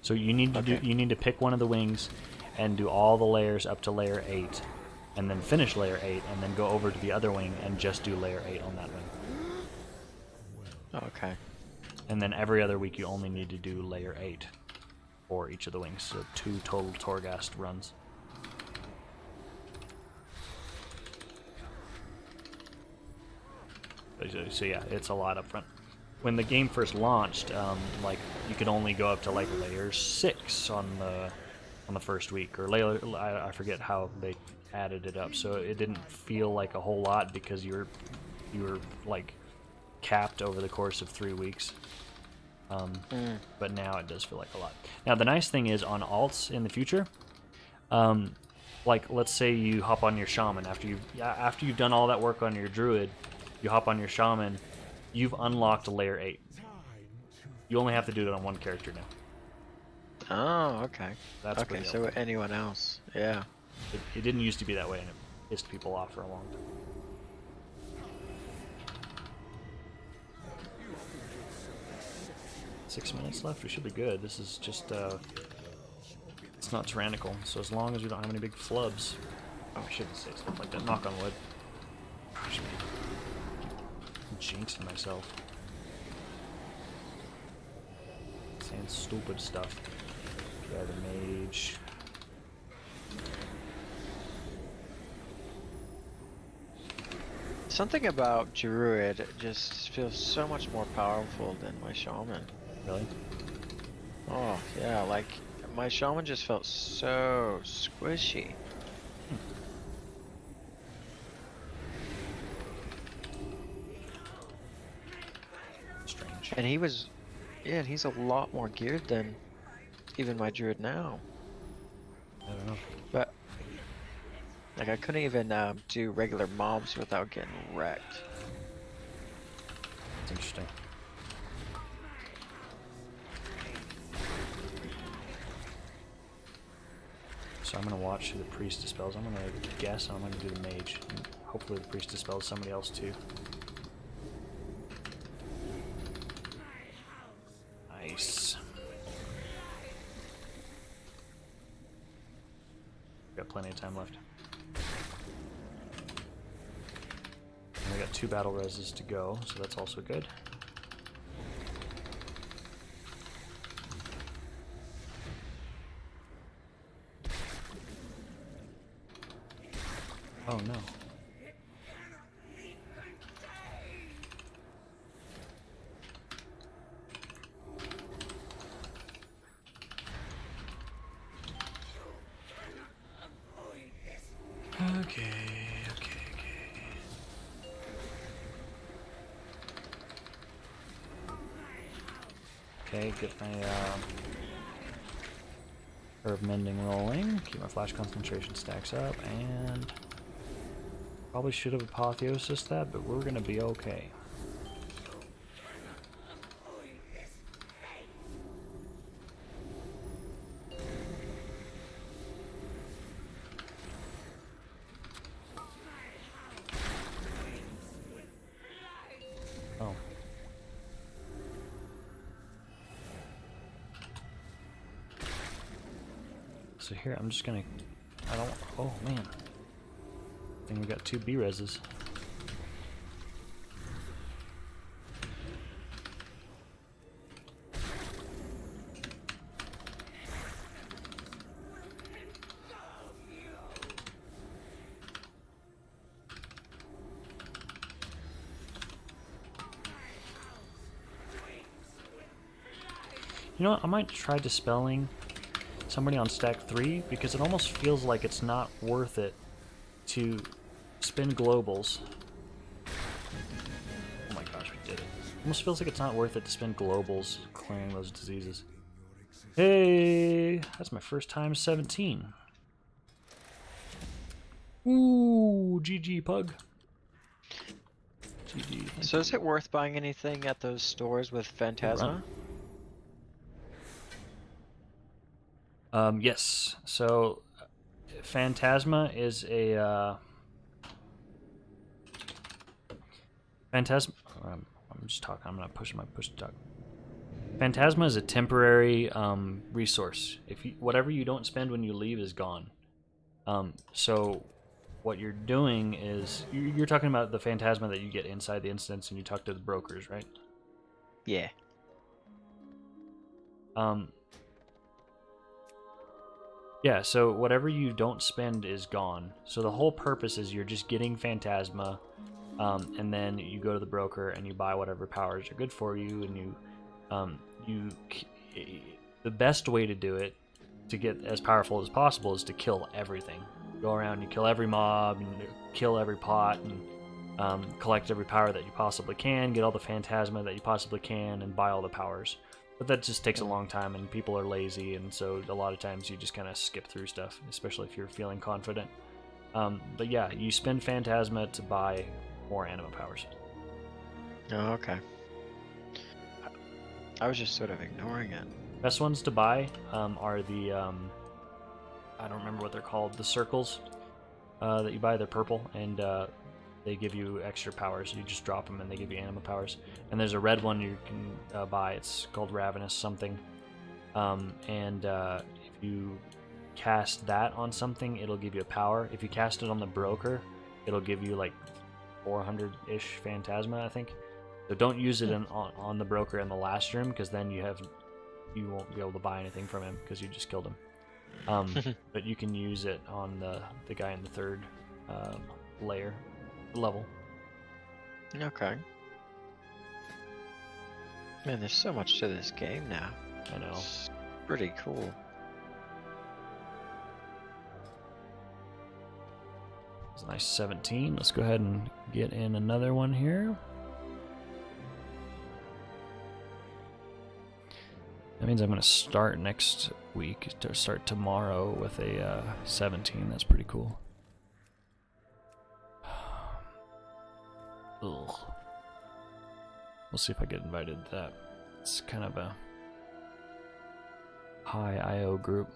So you need to you need to pick one of the wings and do all the layers up to layer 8, and then finish layer 8, and then go over to the other wing and just do layer 8 on that wing. Okay. And then every other week you only need to do layer 8 for each of the wings, so 2 total Torghast runs. So yeah, it's a lot up front. When the game first launched, like you could only go up to like layer 6 on the first week, or layer, I forget how they added it up. So it didn't feel like a whole lot because you were like capped over the course of 3 weeks. But now it does feel like a lot. Now the nice thing is on alts in the future, like let's say you hop on your shaman after you've done all that work on your druid, you hop on your shaman, you've unlocked layer 8. You only have to do it on one character now. Oh, okay. That's okay. So helpful. Anyone else, yeah. It didn't used to be that way, and it pissed people off for a long time. Six minutes left. We should be good. This is just it's not tyrannical, so as long as we don't have any big flubs. Oh, I shouldn't say stuff like that. Knock on wood. I should be jinxing myself. Saying stupid stuff. Yeah, the mage. Something about druid just feels so much more powerful than my shaman. Really? Oh yeah, like my shaman just felt so squishy. Strange. And he was, yeah, and he's a lot more geared than even my druid now. I don't know. But like I couldn't even do regular mobs without getting wrecked. It's interesting. So I'm gonna watch who the priest dispels. I'm gonna guess I'm gonna do the mage. And hopefully the priest dispels somebody else too. Nice. 2 battle reses to go, so that's also good. Oh no. Okay. Okay, get my herb mending rolling. Keep my flash concentration stacks up, and probably should have apotheosis that, but we're gonna be okay. Oh. So here, I'm just gonna, I don't, oh man. I think we got 2 B-reses. You know what, I might try dispelling somebody on stack 3, because it almost feels like it's not worth it to spin globals. Oh my gosh, we did it. Almost feels like it's not worth it to spin globals clearing those diseases. Hey, that's my first time 17. Ooh, GG pug. GG. So is it worth buying anything at those stores with Phantasma? Yes. So, Phantasma is a Phantasma. I'm just talking. I'm not pushing my push to talk. Phantasma is a temporary resource. If you, whatever you don't spend when you leave is gone. So, what you're doing is you're talking about the Phantasma that you get inside the instance, and you talk to the brokers, right? Yeah. Yeah, so whatever you don't spend is gone. So the whole purpose is you're just getting Phantasma, and then you go to the broker and you buy whatever powers are good for you, and the best way to do it, to get as powerful as possible, is to kill everything. Go around, you kill every mob, and kill every pot, and collect every power that you possibly can, get all the Phantasma that you possibly can, and buy all the powers. But that just takes a long time, and people are lazy, and so a lot of times you just kind of skip through stuff, especially if you're feeling confident. But yeah, you spend Phantasma to buy more anima powers. Oh, okay. I was just sort of ignoring it. Best ones to buy are the, I don't remember what they're called, the circles that you buy. They're purple, and they give you extra powers. You just drop them and they give you anima powers. And there's a red one you can buy. It's called Ravenous something. If you cast that on something, it'll give you a power. If you cast it on the broker, it'll give you like 400-ish Phantasma, I think. So don't use it on the broker in the last room, because then you won't be able to buy anything from him because you just killed him. But you can use it on the guy in the third level. Okay. Man, there's so much to this game now. I know. It's pretty cool. It's a nice 17. Let's go ahead and get in another one here. That means I'm going to start next week, to start tomorrow with a 17. That's pretty cool. Ugh. We'll see if I get invited to that. It's kind of a high IO group.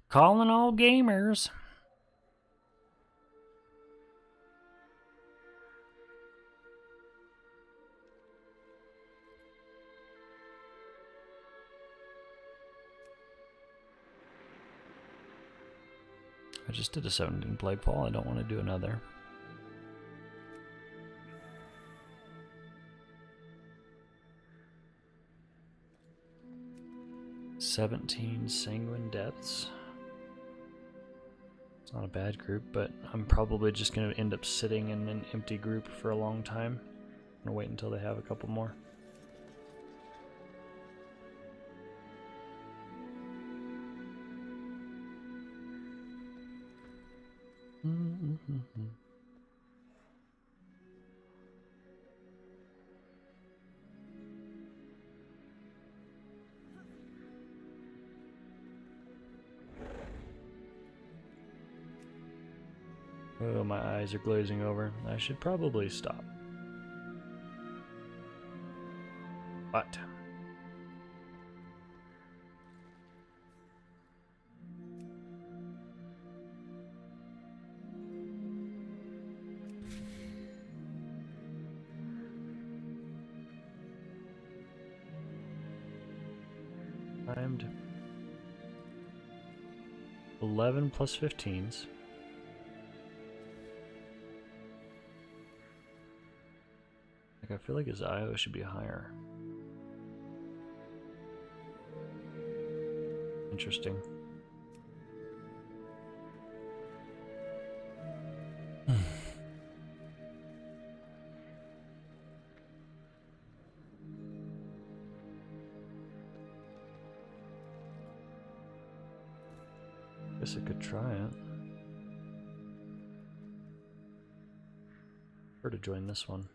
Calling all gamers. I just did a 17 play, Paul. I don't want to do another. "17 Sanguine Depths." It's not a bad group, but I'm probably just going to end up sitting in an empty group for a long time. I'm going to wait until they have a couple more. Oh, my eyes are glazing over. I should probably stop. But timed 11 plus 15s. Like, I feel like his IO should be higher. Interesting. Guess I could try it. Or to join this one.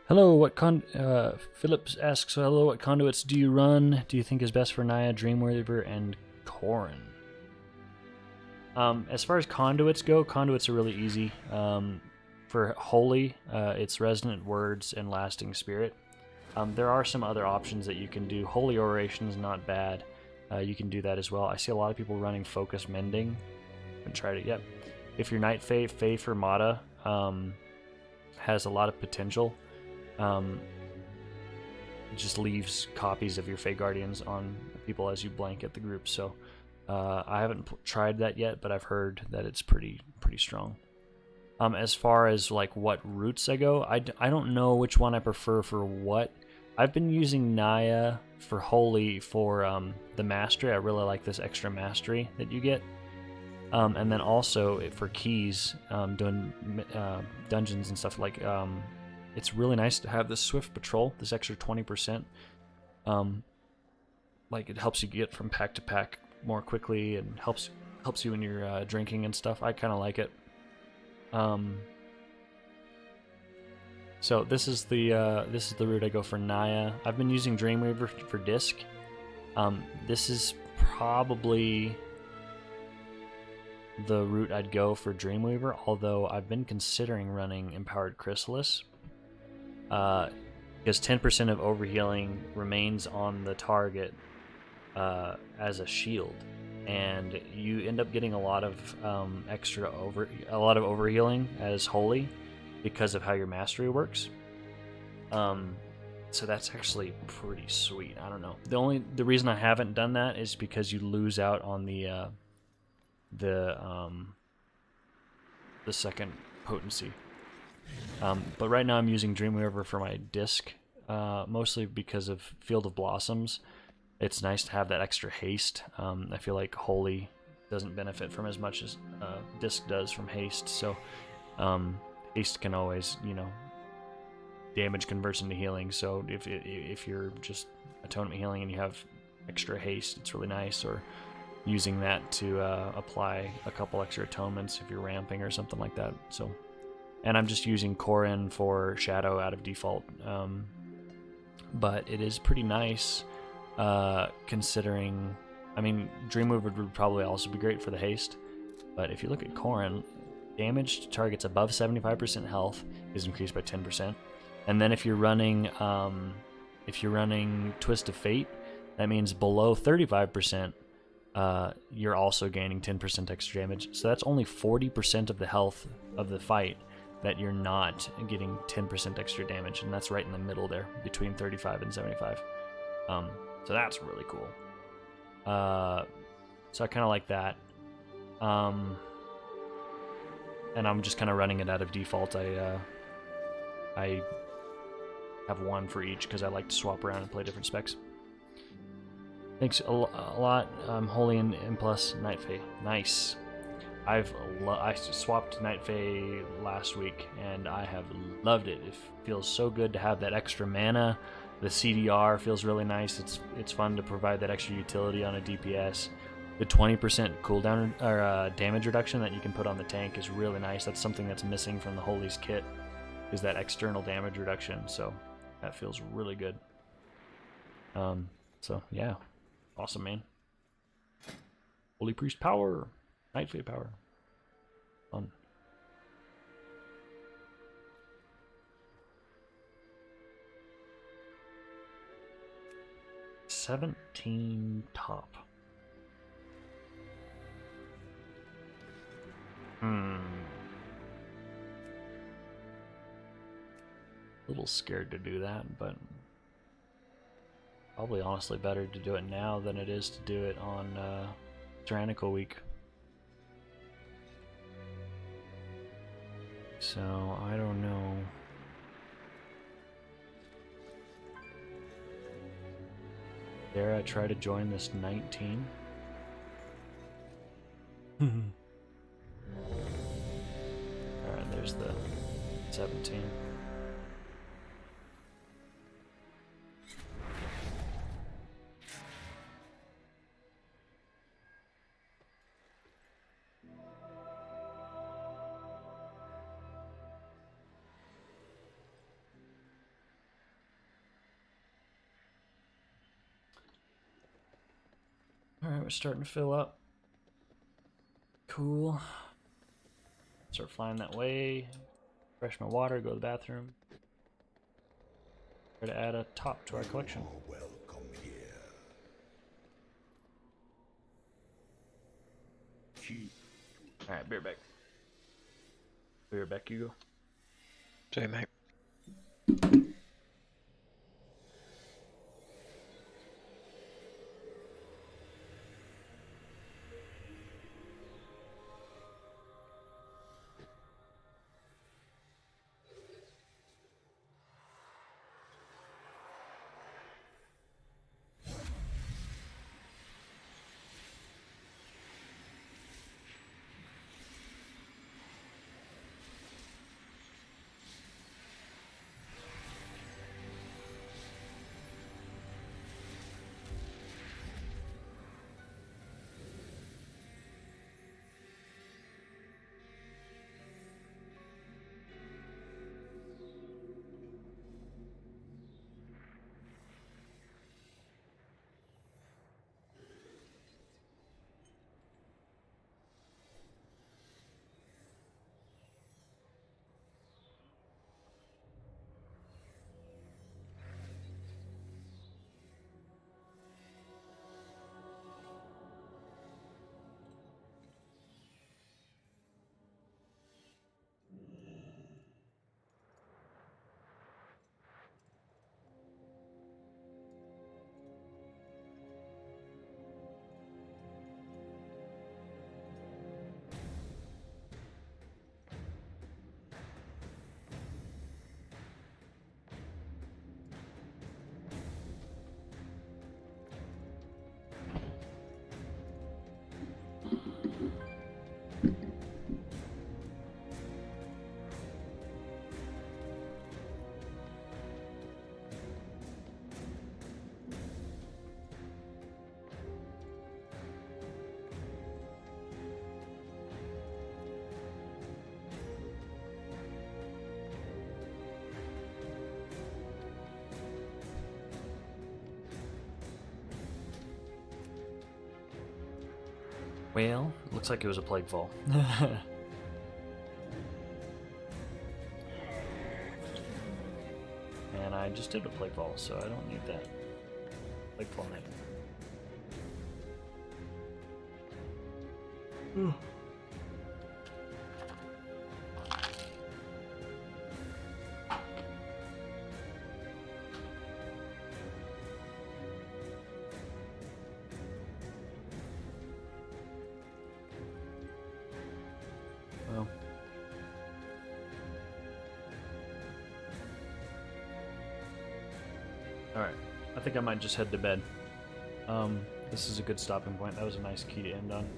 Hello, Phillips asks, hello, what conduits do you run? Do you think is best for Naya, Dreamweaver, and Corrin? As far as conduits go, conduits are really easy. For Holy, it's Resonant Words and Lasting Spirit. There are some other options that you can do. Holy Oration is not bad. You can do that as well. I see a lot of people running Focus Mending. I haven't tried it yet. If you're Night Fae, Fae Fermata has a lot of potential. It just leaves copies of your Fae Guardians on people as you blanket the group. So I haven't tried that yet, but I've heard that it's pretty strong. As far as like what routes I go, I don't know which one I prefer for what. I've been using Naya for Holy for the Mastery. I really like this extra Mastery that you get. And then also for keys, doing dungeons and stuff like it's really nice to have this Swift Patrol, this extra 20%. Like it helps you get from pack to pack more quickly and helps you when you're drinking and stuff. I kind of like it. So this is the route I go for Naya. I've been using Dreamweaver for disc. This is probably the route I'd go for Dreamweaver, although I've been considering running Empowered Chrysalis. Because 10% of overhealing remains on the target as a shield, and you end up getting a lot of overhealing as Holy because of how your Mastery works. So that's actually pretty sweet. I don't know. The reason I haven't done that is because you lose out on the second potency. But right now I'm using Dreamweaver for my disc, mostly because of Field of Blossoms. It's nice to have that extra haste. I feel like Holy doesn't benefit from as much as disc does from haste, so haste can always, damage converts into healing. So if you're just atonement healing and you have extra haste, it's really nice. Or using that to apply a couple extra atonements if you're ramping or something like that. So. And I'm just using Corrin for Shadow out of default. But it is pretty nice considering, I mean, Dreamweaver would probably also be great for the haste, but if you look at Corrin, damage to targets above 75% health is increased by 10%, and then if you're running Twist of Fate, that means below 35%, you're also gaining 10% extra damage. So that's only 40% of the health of the fight that you're not getting 10% extra damage, and that's right in the middle there, between 35 and 75. So that's really cool. So I kind of like that. And I'm just kind of running it out of default. I have one for each because I like to swap around and play different specs. Thanks a lot, Holy and Plus Night Fae. Nice. I swapped Night Fae last week and I have loved it. It feels so good to have that extra mana. The CDR feels really nice. It's fun to provide that extra utility on a DPS. The 20% cooldown or damage reduction that you can put on the tank is really nice. That's something that's missing from the Holy's kit, is that external damage reduction. So that feels really good. So yeah, awesome, man. Holy Priest power, Night Fae power, fun. $17 top. A little scared to do that, but probably honestly better to do it now than it is to do it on Tyrannical Week. So I don't know. Dare I try to join this 19? Alright, there's the 17. Alright, we're starting to fill up. Cool. Start flying that way. Fresh my water, go to the bathroom. Try to add a top to our collection. Welcome here. Alright, be right back. Be right back, Hugo. See you, mate. Well, looks like it was a plague fall. And I just did a plague fall, so I don't need that. Plague fall night. Well. Alright, I think I might just head to bed. This is a good stopping point. That was a nice key to end on.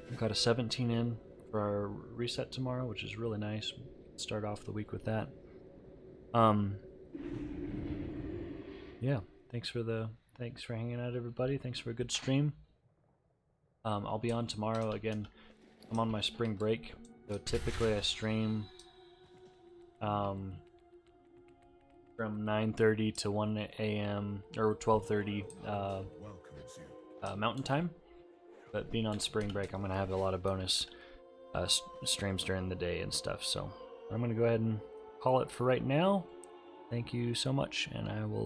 We've got a 17 in for our reset tomorrow, which is really nice. Start off the week with that. Yeah, thanks for hanging out, everybody. Thanks for a good stream. I'll be on tomorrow again. I'm on my spring break, so typically I stream from 9:30 to 1 a.m. or 12:30 Mountain Time. But being on spring break, I'm gonna have a lot of bonus streams during the day and stuff. So I'm gonna go ahead and call it for right now. Thank you so much, and I will